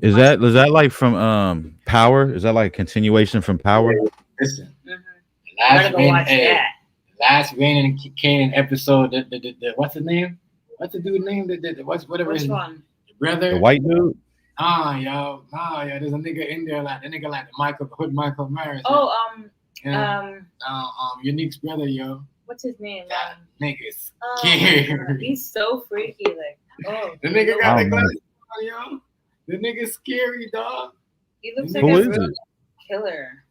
[SPEAKER 14] Is that like from Power? Is that like a continuation from Power?
[SPEAKER 10] Listen,
[SPEAKER 5] Gotta go watch that.
[SPEAKER 10] last Rain and Canaan episode. The what's his name? What's the dude's name? Whatever
[SPEAKER 5] Which
[SPEAKER 10] his
[SPEAKER 5] one?
[SPEAKER 10] brother.
[SPEAKER 14] The white dude?
[SPEAKER 10] Yo. There's a nigga in there like the nigga like the Michael Myers.
[SPEAKER 5] Oh,
[SPEAKER 10] Unique's brother, yo.
[SPEAKER 5] what's his name?
[SPEAKER 10] That nigga's
[SPEAKER 5] Oh,
[SPEAKER 10] scary.
[SPEAKER 5] he's so freaky. Like, oh,
[SPEAKER 10] The nigga got the
[SPEAKER 14] Oh,
[SPEAKER 10] glasses on, yo. The nigga's scary, dog.
[SPEAKER 5] he looks
[SPEAKER 10] Who
[SPEAKER 5] like a
[SPEAKER 14] is
[SPEAKER 5] real
[SPEAKER 14] it?
[SPEAKER 5] killer.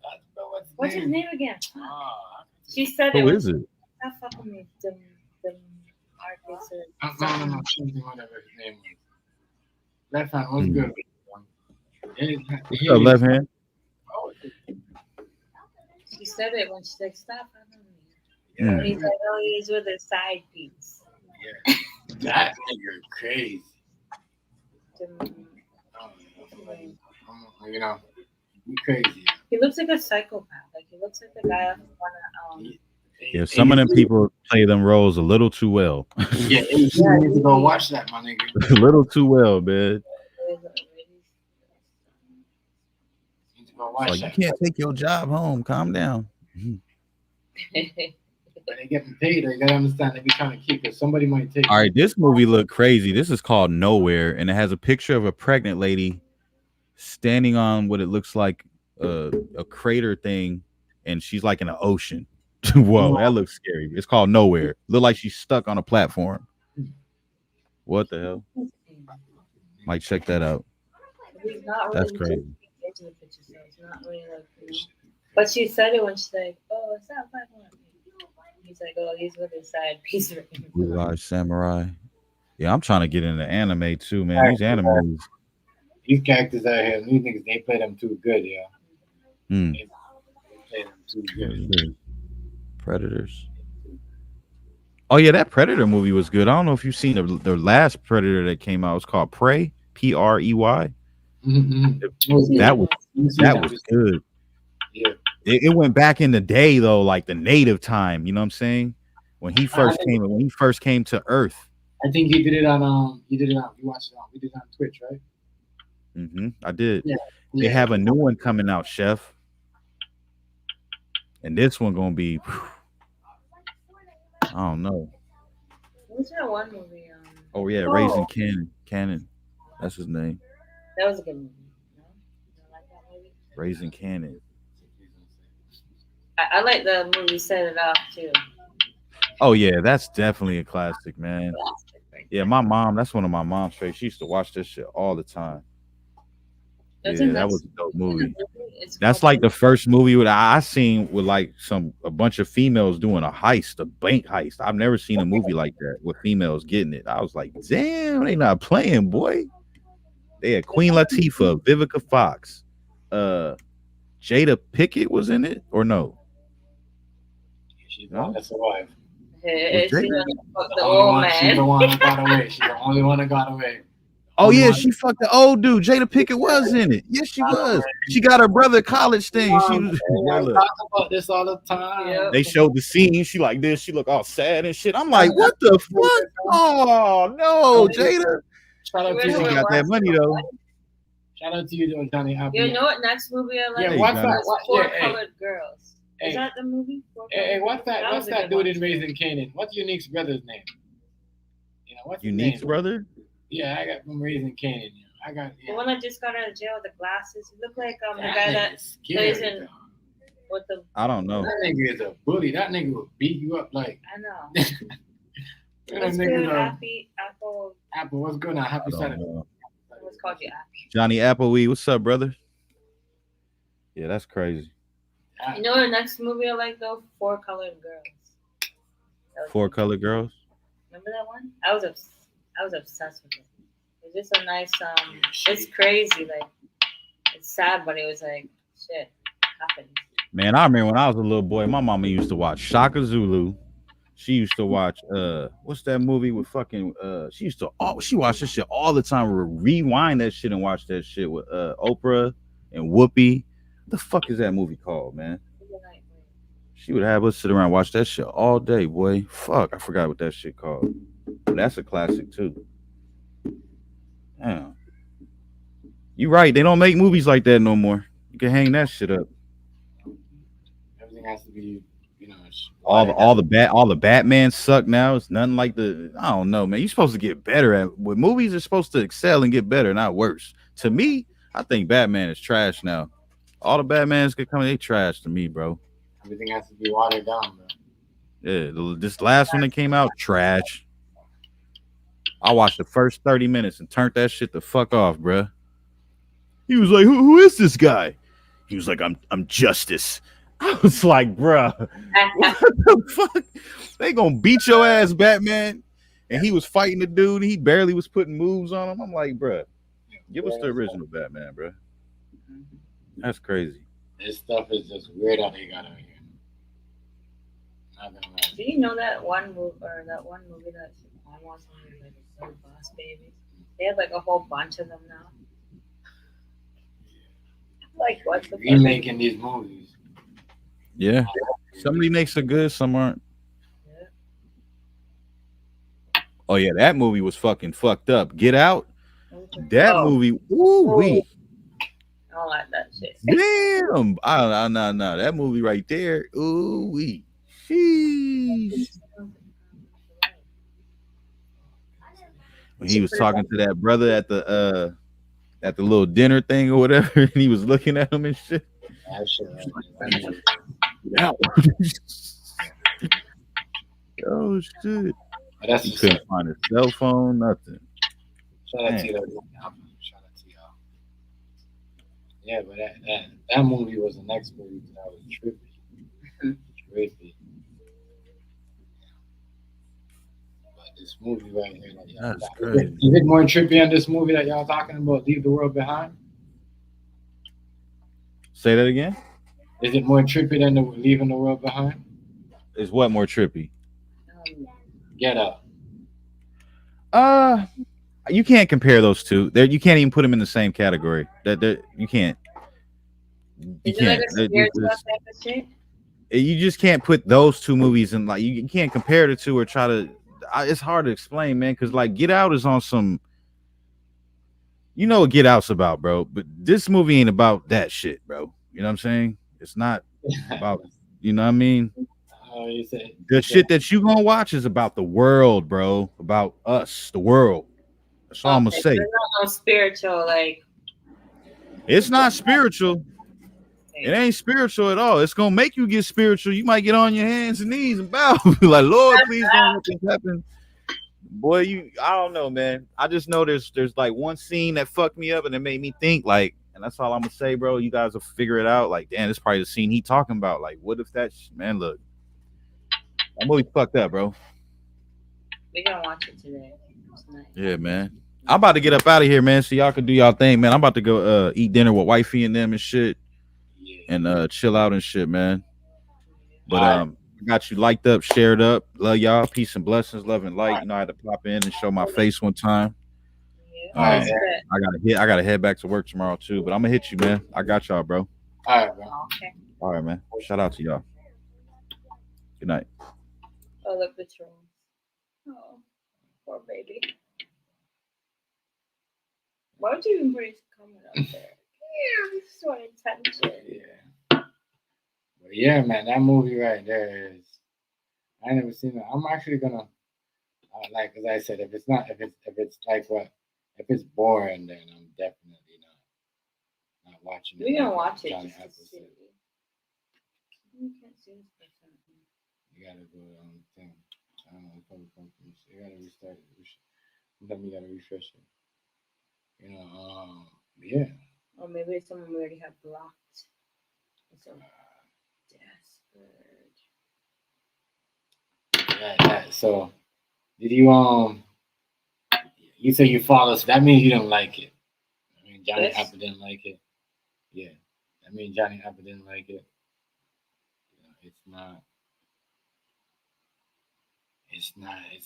[SPEAKER 10] What's
[SPEAKER 5] His name again? She said
[SPEAKER 14] Who
[SPEAKER 5] it.
[SPEAKER 14] is it?
[SPEAKER 5] Stop fucking me. The artist or
[SPEAKER 10] No,
[SPEAKER 5] something.
[SPEAKER 10] whatever his name was. Left hand was good.
[SPEAKER 14] What's up, left hand?
[SPEAKER 5] She said it when she's like, stop fucking me.
[SPEAKER 14] Mm.
[SPEAKER 5] And he's like, oh, he's with a side piece.
[SPEAKER 10] Yeah. That nigga crazy. You know, he crazy.
[SPEAKER 5] He looks like a psychopath. Like, he looks like the guy I want to,
[SPEAKER 14] Yeah, some of them people play them roles a little too well.
[SPEAKER 10] Yeah, you need to go watch that, my nigga.
[SPEAKER 14] A little too well, man. Like, you can't take your job home. Calm down.
[SPEAKER 10] When they get paid, they gotta understand they be trying to keep it. Somebody might take
[SPEAKER 14] All right, this movie looked crazy. This is called Nowhere, and it has a picture of a pregnant lady standing on what it looks like a crater thing, and she's like in the ocean. Whoa, that looks scary. It's called Nowhere. Look like she's stuck on a platform. What the hell? Might check that out. That's crazy.
[SPEAKER 5] But she said it when she's like, oh, it's not 500. He's like, oh, he's with his side piece.
[SPEAKER 14] Blue Eye Samurai. Yeah, I'm trying to get into anime too, man. These animes.
[SPEAKER 10] These characters out here, these niggas, they play them too good, yeah.
[SPEAKER 14] Mm.
[SPEAKER 10] They play them too good.
[SPEAKER 14] Predators. Oh yeah, that Predator movie was good. I don't know if you've seen the last Predator that came out. It's called Prey. Prey.
[SPEAKER 10] Mm-hmm.
[SPEAKER 14] That was good.
[SPEAKER 10] Yeah.
[SPEAKER 14] It went back in the day though, like the native time. You know what I'm saying? When he first came to Earth.
[SPEAKER 10] I think you did it on you watched it on, we did it on Twitch, right?
[SPEAKER 14] Mm-hmm. I did.
[SPEAKER 10] Yeah.
[SPEAKER 14] They have a new one coming out, Chef. And this one gonna be I don't know.
[SPEAKER 5] What's that one movie?
[SPEAKER 14] Oh yeah, Raising Cannon. That's his name.
[SPEAKER 5] That was a good movie. No? You don't like that movie?
[SPEAKER 14] Raising Cannon.
[SPEAKER 5] I like the movie Set It Off too.
[SPEAKER 14] Oh yeah, that's definitely a classic, man. Yeah, my mom, that's one of my mom's favorites. She used to watch this shit all the time. Yeah, that was a dope movie. That's like the first movie I seen with like a bunch of females doing a bank heist. I've never seen a movie like that with females getting it. I was like, damn, they not playing, boy. They had Queen Latifah, Vivica Fox, Jada Pickett was in it, or no?
[SPEAKER 3] She's the one that survived.
[SPEAKER 5] She's
[SPEAKER 3] the one that got away. She's the only one that got away.
[SPEAKER 14] Oh yeah, she fucked the old dude. Jada Pickett was in it. Yes, she was. She got her brother college thing. She was.
[SPEAKER 3] We talk about this all the time.
[SPEAKER 14] They showed the scene. She like this. She look all sad and shit. I'm like, what the fuck? Oh no, Jada.
[SPEAKER 3] Shout out to
[SPEAKER 14] She
[SPEAKER 3] you.
[SPEAKER 14] got that money though.
[SPEAKER 3] Shout out to you, Johnny.
[SPEAKER 5] You know what next movie I like?
[SPEAKER 3] Yeah, what's that?
[SPEAKER 5] Four Colored Girls.
[SPEAKER 3] Hey.
[SPEAKER 5] Is that the movie?
[SPEAKER 3] Hey, what's that? What's
[SPEAKER 5] was a
[SPEAKER 3] that
[SPEAKER 5] good
[SPEAKER 3] dude
[SPEAKER 5] one.
[SPEAKER 3] in Raising Canaan? What's Unique's brother's name? You know what's his
[SPEAKER 14] Unique's
[SPEAKER 3] name?
[SPEAKER 14] brother?
[SPEAKER 3] Yeah, I got from Raising Canaan. I got
[SPEAKER 5] The one that just got out of jail with the glasses. He looked like the
[SPEAKER 3] That
[SPEAKER 5] guy
[SPEAKER 3] nigga
[SPEAKER 5] that
[SPEAKER 3] is
[SPEAKER 5] plays
[SPEAKER 3] scary,
[SPEAKER 5] in with the.
[SPEAKER 14] I don't know.
[SPEAKER 3] That nigga is a bully. That nigga will beat you up like.
[SPEAKER 5] I know.
[SPEAKER 3] That
[SPEAKER 5] What's
[SPEAKER 3] nigga's
[SPEAKER 5] good,
[SPEAKER 3] a-
[SPEAKER 5] Happy Apple?
[SPEAKER 3] Apple, what's good now? Happy Saturday.
[SPEAKER 5] What's called you Happy?
[SPEAKER 14] Johnny Applewee, what's up, brother? Yeah, that's crazy.
[SPEAKER 5] You know the next movie I like though? Four Colored Girls.
[SPEAKER 14] Four Colored Girls.
[SPEAKER 5] Remember that one? I was I was obsessed with it. It was just a nice. It's crazy. Like it's sad, but it was like shit happened.
[SPEAKER 14] Man, I remember when I was a little boy, my mama used to watch Shaka Zulu. She used to watch what's that movie with fucking she watched this shit all the time. Rewind that shit and watch that shit with Oprah and Whoopi. What the fuck is that movie called, man? She would have us sit around and watch that shit all day, boy. Fuck, I forgot what that shit called. But that's a classic too. Damn. You right, they don't make movies like that no more. You can hang that shit up.
[SPEAKER 10] Everything has to be, you know,
[SPEAKER 14] All the Batman suck now. It's nothing like I don't know, man. You're supposed to get better at with movies are supposed to excel and get better, not worse. To me, I think Batman is trash now. All the Batmans could come, they trash to me, bro.
[SPEAKER 10] Everything has to be watered down, bro.
[SPEAKER 14] Yeah, this last one that came out, trash. I watched the first 30 minutes and turned that shit the fuck off, bro. He was like, who is this guy? He was like, I'm Justice. I was like, bruh, what the fuck? They gonna beat your ass, Batman. And he was fighting the dude. He barely was putting moves on him. I'm like, bruh, give us the original Batman, bruh. That's crazy.
[SPEAKER 10] This stuff is just weird how they got out here.
[SPEAKER 5] Do you know that one movie that's almost like so Boss Babies? They have like a whole bunch of them now. Like what the
[SPEAKER 10] remaking these movies.
[SPEAKER 14] Yeah. Some remakes are good, some aren't.
[SPEAKER 5] Yeah.
[SPEAKER 14] Oh yeah, that movie was fucking fucked up. Get Out. That movie, woo-wee.
[SPEAKER 5] I don't like that shit.
[SPEAKER 14] Damn. No. That movie right there. Ooh-wee. Sheesh. When he was talking to that brother at the little dinner thing or whatever, and he was looking at him and shit.
[SPEAKER 10] That
[SPEAKER 14] Oh shit!
[SPEAKER 10] That's
[SPEAKER 14] he couldn't find his cell phone, nothing.
[SPEAKER 10] Shout out to y'all. Yeah, but that movie was the next movie that was trippy. Trippy. But this movie right here,
[SPEAKER 14] that's crazy.
[SPEAKER 10] Is it more trippy on this movie that y'all talking about? Leave the World Behind.
[SPEAKER 14] Say that again.
[SPEAKER 10] Is it more trippy than Leaving the World Behind?
[SPEAKER 14] Is what more trippy?
[SPEAKER 10] Get Out.
[SPEAKER 14] You can't compare those two. You can't even put them in the same category. You can't. You can't. You just can't put those two movies in. Like you can't compare the two or try to. It's hard to explain, man, because like Get Out is on some. You know what Get Out's about, bro. But this movie ain't about that shit, bro. You know what I'm saying? It's not about. You know what I mean? The shit that you gonna watch is about the world, bro. About us, the world. That's all I'm gonna say.
[SPEAKER 5] It's not spiritual, like.
[SPEAKER 14] It's not spiritual. It ain't spiritual at all. It's gonna make you get spiritual. You might get on your hands and knees and bow, like Lord, please don't let this happen. Boy, I don't know, man. I just know there's like one scene that fucked me up and it made me think, like, and that's all I'm gonna say, bro. You guys will figure it out. Like, damn, this is probably the scene he talking about. Like, what if man? Look, that movie fucked up, bro.
[SPEAKER 5] We're gonna watch it today.
[SPEAKER 14] Yeah, man. I'm about to get up out of here, man, so y'all can do y'all thing, man. I'm about to go eat dinner with wifey and them and shit, and chill out and shit, man. But I got you liked up, shared up. Love y'all. Peace and blessings, love and light. You know, I had to pop in and show my face one time. I gotta head back to work tomorrow too, but I'm gonna hit you, man. I got y'all, bro.
[SPEAKER 10] All right, bro.
[SPEAKER 5] Okay.
[SPEAKER 14] All right, man. Shout out to y'all. Good night.
[SPEAKER 5] Oh, look, the trolls. Oh, poor baby. Why would you even put his comment up there? Yeah, this is what attention.
[SPEAKER 10] Yeah. But yeah, man, that movie right there is. I ain't never seen it. I'm actually gonna, like, as I said, if it's like if it's boring, then I'm definitely not watching it.
[SPEAKER 5] We're gonna watch it.
[SPEAKER 10] You gotta go on the thing. I don't know. You gotta restart it. Sometimes you gotta refresh it. You know, yeah.
[SPEAKER 5] Or maybe it's someone we already have blocked. It's so desperate.
[SPEAKER 10] Yeah. So, did you You say you fall asleep. That means you don't like it. I mean, Johnny
[SPEAKER 5] Yes.
[SPEAKER 10] Apple didn't like it. Yeah. I mean, Johnny Apple didn't like it. You know, it's not. It's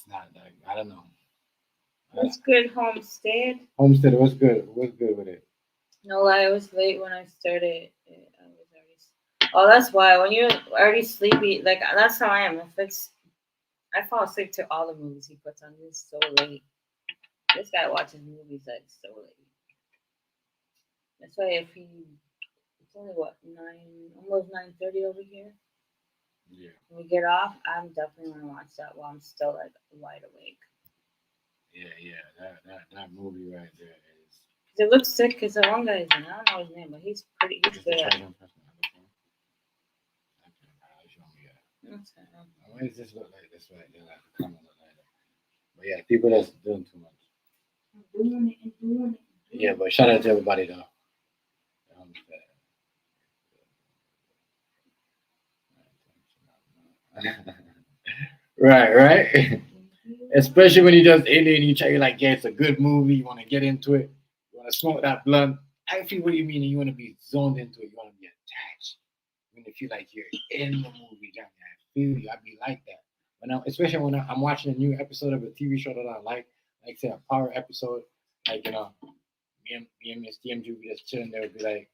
[SPEAKER 10] not like I don't know.
[SPEAKER 5] What's good, Homestead?
[SPEAKER 10] Homestead, what's good? What's good with it?
[SPEAKER 5] No lie, I was late when I started. I was already. Oh, that's why. When you're already sleepy, like that's how I am. If it's, I fall asleep to all the movies he puts on. It's so late. This guy watches movies like so late. That's why if he, it's only what 9, almost 9:30 over here.
[SPEAKER 10] Yeah.
[SPEAKER 5] When we get off, I'm definitely gonna watch that while I'm still like wide awake.
[SPEAKER 10] Yeah. That movie right there is.
[SPEAKER 5] It looks sick because the one guy is in. I don't know his name, but he's pretty. He's good. At it.
[SPEAKER 10] Why does this look like this right there? Like the camera look like that. But yeah, people that's doing too much.
[SPEAKER 5] Doing it.
[SPEAKER 10] Yeah, but shout out to everybody though. Right. Especially when you just in it and you try, you're like, yeah, it's a good movie. You want to get into it. You want to smoke that blunt. I feel what you mean. And you want to be zoned into it. You want to be attached. You want to feel like you're in the movie. Johnny. I feel you. I be like that. Especially when I'm watching a new episode of a TV show that I like say a power episode, like me and Miss Cheftmgz be just chilling there, be like,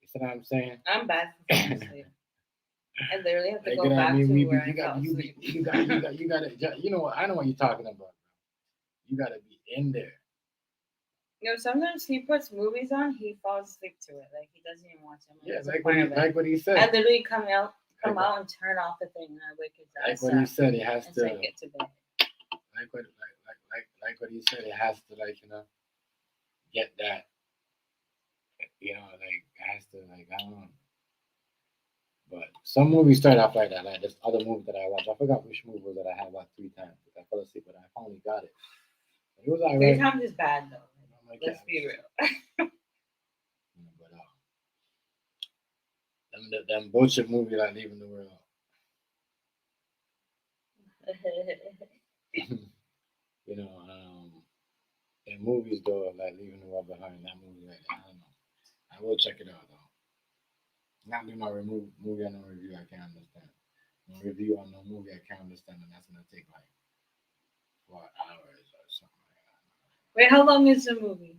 [SPEAKER 10] you see what I'm saying?
[SPEAKER 5] I'm bad for falling asleep. I literally have to
[SPEAKER 10] Like,
[SPEAKER 5] go
[SPEAKER 10] you know what
[SPEAKER 5] back
[SPEAKER 10] I mean?
[SPEAKER 5] to where I fell asleep.
[SPEAKER 10] You gotta, you know, I know what you're talking about. You gotta be in there.
[SPEAKER 5] You know, sometimes he puts movies on, he falls asleep to it. Like he doesn't even watch them.
[SPEAKER 10] Yeah,
[SPEAKER 5] It's a
[SPEAKER 10] like
[SPEAKER 5] part of
[SPEAKER 10] what he
[SPEAKER 5] it.
[SPEAKER 10] said.
[SPEAKER 5] I literally come out and turn off the thing, and I wake his
[SPEAKER 10] Like
[SPEAKER 5] ass
[SPEAKER 10] what
[SPEAKER 5] up.
[SPEAKER 10] he said, it has
[SPEAKER 5] and
[SPEAKER 10] to.
[SPEAKER 5] say, get to bed.
[SPEAKER 10] Like what he said, it has to get that. It has to I don't know. But some movies start off like that. Like this other movie that I watched, I forgot which movie that I had about 3 times. I fell asleep, but I finally got it. It was alright.
[SPEAKER 5] 3 times is bad though.
[SPEAKER 10] Like,
[SPEAKER 5] Let's be real.
[SPEAKER 10] But them bullshit movie like Leaving the World. And movies though like Leaving the World Behind. That movie, like I don't know. I will check it out though. Not do my movie on no review. I can't understand. No review on no movie. I can't understand, and that's gonna take like 4 hours or something like that.
[SPEAKER 5] Wait, how long is the movie?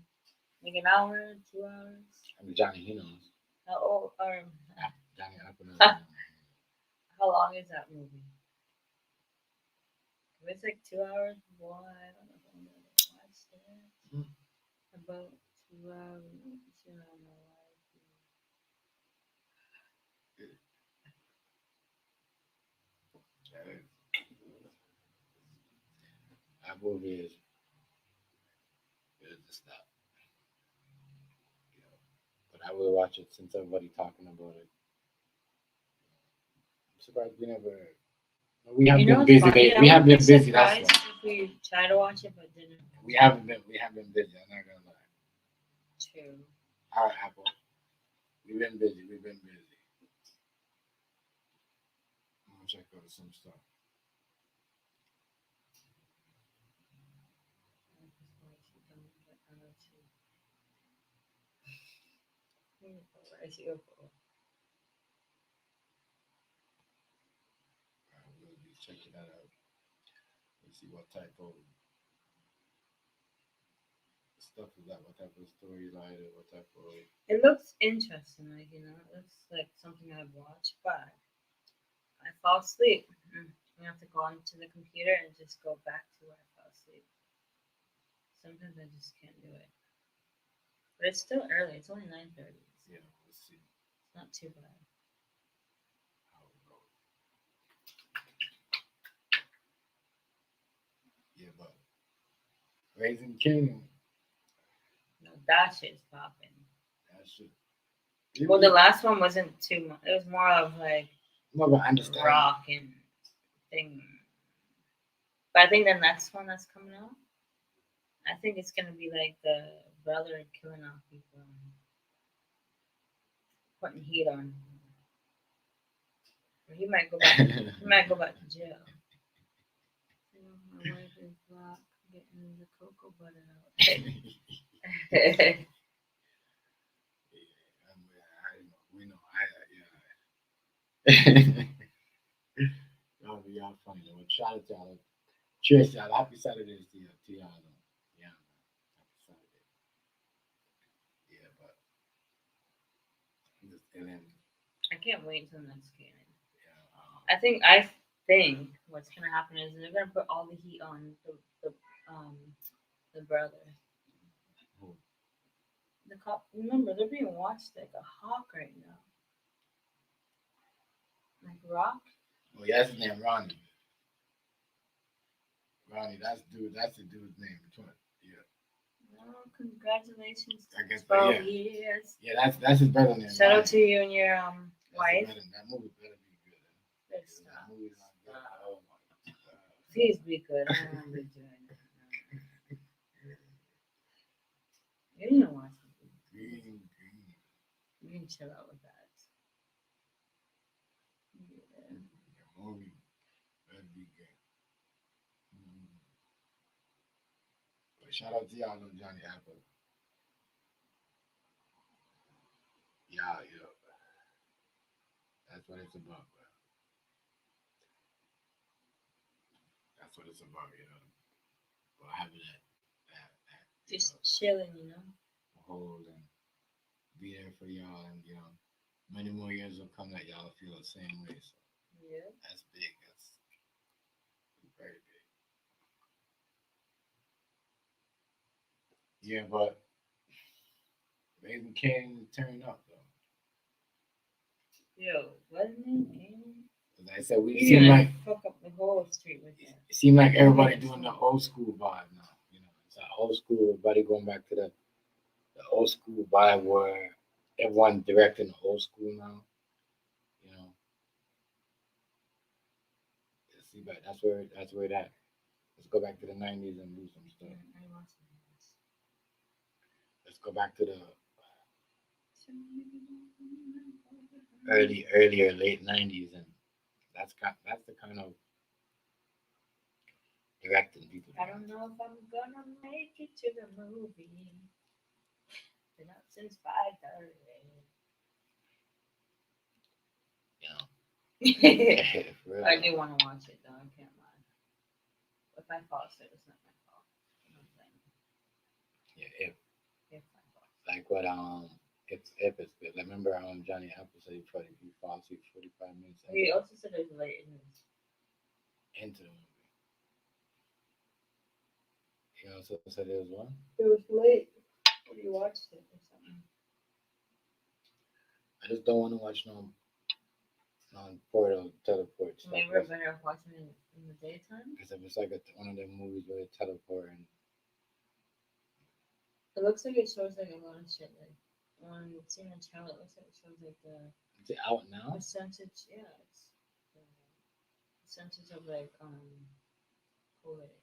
[SPEAKER 5] Like an hour, 2 hours?
[SPEAKER 10] I mean, Johnny, he knows.
[SPEAKER 5] How
[SPEAKER 10] Johnny Apple knows.
[SPEAKER 5] how long is that movie? If it's like 2 hours, why? I don't know if I'm gonna watch that. About 2 hours. I don't know why.
[SPEAKER 10] That movie is the stuff. But I will watch it since everybody talking about it. I'm surprised we never. We have been busy. We have been busy. That's why.
[SPEAKER 5] If we try to watch it, but didn't.
[SPEAKER 10] We have been busy. I'm not gonna lie.
[SPEAKER 5] True.
[SPEAKER 10] All right, Apple. We've been busy. I'm gonna check out some stuff. We'll be checking that out. Let's see what type of stuff is that. What type of storyline or what type of.
[SPEAKER 5] It looks interesting, like it looks like something I'd watch, but I fall asleep. I have to go onto the computer and just go back to where I fell asleep. Sometimes I just can't do it. But it's still early. It's only 9:30. So
[SPEAKER 10] yeah, let's see.
[SPEAKER 5] It's not too bad.
[SPEAKER 10] Yeah, but Raising King.
[SPEAKER 5] No, that shit's popping.
[SPEAKER 10] That shit.
[SPEAKER 5] Well, the last one wasn't too much. It was more of like rock and thing. But I think the next one that's coming out, I think it's gonna be like the brother killing off people and putting heat on him. Or he might go back. He might go back to jail. My wife is black. getting the cocoa butter out.
[SPEAKER 10] We know. Y'all funny. Well, shout out to y'all. Cheers, y'all. Happy Saturday to y'all. Yeah, happy Saturday. Yeah, but and then
[SPEAKER 5] I can't wait until next game.
[SPEAKER 10] yeah,
[SPEAKER 5] I think what's gonna happen is they're gonna put all the heat on the brother.
[SPEAKER 10] Who?
[SPEAKER 5] The cop. Remember, they're being watched like a hawk right now. Like Rock.
[SPEAKER 10] Oh, yeah, that's his name, Ronnie. Ronnie, that's the dude's name. Yeah.
[SPEAKER 5] Oh, congratulations!
[SPEAKER 10] I guess,
[SPEAKER 5] 12
[SPEAKER 10] yeah.
[SPEAKER 5] years.
[SPEAKER 10] Yeah, that's his brother name.
[SPEAKER 5] Shout
[SPEAKER 10] Ronnie.
[SPEAKER 5] out to you and your wife.
[SPEAKER 10] That movie better be good. That movie's not good. Oh my God.
[SPEAKER 5] Please be good. I don't want to be doing it. You didn't watch it.
[SPEAKER 10] Green.
[SPEAKER 5] You can chill out with that. Yeah.
[SPEAKER 10] The movie better be good. But shout out to y'all on Johnny Apple. Yeah. That's what it's about, bro. That's what it's about, But having that
[SPEAKER 5] Just chilling,
[SPEAKER 10] hold and be there for y'all, and many more years will come that y'all feel the same way. So
[SPEAKER 5] Yeah.
[SPEAKER 10] that's big. That's very big. Yeah, but Raven came turn up though.
[SPEAKER 5] Yo, wasn't it?
[SPEAKER 10] As I said, we
[SPEAKER 5] You
[SPEAKER 10] seem like
[SPEAKER 5] fuck up the whole street with that.
[SPEAKER 10] it seemed like everybody doing the old school vibe now. It's that old school. Everybody going back to the old school vibe where everyone directing the old school now. See, but that's where it at. Let's go back to the '90s and do some stuff. Let's go back to the earlier late '90s, and that's the kind of directing people.
[SPEAKER 5] I don't know if I'm gonna make it to the movie. Been up since 5:30. I do want to watch it though. I can't lie. If I fall asleep, it's not my fault.
[SPEAKER 10] Yeah, if like what if it's good. I remember Johnny Apple said he falls asleep 45 minutes.
[SPEAKER 5] He also said it was late
[SPEAKER 10] into the movie. He also said it was what?
[SPEAKER 5] It was late when you watched it or something.
[SPEAKER 10] I just don't want to watch no teleport stuff.
[SPEAKER 5] Maybe we're better off watching it in the daytime.
[SPEAKER 10] Because if it's like one of them movies where they teleport and
[SPEAKER 5] it looks like it shows like a lot of shit. Like on seeing the channel, it looks like it shows like
[SPEAKER 10] is it out now?
[SPEAKER 5] Percentage, yeah, it's the percentage of like COVID.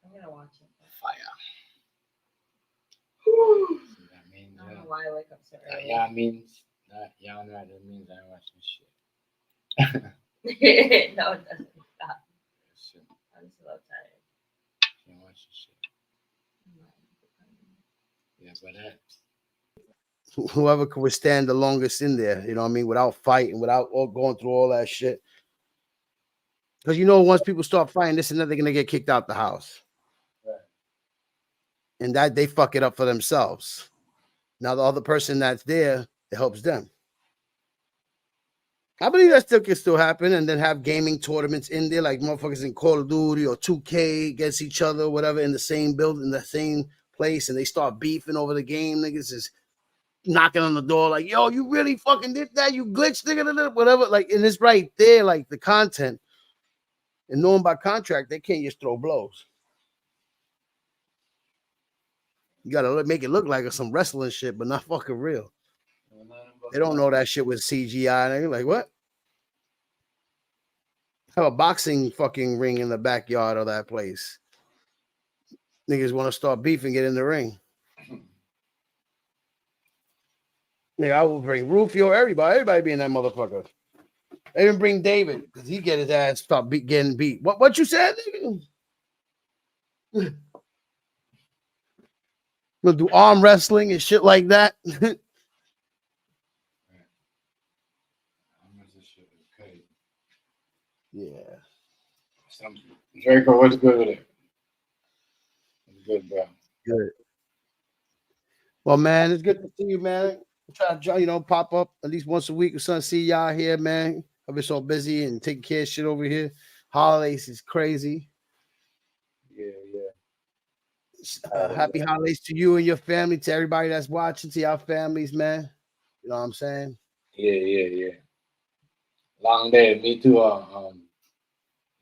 [SPEAKER 5] I'm gonna watch it.
[SPEAKER 10] Fire.
[SPEAKER 5] I don't know why I wake up so early.
[SPEAKER 10] That means I ain't watching shit.
[SPEAKER 5] No, it doesn't. Stop. I'm just a little tired.
[SPEAKER 10] Can't watch this shit. Yeah, but that.
[SPEAKER 15] Whoever could withstand the longest in there, you know what I mean, without fighting, without going through all that shit. Because once people start fighting this and that, they're gonna get kicked out the house.
[SPEAKER 10] Right.
[SPEAKER 15] And that they fuck it up for themselves. Now the other person that's there, it helps them. I believe that can still happen, and then have gaming tournaments in there, like motherfuckers in Call of Duty or 2K against each other, whatever, in the same building, the same place, and they start beefing over the game. Niggas is knocking on the door like, yo, you really fucking did that? You glitched, nigga, whatever. Like, and it's right there, like the content. And knowing by contract, they can't just throw blows. You gotta make it look like some wrestling shit, but not fucking real. They don't know that shit with CGI. They're like, what? Have a boxing fucking ring in the backyard of that place. Niggas want to start beefing, get in the ring. Nigga, I will bring Rufio, everybody be in that motherfucker. Even bring David because he get his ass stop getting beat. What you said? Nigga? We'll do arm wrestling and shit like that. Yeah.
[SPEAKER 10] Draco, what's good with it? What's good, bro?
[SPEAKER 15] Good. Well, man, it's good to see you, man. Try to, pop up at least once a week or something. See y'all here, man. I've been so busy and taking care of shit over here. Holidays is crazy.
[SPEAKER 10] Yeah.
[SPEAKER 15] Happy holidays to you and your family, to everybody that's watching, to y'all families, man. You know what I'm saying?
[SPEAKER 10] Yeah. Long day. Me too,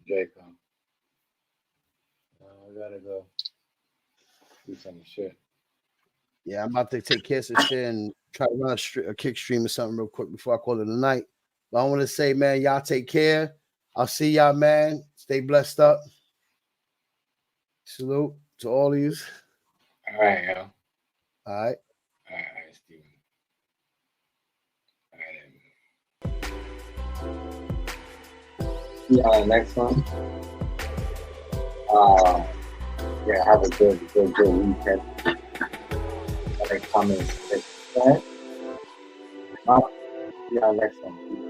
[SPEAKER 10] Draco. I gotta go do some shit.
[SPEAKER 15] Yeah, I'm about to take care of some shit and try to run a kick stream or something real quick before I call it a night. But I want to say, man, y'all take care. I'll see y'all, man. Stay blessed up. Salute to all of you.
[SPEAKER 10] All right, yo.
[SPEAKER 15] All right.
[SPEAKER 10] All right, Steven.
[SPEAKER 1] See you on the next one. Yeah, have a good weekend. Comments. See you on the next one.